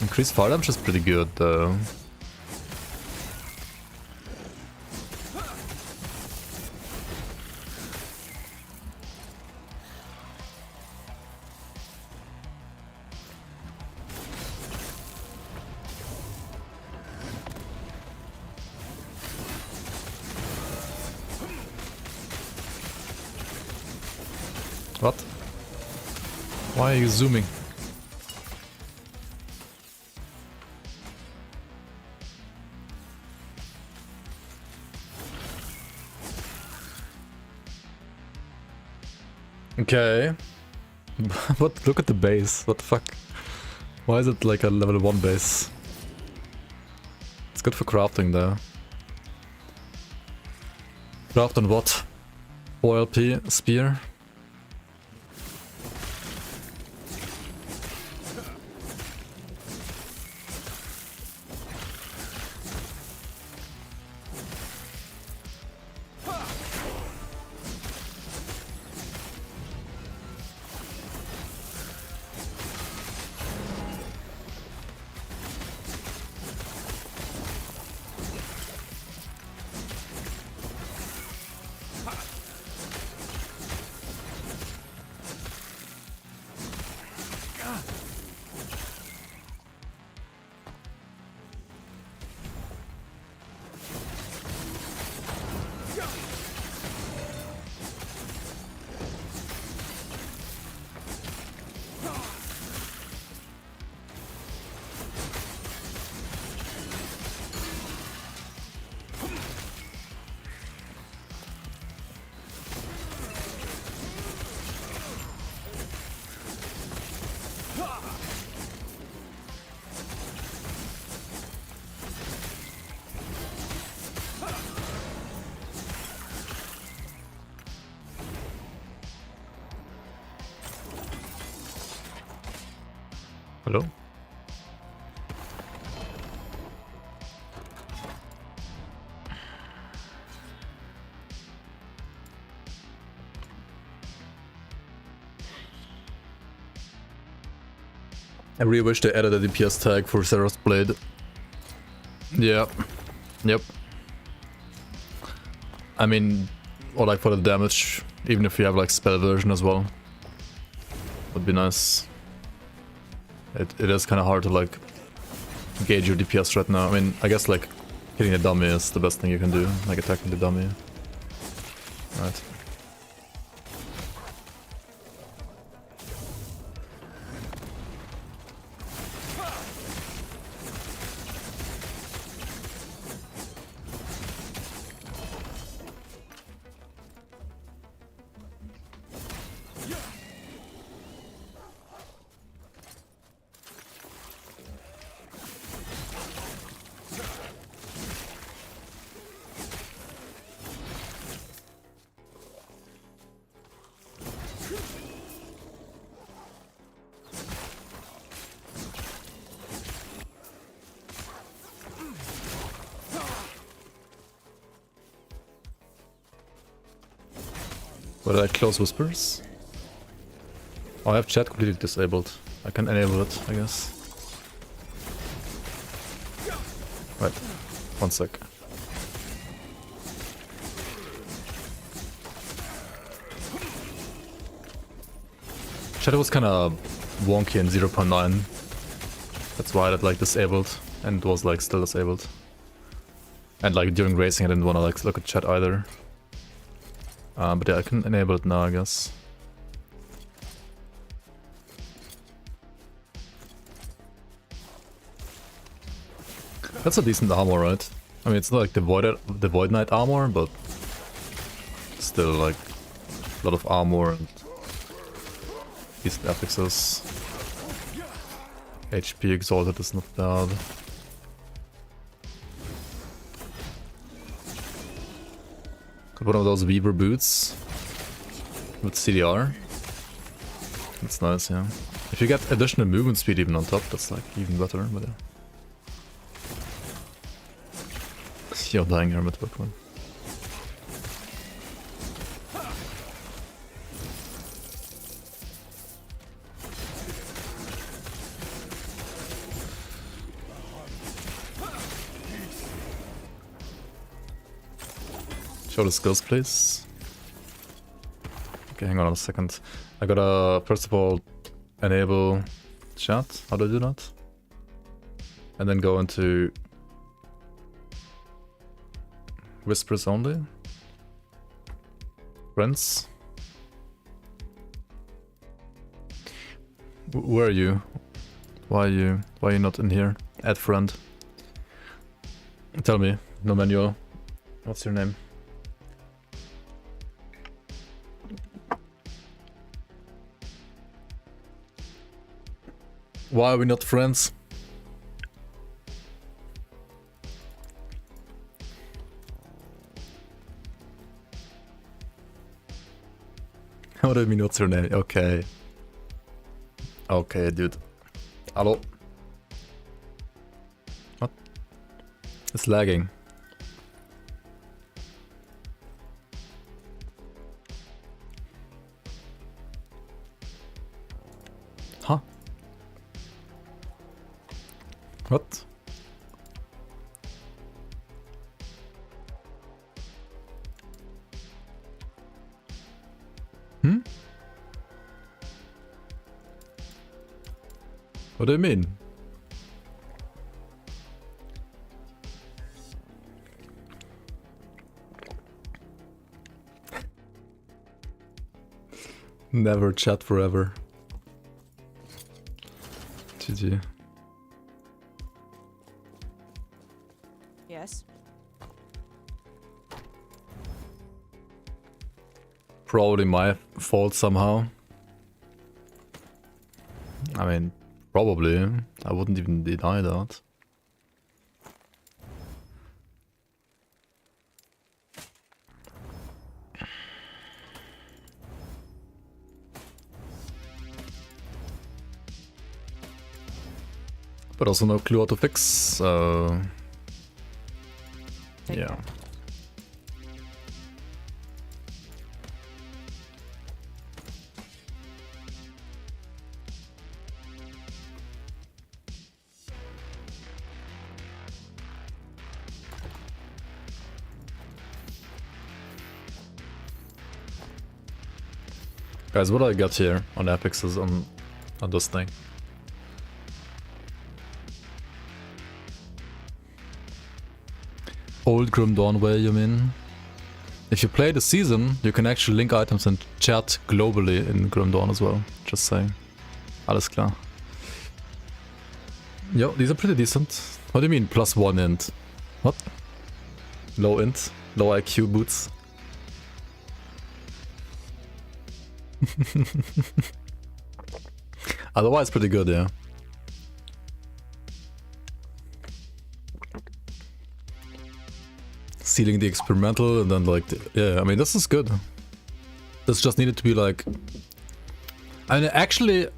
Increased fire damage is pretty good, though. What? Why are you zooming? Okay. What? Look at the base. What the fuck? Why is it like a level 1 base? It's good for crafting though. Craft on what? OLP spear? Hello? I really wish they added a DPS tag for Sarah's blade. Yeah. Yep. I mean, or like for the damage, even if you have like spell version as well. Would be nice. It is kind of hard to like gauge your DPS right now. I mean, I guess like hitting a dummy is the best thing you can do, like attacking the dummy. Right. Where did I close whispers? Oh, I have chat completely disabled. I can enable it, I guess. Right. 1 sec. Chat was kinda wonky in 0.9. That's why I had like disabled and it was like still disabled. And like during racing I didn't wanna like look at chat either. But yeah, I can enable it now, I guess. That's a decent armor, right? I mean, it's not like the Void Knight armor, but still like a lot of armor and decent affixes. HP exalted is not bad. Got one of those Weaver boots with CDR. That's nice, yeah. If you get additional movement speed even on top, that's like even better, but yeah. You're dying hermit Pokemon. Show the skills, please. Okay, hang on a second. I gotta, first of all, enable chat. How do I do that? And then go into whispers only. Friends. Where are you? Why are you not in here? Add friend. Tell me, no manual. What's your name? Why are we not friends? What do you mean, what's your name? Okay. Okay, dude. Hello? What? It's lagging. Huh? What? Hmm? What do you mean? Never chat forever. GG. Yes. Probably my fault somehow. I mean, probably. I wouldn't even deny that. But also no clue how to fix, so... yeah. Guys, what do I got here on Epics is on this thing? Old Grim Dawnway, you mean? If you play the season, you can actually link items and chat globally in Grim Dawn as well. Just saying. Alles klar. Yo, these are pretty decent. What do you mean +1 int? What? Low int? Low IQ boots? Otherwise pretty good, yeah. Sealing the experimental and then like, yeah, I mean this is good. This just needed to be like, I mean actually,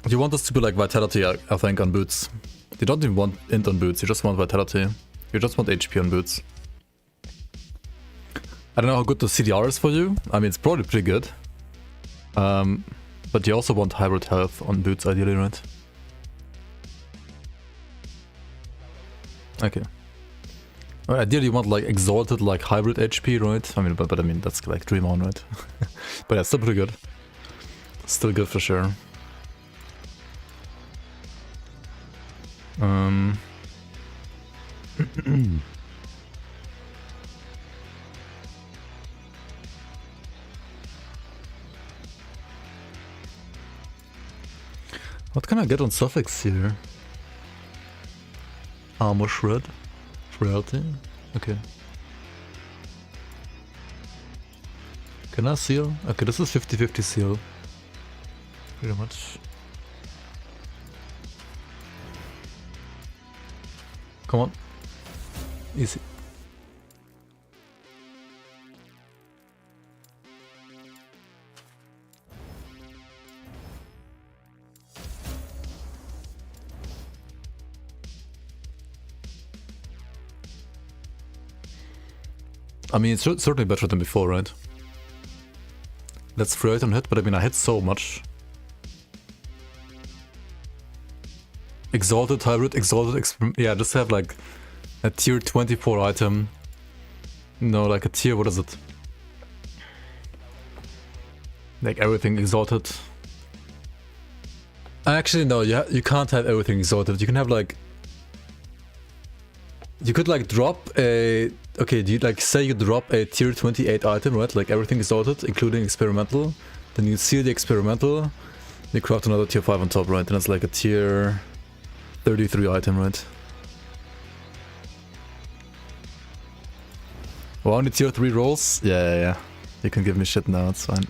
you want this to be like vitality, I think, on boots. You don't even want int on boots, you just want vitality. You just want HP on boots. I don't know how good the CDR is for you. I mean, it's probably pretty good. But you also want hybrid health on boots, ideally, right? Okay. Well, ideally, you want like exalted, like hybrid HP, right? I mean, but I mean, that's like dream on, right? But yeah, still pretty good. Still good for sure. What can I get on suffix here? Armor shred? Frailty? Okay. Can I seal? Okay, this is 50-50 seal. Pretty much. Come on. Easy. I mean, it's certainly better than before, right? Let's throw it on hit, but I mean, I hit so much. Exalted hybrid, exalted yeah, just have like a tier 24 item. No, like a tier, what is it? Like everything exalted. Actually, no, you can't have everything exalted. You can have like... You could like drop a... Okay, do you like say you drop a tier 28 item, right? Like everything exalted, including experimental. Then you seal the experimental. You craft another tier 5 on top, right? And it's like a tier 33 item, right? Well, only tier 3 rolls? Yeah. You can give me shit now, it's fine.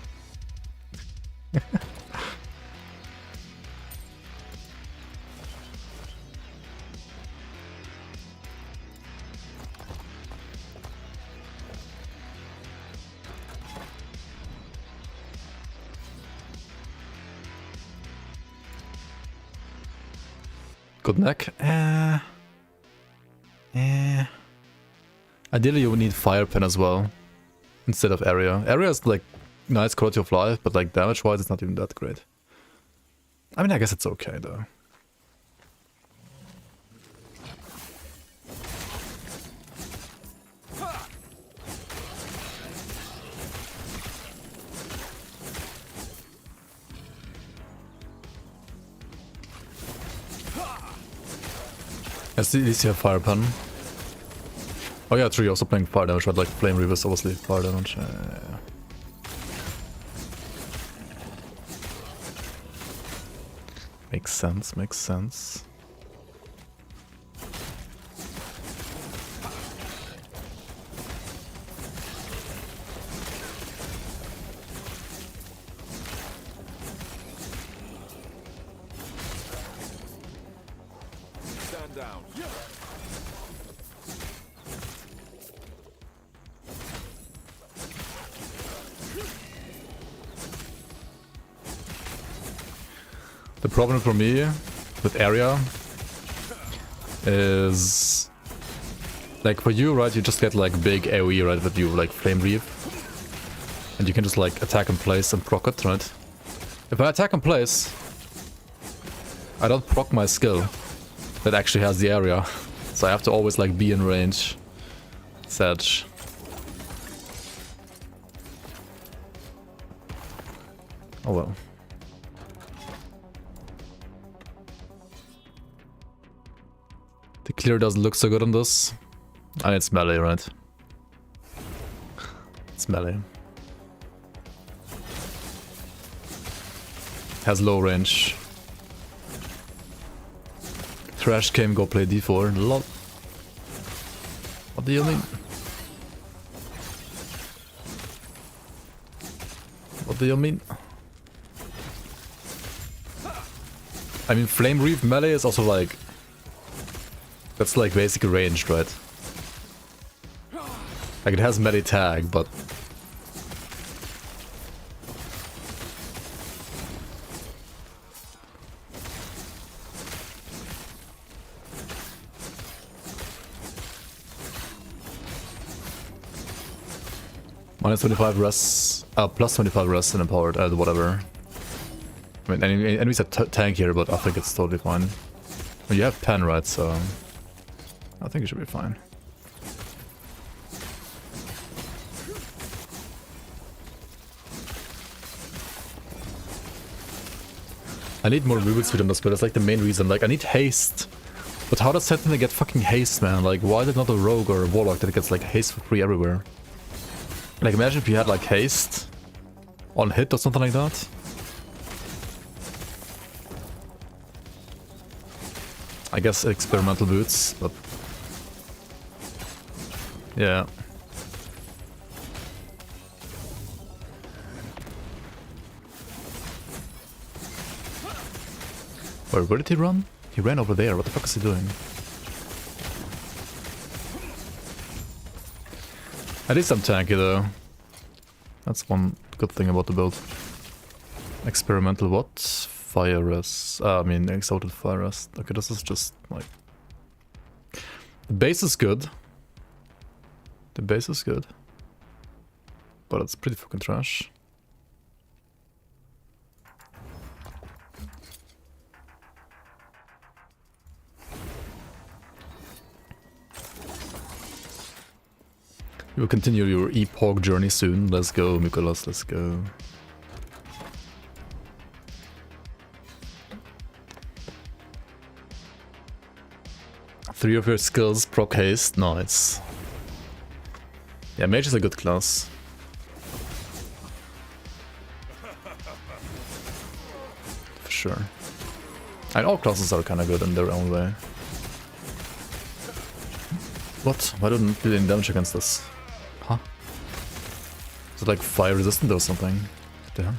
Good neck. Ideally you would need fire pen as well instead of area. Area is like nice quality of life, but like damage wise it's not even that great. I mean, I guess it's okay though. At least you have fire pen. Oh yeah, true, you're also playing fire damage, right? Like Flame Reaver is obviously fire damage. Makes sense, makes sense. Stand down. The problem for me with area is like for you, right? You just get like big AoE, right? With you like Flame Reave, and you can just like attack in place and proc it, right? If I attack in place, I don't proc my skill that actually has the area, so I have to always like be in range. Sedge. Oh well. The clear doesn't look so good on this. And it's melee, right? It's melee. Has low range. Thrash came, go play d4. Lol. What do you mean? What do you mean? I mean, Flame Reave melee is also like... That's like basic ranged, right? Like it has melee tag, but... Minus 25 res, plus 25 res and empowered, whatever. I mean, enemies are tank here, but I think it's totally fine. Well, you have 10, right? So I think it should be fine. I need more movement speed on this build. That's like the main reason. Like, I need haste. But how does Sentinel get fucking haste, man? Like, why is it not a rogue or a warlock that gets like haste for free everywhere? Like, imagine if you had like haste on hit or something like that. I guess experimental boots, but yeah. Where did he run? He ran over there. What the fuck is he doing? At least I'm tanky though. That's one good thing about the build. Experimental what? Fire rest. I mean, exalted fire rest. Okay, this is just like... The base is good. The base is good. But it's pretty fucking trash. You will continue your Epoch journey soon. Let's go, Mikolas, let's go. Three of your skills proc haste, nice. Yeah, mage is a good class. For sure. And all classes are kinda good in their own way. What? Why didn't do any damage against this? Huh? Is it like fire resistant or something? Damn.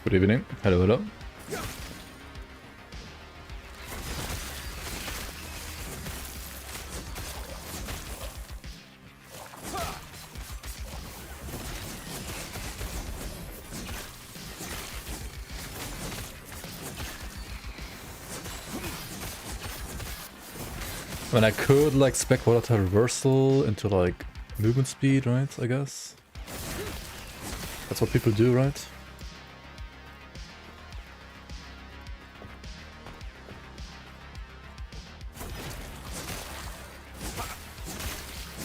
Good evening. Hello, hello. When I could like spec volatile reversal into like movement speed, right? I guess that's what people do, right?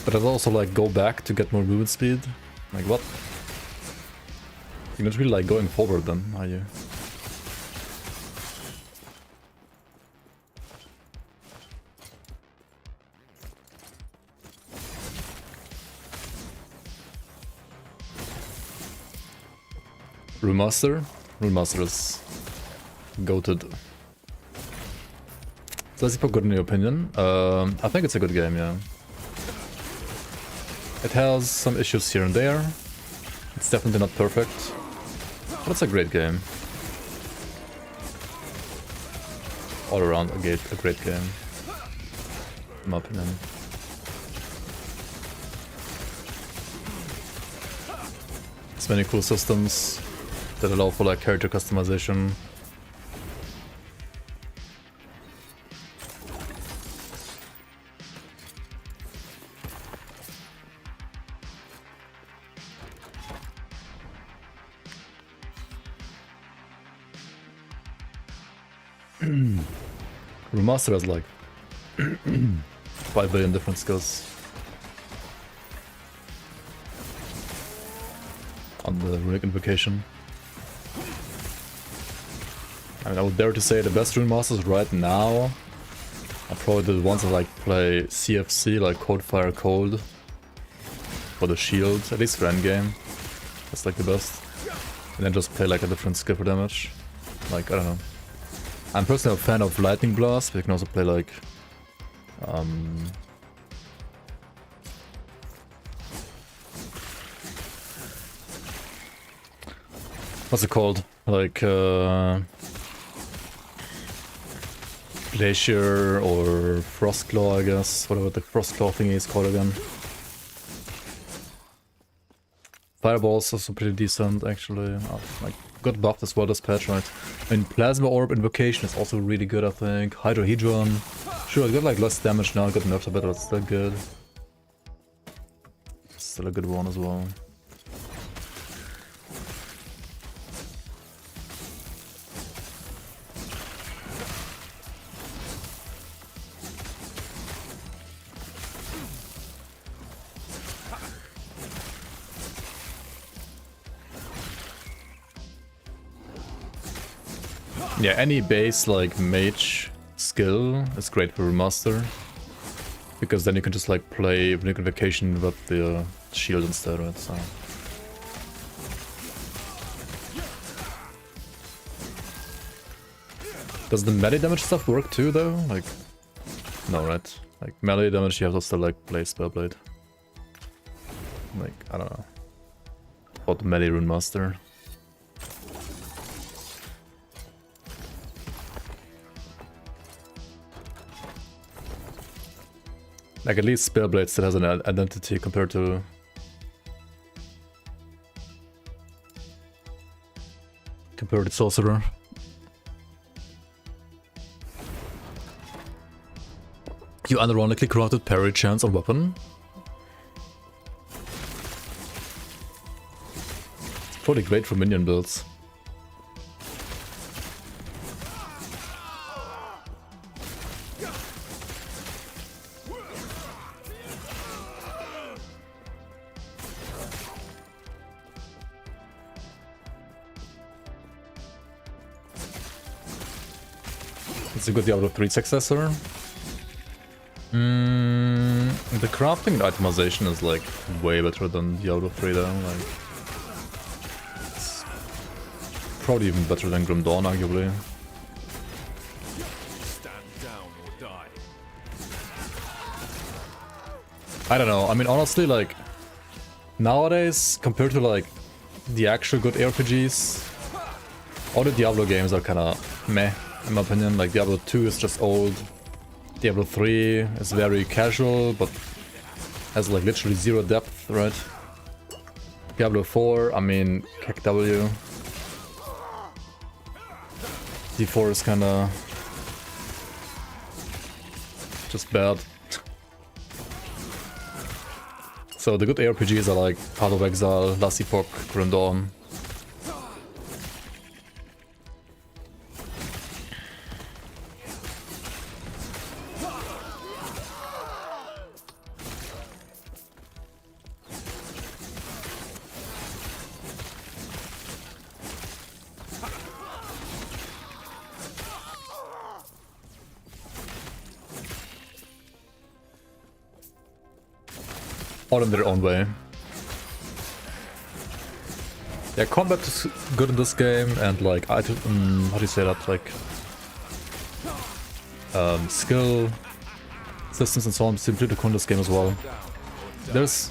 But I'd also like go back to get more movement speed. Like what? You're not really like going forward then, are you? Remaster? Remaster is goated. So that's Epoch good in your opinion? I think it's a good game, yeah. It has some issues here and there. It's definitely not perfect, but it's a great game. All around a great game, in my opinion. There's many cool systems that allow for like character customization. Remaster has like 5 billion different skills on the Runic Invocation. I mean, I would dare to say the best Rune Masters right now are probably the ones that like play CFC, like Cold Fire Cold, for the shield, at least for endgame. That's like the best. And then just play like a different skill for damage. Like, I don't know. I'm personally a fan of Lightning Blast, but you can also play like What's it called? Like, Glacier or Frostclaw, I guess. Whatever the Frostclaw thingy is called again. Fireball's also pretty decent, actually. Like, got buffed as well this patch, right? And Plasma Orb Invocation is also really good, I think. Hydrohedron. Sure, it got like less damage now, it got nerfed a bit, but it's still good. Still a good one as well. Yeah, any base like mage skill is great for remaster, because then you can just like play Runic Invocation with the shield instead, right? So does the melee damage stuff work too though? Like, no, right? Like melee damage you have to still like play Spellblade. Like, I don't know. About the melee Rune Master. Like, at least Spellblade still has an identity compared to... Sorcerer. You unironically crafted parry chance on weapon? It's probably great for minion builds. It's a good Diablo 3 successor. The crafting and itemization is like way better than Diablo 3 though. Like, it's probably even better than Grim Dawn, arguably. Stand down or die. I don't know. I mean, honestly, like nowadays, compared to like the actual good RPGs, all the Diablo games are kind of meh. In my opinion, like Diablo 2 is just old, Diablo 3 is very casual, but has like literally zero depth, right? Diablo 4, I mean, KW. D4 is kinda... just bad. So the good ARPGs are like Path of Exile, Last Epoch, Grim Dawn. All in their own way. Yeah, combat is good in this game, and like, how do you say that, like, skill systems and so on seem pretty cool in this game as well. There's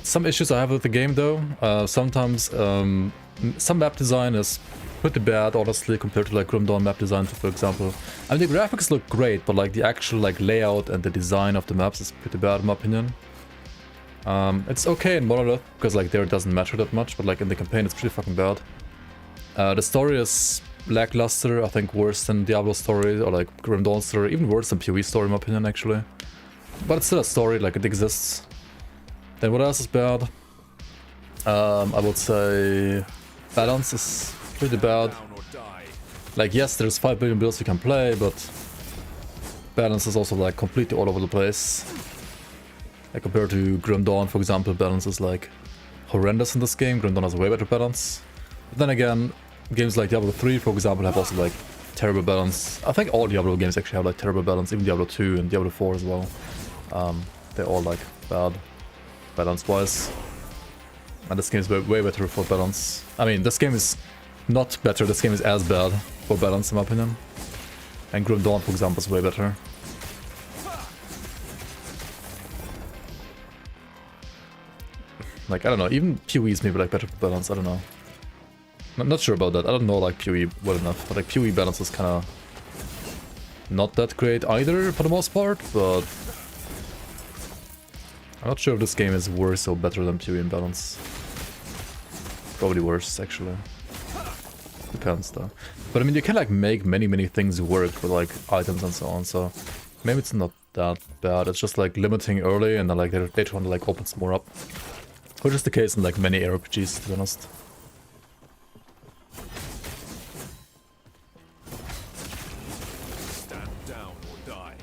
some issues I have with the game though. Sometimes some map design is pretty bad, honestly, compared to like Grim Dawn map design, for example. I mean, the graphics look great, but like the actual like layout and the design of the maps is pretty bad in my opinion. It's okay in Monolith, because like there it doesn't matter that much, but like in the campaign it's pretty fucking bad. The story is lackluster, I think worse than Diablo's story, or like Grim Dawn's story, even worse than PoE story in my opinion actually. But it's still a story, like it exists. Then what else is bad? I would say balance is pretty bad. Like yes, there's 5 billion builds you can play, but balance is also like completely all over the place. Like compared to Grim Dawn, for example, balance is like horrendous in this game. Grim Dawn has a way better balance. But then again, games like Diablo 3, for example, have also like terrible balance. I think all Diablo games actually have like terrible balance, even Diablo 2 and Diablo 4 as well. They're all like bad balance-wise. And this game is way better for balance. I mean, this game is not better, this game is as bad for balance in my opinion. And Grim Dawn, for example, is way better. Like, I don't know, even PoE is maybe like better for balance, I don't know. I'm not sure about that. I don't know like PoE well enough, but like PoE balance is kind of not that great either for the most part, but I'm not sure if this game is worse or better than PoE in balance. Probably worse, actually. Depends though. But I mean, you can like make many things work with like items and so on, so maybe it's not that bad. It's just like limiting early and then like later on like opens more up. Which is the case in like many RPGs, to be honest. Stand down or die.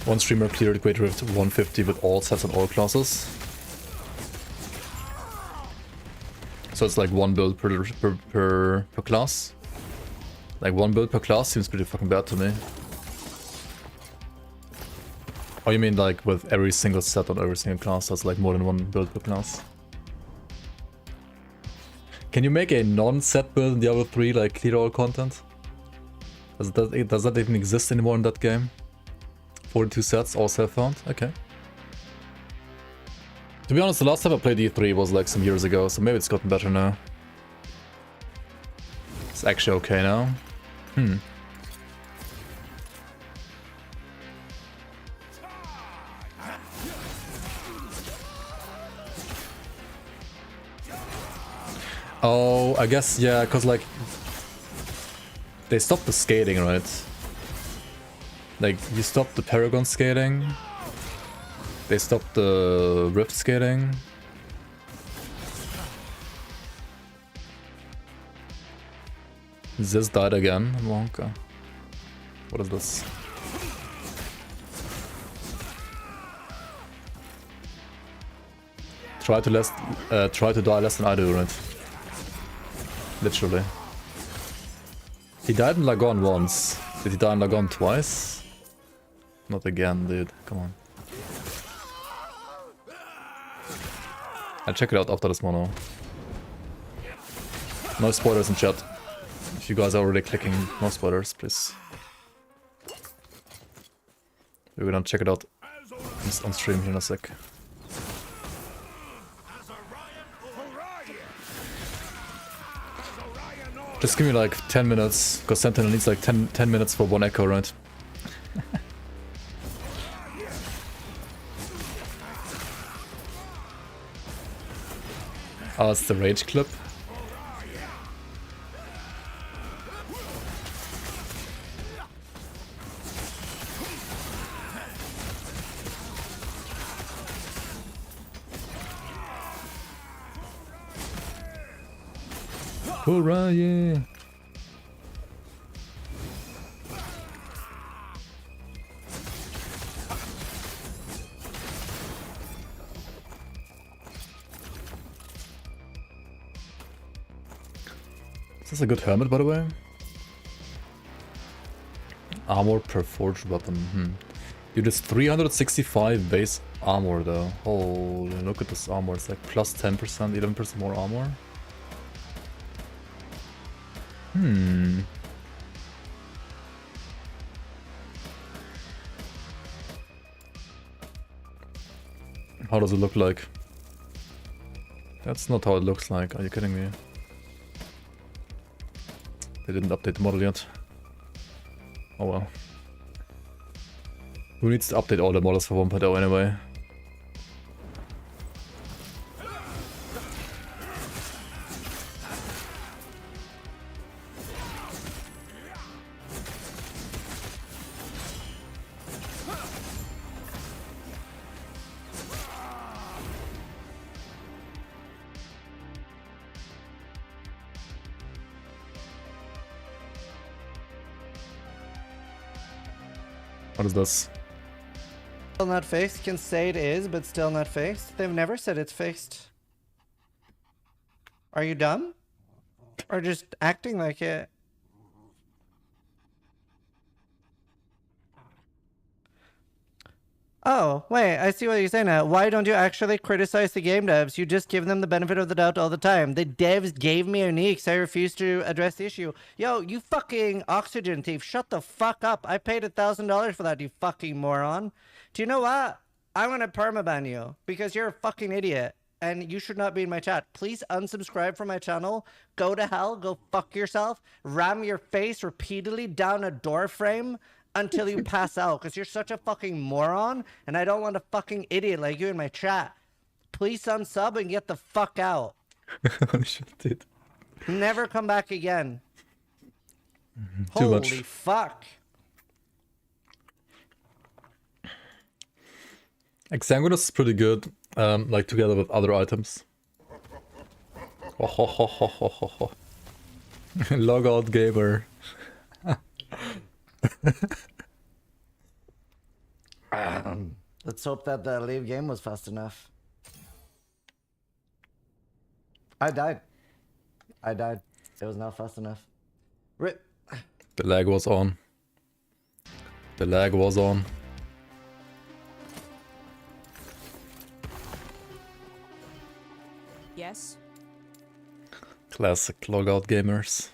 One streamer cleared Great Rift 150 with all sets and all classes. So it's like one build per class. Like one build per class seems pretty fucking bad to me. Oh, you mean like with every single set on every single class, that's like more than one build per class? Can you make a non-set build in Diablo 3 like clear all content? Does that even exist anymore in that game? 42 sets, all self-found? Okay. To be honest, the last time I played E3 was like some years ago, so maybe it's gotten better now. It's actually okay now. Oh, I guess, yeah, because like they stopped the skating, right? Like you stopped the Paragon skating. They stopped the Rift skating. This died again. Wonka. What is this? Try to die less than I do, right? Literally. He died in Lagon once. Did he die in Lagon twice? Not again, dude. Come on. I'll check it out after this mono. No spoilers in chat. If you guys are already clicking, no spoilers, please. We're gonna check it out on stream here in a sec. Just give me like 10 minutes, because Sentinel needs like 10 minutes for one echo, right? Oh, it's the rage clip. Hurrah, yeah! Is this a good hermit, by the way? Armor per forged weapon. Dude, it's 365 base armor though. Holy, look at this armor. It's like plus 10%, 11% more armor. How does it look like? That's not how it looks like. Are you kidding me? They didn't update the model yet. Oh well. Who needs to update all the models for 1.0 anyway? What is this? Still not fixed. Can say it is, but still not fixed. They've never said it's fixed. Are you dumb? Or just acting like it? Oh, wait, I see what you're saying now. Why don't you actually criticize the game devs? You just give them the benefit of the doubt all the time. The devs gave me uniques. I refuse to address the issue. Yo, you fucking oxygen thief. Shut the fuck up. I paid $1,000 for that, you fucking moron. Do you know what? I'm gonna permaban you because you're a fucking idiot. and you should not be in my chat. Please unsubscribe from my channel. Go to hell. Go fuck yourself. Ram your face repeatedly down a door frame until you pass out, because you're such a fucking moron, and I don't want a fucking idiot like you in my chat. Please unsub and get the fuck out. Holy shit, dude. Never come back again. Too Holy much. fuck. Exsanguinous is pretty good, like together with other items. Oh, ho, ho, ho, ho, ho, ho. Log out gamer. Let's hope that the leave game was fast enough. I died. It was not fast enough. Rip. The lag was on. The lag was on. Yes. Classic logout gamers.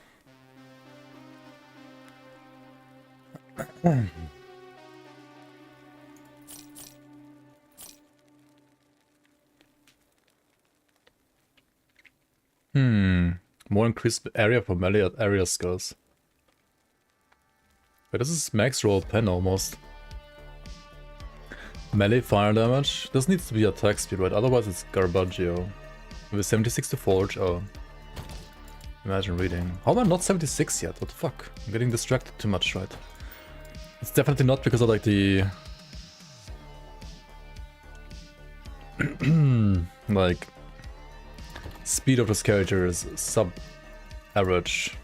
More increased area for melee area skills. But this is max roll pen almost. Melee fire damage. This needs to be attack speed, right? Otherwise it's garbaggio. With 76 to forge, oh. Imagine reading. How am I not 76 yet? What the fuck? I'm getting distracted too much, right? It's definitely not because of like the... like... speed of this character is sub-average.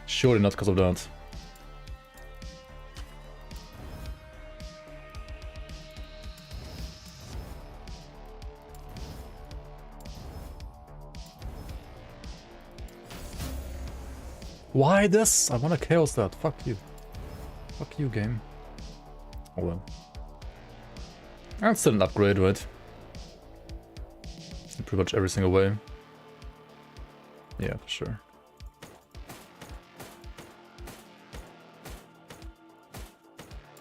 Surely not because of that. Why this? I wanna chaos that. Fuck you. Fuck you, game. Oh well. And still an upgrade, right? In pretty much every single way. Yeah, for sure.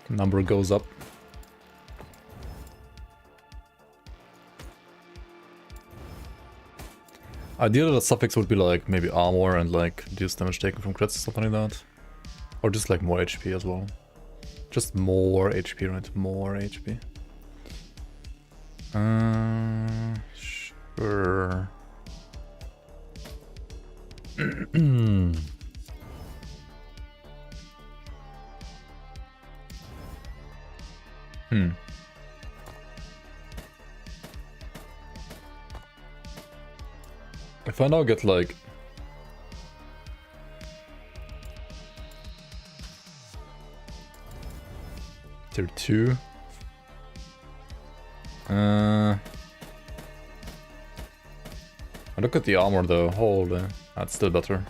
Number goes up. Ideally the suffix would be like maybe armor and like reduce damage taken from crits or something like that. Or just like more HP as well. Just more HP, right? More HP. Sure. If I now get like... tier 2. I look at the armor though, holy, that's still better.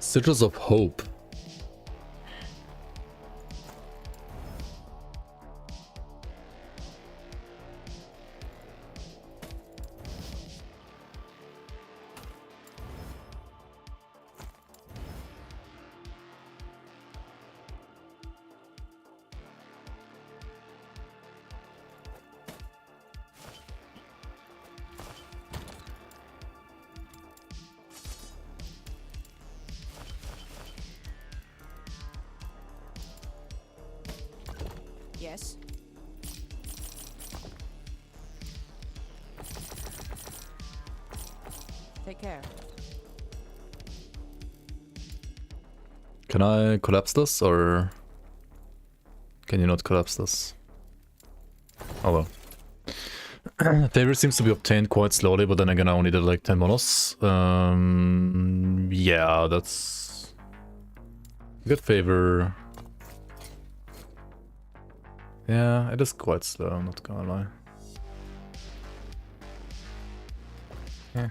Citrus of Hope. Yes. Take care. Can I collapse this, or can you not collapse this? Oh well. Favor seems to be obtained quite slowly, but then again I only did like 10 monos. Yeah, that's... Good favor. Yeah, it is quite slow, I'm not gonna lie. Yeah.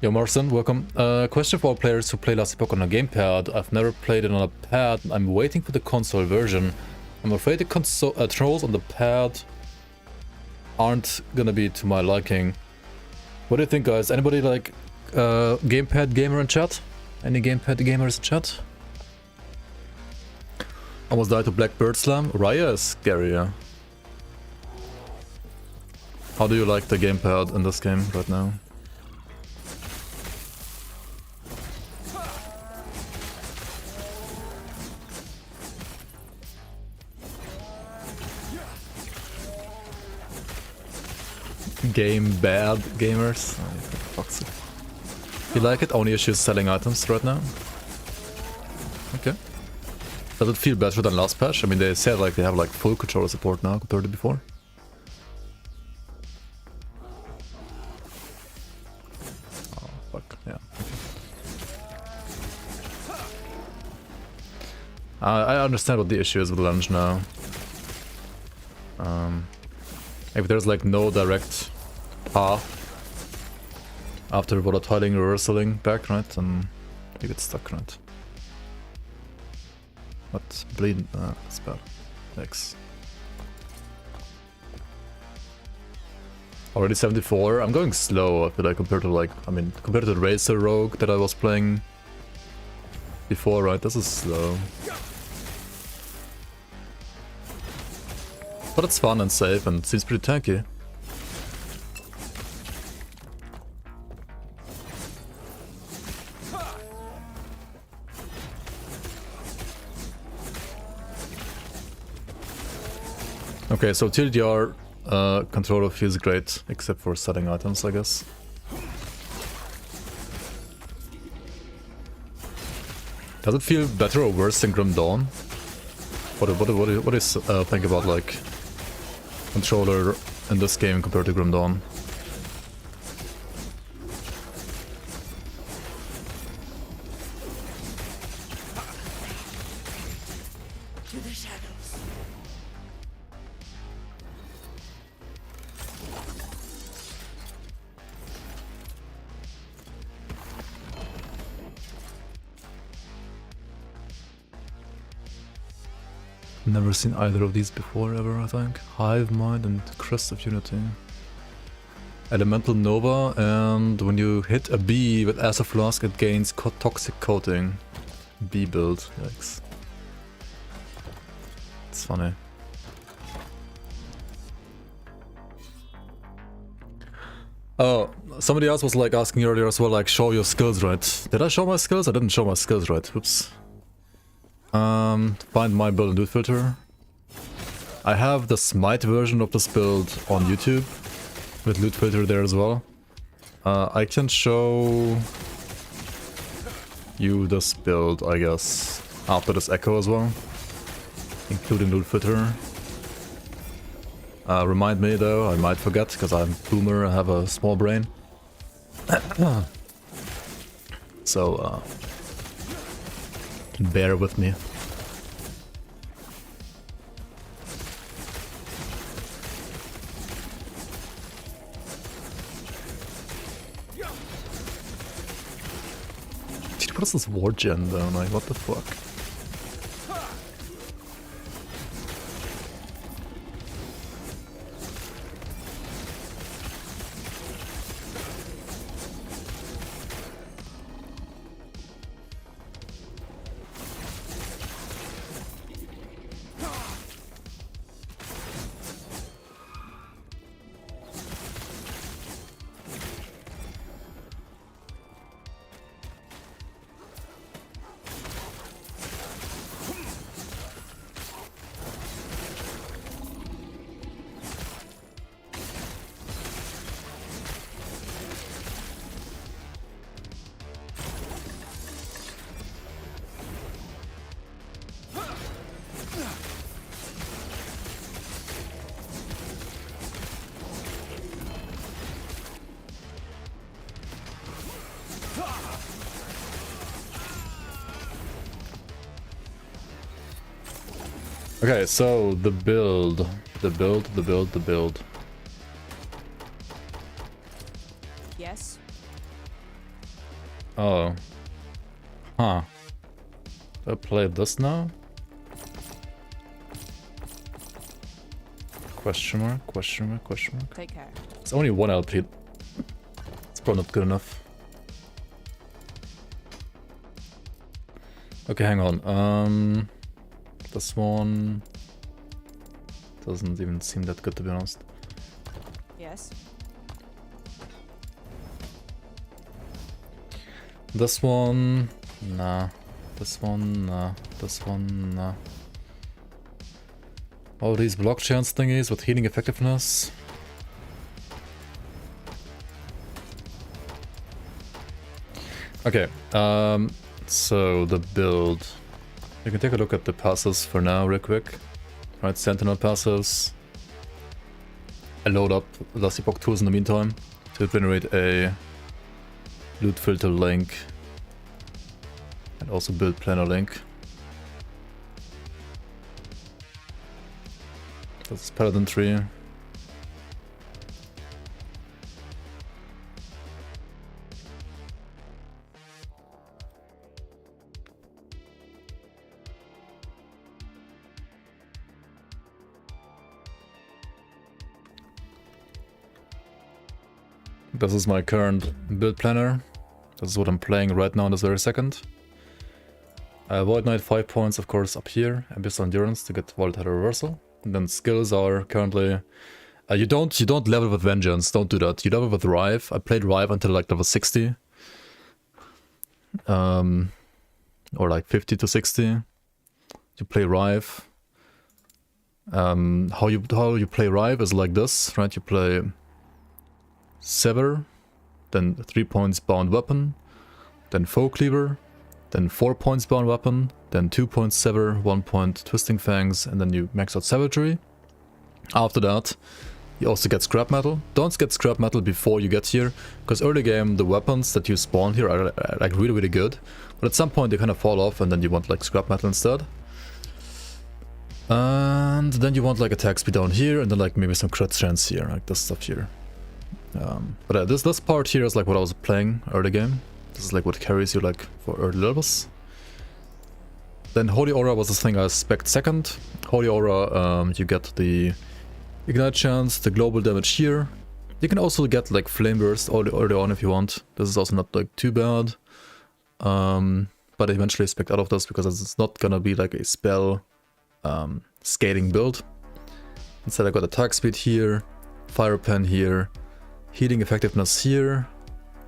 Yo, Marcin, welcome. Question for all players who play Last Epoch on a gamepad. I've never played it on a pad. I'm waiting for the console version. I'm afraid the controls on the pad aren't gonna be to my liking. What do you think, guys? Anybody like gamepad gamer in chat? Any gamepad gamers in chat? Almost died to Blackbird Slam. Raya is scary, yeah. How do you like the gamepad in this game right now? Game bad gamers. Oh, fuck's sake. You like it? Only issues selling items right now? Okay. Does it feel better than last patch? I mean, they said like they have like full controller support now compared to before. Oh, fuck, yeah. I understand what the issue is with Lunge now. If there's like no direct path after volatiling reversaling back, right, then you get stuck, right? But bleed, that's bad. X. Already 74. I'm going slow, I feel like, compared to like, I mean, compared to the Racer Rogue that I was playing before, right? This is slow. But it's fun and safe and seems pretty tanky. Okay, so TLDR controller feels great, except for setting items, I guess. Does it feel better or worse than Grim Dawn? What do you think about like controller in this game compared to Grim Dawn? To the shadows. Never seen either of these before ever, I think. Hive Mind and Crest of Unity. Elemental Nova, and when you hit a bee with Acid Flask it gains toxic coating. Bee build, yikes. It's funny. Oh, somebody else was like asking earlier as well, like show your skills, right? Did I show my skills? I didn't show my skills, right? Oops. Find my build and loot filter. I have the Smite version of this build on YouTube with loot filter there as well. I can show you this build, I guess, after this echo as well, including loot filter. Remind me though, I might forget because I'm boomer, I have a small brain. So bear with me. Dude, what is this war gen though? Like, what the fuck? Okay, so the build. Yes. Oh. Huh. I played this now? Question mark, question mark, question mark. Take care. It's only 1 LP. It's probably not good enough. Okay, hang on. This one doesn't even seem that good, to be honest. Yes. This one, nah. This one, nah. This one, nah. All these block chance thingies with healing effectiveness. Okay, so the build. You can take a look at the passes for now real quick. Right, Sentinel passes. I load up Last Epoch tools in the meantime to generate a loot filter link and also build planner link. That's Paladin tree. This is my current build planner. This is what I'm playing right now in this very second. Void Knight 5 points, of course, up here. Abyssal Endurance to get Volatile Reversal. And then skills are currently... you don't level with Vengeance, don't do that. You level with Rive. I played Rive until like level 60. Or like 50 to 60. You play Rive. How you play Rive is like this, right? You play Sever, then 3 points bound weapon, then Foe Cleaver, then 4 points bound weapon, then 2 points Sever, 1 point Twisting Fangs, and then you max out Savagery. After that, you also get Scrap Metal. Don't get Scrap Metal before you get here, because early game the weapons that you spawn here are like really good, but at some point they kind of fall off and then you want like Scrap Metal instead. And then you want like attack speed down here, and then like maybe some crit chance here, like this stuff here. But this part here is like what I was playing early game. This is like what carries you like for early levels. Then Holy Aura was the thing I spec'd second. Holy Aura, you get the Ignite chance, the global damage here. You can also get like Flame Burst early on if you want. This is also not like too bad. But I eventually spec'd out of this because it's not gonna be like a spell scaling build. Instead I got attack speed here, Fire Pen here, healing effectiveness here,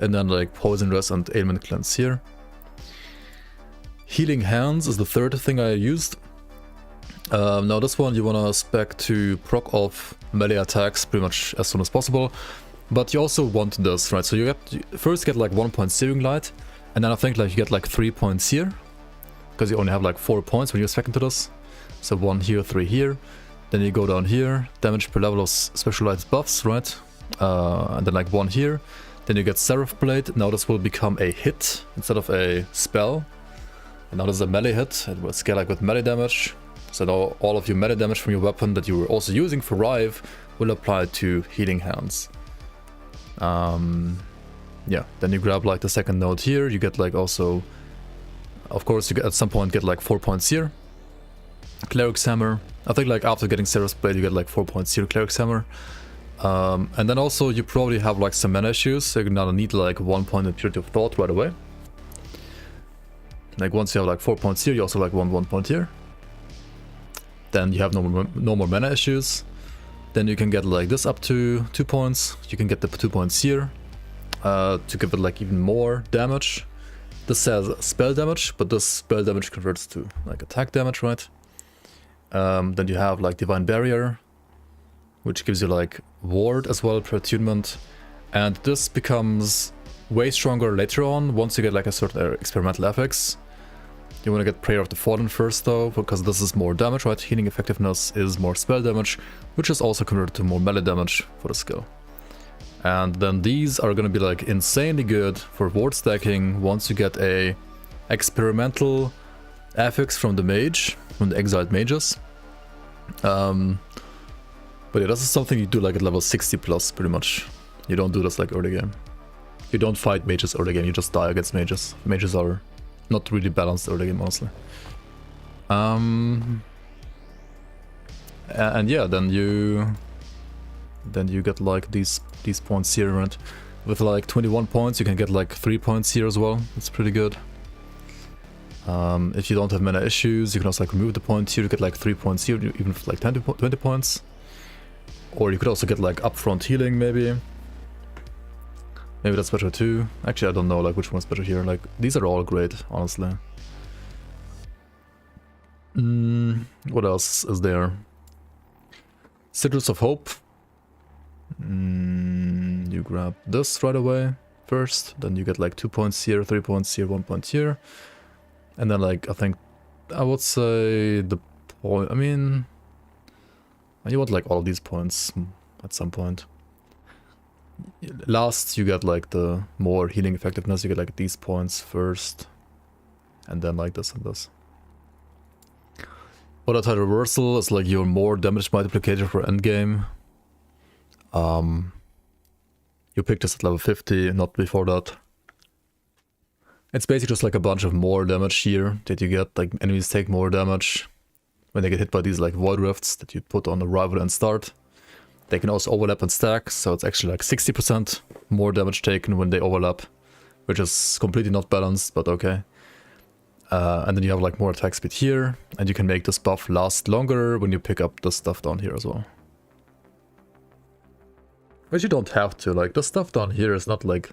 and then like Poison Rest and Ailment Cleanse here. Healing Hands is the third thing I used. Now this one you wanna spec to proc off melee attacks pretty much as soon as possible, but you also want this, right? So you first get like 1 point Searing Light, and then I think like you get like 3 points here, because you only have like 4 points when you spec into this. So 1 here, 3 here, then you go down here, damage per level of specialized buffs, right? And then like 1 here, then you get Seraph Blade. Now this will become a hit instead of a spell, and now this is a melee hit. It will scale like with melee damage, so now all of your melee damage from your weapon that you were also using for Rive will apply to Healing Hands. Yeah, then you grab like the second node here, you get like also, of course you get, at some point get like 4 points here. Cleric's Hammer, I think like after getting Seraph's Blade you get like 4 points here, Cleric's Hammer. And then also you probably have like some mana issues, so you're gonna need like 1 point in Purity of Thought right away. Like once you have like 4 points here, you also like 1 point here. Then you have no more mana issues. Then you can get like this up to 2 points. You can get the 2 points here to give it like even more damage. This says spell damage, but this spell damage converts to like attack damage, right? Then you have like Divine Barrier, which gives you like ward as well per attunement, and this becomes way stronger later on once you get like a certain experimental FX. You want to get Prayer of the Fallen first though, because this is more damage, right? Healing effectiveness is more spell damage, which is also converted to more melee damage for the skill. And then these are going to be like insanely good for ward stacking once you get a experimental affix from the mage, from the exiled mages. But yeah, this is something you do like at level 60 plus pretty much. You don't do this like early game. You don't fight mages early game, you just die against mages. Mages are not really balanced early game, honestly. And yeah, then you Then you get like these points here, and with like 21 points you can get like 3 points here as well. It's pretty good. If you don't have mana issues, you can also like remove the point here, you get like 3 points here, even with like 20 points. Or you could also get like upfront healing maybe. Maybe that's better too. Actually, I don't know like which one's better here. Like these are all great, honestly. What else is there? Sigils of Hope. You grab this right away first, then you get like 2 points here, 3 points here, 1 point here. And then like, I would say the point, I mean, you want like all these points at some point. Last you get like the more healing effectiveness, you get like these points first. And then like this and this. Volatile Reversal is like your more damage multiplicator for endgame. You pick this at level 50, not before that. It's basically just like a bunch of more damage here that you get, like enemies take more damage when they get hit by these like void rifts that you put on arrival and start. They can also overlap and stack, so it's actually like 60% more damage taken when they overlap, which is completely not balanced, but okay. And then you have like more attack speed here, and you can make this buff last longer when you pick up this stuff down here as well. But you don't have to, like the stuff down here is not like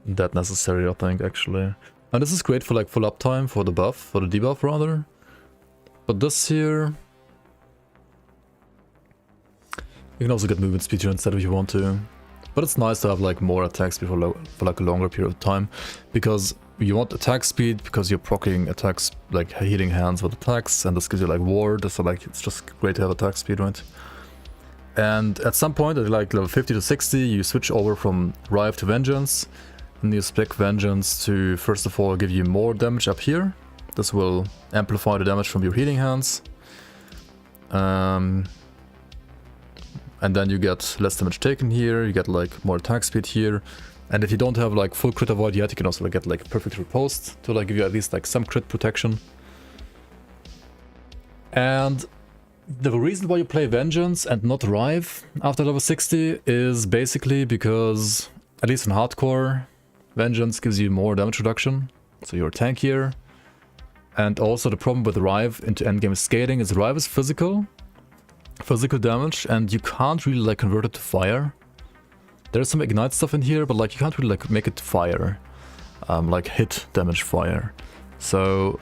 that necessary, I think, actually. And this is great for like full uptime for the buff, for the debuff rather. But this here, you can also get movement speed here instead if you want to. But it's nice to have like more attack speed for like a longer period of time, because you want attack speed because you're proccing attacks, like healing hands with attacks, and this gives you like ward, so like it's just great to have attack speed, right? And at some point at like level 50 to 60 you switch over from Rive to Vengeance, and you spec Vengeance to first of all give you more damage up here. This will amplify the damage from your healing hands. And then you get less damage taken here, you get like more attack speed here. And if you don't have like full crit avoid yet, you can also like, get like perfect riposte to like give you at least like some crit protection. And the reason why you play Vengeance and not Rive after level 60 is basically because, at least in hardcore, Vengeance gives you more damage reduction, so you're tankier. And also the problem with Rive into endgame scaling is Rive is physical damage, and you can't really like convert it to fire. There's some ignite stuff in here, but like you can't really like make it fire, like hit damage fire. So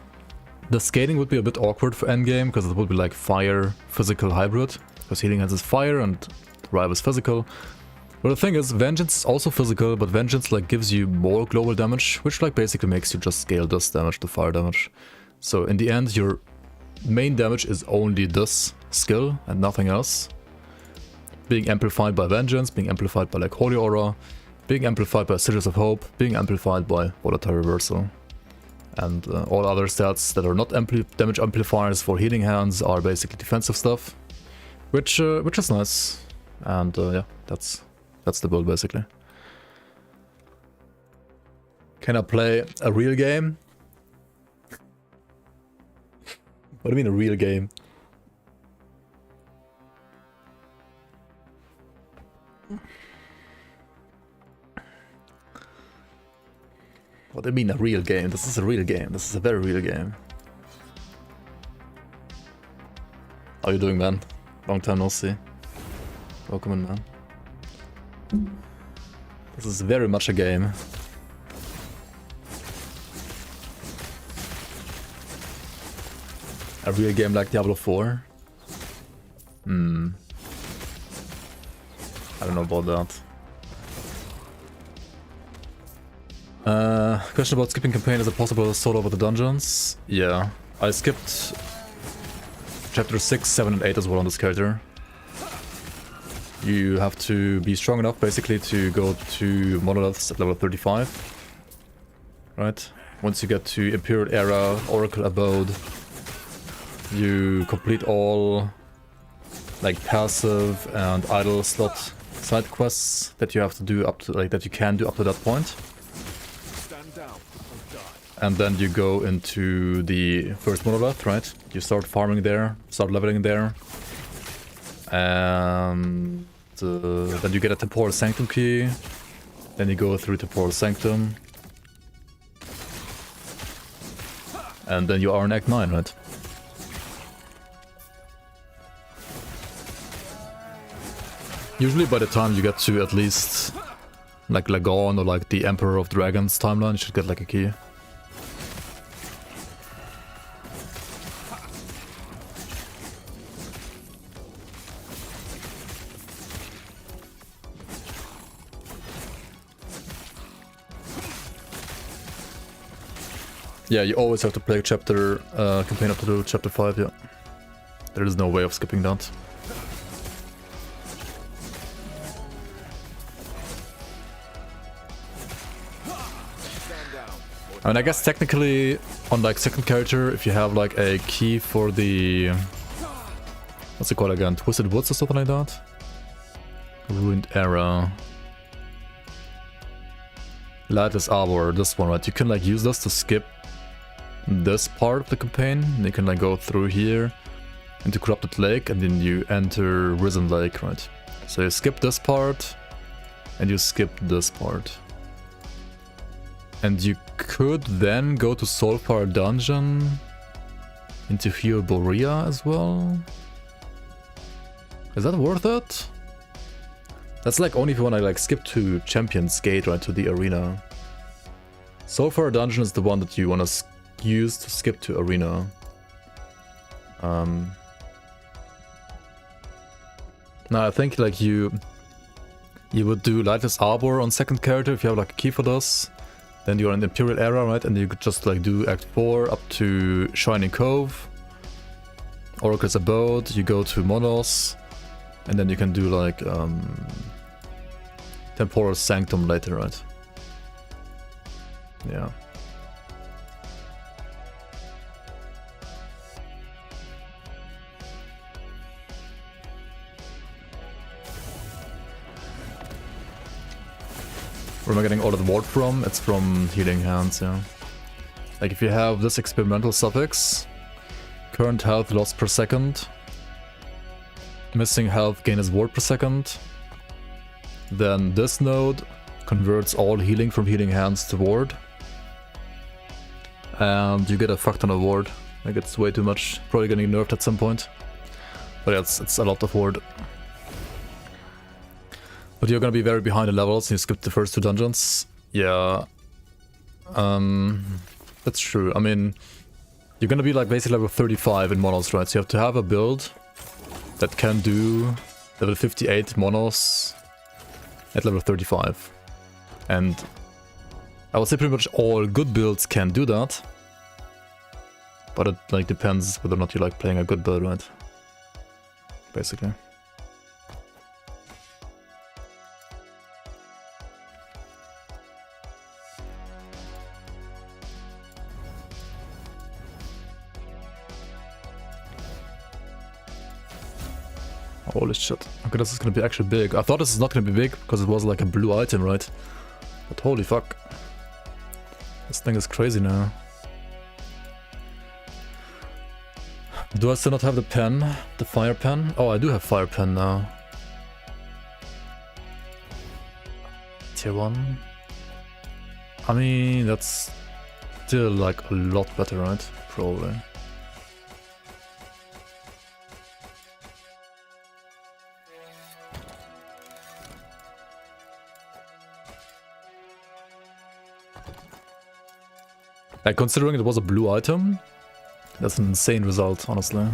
the scaling would be a bit awkward for endgame, because it would be like fire physical hybrid, because healing hands is fire and Rive is physical. But the thing is, Vengeance is also physical, but Vengeance like gives you more global damage, which like basically makes you just scale this damage to fire damage. So in the end, your main damage is only this skill and nothing else. Being amplified by Vengeance, being amplified by like Holy Aura, being amplified by Sigils of Hope, being amplified by Volatile Reversal. And all other stats that are not damage amplifiers for healing hands are basically defensive stuff, which is nice. And yeah, that's the build basically. Can I play a real game? What do you mean a real game? What do you mean a real game? This is a real game. This is a very real game. How are you doing, man? Long time no see. Welcome in, man. This is very much a game. A real game like Diablo 4? I don't know about that. Question about skipping campaign, is it possible to solo over the dungeons? Yeah, I skipped chapter 6, 7 and 8 as well on this character. You have to be strong enough basically to go to monoliths at level 35. Right? Once you get to Imperial Era, Oracle Abode, you complete all like passive and idle slot side quests that you have to do up to, like, that you can do up to that point. And then you go into the first monolith, right? You start farming there, start leveling there. And then you get a Temporal Sanctum key. Then you go through Temporal Sanctum. And then you are in Act 9, right? Usually by the time you get to at least like Lagon or like the Emperor of Dragons timeline, you should get like a key. Yeah, you always have to play chapter campaign up to chapter 5, yeah. There is no way of skipping that. I mean, I guess technically on like second character, if you have like a key for the... What's it called again? Twisted Woods or something like that? Ruined Era. Lattice Arbor, this one, right? You can like use this to skip this part of the campaign. And you can like go through here into Corrupted Lake and then you enter Risen Lake, right? So you skip this part and you skip this part. And you could then go to Soulfire Dungeon into Borea as well. Is that worth it? That's like only if you want to like skip to Champion's Gate, right, to the arena. Soulfire Dungeon is the one that you want to use to skip to arena. Now I think like you would do Lattice Arbor on second character if you have like a key for this. Then you're in the Imperial Era, right? And you could just like do Act 4 up to Shining Cove, Oracle's Abode, you go to Monos, and then you can do like Temporal Sanctum later, right? Yeah. Where am I getting all of the ward from? It's from Healing Hands, yeah. Like if you have this experimental suffix, current health lost per second, missing health gain is ward per second, then this node converts all healing from Healing Hands to ward, and you get a fuck ton of ward. Like it's way too much, probably getting nerfed at some point. But yeah, it's a lot of ward. But you're gonna be very behind the levels and you skip the first 2 dungeons. Yeah. That's true. I mean, you're gonna be like basically level 35 in monos, right? So you have to have a build that can do level 58 monos at level 35. And I would say pretty much all good builds can do that. But it like depends whether or not you like playing a good build, right? Basically. Holy shit. Okay, this is gonna be actually big. I thought this is not gonna be big because it was like a blue item, right? But holy fuck. This thing is crazy now. Do I still not have the pen? The fire pen? Oh, I do have fire pen now. Tier 1. I mean, that's still like a lot better, right? Probably. Like, considering it was a blue item, that's an insane result, honestly.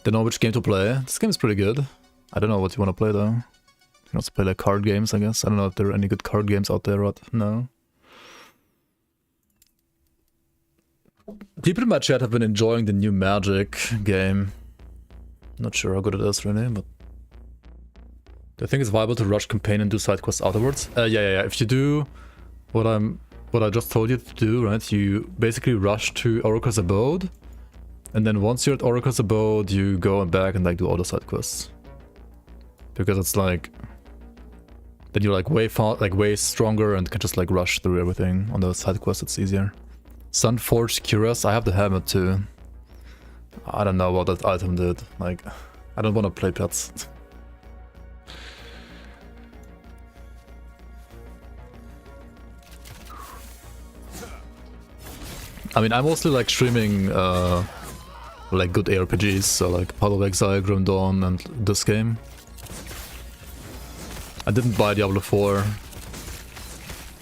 Don't know which game to play. This game is pretty good. I don't know what you want to play though. You want to play like card games, I guess. I don't know if there are any good card games out there, right? No. People in my chat have been enjoying the new Magic game. Not sure how good it is really, but... Do you think it's viable to rush campaign and do side quests afterwards? Yeah. If you do what I just told you to do, right? You basically rush to Oracle's Abode, and then once you're at Oracle's Abode, you go back and like do all the side quests. Because it's like then you're like way stronger and can just like rush through everything on the side quests. It's easier. Sunforged Cuirass, I have the helmet too. I don't know what that item did. Like, I don't want to play pets. I mean, I mostly like streaming like good ARPGs, so like Path of Exile, Grim Dawn, and this game. I didn't buy Diablo 4.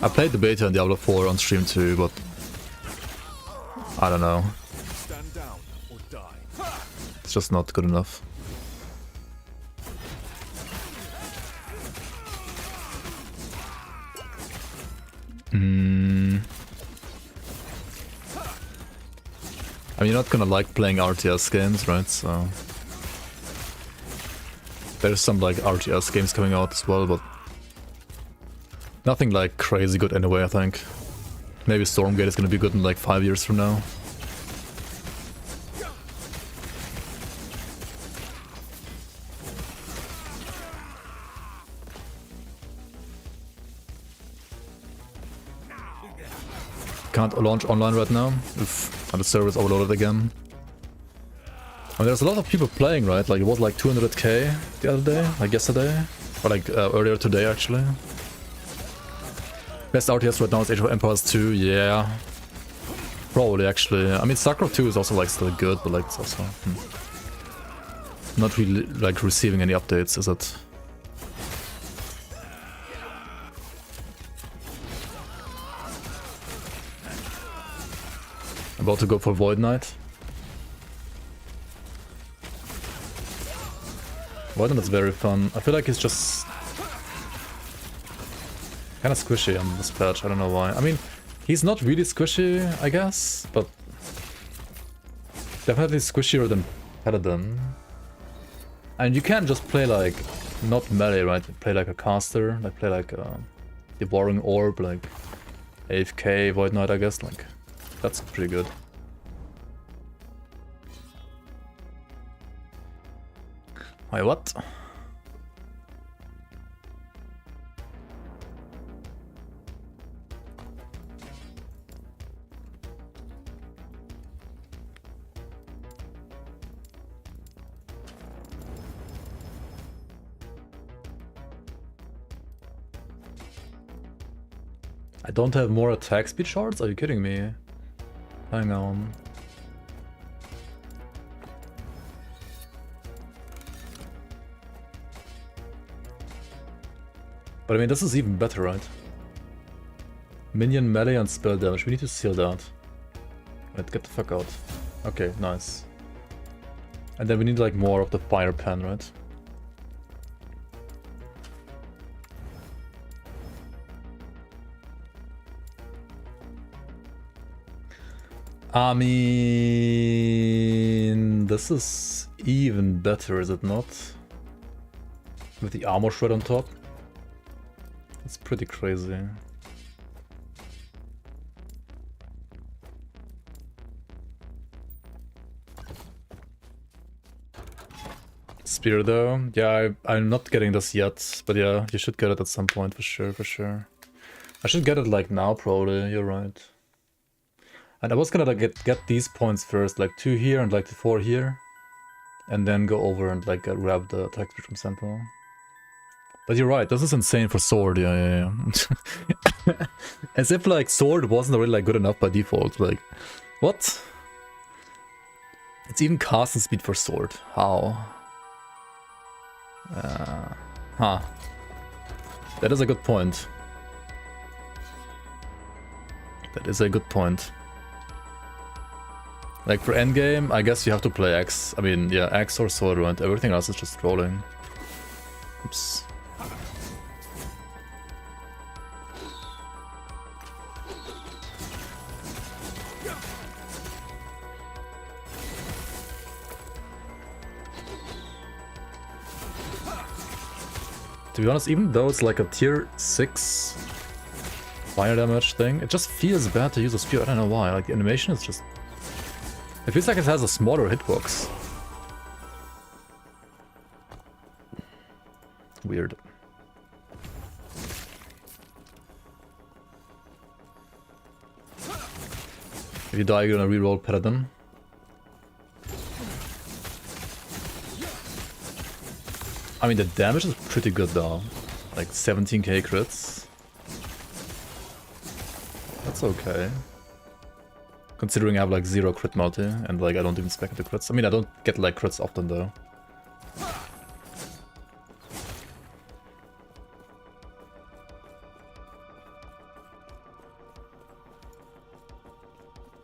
I played the beta in Diablo 4 on stream too, but I don't know. Stand down or die. It's just not good enough. I mean, you're not gonna like playing RTS games, right? So there's some like RTS games coming out as well, but nothing like crazy good anyway, I think. Maybe Stormgate is gonna be good in like 5 years from now. Can't launch online right now. Oof, and the server is overloaded again. And there's a lot of people playing, right? Like it was like 200k the other day, like yesterday, or like earlier today actually. Best RTS right now is Age of Empires 2, yeah. Probably actually. I mean, StarCraft 2 is also like still good, but like it's also not really like receiving any updates, is it? About to go for Void Knight. Void Knight is very fun. I feel like it's just kind of squishy on this patch, I don't know why. I mean, he's not really squishy, I guess, but definitely squishier than Paladin. And you can't just play like, not melee, right? Play like a caster, like play like a Devouring Orb, like AFK, Void Knight, I guess, like that's pretty good. Wait, what? I don't have more attack speed shards? Are you kidding me? Hang on. But I mean, this is even better, right? Minion melee and spell damage. We need to seal that. Right, get the fuck out. Okay, nice. And then we need like more of the fire pen, right? I mean, this is even better, is it not? With the armor shred on top. It's pretty crazy. Spear though, yeah, I'm not getting this yet, but yeah, you should get it at some point for sure, for sure. I should get it like now probably, you're right. And I was gonna like get these points first, like 2 here and like 4 here. And then go over and like grab the attack speed from Sentinel. But you're right, this is insane for sword, yeah. As if like sword wasn't really like good enough by default, like, what? It's even casting speed for sword, how? Huh. That is a good point. That is a good point. Like for endgame, I guess you have to play X. I mean, yeah, X or sword, right? Everything else is just rolling. Oops. To be honest, even though it's like a tier 6 fire damage thing, it just feels bad to use a spear. I don't know why. Like the animation is just... It feels like it has a smaller hitbox. Weird. If you die, you're gonna reroll Paladin. I mean, the damage is pretty good though. Like 17k crits. That's okay. Considering I have like 0 crit multi and like I don't even spec the crits. I mean, I don't get like crits often though.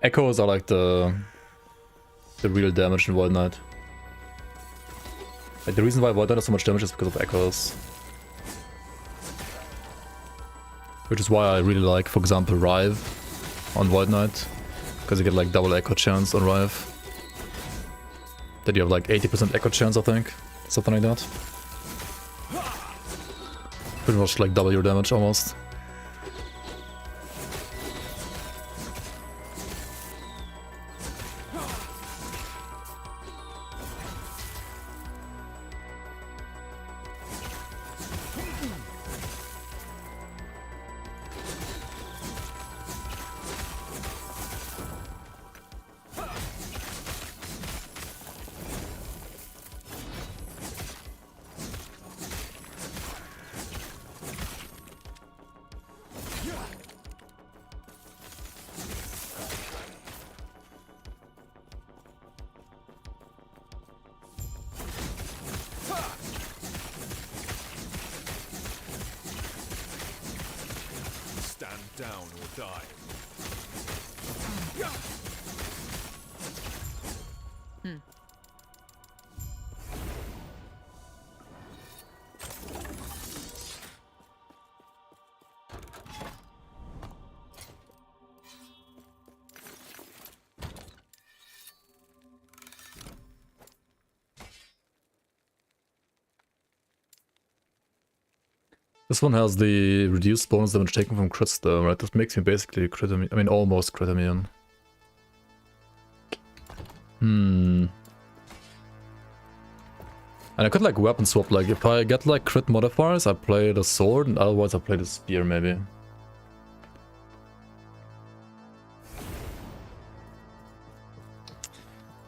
Echoes are like the real damage in Void Knight. Like the reason why Void Knight has so much damage is because of echoes. Which is why I really like, for example, Rive on Void Knight. Because you get like double echo chance on Rive. Then you have like 80% echo chance, I think. Something like that. Pretty much like double your damage almost. Stand down or die. This one has the reduced bonus damage taken from crits though, right? That makes me basically crit immune. I mean, almost crit immune. And I could like weapon swap, like if I get like crit modifiers, I play the sword, and otherwise I play the spear maybe.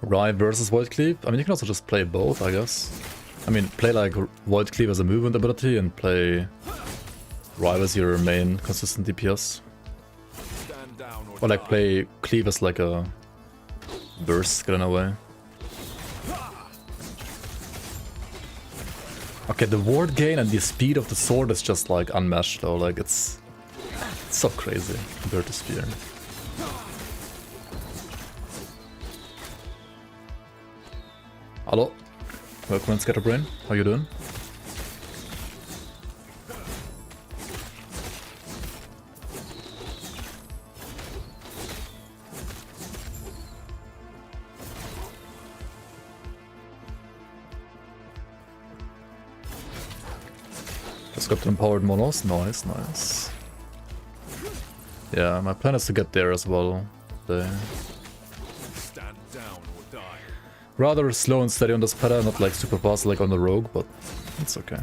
Rive versus Void Cleave? I mean, you can also just play both, I guess. I mean, play like Void Cleave as a movement ability and play Rive as your main consistent DPS. Or like play Cleave as like a burst, get in a way. Okay, the ward gain and the speed of the sword is just like unmatched though, like it's so crazy compared to spear. Hello, welcome in Scatterbrain, how you doing? Just got empowered monos, nice, nice. Yeah, my plan is to get there as well. Stand down or die. Rather slow and steady on this peta, not like super fast like on the rogue, but it's okay.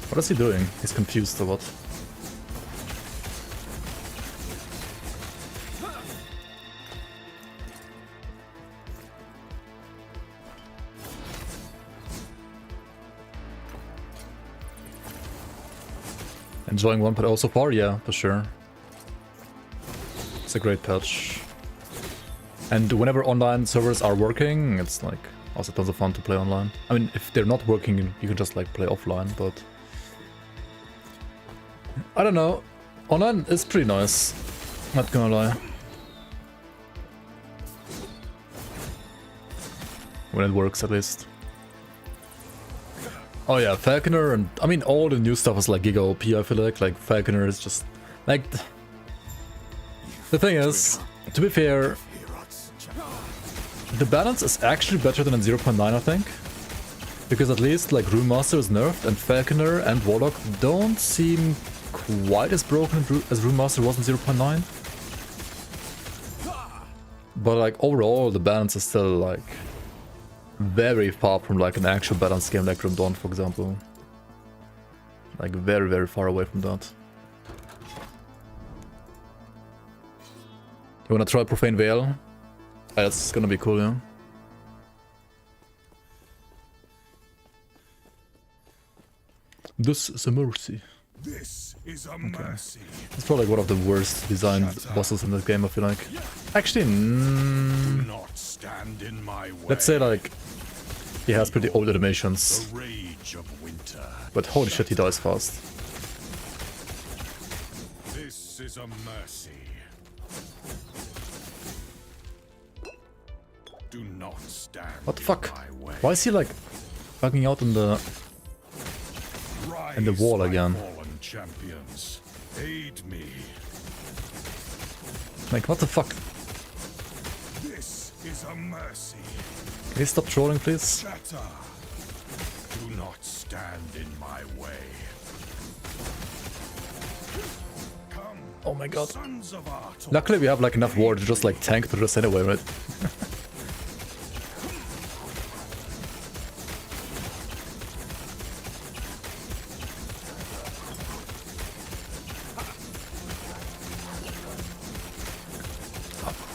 What is he doing? He's confused or what? Enjoying one patch so far? Yeah, for sure. It's a great patch. And whenever online servers are working, it's like also tons of fun to play online. I mean, if they're not working, you can just like play offline, but I don't know. Online is pretty nice. Not gonna lie. When it works, at least. Oh yeah, Falconer, and I mean all the new stuff is like giga OP, I feel like Falconer is just like the thing is, to be fair, the balance is actually better than in 0.9, I think, because at least like Rune Master is nerfed and Falconer and Warlock don't seem quite as broken as Rune Master was in 0.9, but like overall the balance is still like very far from like an actual balanced game like Grim Dawn, for example. Like very, very far away from that. You wanna try Profane Veil? That's gonna be cool, yeah. This is a mercy. This is a mercy. It's probably one of the worst designed bosses in the game, I feel like. Actually, Do not stand in my way. let's say like he has pretty old animations, The rage of winter. but holy shit, he dies fast. This is a mercy. Do not stand. What the fuck? in my way. Why is he like bugging out in the Rise, wall my again? fallen champions. Aid me. Like what the fuck? This is a mercy. Can you stop trolling, please? Shatter. Do not stand in my way. Come, Oh my god. sons of art. Luckily we have like enough war to just like tank through this anyway, right?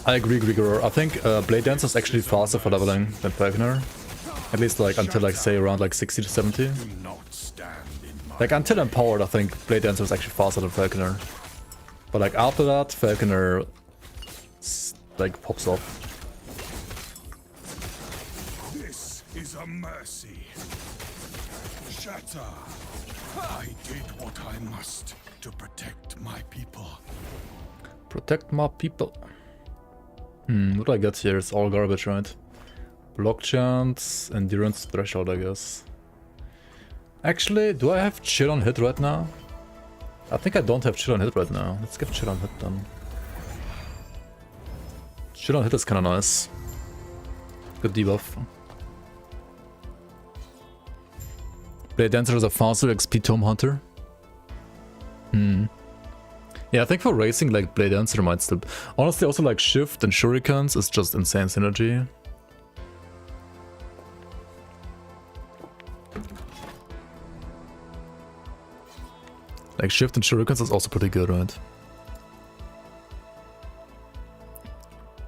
I agree, Grigor. I think Blade Dancer is actually faster for leveling than Falconer. At least like until like say around like 60 to 70. Do not stand in my Like until empowered, I think Blade Dancer is actually faster than Falconer. But like after that, Falconer like pops off. This is a mercy. Shatter. I did what I must to protect my people. Protect my people. What do I get here? It's all garbage, right? Block chance, endurance threshold, I guess. Actually, do I have chill on hit right now? I think I don't have chill on hit right now. Let's get chill on hit then. Chill on hit is kinda nice. Good debuff. Blade Dancer is a faster XP Tome Hunter. Yeah, I think for racing, like Blade Dancer might still... Honestly, also like Shift and Shurikens is just insane synergy. Like Shift and Shurikens is also pretty good, right?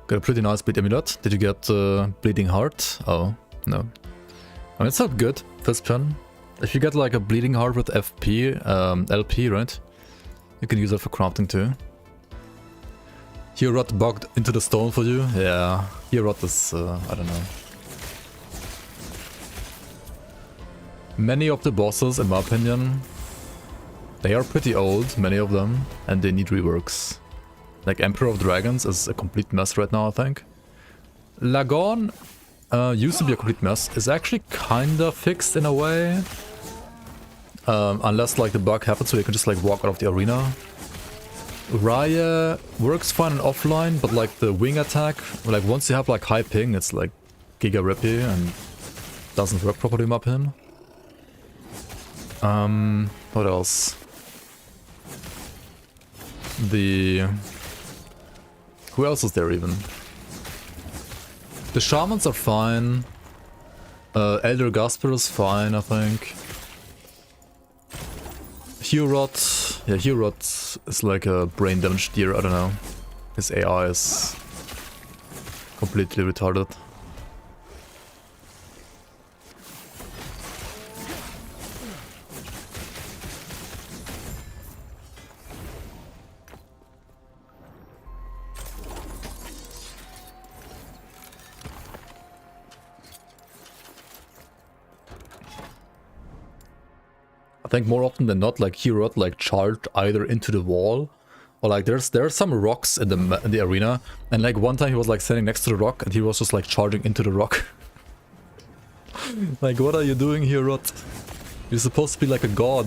Got a pretty nice Bleed Amulet. Did you get Bleeding Heart? Oh, no. I mean, it's not good, first turn. If you get like a Bleeding Heart with FP, LP, right? You can use it for crafting too. Hero Rot bugged into the stone for you? Yeah, Hero Rot is, I don't know. Many of the bosses, in my opinion, they are pretty old, many of them, and they need reworks. Like Emperor of Dragons is a complete mess right now, I think. Lagon used to be a complete mess, is actually kinda fixed in a way. Unless like the bug happens so you can just like walk out of the arena. Raya works fine in offline, but like the wing attack, like once you have like high ping, it's like giga rippy and doesn't work properly in my opinion. What else? Who else is there even? The shamans are fine. Elder Gasper is fine, I think. Hurot, yeah, Hurot is like a brain damaged deer, I don't know. His AI is completely retarded. I think more often than not, like Hero like charged either into the wall, or like there are some rocks in the arena, and like one time he was like standing next to the rock, and he was just like charging into the rock. Like, what are you doing, Hero? You're supposed to be like a god.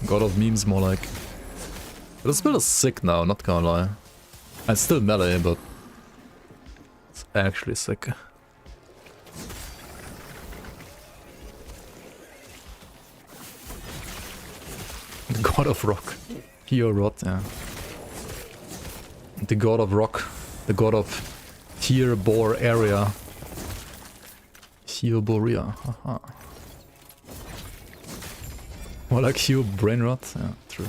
God of memes, more like. But this build is sick now, not gonna lie. It's still melee, but it's actually sick. The God of Rock. Hero Rot, yeah. The god of rock. The god of Tier Bor area. Borea. Haha. More like you, brain rot. Yeah, true.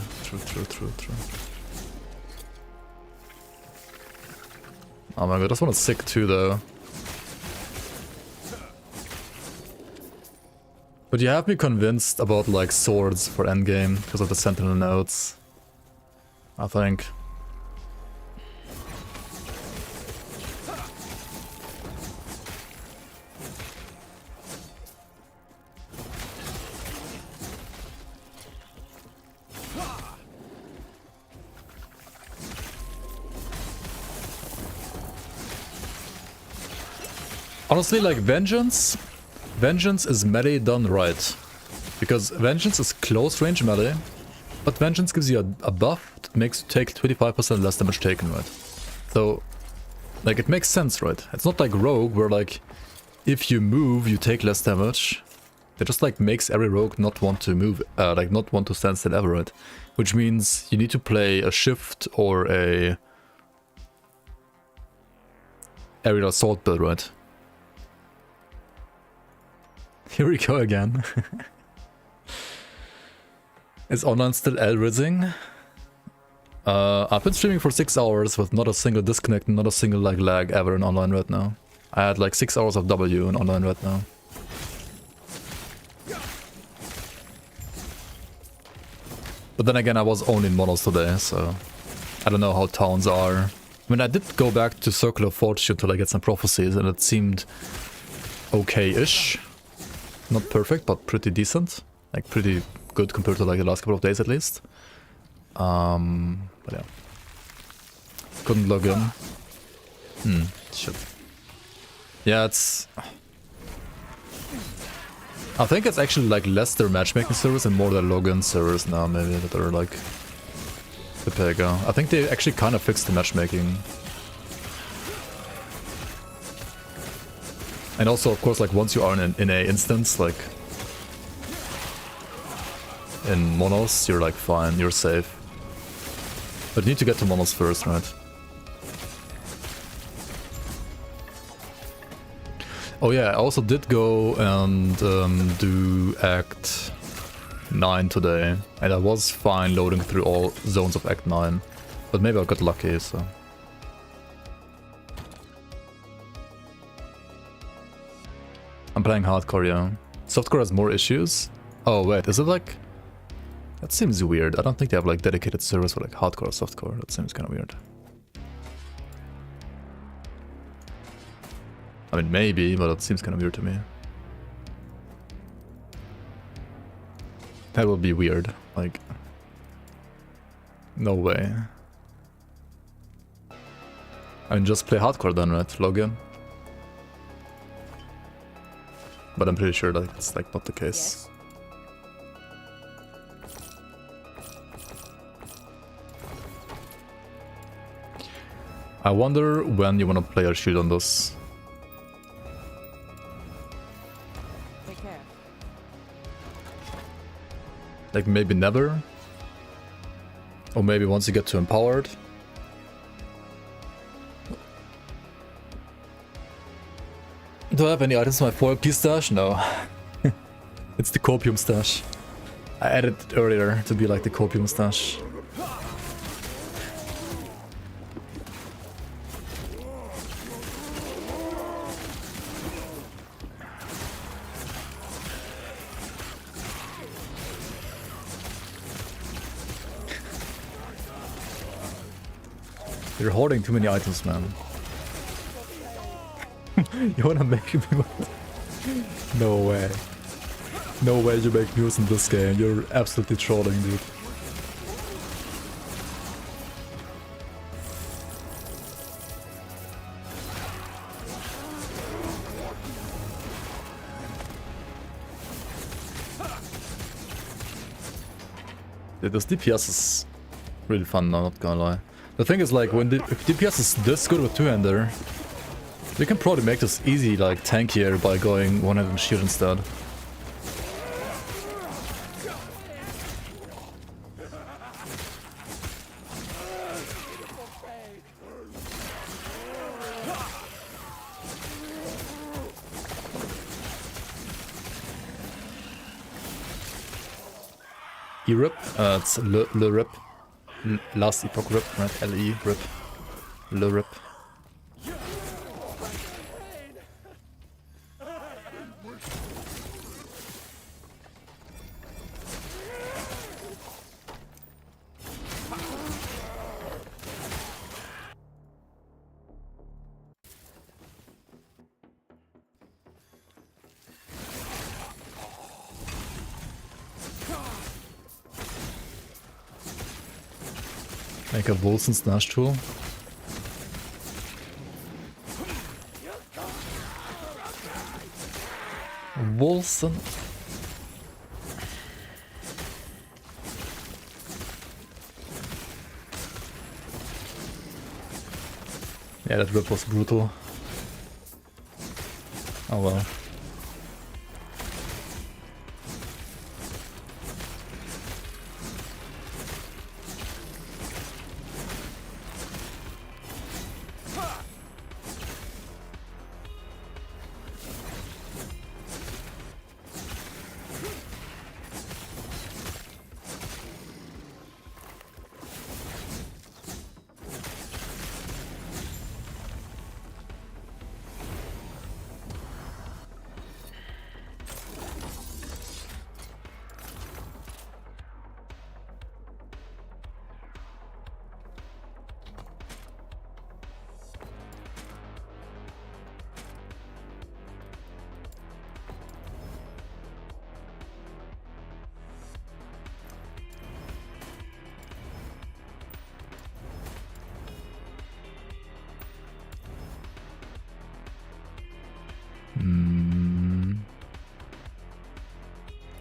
Oh my god, this one is sick too though. But you have me convinced about like swords for endgame because of the sentinel nodes. I think. Honestly, like Vengeance is melee done right. Because Vengeance is close range melee, but Vengeance gives you a buff that makes you take 25% less damage taken, right? So, like, it makes sense, right? It's not like Rogue, where, like, if you move, you take less damage. It just, like, makes every Rogue not want to move, like, not want to stand still ever, right? Which means you need to play a Shift or a Aerial Assault build, right? Here we go again. Is online still L-rizzing? I've been streaming for 6 hours with not a single disconnect, not a single like lag ever in online right now. I had like 6 hours of W in online right now. But then again, I was only in monos today, so I don't know how towns are. I mean, I did go back to Circle of Fortune till I get some prophecies, and it seemed okay-ish. Not perfect, but pretty decent. Like, pretty good compared to like the last couple of days at least. But yeah. Couldn't log in. Shit. Yeah, it's... I think it's actually like less their matchmaking servers and more their login servers now, maybe, that are like the pega. I think they actually kind of fixed the matchmaking. And also, of course, like once you are in a instance, like in monos, you're like fine, you're safe. But you need to get to monos first, right? Oh yeah, I also did go and do Act 9 today, and I was fine loading through all zones of Act 9, but maybe I got lucky, so... I'm playing hardcore, yeah. Softcore has more issues? Oh wait, is it like... That seems weird. I don't think they have like dedicated servers for like hardcore or softcore. That seems kind of weird. I mean, maybe, but it seems kind of weird to me. That would be weird. Like... No way. I mean, just play hardcore then, right? Log in. But I'm pretty sure that it's like not the case. Yes. I wonder when you want to play or shoot on this. Take care. Like maybe never? Or maybe once you get to empowered? Do I have any items in my 4LP stash? No. It's the copium stash. I added it earlier to be like the copium stash. You're hoarding too many items, man. You wanna make me... No way. No way you make news in this game. You're absolutely trolling, dude. Dude, this DPS is really fun now, not gonna lie. The thing is, like, when if DPS is this good with two-hander, you can probably make this easy, like, tankier by going one-handed shield instead. E-rip. It's le rip. Last Epoch rip, right? L-E rip. Le rip. Make a Wilson Snash tool. Wilson. Yeah, that rip was brutal. Oh well.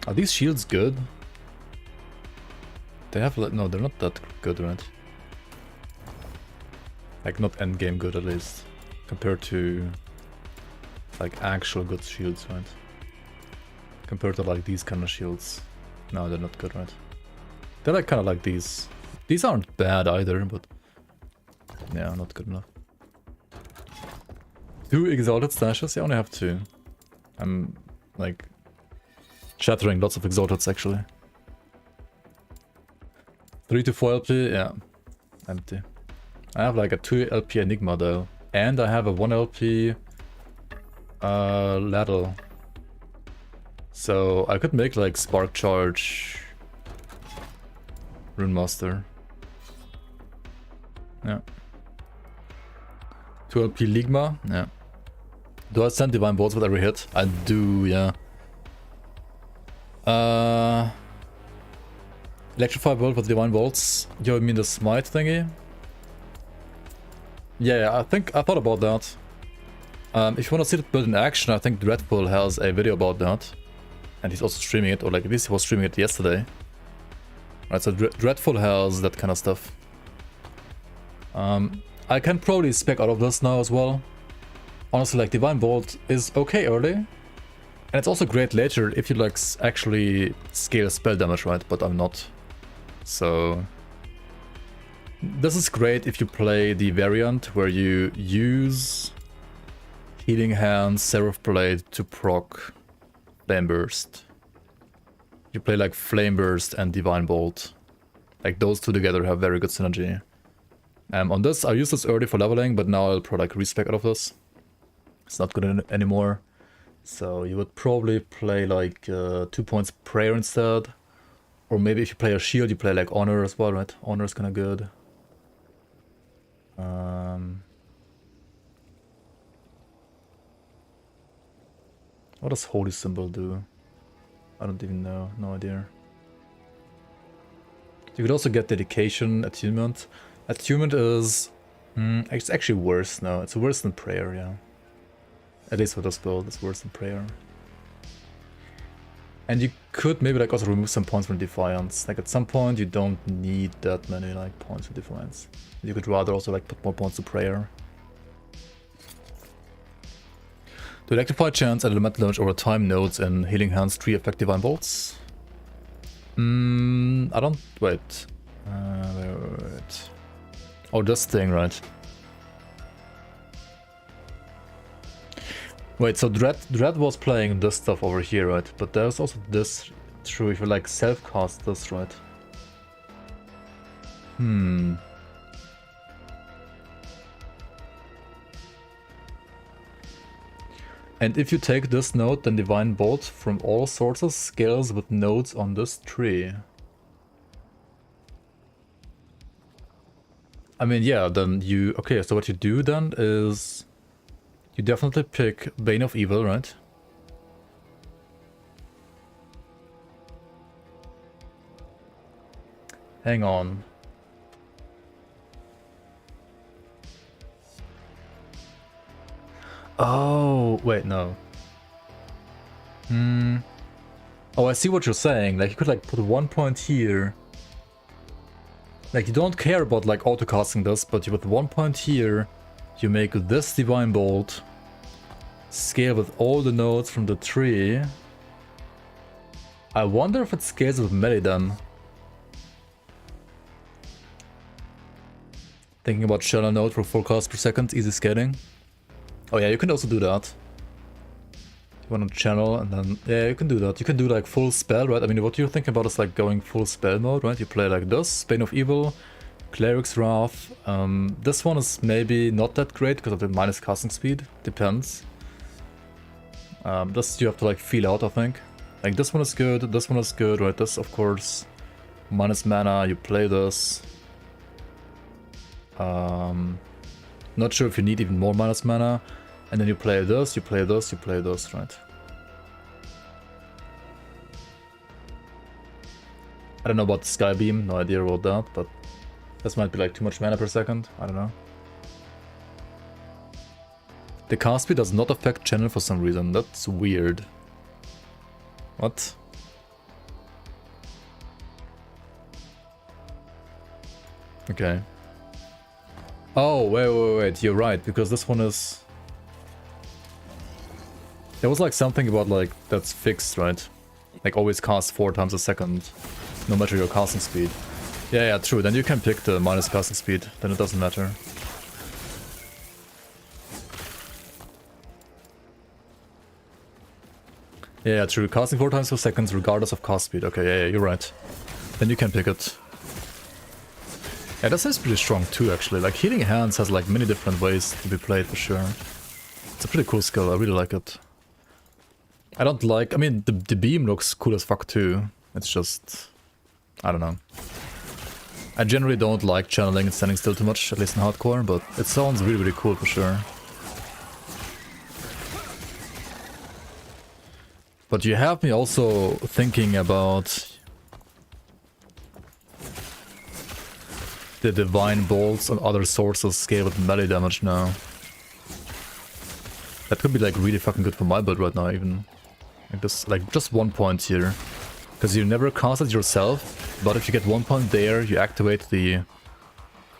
Are these shields good? They have no, they're not that good, right? Like not endgame good at least, compared to like actual good shields, right? Compared to like these kind of shields, no, they're not good, right? They're like kind of like these. These aren't bad either, but yeah, not good enough. 2 exalted stashes? Yeah, I only have 2. I'm like shattering lots of exalteds actually. 3 to 4 LP, yeah, empty. I have like a 2 LP Enigma though, and I have a 1 LP Ladle. So I could make like Spark Charge Rune Master. Yeah. 2 LP Ligma, yeah. Do I send Divine Bolts with every hit? I do, yeah. Electrify Bolt with Divine Bolts. You mean the Smite thingy? Yeah, I thought about that. If you want to see that build in action, I think Dreadful has a video about that. And he's also streaming it, or like at least he was streaming it yesterday. Right, so Dreadful has that kind of stuff. I can probably spec out of this now as well. Honestly, like Divine Bolt is okay early. And it's also great later if you like actually scale spell damage, right? But I'm not. So this is great if you play the variant where you use Healing Hand, Seraph Blade to proc Flame Burst. You play like Flame Burst and Divine Bolt. Like those two together have very good synergy. On this, I used this early for leveling, but now I'll probably like respec out of this. It's not good anymore. So you would probably play like 2 points prayer instead. Or maybe if you play a shield, you play like honor as well, right? Honor is kind of good. What does Holy Symbol do? I don't even know. No idea. You could also get Dedication, Attunement. Attunement is... it's actually worse now. It's worse than prayer, yeah. At least for this build, it's worse than prayer. And you could maybe like also remove some points from Defiance. Like at some point you don't need that many like points for Defiance. You could rather also like put more points to prayer. To electrify chance and elemental damage over time nodes in Healing Hands 3 effect Divine Bolts. I don't... wait. Wait. Oh, this thing, right. Wait, so Dread was playing this stuff over here, right? But there's also this true. If you like self-cast this, right? Hmm. And if you take this node, then Divine Bolt from all sources scales with nodes on this tree. I mean, yeah, then you... Okay, so what you do then is... You definitely pick Bane of Evil, right? Hang on. Oh, wait, no. Oh, I see what you're saying. Like, you could, like, put 1 point here. Like, you don't care about, like, auto-casting this, but you put 1 point here, you make this Divine Bolt, scale with all the nodes from the tree. I wonder if it scales with melee then. Thinking about Shadow Node for 4 casts per second, easy scaling. Oh yeah, you can also do that. You want to channel and then... Yeah, you can do that. You can do like full spell, right? I mean, what you're thinking about is like going full spell mode, right? You play like this, Bane of Evil, Cleric's Wrath. This one is maybe not that great because of the minus casting speed. Depends. This you have to like feel out, I think. Like this one is good, right? This, of course, minus mana, you play this. Not sure if you need even more minus mana. And then you play this, you play this, you play this, right? I don't know about the Sky Beam, no idea about that, but this might be like too much mana per second, I don't know. The cast speed does not affect channel for some reason, that's weird. What? Okay. Oh, wait, you're right, because this one is... There was like something about like, that's fixed, right? Like always cast 4 times a second, no matter your casting speed. Yeah, true, then you can pick the minus casting speed, then it doesn't matter. Yeah, true, casting 4 times per second regardless of cast speed. Okay, yeah, you're right. Then you can pick it. Yeah, this is pretty strong too, actually. Like, Healing Hands has like many different ways to be played for sure. It's a pretty cool skill, I really like it. I don't like... I mean, the beam looks cool as fuck too. It's just... I don't know. I generally don't like channeling and standing still too much, at least in hardcore, but it sounds really, really cool for sure. But you have me also thinking about... the Divine Bolts and other sources scale with melee damage now. That could be like really fucking good for my build right now even. Like this, like just 1 point here. Because you never cast it yourself, but if you get 1 point there, you activate the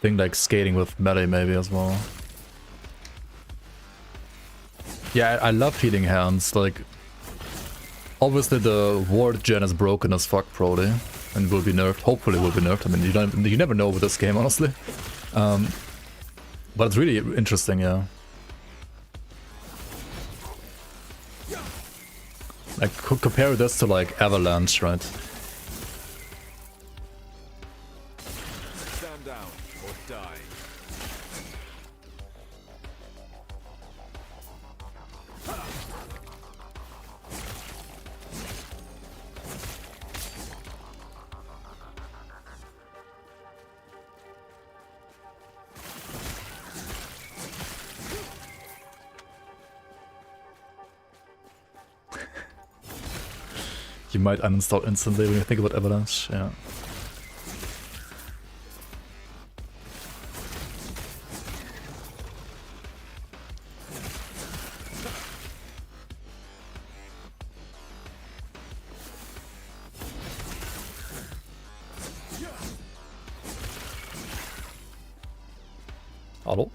thing like scaling with melee maybe as well. Yeah, I love Healing Hands, like... Obviously the ward gen is broken as fuck probably. And will be nerfed, hopefully will be nerfed. I mean, you never know with this game, honestly. But it's really interesting, yeah. Like, compare this to, like, Avalanche, right? Stand down or die. You might uninstall instantly when you think about Avalanche, yeah. Hello?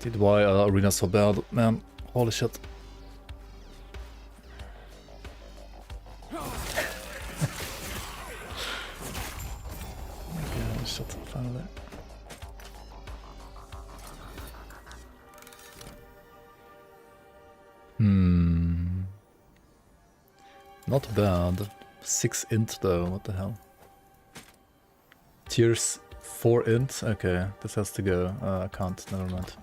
Did why arena's so bad, man. Holy shit. Finally. Not bad. 6 int though, what the hell? Tiers 4 int? Okay, this has to go. I can't, never mind.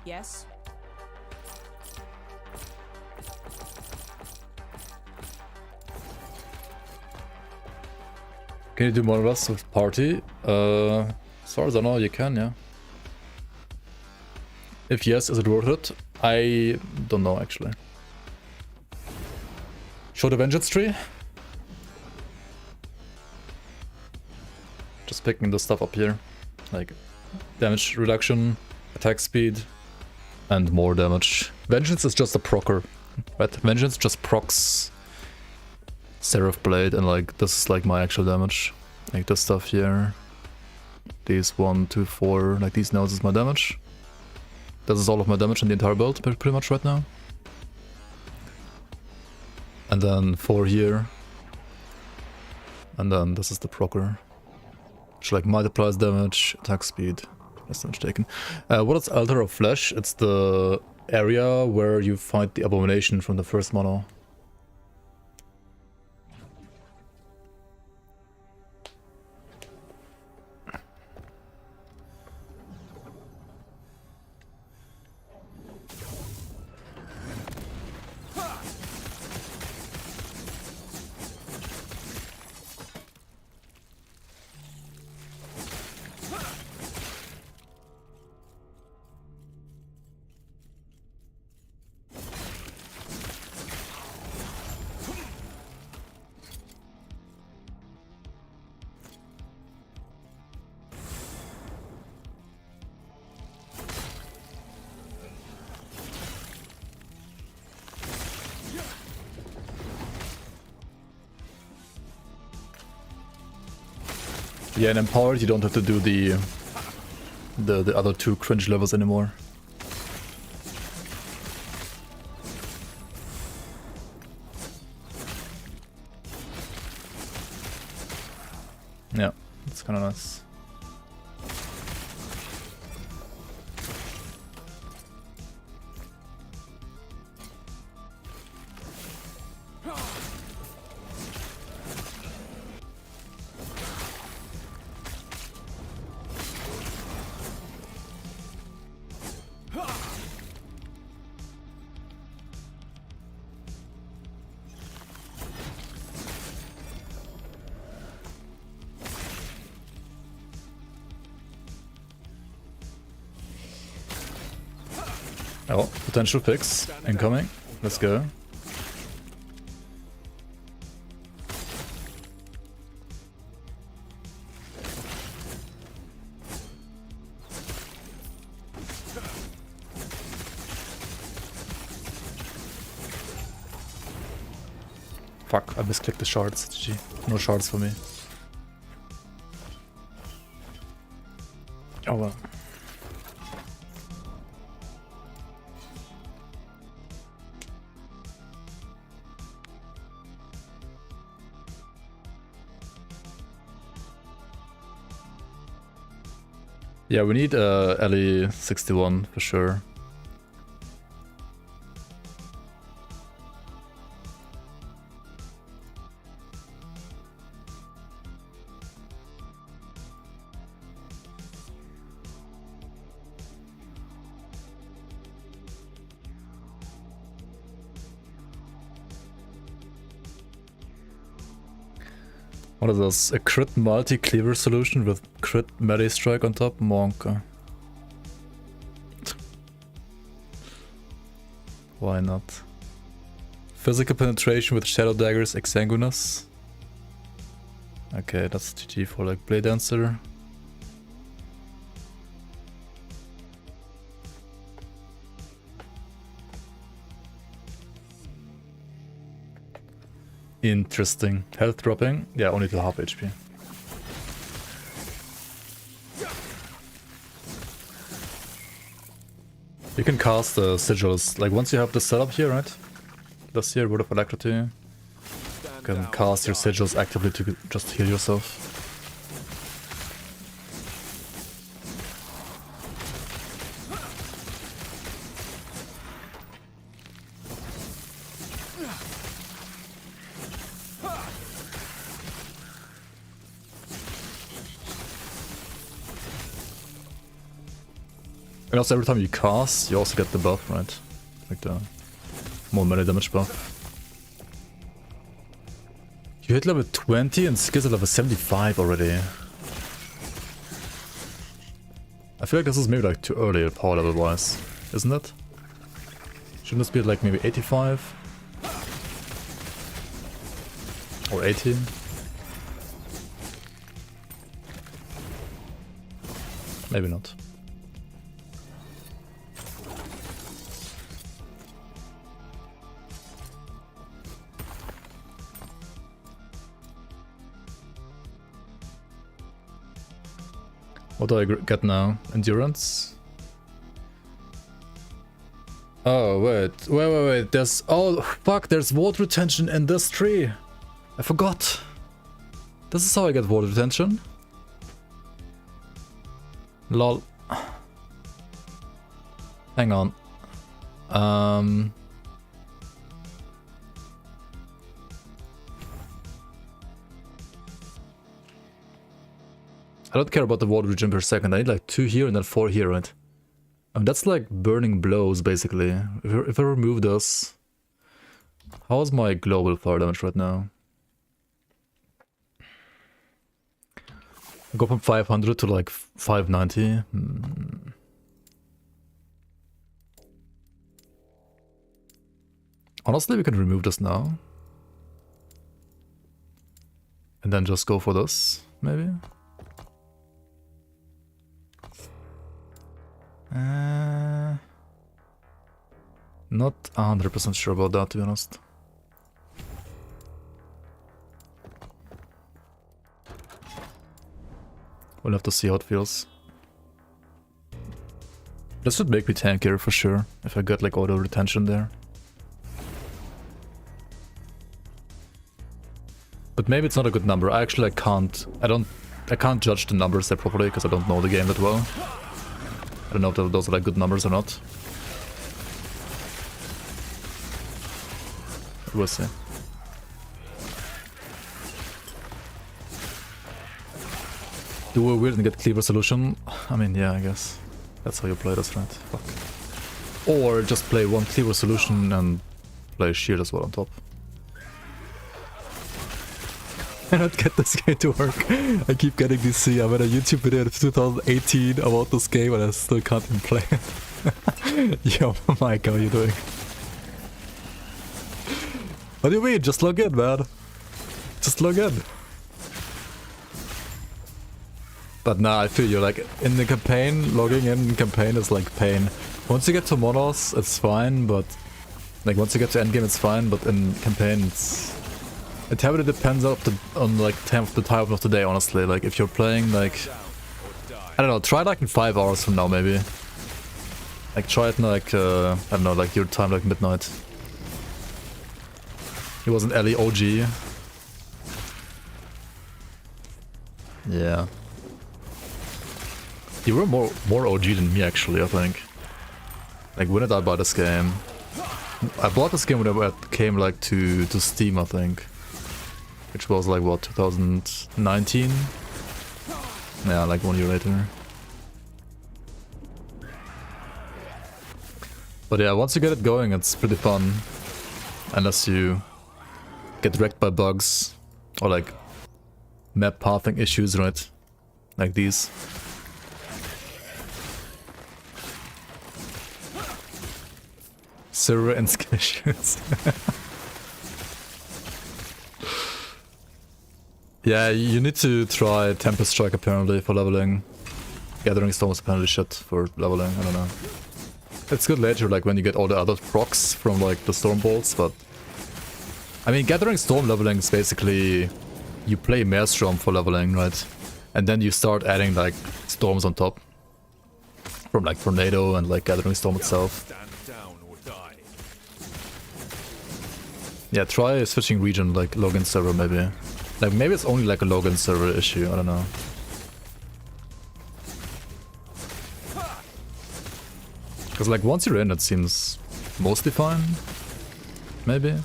Yes. Can you do more of us with party? As far as I know, you can, yeah. If yes, is it worth it? I don't know, actually. Show the vengeance tree? Just picking the stuff up here. Like, damage reduction, attack speed, and more damage. Vengeance is just a procer, right? Vengeance just procs Seraph Blade, and like this is like my actual damage. Like this stuff here. These 1, 2, 4, like these nodes is my damage. This is all of my damage in the entire build pretty much right now. And then 4 here. And then this is the procer. Which like multiplies damage, attack speed, less damage taken. What is Altar of Flesh? It's the area where you fight the abomination from the first mono. Yeah, and empowered you don't have to do the other 2 cringe levels anymore. Yeah, it's kind of nice. Oh, potential picks incoming. Let's go. Fuck, I misclicked the shards. GG. No shards for me. Oh well. Yeah, we need LE 61 for sure. What is this? A crit multi-cleaver solution with crit melee strike on top? Monka. Why not? Physical penetration with shadow daggers exsanguinous. Okay, that's GG for like Blade Dancer. Interesting. Health dropping? Yeah, only to half HP. You can cast the sigils, like once you have the setup here, right? This here, Word of Alacrity. can cast your sigils actively to just heal yourself. And also every time you cast, you also get the buff, right? Like the more melee damage buff. You hit level 20 and skills at level 75 already. I feel like this is maybe like too early power level wise, isn't it? Shouldn't this be like maybe 85? Or 80? Maybe not. What do I get now? Endurance? Oh, wait. There's... Oh, fuck, there's water retention in this tree. I forgot. This is how I get water retention. Lol. Hang on. I don't care about the water regen per second. I need like 2 here and then 4 here, right? That's like burning blows, basically. If I remove this... How's my global fire damage right now? I go from 500 to like 590. Honestly, we can remove this now. And then just go for this, maybe? Not 100% sure about that, to be honest. We'll have to see how it feels. This would make me tankier for sure, if I got like auto retention there. But maybe it's not a good number. I actually can't judge the numbers there properly because I don't know the game that well. I don't know if those are like good numbers or not. We'll see. Do a weird and get cleaver solution? I mean, yeah, I guess. That's how you play this, right? Fuck. Or just play one cleaver solution and play shield as well on top. I don't get this game to work. I keep getting this. I made a YouTube video in 2018 about this game and I still can't even play it. Yo, Mike, how are you doing? What do you mean? Just log in, man. Just log in. But nah, I feel you. Like, in the campaign, logging in campaign is like pain. Once you get to monos, it's fine, but... Like, once you get to endgame, it's fine, but in campaign, it's... It heavily depends on like the time of the day, honestly. Like, if you're playing, like... I don't know, try like in 5 hours from now, maybe. Like, try it in like, I don't know, like your time, like midnight. He was an Ellie OG. Yeah. You were more OG than me, actually, I think. Like, when did I buy this game? I bought this game when it came, like, to Steam, I think. Which was, like, what, 2019? Yeah, like 1 year later. But yeah, once you get it going, it's pretty fun. Unless you get wrecked by bugs. Or, like, map pathing issues, right? Like these. Server and skill issues. Yeah, you need to try Tempest Strike apparently for leveling. Gathering Storm is apparently shit for leveling, I don't know. It's good later, like when you get all the other procs from like the Storm Bolts, but... I mean, Gathering Storm leveling is basically... You play Maelstrom for leveling, right? And then you start adding like storms on top. From like Tornado and like Gathering Storm itself. Yeah, try switching region, like login server maybe. Like maybe it's only like a login server issue, I don't know. Because like once you're in it seems mostly fine. Maybe.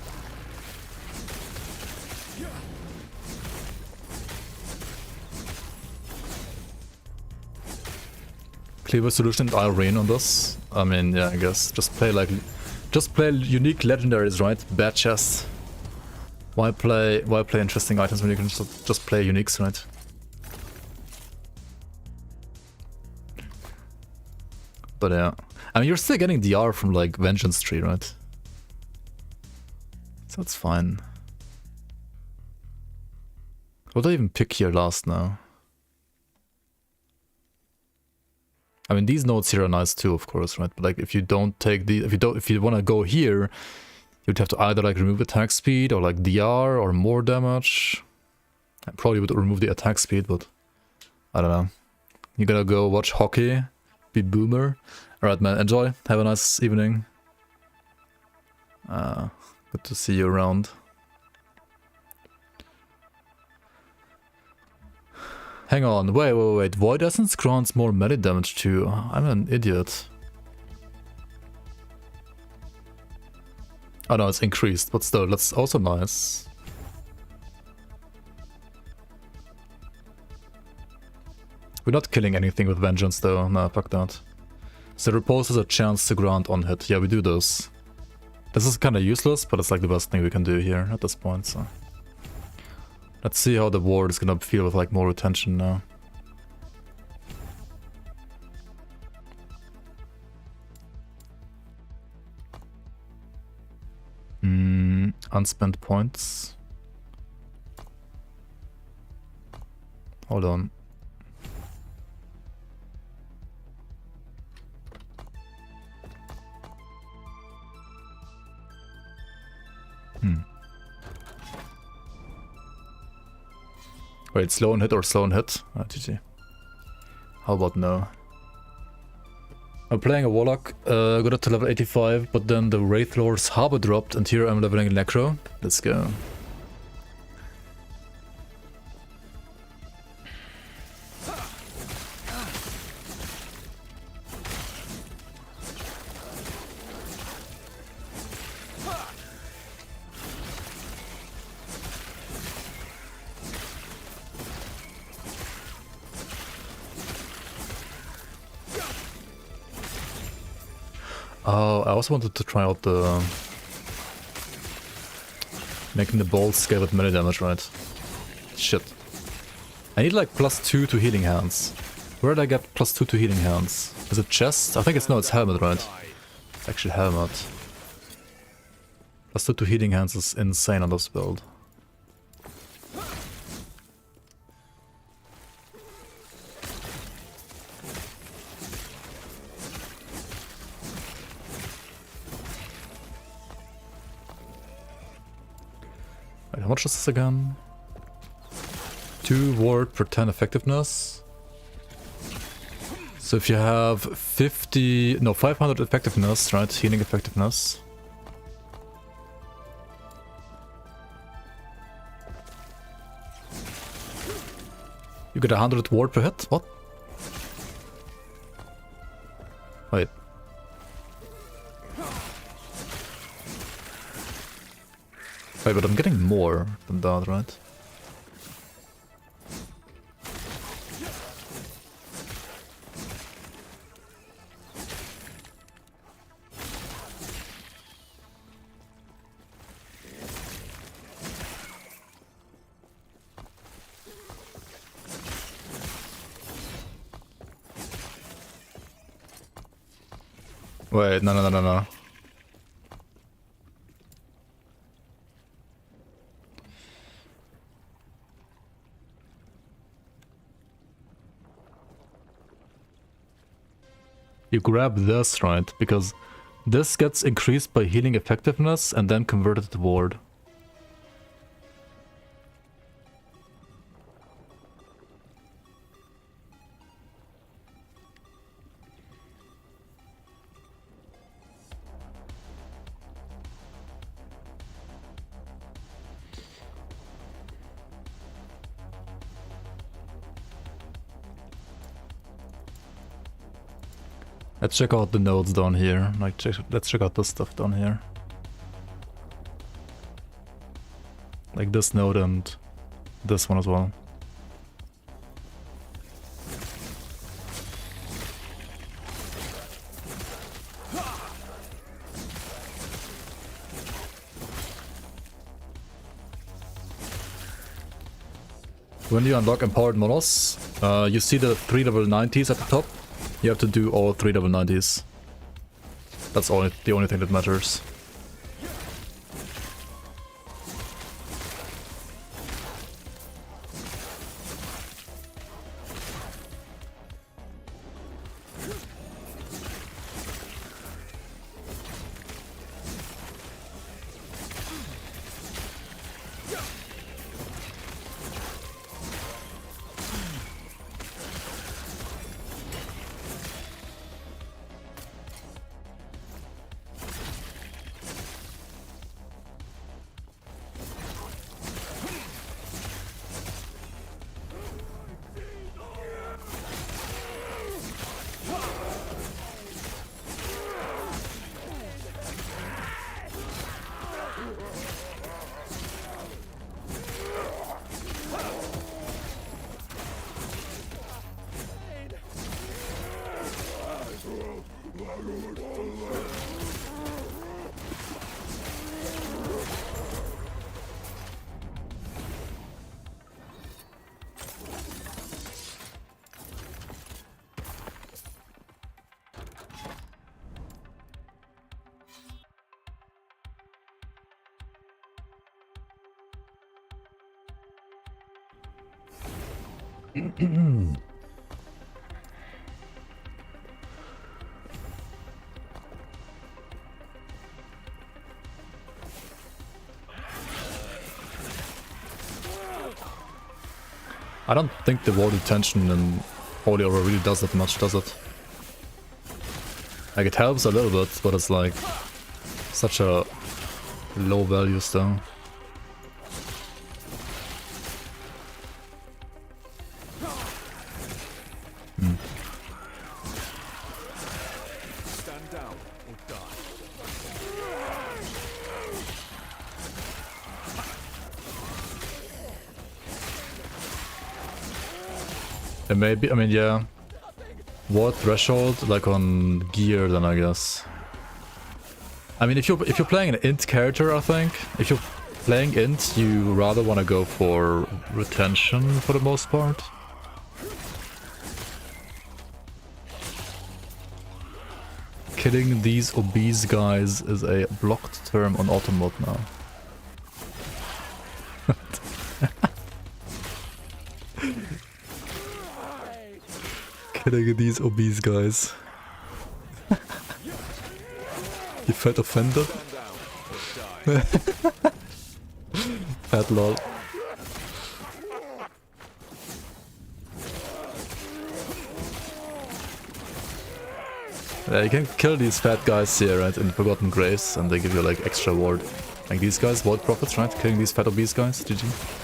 Clever solution, I'll rain on this. I mean, yeah, I guess. Just play unique legendaries, right? Bad chest. Why play interesting items when you can just play uniques, right? But yeah. I mean, you're still getting DR from like Vengeance Tree, right? So it's fine. What did I even pick here last now? I mean, these nodes here are nice too, of course, right? But like, if you don't take the, if you want to go here, you'd have to either like remove attack speed or like DR or more damage. I probably would remove the attack speed, but I don't know. You gotta go watch hockey, be boomer. Alright, man, enjoy. Have a nice evening. Good to see you around. Hang on, wait. Void Essence grants more melee damage too. I'm an idiot. Oh no, it's increased, but still, that's also nice. We're not killing anything with Vengeance though, nah, fuck that. So repose has a chance to grant on hit. Yeah, we do this. This is kinda useless, but it's like the best thing we can do here at this point, so. Let's see how the ward is gonna feel with like more retention now. Unspent points. Hold on. Wait, slow and hit or slow and hit? Ah, GG. How about no? I'm playing a Warlock, got up to level 85, but then the Wraith Lord's Harbor dropped, and here I'm leveling Necro. Let's go. Oh, I also wanted to try out the... making the bolts scale with melee damage, right? Shit. I need like +2 to healing hands. Where did I get +2 to healing hands? Is it chest? I think it's... no, it's helmet, right? It's actually helmet. +2 to healing hands is insane on this build. Wait, how much is this again? 2 ward per 10 effectiveness. So if you have 500 effectiveness, right? Healing effectiveness. You get 100 ward per hit? What? Wait. Wait, but I'm getting more than that, right? Wait, no. You grab this, right? Because this gets increased by healing effectiveness and then converted to ward. Let's check out the nodes down here. Like, let's check out this stuff down here. Like this node and this one as well. When you unlock empowered models, you see the 3 level 90s at the top. You have to do all 3 level 90s. That's the only thing that matters. I don't think the wall detention in Holy Aura really does that much, does it? Like, it helps a little bit, but it's like such a low value still. Stand down or die. And maybe, I mean, yeah. What threshold? Like on gear, then I guess. I mean, if you're playing an int character, I think if you're playing int, you rather want to go for retention for the most part. Killing these obese guys is a blocked term on auto mode now. Killing these obese guys. You felt offended? Fat lol. Yeah, you can kill these fat guys here, right, in Forgotten Graves, and they give you like extra ward. Like these guys, Void Prophets, right? Killing these fat obese guys, GG.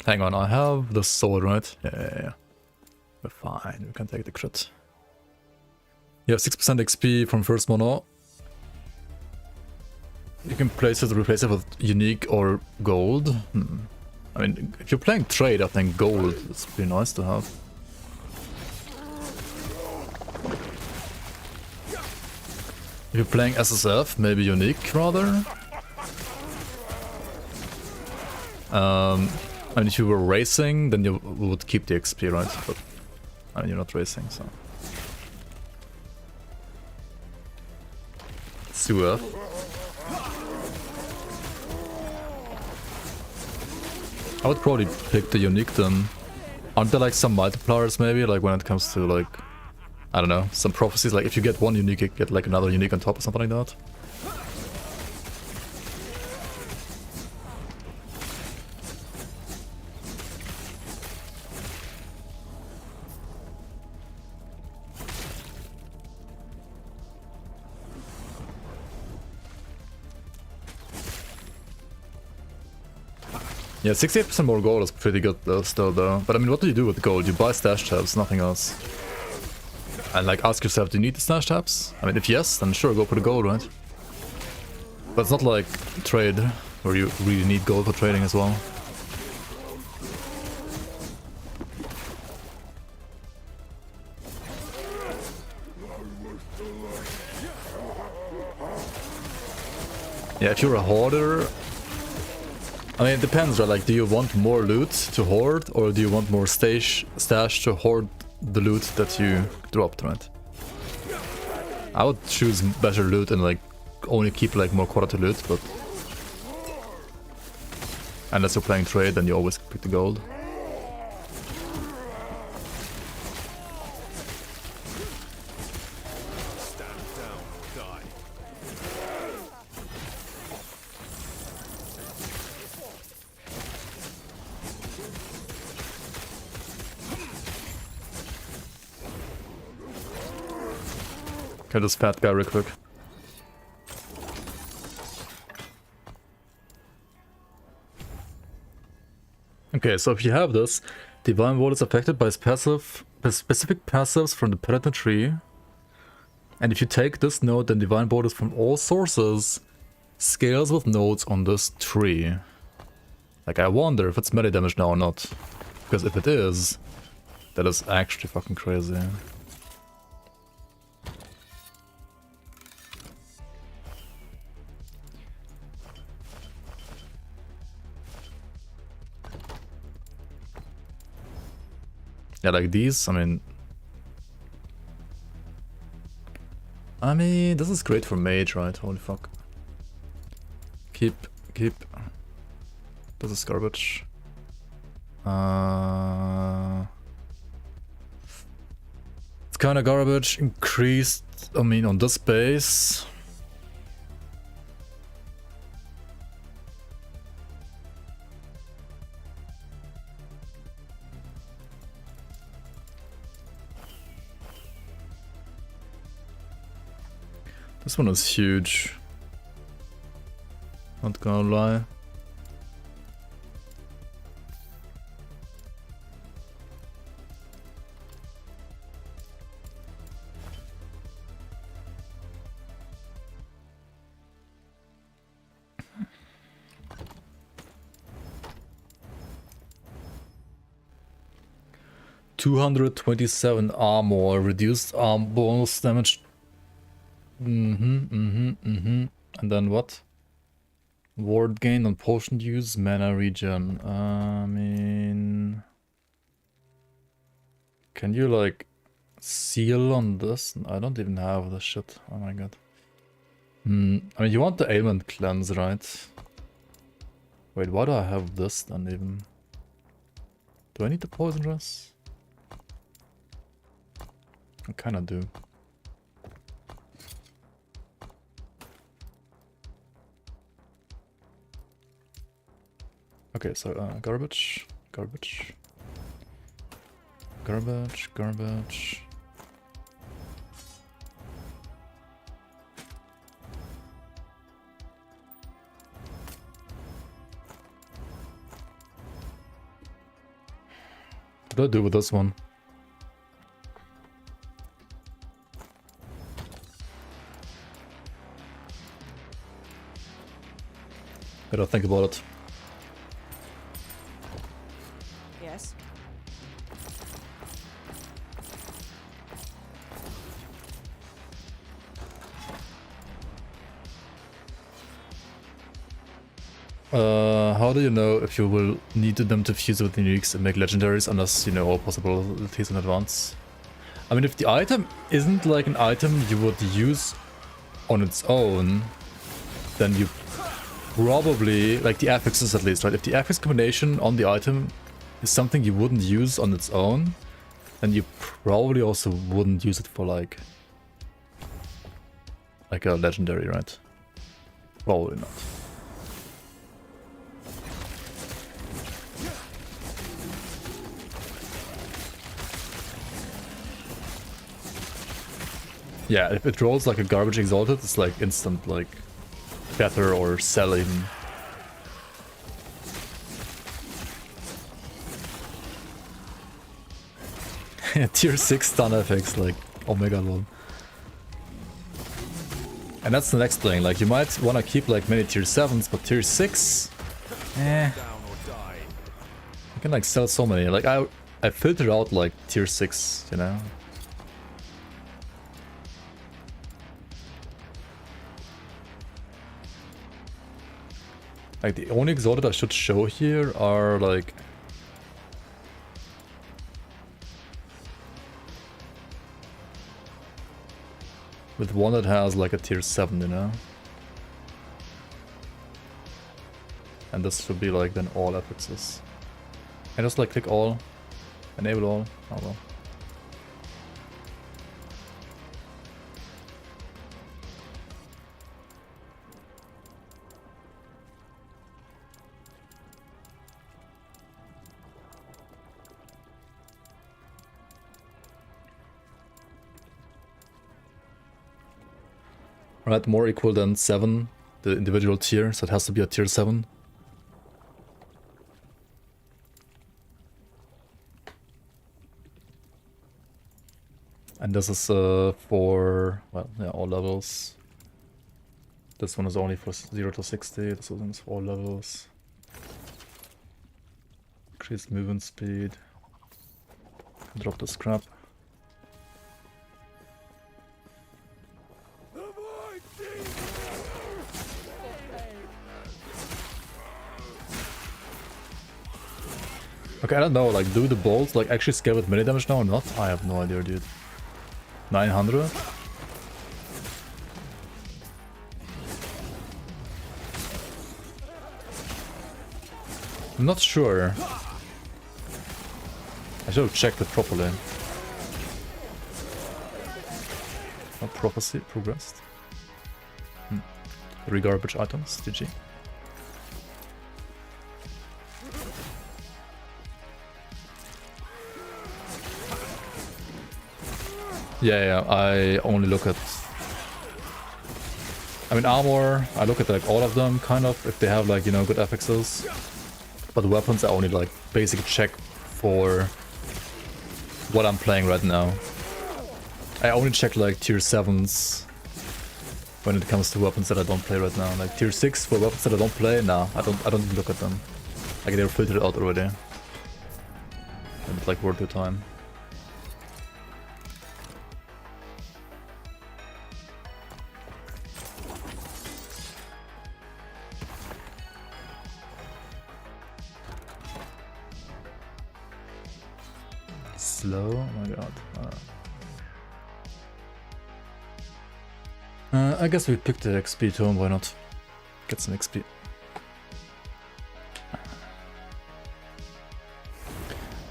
Hang on, I have the sword, right? Yeah. We're fine, we can take the crit. You have 6% XP from first mono. You can replace it with unique or gold. I mean, if you're playing trade, I think gold is pretty nice to have. If you're playing SSF, maybe unique rather. I mean, if you were racing, then you would keep the XP, right? But I mean, you're not racing, so. Sewer. I would probably pick the unique then. Aren't there like some multipliers maybe? Like when it comes to like, I don't know, some prophecies, like if you get one unique, you get like another unique on top or something like that. Yeah, 68% more gold is pretty good though, still though. But I mean, what do you do with gold? You buy stash tabs, nothing else. And like, ask yourself, do you need the stash tabs? I mean, if yes, then sure, go for the gold, right? But it's not like trade, where you really need gold for trading as well. Yeah, if you're a hoarder, I mean, it depends, right? Like, do you want more loot to hoard, or do you want more stash to hoard the loot that you dropped, right? I would choose better loot and like only keep like more quality loot, but unless you're playing trade, then you always pick the gold. Kill this fat guy real quick. Okay, so if you have this, Divine Ward is affected by specific passives from the Paladin tree. And if you take this node, then Divine Ward is from all sources, scales with nodes on this tree. Like, I wonder if it's melee damage now or not. Because if it is, that is actually fucking crazy. Yeah, like these, I mean, this is great for mage, right? Holy fuck. Keep. This is garbage. It's kinda garbage. Increased, I mean, on this base. This one is huge. Not gonna lie. $227 armor, reduced arm bonus damage. And then what? Ward gain on potion use, mana regen. I mean, can you like seal on this? I don't even have this shit. Oh my god. I mean, you want the ailment cleanse, right? Wait, why do I have this then even? Do I need the poison dress? I kinda do. Okay, so garbage. What do I do with this one? Gotta think about it. Yes. How do you know if you will need them to fuse with uniques and make legendaries unless you know all possibilities in advance? I mean, if the item isn't like an item you would use on its own, then you probably, like the affixes at least, right? If the affix combination on the item is something you wouldn't use on its own, then you probably also wouldn't use it for like a legendary, right? Probably not. Yeah, if it rolls like a garbage exalted, it's like instant like feather or selling. Tier 6 stun FX, like, oh my god, lol. And that's the next thing, like, you might want to keep, like, many tier 7s, but tier 6... Eh... You can, like, sell so many, like, I filtered out, like, tier 6, you know? Like, the only exotic I should show here are, like... with one that has like a tier 7, you know? And this should be like then all affixes. And just like click all, enable all, oh well. Right, more equal than 7, the individual tier, so it has to be a tier 7. And this is for, well, yeah, all levels. This one is only for 0 to 60, this one is for all levels. Increase movement speed. Drop the scrap. Okay, I don't know, like, do the bolts like actually scale with melee damage now or not? I have no idea, dude. 900? I'm not sure. I should have checked it properly. Oh, prophecy progressed. 3 garbage items, GG. Yeah, I only look at... I mean, armor, I look at like all of them, kind of, if they have like, you know, good affixes. But weapons, I only like basic check for what I'm playing right now. I only check like tier 7s when it comes to weapons that I don't play right now. Like tier 6 for weapons that I don't play, nah, I don't look at them. Like they're filtered out already. And it's like worth your time. Slow, oh my god. I guess we picked the XP too, why not? Get some XP.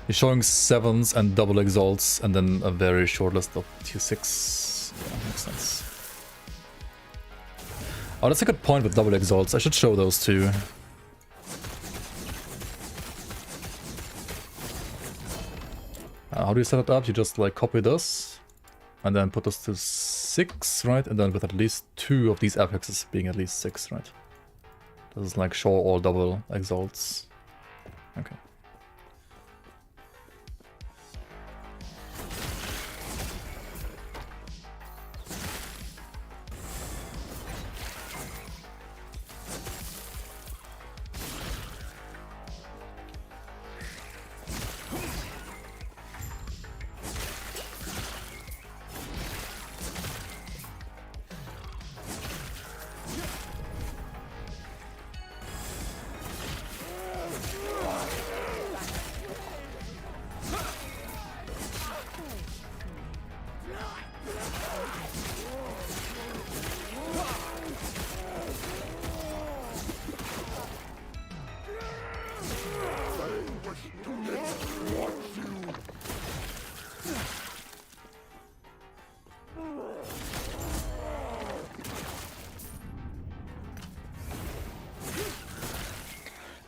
You're showing 7s and double exalts and then a very short list of tier 6. Yeah, makes sense. Oh, that's a good point with double exalts. I should show those too. How do you set it up? You just like copy this and then put this to 6, right? And then with at least 2 of these affixes being at least 6, right? This is like show all double exalts. Okay.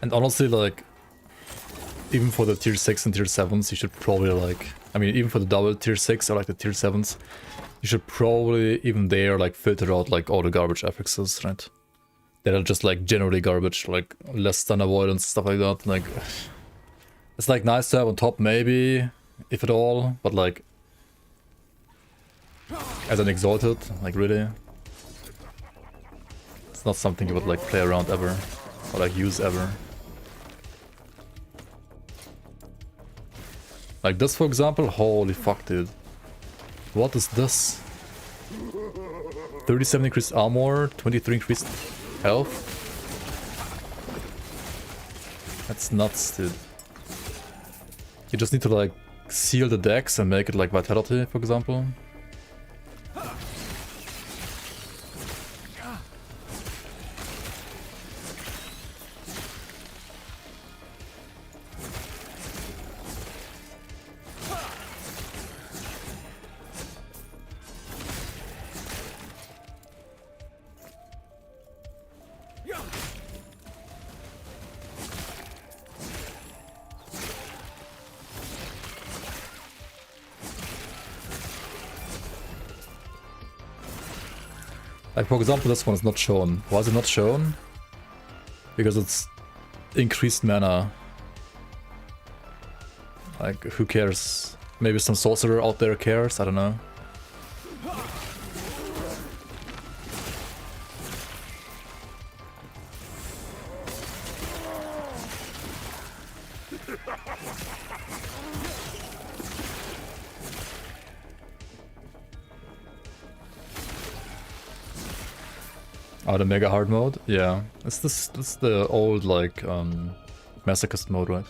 And honestly, like, even for the tier 6 and tier 7s, you should probably like, I mean, even for the double tier 6 or like the tier 7s, you should probably even there like filter out like all the garbage affixes, right? That are just like generally garbage, like less stun avoidance, stuff like that. Like, it's like nice to have on top maybe, if at all, but like as an exalted, like really. It's not something you would like play around ever, or like use ever. Like this for example, holy fuck dude. What is this? 37 increased armor, 23 increased health? That's nuts dude. You just need to like seal the decks and make it like vitality for example. Like for example, this one is not shown. Why is it not shown? Because it's increased mana. Like who cares? Maybe some sorcerer out there cares, I don't know. Oh, the mega hard mode? Yeah. It's the old like masochist mode, right?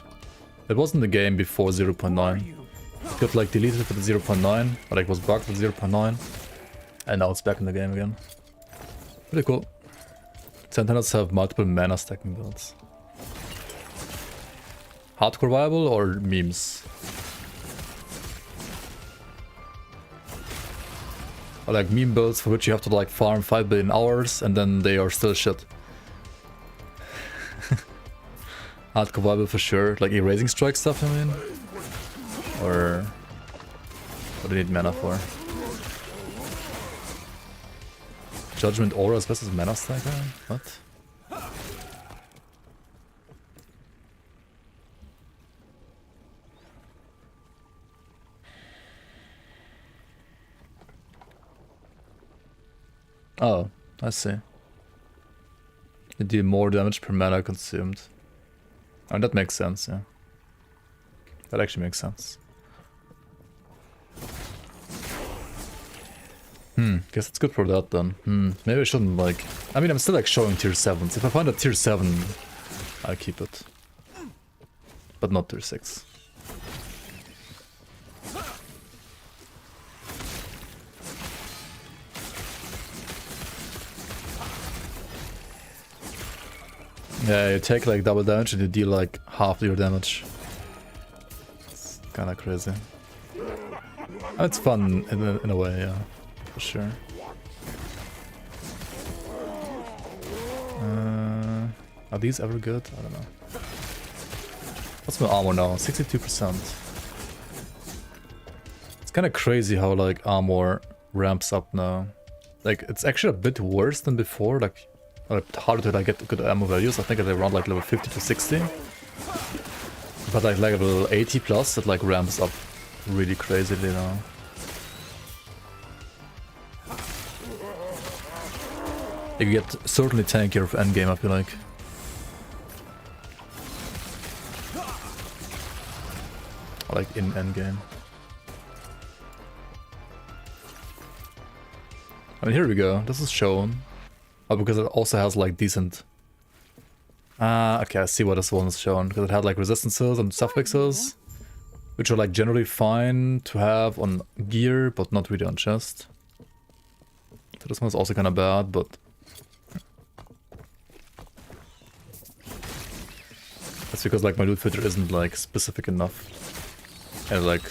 It was in the game before 0.9. It got like deleted for the 0.9, or like was bugged with 0.9. And now it's back in the game again. Pretty cool. Sentinels have multiple mana stacking builds. Hardcore viable or memes? Or like meme builds for which you have to like farm 5 billion hours and then they are still shit. Hardcore viable for sure. Like erasing strike stuff, I mean? Or what do you need mana for? Judgment auras versus mana stacker? What? Oh, I see. You deal more damage per mana consumed. Oh, that makes sense, yeah. That actually makes sense. Guess it's good for that then. Maybe I shouldn't like... I mean, I'm still like showing tier 7s. If I find a tier 7, I'll keep it. But not tier 6. Yeah, you take like double damage and you deal like half your damage. It's kinda crazy. It's fun in a way, yeah. For sure. Are these ever good? I don't know. What's my armor now? 62%. It's kinda crazy how like armor ramps up now. Like it's actually a bit worse than before, like harder to like get good ammo values. I think at around like level 50 to 60. But like level 80 plus it like ramps up really crazily now. You get certainly tankier for endgame, I feel like. Like in endgame. I mean, here we go. This is shown. Oh, because it also has like decent... okay, I see what this one is shown. Because it had like resistances and suffixes. Which are like generally fine to have on gear, but not really on chest. So this one's also kind of bad, but... That's because like my loot filter isn't like specific enough. And like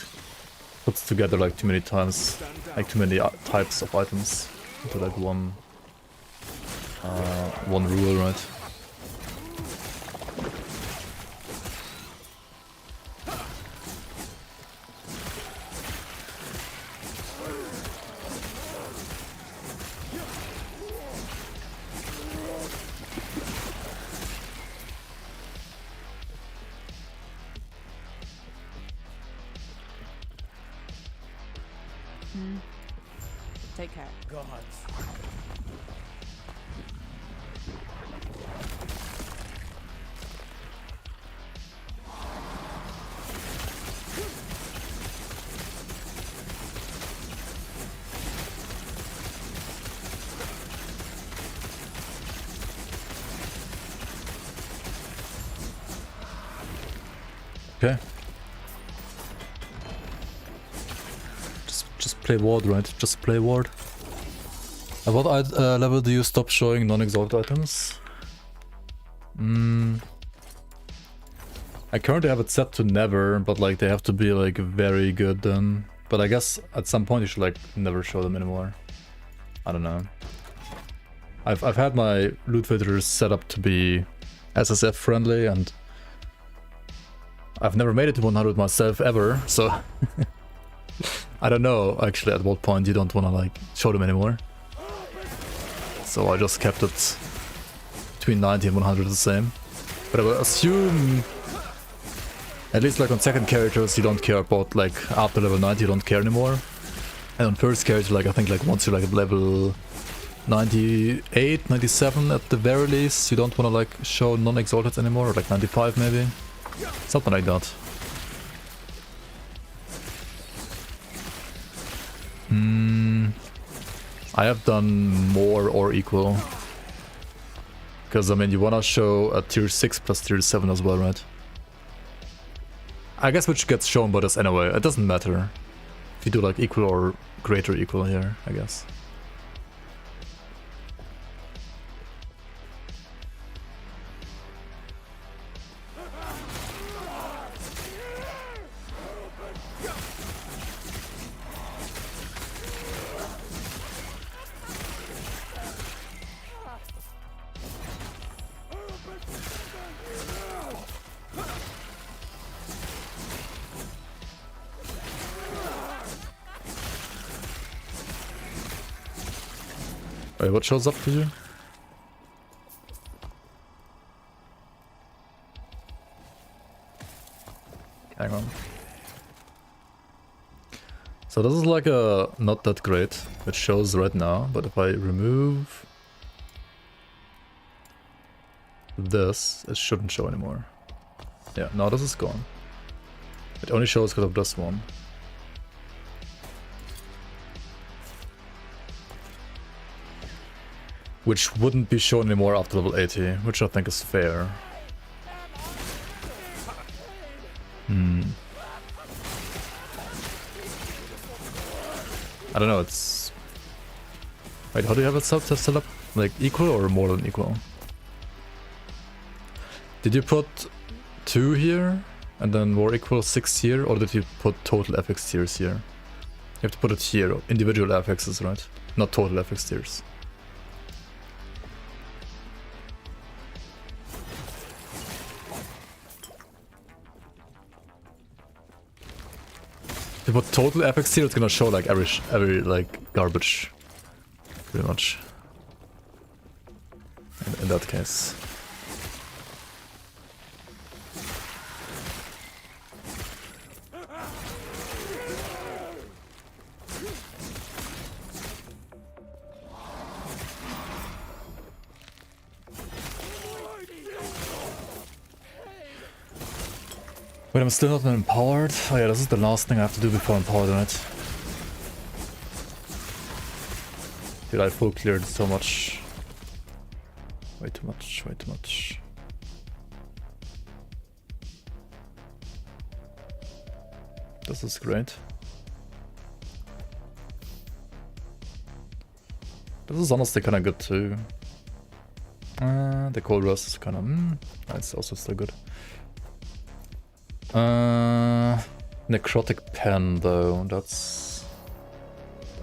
puts together like too many times, like too many types of items into like one rule, right? Take care. Gods. Okay. Just play ward, right? Just play ward. At what level do you stop showing non-exalted items? I currently have it set to never, but like they have to be like very good then. But I guess at some point you should like never show them anymore. I don't know. I've had my loot filters set up to be SSF friendly, and I've never made it to 100 myself ever, so I don't know actually at what point you don't want to like show them anymore. So I just kept it between 90 and 100 the same. But I would assume, at least like on second characters, you don't care about like after level 90 you don't care anymore. And on first character, like I think like once you're like at level 98, 97 at the very least, you don't want to like show non-exalted anymore, or like 95 maybe. Something like that. I have done more or equal. Because I mean you wanna show a tier 6 plus tier 7 as well, right? I guess which gets shown by this anyway, it doesn't matter. If you do like equal or greater equal here, I guess. Wait, what shows up for you? Hang on. So this is like a not that great, it shows right now, but if I remove this, it shouldn't show anymore. Yeah, now this is gone. It only shows because of this one. Which wouldn't be shown anymore after level 80, which I think is fair. I don't know, it's... Wait, how do you have it set up? Like equal or more than equal? Did you put 2 here and then more equal 6 here, or did you put total FX tiers here? You have to put it here, individual FXs, right? Not total FX tiers. If you put total FX here, it's gonna show like every like garbage, pretty much. In that case. Wait, I'm still not empowered? Oh yeah, this is the last thing I have to do before empowered, right? Dude, I full cleared so much. Way too much, way too much. This is great. This is honestly kinda good too. The cold rust is kinda, that's also still good. Necrotic pen though, that's...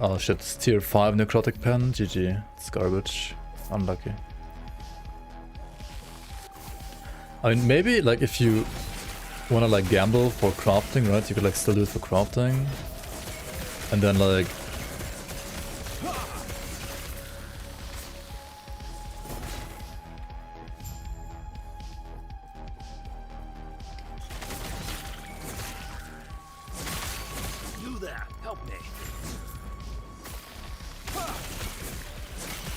Oh shit, it's tier 5 necrotic pen, GG, it's garbage, unlucky. I mean, maybe like if you wanna like gamble for crafting, right, you could like still do it for crafting. And then like...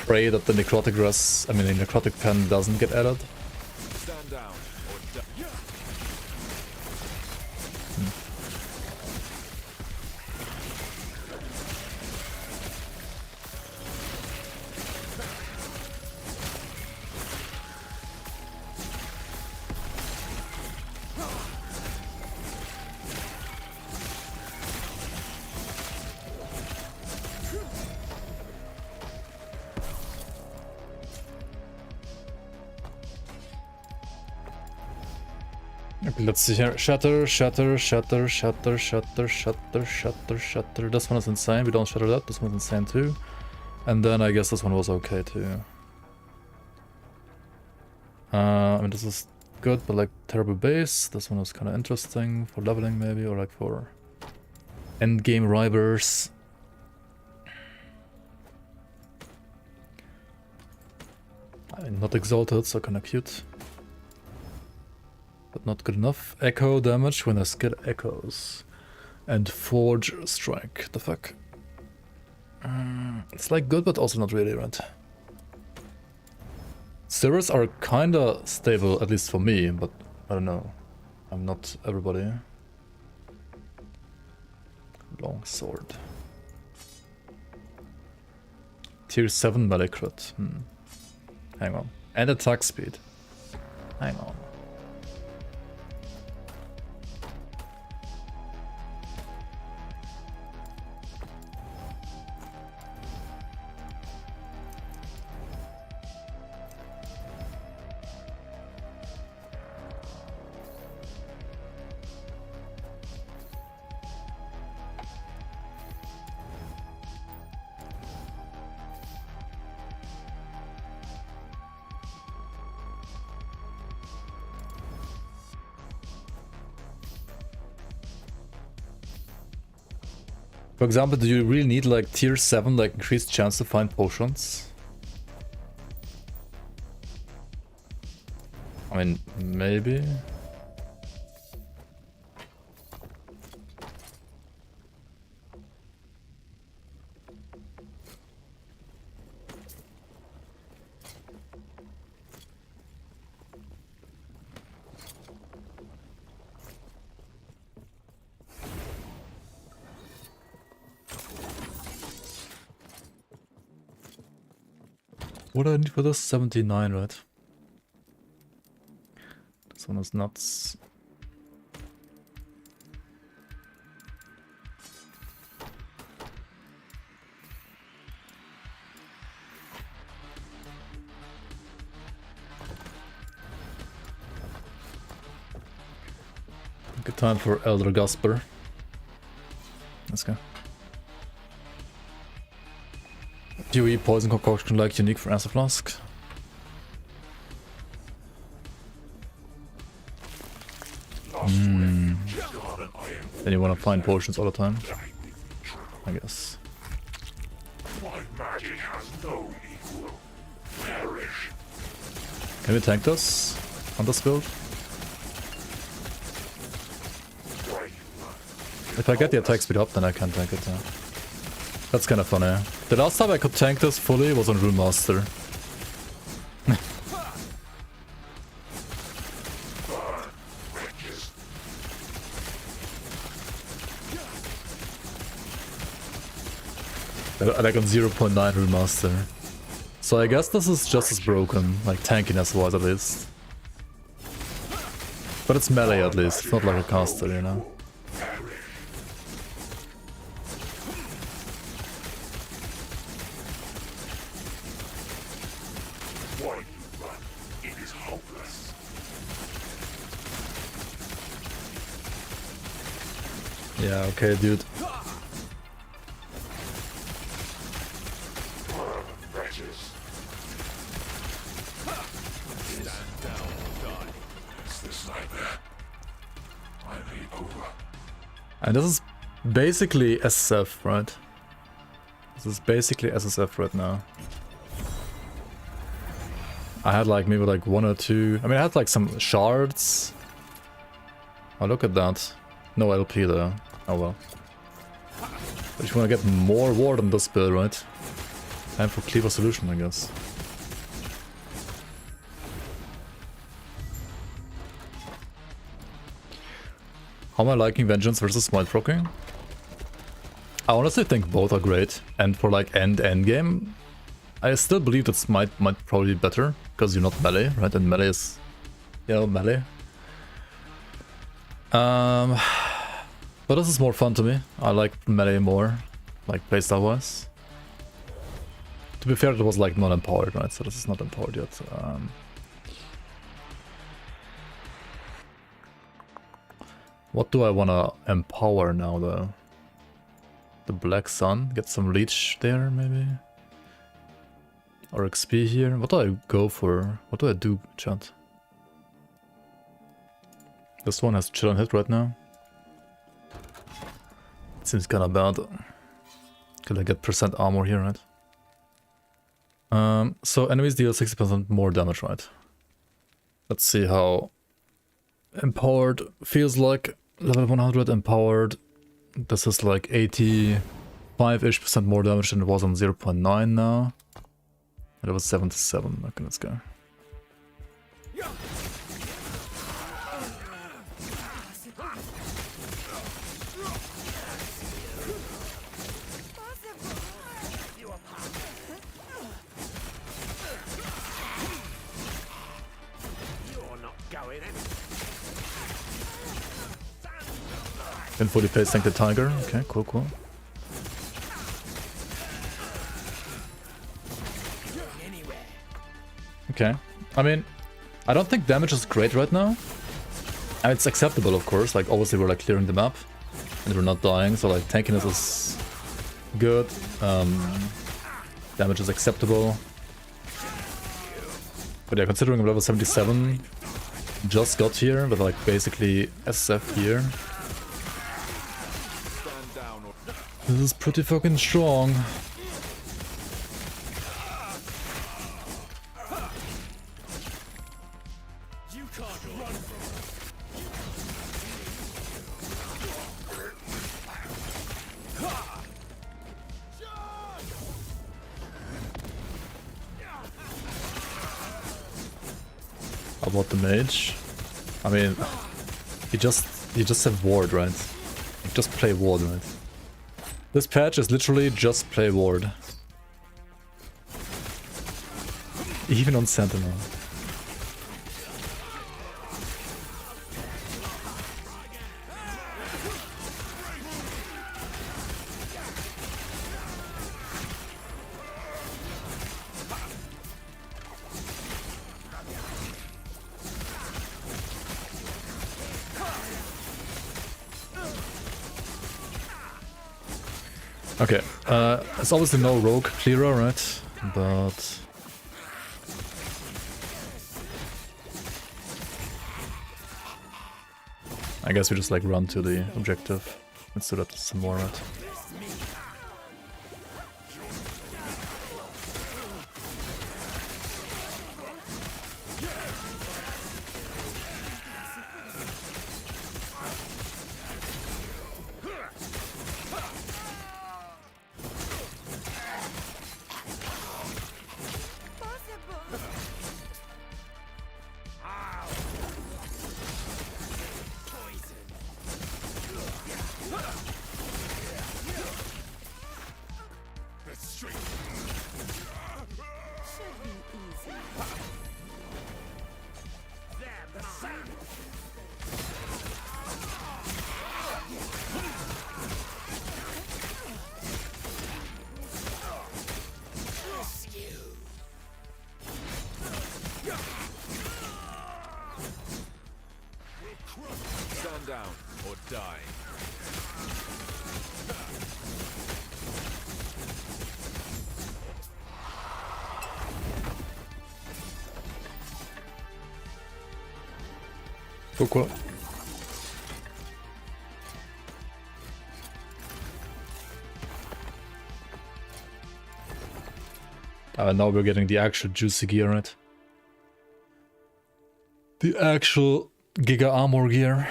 pray that the necrotic res, I mean the necrotic pen doesn't get added. Stand down or die. Okay, let's see here. Shatter, shatter, shatter, shatter, shatter, shatter, shatter, shatter. This one is insane. We don't shatter that. This one's insane too. And then I guess this one was okay too. I mean, this is good, but like terrible base. This one was kind of interesting for leveling maybe, or like for end game rivals. I mean, not exalted, so kind of cute. But not good enough. Echo damage when I get echoes. And Forge Strike. The fuck? It's like good, but also not really, right? Servers are kinda stable, at least for me, but I don't know. I'm not everybody. Long sword. Tier 7 melee crit. Hang on. And attack speed. Hang on. For example, do you really need like tier 7 like increased chance to find potions? I mean, maybe. What do I need for this? 79, right? This one is nuts. Good time for Elder Gasper. Let's go. QE poison concoction like unique for Answer Flask. Then you wanna find potions all the time, I guess. My magic has no equal. Perish. Can we tank this on this build? If I get the attack speed up, then I can tank it. Yeah. That's kind of funny. The last time I could tank this fully was on Rune Master. Like on 0.9 Rune Master. So I guess this is just as broken, like tankiness wise at least. But it's melee at least, it's not like a caster, you know? Yeah, okay, dude. And this is basically SSF, right? This is basically SSF right now. I had like maybe like 1 or 2. I mean, I had like some shards. Oh, look at that. No LP though. Oh well. But you want to get more ward on this build, right? Time for cleaver solution, I guess. How am I liking Vengeance versus Smite proccing? I honestly think both are great, and for like end game, I still believe that Smite might probably be better, because you're not melee, right? And melee is, you know, melee. But this is more fun to me. I like melee more, like playstyle wise. To be fair, it was like not empowered, right? So this is not empowered yet. What do I want to empower now, though? The Black Sun? Get some leech there, maybe? Or XP here? What do I go for? What do I do, chat? This one has chill and hit right now. It seems kinda bad. Could I get percent armor here, right? So enemies deal 60% more damage, right? Let's see how empowered feels like. Level 100 empowered. This is like 85-ish% more damage than it was on 0.9 now. And it was 77. Okay, let's go. Can fully face tank the tiger. Okay, cool. Okay. I mean, I don't think damage is great right now. And it's acceptable, of course. Like, obviously we're like clearing the map. And we're not dying, so like tankiness is good. Damage is acceptable. But yeah, considering I'm level 77, just got here with like basically SAF here. This is pretty fucking strong. How about the mage? I mean, you just have ward, right? You just play ward, right? This patch is literally just play ward. Even on Sentinel. Okay, it's obviously no rogue clearer, right? But I guess we just like run to the objective. Let's do that some more, right? Stand down or die. Pourquoi? Now we're getting the actual juicy gear, right? The actual Giga Armor gear.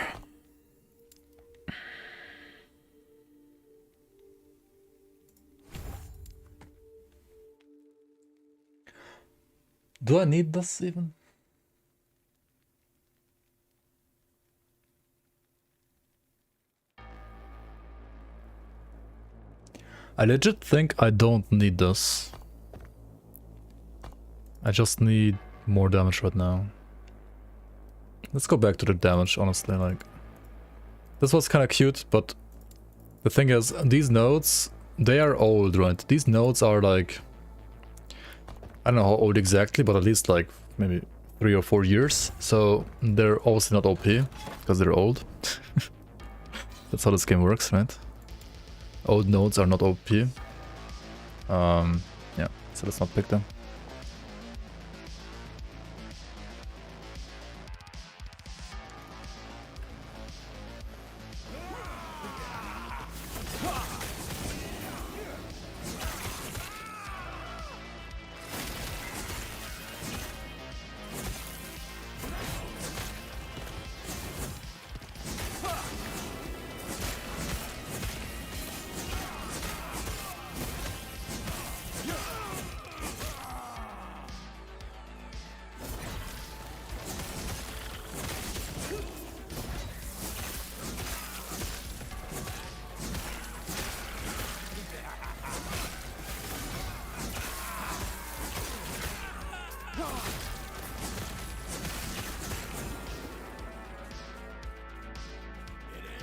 Do I need this even? I legit think I don't need this. I just need more damage right now. Let's go back to the damage, honestly, like... This was kinda cute, but... The thing is, these nodes, they are old, right? These nodes are like... I don't know how old exactly, but at least like maybe 3 or 4 years. So they're obviously not OP, because they're old. That's how this game works, right? Old nodes are not OP. Yeah, so let's not pick them.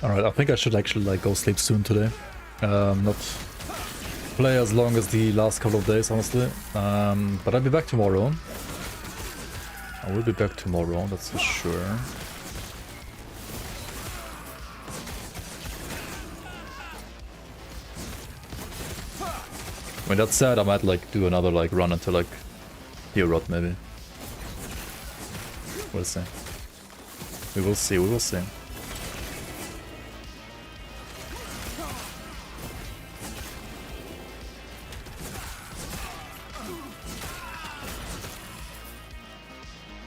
Alright, I think I should actually like go sleep soon today. Not play as long as the last couple of days, honestly. But I'll be back tomorrow. I will be back tomorrow, that's for sure. When that's said, I might like do another like run until like Hero maybe. We'll see. We will see, we will see.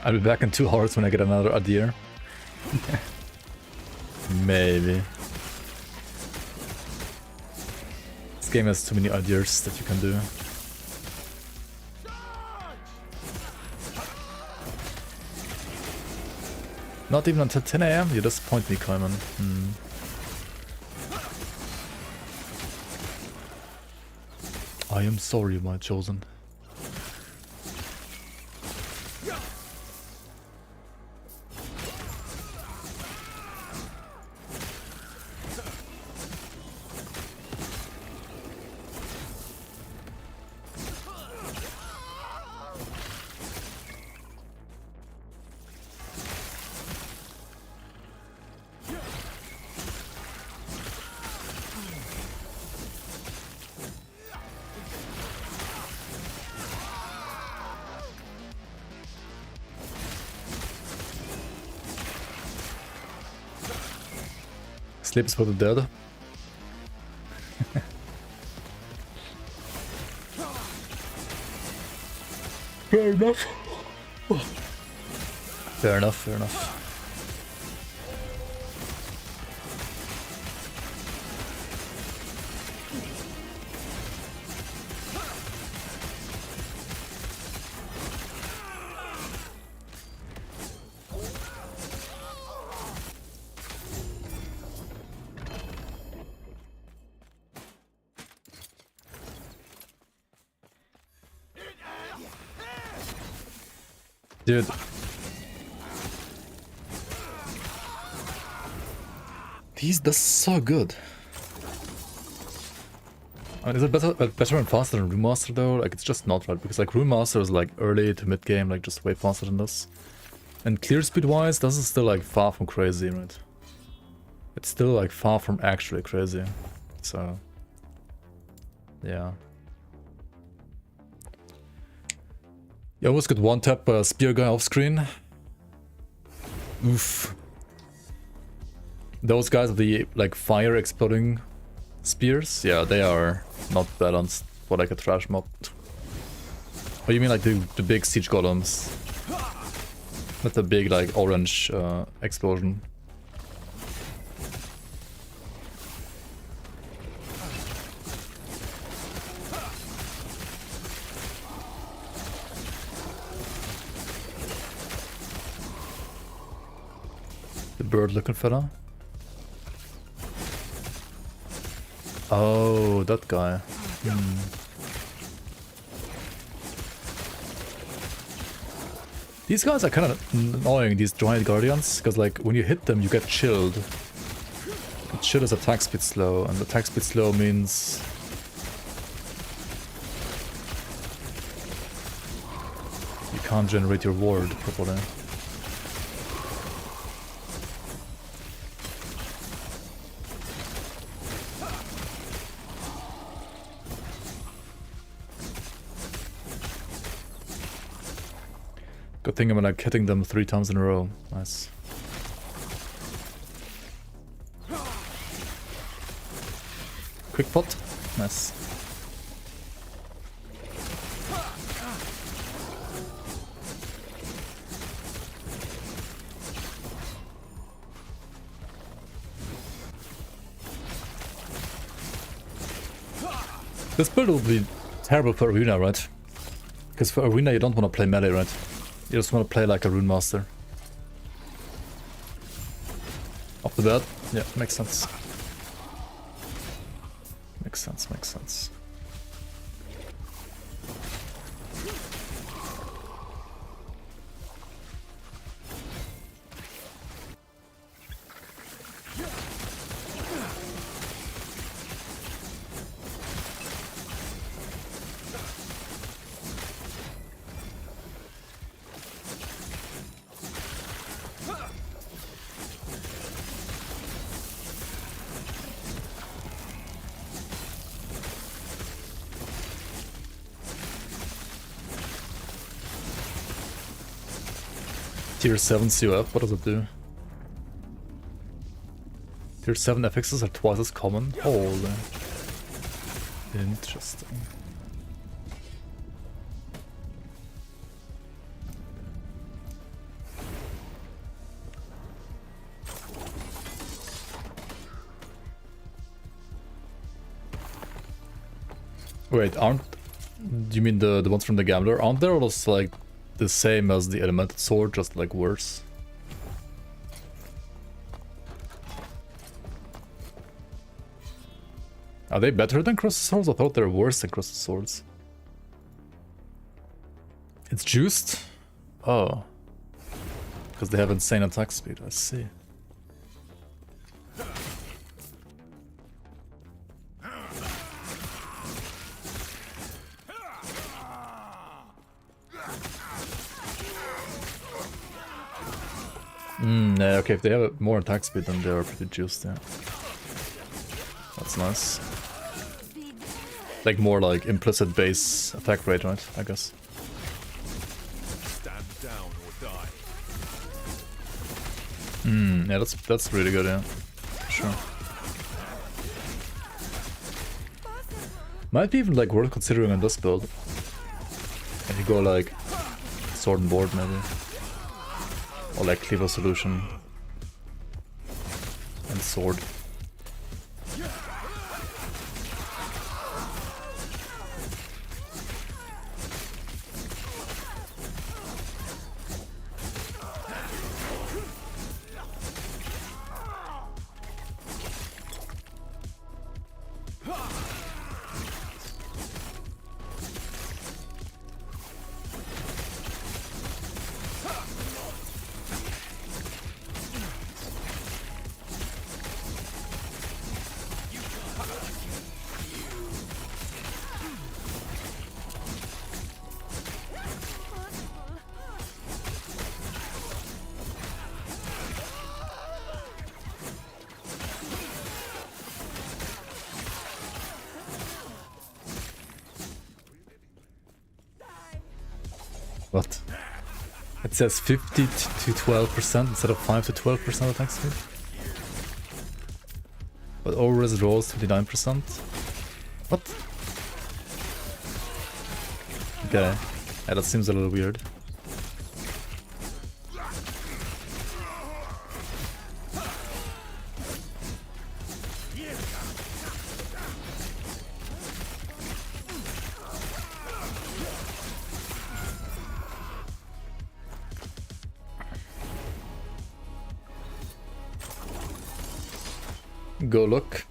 I'll be back in 2 hours when I get another idea. Maybe. This game has too many ideas that you can do. Not even until 10 AM? You disappoint me, Kaiman. I am sorry, my chosen. Sleep is for the dead. Fair enough. Fair enough, fair enough. Dude. That's so good. I mean, is it better and faster than Remaster though? Like, it's just not, right? Because like Remaster is like early to mid game, like just way faster than this. And clear speed wise, this is still like far from crazy, right? It's still like far from actually crazy. So, yeah. You almost got one tap spear guy off screen. Oof. Those guys with the like fire exploding spears, yeah, they are not balanced for like a trash mob. Oh, you mean like the big siege golems? Not the big like orange explosion. The bird looking fella. Oh, that guy. These guys are kind of annoying, these giant guardians, because like when you hit them you get chilled. But chill is attack speed slow, and attack speed slow means you can't generate your ward properly. Good thing I'm like hitting them 3 times in a row. Nice. Quick pot. Nice. This build will be terrible for Arena, right? Because for Arena you don't want to play melee, right? You just want to play like a Rune Master. Off the bat? Yeah, makes sense. Makes sense, makes sense. Tier 7 COF, what does it do? Tier 7 FXs are twice as common? Holy. Interesting. Wait, aren't... Do you mean the ones from the Gambler? Aren't there also like the same as the Elemental Sword, just like worse? Are they better than Crossed Swords? I thought they were worse than Crossed Swords. It's juiced? Oh. Because they have insane attack speed, I see. Yeah, okay, if they have more attack speed, then they are pretty juiced, yeah. That's nice. Like more like implicit base attack rate, right? I guess. Stand down or die. Yeah, that's really good, yeah. Sure. Might be even like worth considering on this build. And you go like sword and board maybe. Or like cleaver solution and sword. What? It says 50 to 12% instead of 5 to 12% attack speed. But over-res rolls 29%. What? Okay. Yeah, that seems a little weird. Go look.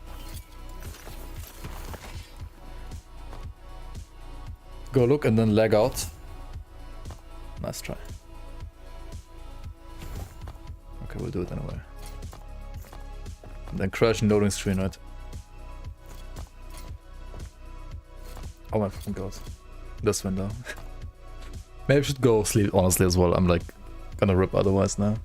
Go look and then lag out. Nice try. Okay, we'll do it anyway. And then crash in loading screen, right? Oh my fucking god. This window. Maybe I should go sleep honestly as well. I'm like gonna rip otherwise now.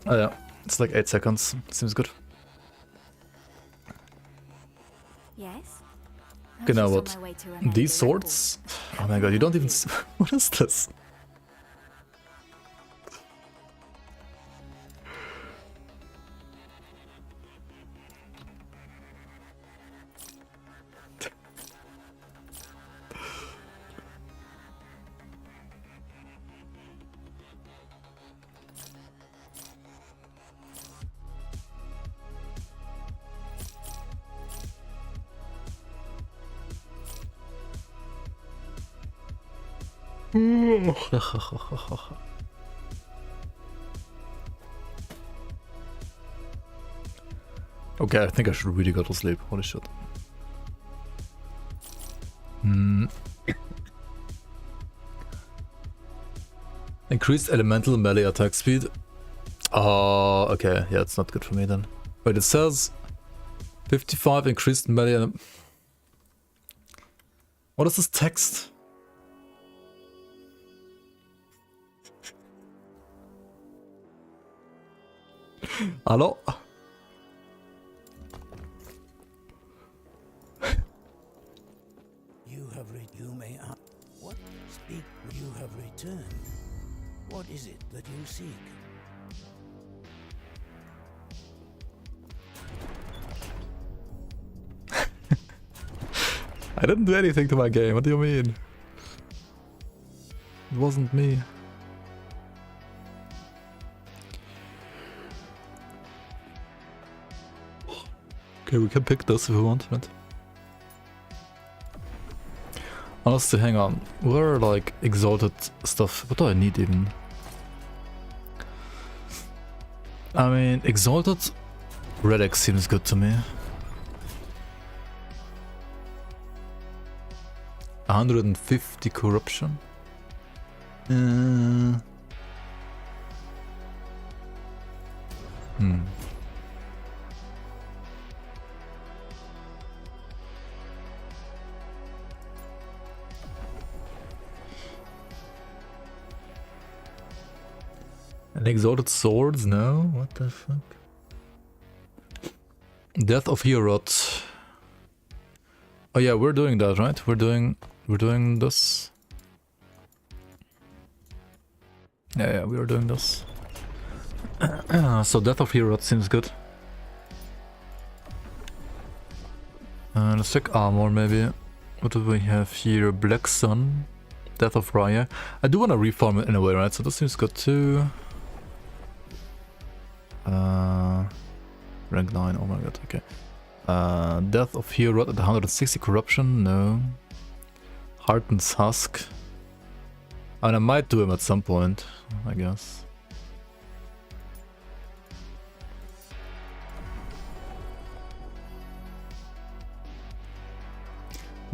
Oh yeah, it's like 8 seconds. Seems good. Yes. Okay, now what? These swords? Oh my god, you don't even... What is this? Okay, I think I should really go to sleep. Holy shit. Increased elemental melee attack speed. Oh, okay. Yeah, it's not good for me then. Wait, it says 55 increased melee. What is this text? Hello? You may ask, what speak you have returned? What is it that you seek? I didn't do anything to my game, what do you mean? It wasn't me. Okay, we can pick this if we want, right? Honestly, hang on. Where are like exalted stuff? What do I need even? I mean, exalted relic seems good to me. 150 corruption. And exalted swords? No? What the fuck? Death of Herod. Oh yeah, we're doing that, right? We're doing this. Yeah, we are doing this. So Death of Herod seems good. Let's check armor maybe. What do we have here? Black Sun. Death of Raya. I do want to reform it in a way, right? So this seems good too. Rank 9, oh my god, okay. Death of Herod at 160 corruption, no. Harden's Husk. I mean, I might do him at some point, I guess.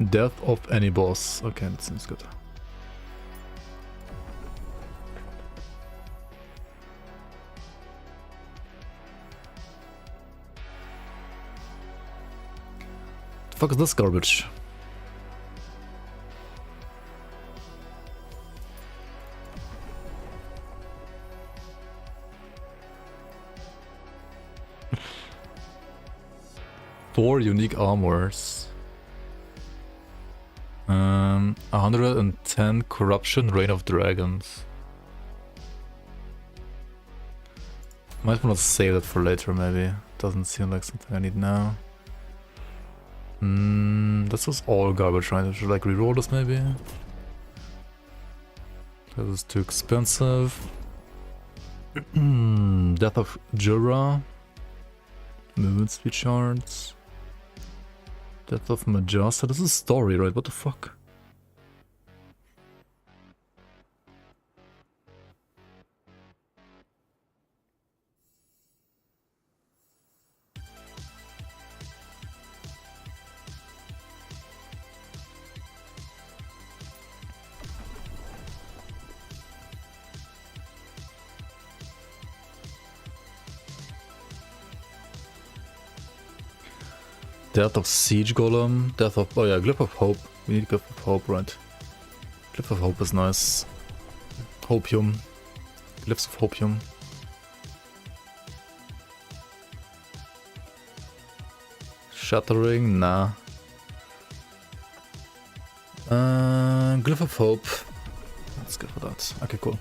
Death of any boss, okay, that seems good. Fuck is this garbage? Four unique armors. 110 corruption, Reign of Dragons. Might want to save that for later, maybe. Doesn't seem like something I need now. This was all garbage, right? I should like reroll this maybe. This is too expensive. Death of Jura. Movement speed shards. Death of Majasa. This is story, right? What the fuck? Death of Siege Golem, Death of... oh yeah, Glyph of Hope. We need Glyph of Hope, right? Glyph of Hope is nice. Hopium. Glyphs of Hopium. Shattering, nah. Glyph of Hope. Let's go for that. Okay, cool.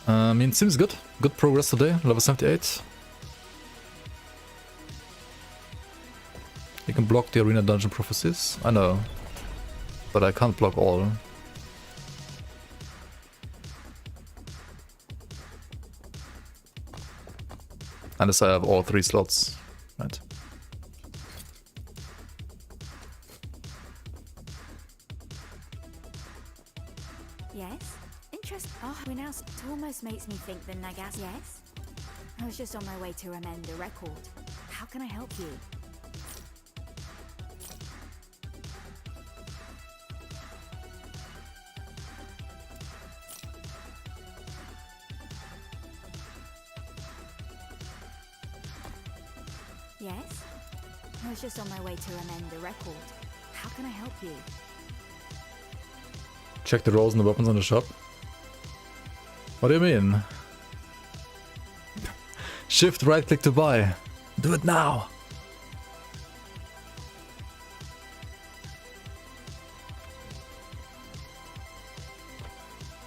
I mean, seems good. Good progress today, level 78. You can block the arena dungeon prophecies. I know. But I can't block all. Unless I have all 3 slots. Right. Yes? Interest. Oh, we now. It almost makes me think the Nagas. Yes? I was just on my way to amend the record. How can I help you? Yes? I was just on my way to amend the record. How can I help you? Check the rolls and the weapons on the shop. What do you mean? Shift right click to buy. Do it now.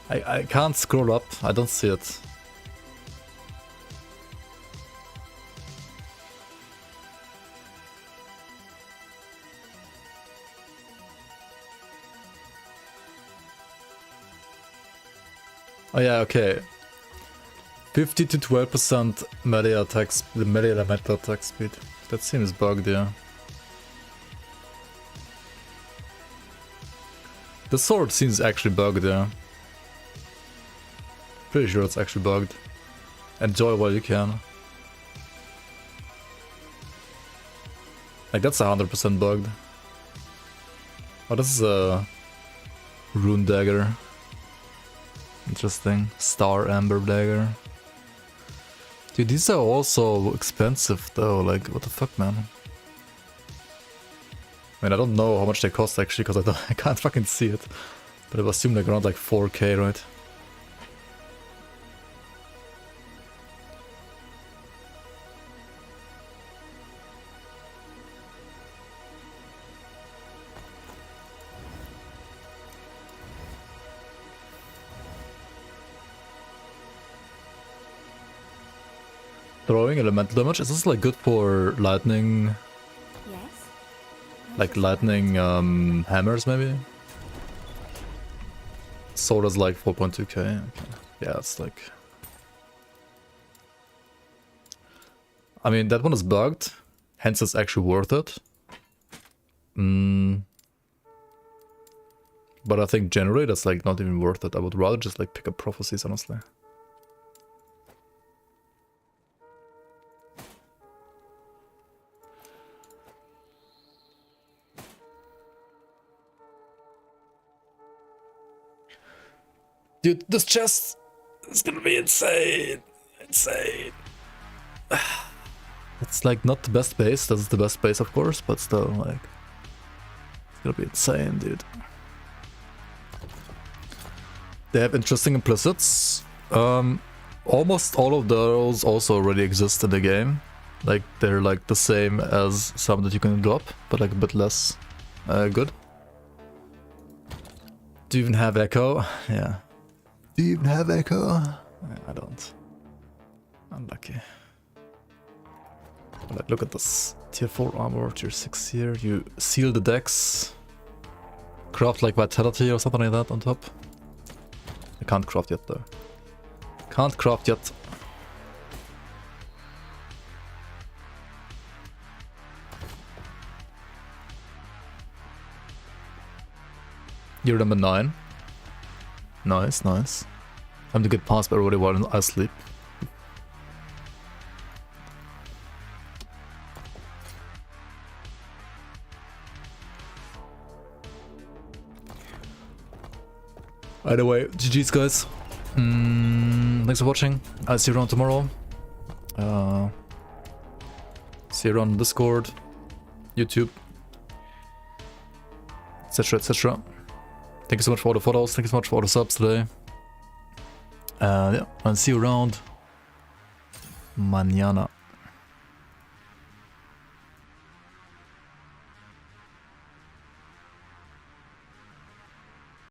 I can't scroll up. I don't see it. Oh yeah, okay. 50 to 12% melee attack, the melee elemental attack speed. That seems bugged, yeah. The sword seems actually bugged, yeah. Pretty sure it's actually bugged. Enjoy while you can. Like that's 100% bugged. Oh, this is a rune dagger. Interesting. Star Amber Dagger. Dude, these are also expensive though, like what the fuck, man. I mean, I don't know how much they cost actually, because I can't fucking see it. But I would assume like around like 4k, right? Throwing elemental damage, is this like good for lightning? Yes? Like lightning hammers maybe? Sword is like 4.2k. Okay. Yeah, it's like... I mean, that one is bugged, hence it's actually worth it. But I think generally that's like not even worth it. I would rather just like pick up prophecies, honestly. Dude, this chest is gonna be insane. Insane. It's like not the best base, that's the best base of course, but still like... It's gonna be insane, dude. They have interesting implicits. Almost all of those also already exist in the game. Like they're like the same as some that you can drop, but like a bit less good. Do you even have Echo? Yeah. Do you even have Echo? I don't. Unlucky. But like, look at this. Tier 4 armor, tier 6 here. You seal the decks. Craft like Vitality or something like that on top. I can't craft yet though. Can't craft yet. You're number 9. Nice, nice. Time to get past everybody while I sleep. Either way, GG's guys. Thanks for watching. I'll see you around tomorrow. See you around Discord, YouTube, etc, etc. Thank you so much for all the photos, thank you so much for all the subs today. Yeah, I'll see you around mañana.